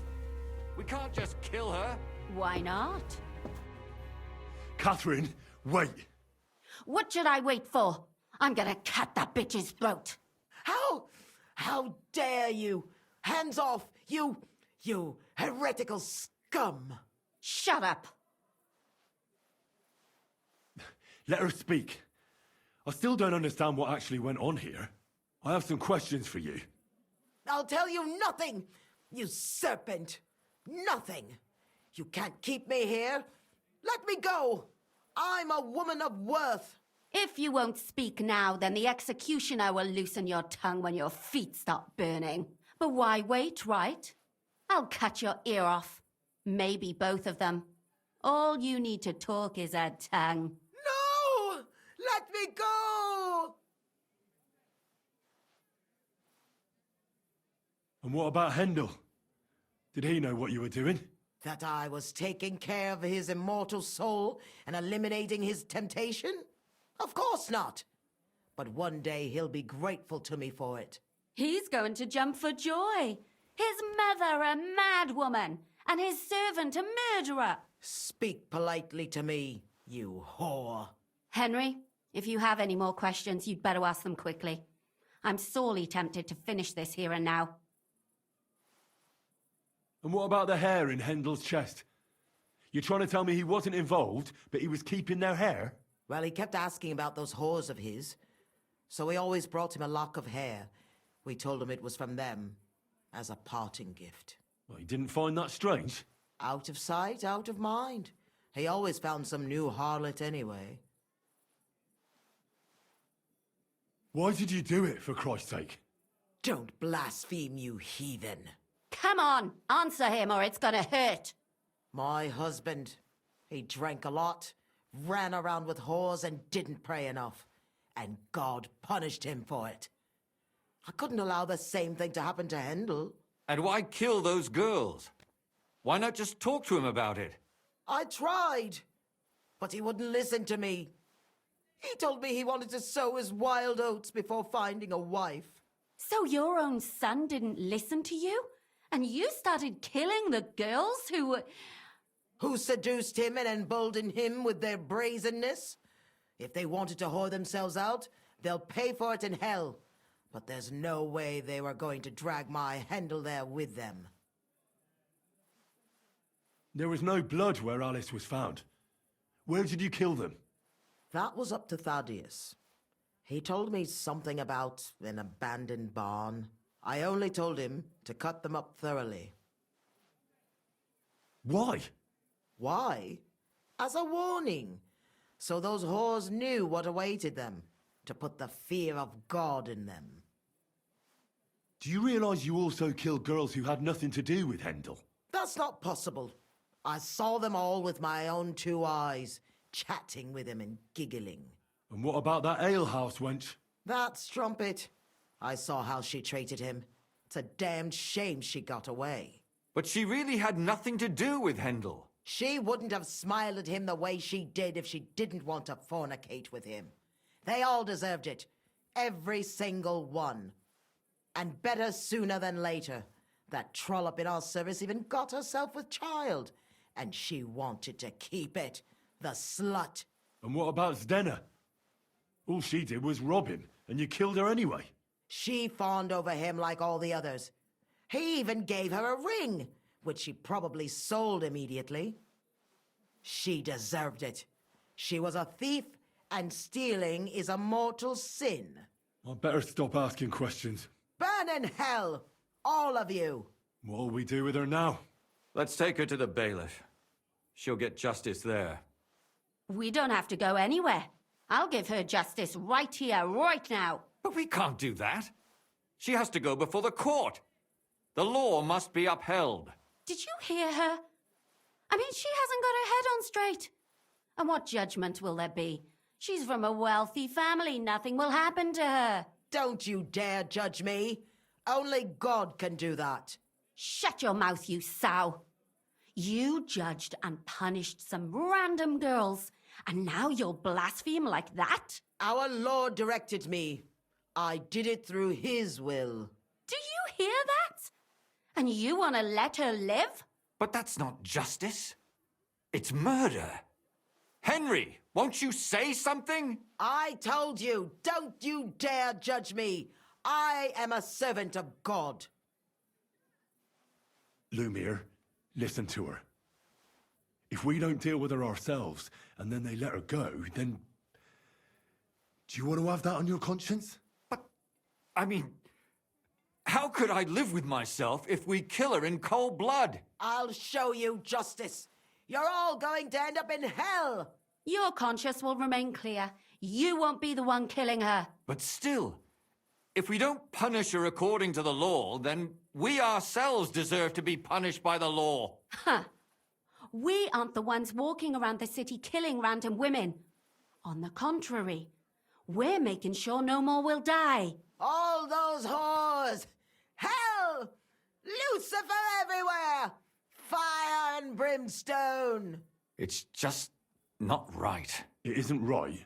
We can't just kill her. Why not? Catherine, wait. What should I wait for? I'm gonna cut that bitch's throat. How dare you? Hands off, you heretical scum. Shut up. Let her speak. I still don't understand what actually went on here. I have some questions for you. I'll tell you nothing, you serpent. Nothing. You can't keep me here. Let me go. I'm a woman of worth. If you won't speak now, then the executioner will loosen your tongue when your feet start burning. But why wait, right? I'll cut your ear off. Maybe both of them. All you need to talk is a tongue. No! Let me go! And what about Hendel? Did he know what you were doing? That I was taking care of his immortal soul and eliminating his temptation? Of course not. But one day he'll be grateful to me for it. He's going to jump for joy. His mother a mad woman, and his servant a murderer. Speak politely to me, you whore. Henry, if you have any more questions, you'd better ask them quickly. I'm sorely tempted to finish this here and now. And what about the hair in Hendel's chest? You're trying to tell me he wasn't involved, but he was keeping their hair? Well, he kept asking about those whores of his, so we always brought him a lock of hair. We told him it was from them, as a parting gift. Well, he didn't find that strange? Out of sight, out of mind. He always found some new harlot anyway. Why did you do it, for Christ's sake? Don't blaspheme, you heathen. Come on, answer him or it's gonna hurt. My husband, he drank a lot, ran around with whores and didn't pray enough. And God punished him for it. I couldn't allow the same thing to happen to Hendel. And why kill those girls? Why not just talk to him about it? I tried, but he wouldn't listen to me. He told me he wanted to sow his wild oats before finding a wife. So your own son didn't listen to you? And you started killing the girls who seduced him and emboldened him with their brazenness? If they wanted to whore themselves out, they'll pay for it in hell. But there's no way they were going to drag my Hendel there with them. There was no blood where Alice was found. Where did you kill them? That was up to Thaddeus. He told me something about an abandoned barn. I only told him to cut them up thoroughly. Why? Why? As a warning. So those whores knew what awaited them. To put the fear of God in them. Do you realize you also killed girls who had nothing to do with Hendel? That's not possible. I saw them all with my own 2 eyes, chatting with him and giggling. And what about that alehouse wench? That strumpet. I saw how she treated him. It's a damned shame she got away. But she really had nothing to do with Hendel. She wouldn't have smiled at him the way she did if she didn't want to fornicate with him. They all deserved it. Every single one. And better sooner than later. That trollop in our service even got herself with child. And she wanted to keep it. The slut. And what about Zdenna? All she did was rob him, and you killed her anyway. She fawned over him like all the others. He even gave her a ring, which she probably sold immediately. She deserved it. She was a thief, and stealing is a mortal sin. I'd better stop asking questions. Burn in hell, all of you. What'll we do with her now? Let's take her to the bailiff. She'll get justice there. We don't have to go anywhere. I'll give her justice right here, right now. But we can't do that. She has to go before the court. The law must be upheld. Did you hear her? I mean, she hasn't got her head on straight. And what judgment will there be? She's from a wealthy family. Nothing will happen to her. Don't you dare judge me. Only God can do that. Shut your mouth, you sow. You judged and punished some random girls, and now you'll blaspheme like that? Our Lord directed me. I did it through His will. Do you hear that? And you want to let her live? But that's not justice. It's murder. Henry, won't you say something? I told you, don't you dare judge me. I am a servant of God. Lumiere, listen to her. If we don't deal with her ourselves, and then they let her go, then... Do you want to have that on your conscience? But, I mean... How could I live with myself if we kill her in cold blood? I'll show you justice. You're all going to end up in hell. Your conscience will remain clear. You won't be the one killing her. But still, if we don't punish her according to the law, then we ourselves deserve to be punished by the law. Huh. We aren't the ones walking around the city killing random women. On the contrary, we're making sure no more will die. All those whores! Hell! Lucifer everywhere! Fire and brimstone! It's just not right. It isn't right,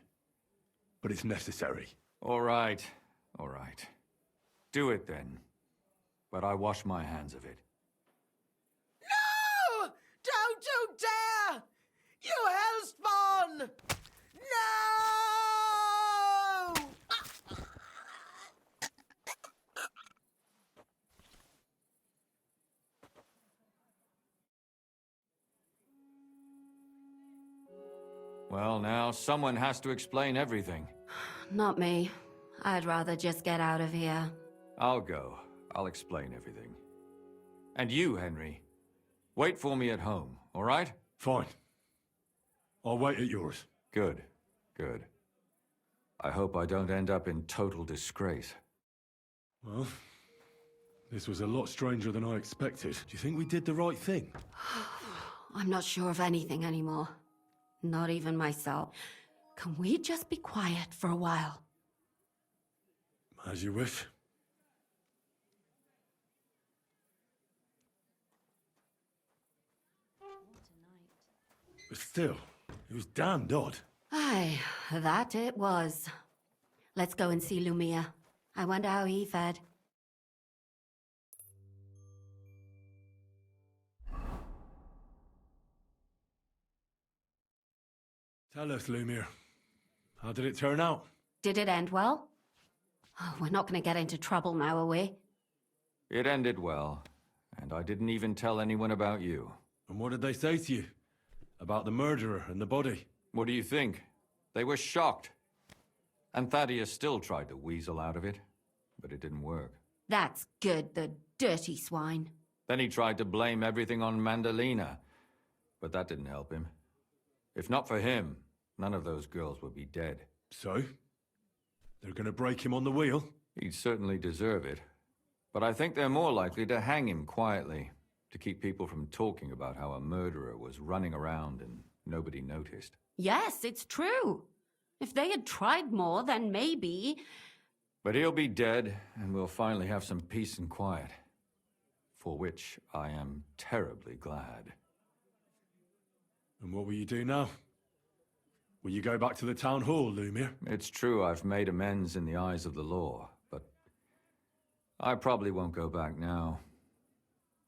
but it's necessary. All right, all right. Do it then. But I wash my hands of it. No! Don't you dare! You hellspawn! No! Well, now, someone has to explain everything. Not me. I'd rather just get out of here. I'll go. I'll explain everything. And you, Henry, wait for me at home, all right? Fine. I'll wait at yours. Good, good. I hope I don't end up in total disgrace. Well, this was a lot stranger than I expected. Do you think we did the right thing? I'm not sure of anything anymore. Not even myself. Can we just be quiet for a while? As you wish. But still, it was damned odd. Aye, that it was. Let's go and see Lumiere. I wonder how he fared. Tell us, Lumiere. How did it turn out? Did it end well? Oh, we're not going to get into trouble now, are we? It ended well, and I didn't even tell anyone about you. And what did they say to you? About the murderer and the body? What do you think? They were shocked. And Thaddeus still tried to weasel out of it, but it didn't work. That's good, the dirty swine. Then he tried to blame everything on Mandalina, but that didn't help him. If not for him, none of those girls would be dead. So? They're gonna break him on the wheel? He'd certainly deserve it. But I think they're more likely to hang him quietly, to keep people from talking about how a murderer was running around and nobody noticed. Yes, it's true. If they had tried more, then maybe... But he'll be dead, and we'll finally have some peace and quiet. For which I am terribly glad. And what will you do now? Will you go back to the town hall, Lumir? It's true I've made amends in the eyes of the law, but I probably won't go back now.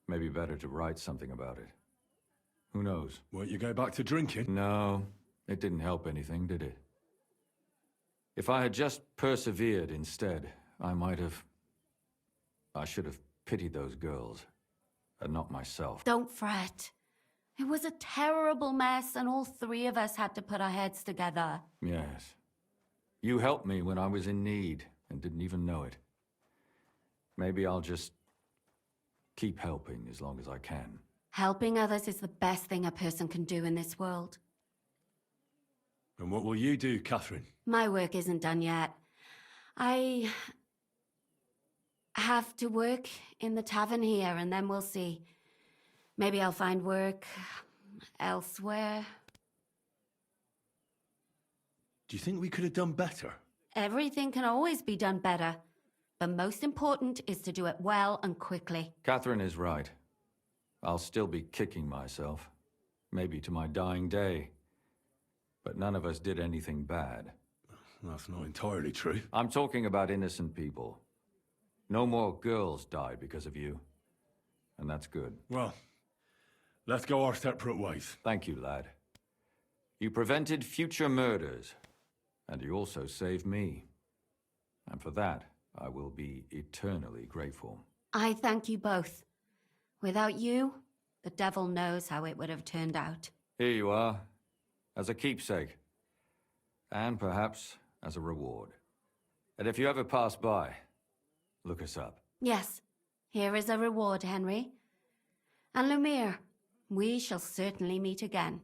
Maybe better to write something about it. Who knows? Won't you go back to drinking? No, it didn't help anything, did it? If I had just persevered instead, I should have pitied those girls, and not myself. Don't fret. It was a terrible mess, and all three of us had to put our heads together. Yes. You helped me when I was in need, and didn't even know it. Maybe I'll just keep helping as long as I can. Helping others is the best thing a person can do in this world. And what will you do, Catherine? My work isn't done yet. I have to work in the tavern here, and then we'll see. Maybe I'll find work elsewhere. Do you think we could have done better? Everything can always be done better. The most important is to do it well and quickly. Catherine is right. I'll still be kicking myself. Maybe to my dying day. But none of us did anything bad. That's not entirely true. I'm talking about innocent people. No more girls died because of you. And that's good. Well, let's go our separate ways. Thank you, lad. You prevented future murders. And you also saved me. And for that, I will be eternally grateful. I thank you both. Without you, the devil knows how it would have turned out. Here you are, as a keepsake. And perhaps as a reward. And if you ever pass by, look us up. Yes, here is a reward, Henry. And Lumir, we shall certainly meet again.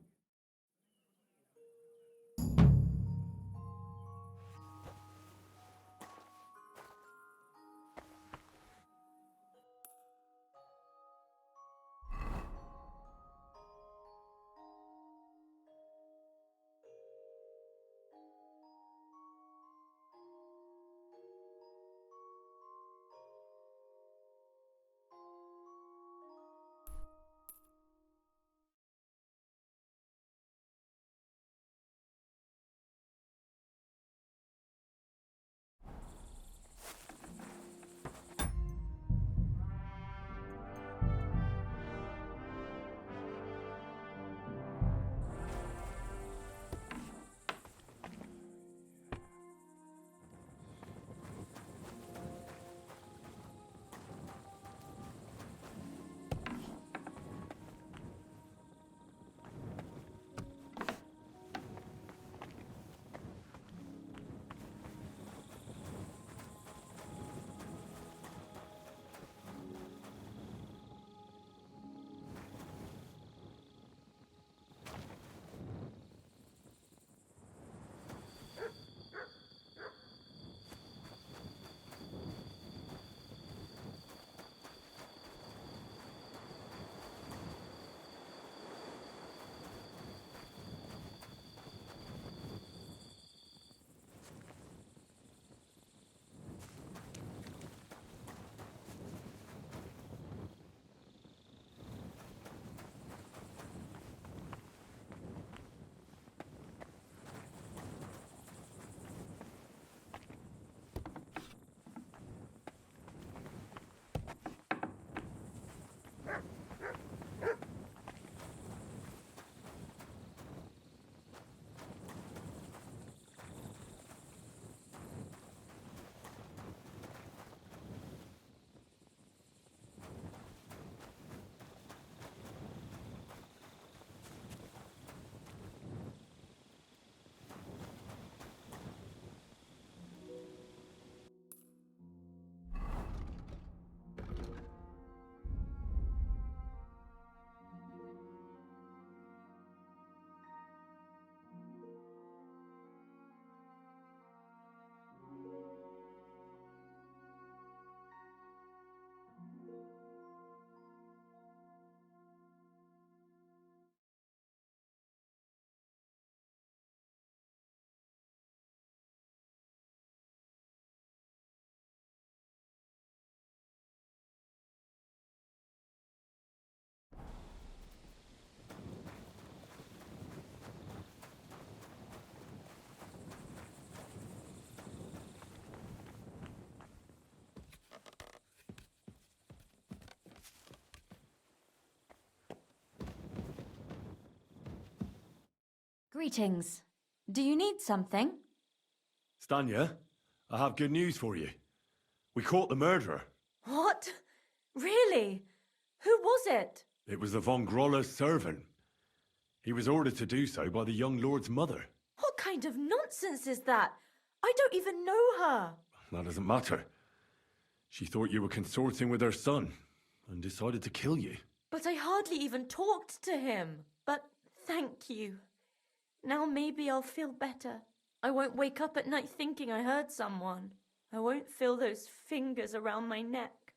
Greetings. Do you need something? Stanya, I have good news for you. We caught the murderer. What? Really? Who was it? It was the von Groller's servant. He was ordered to do so by the young lord's mother. What kind of nonsense is that? I don't even know her. That doesn't matter. She thought you were consorting with her son and decided to kill you. But I hardly even talked to him. But thank you. Now maybe I'll feel better. I won't wake up at night thinking I hurt someone. I won't feel those fingers around my neck.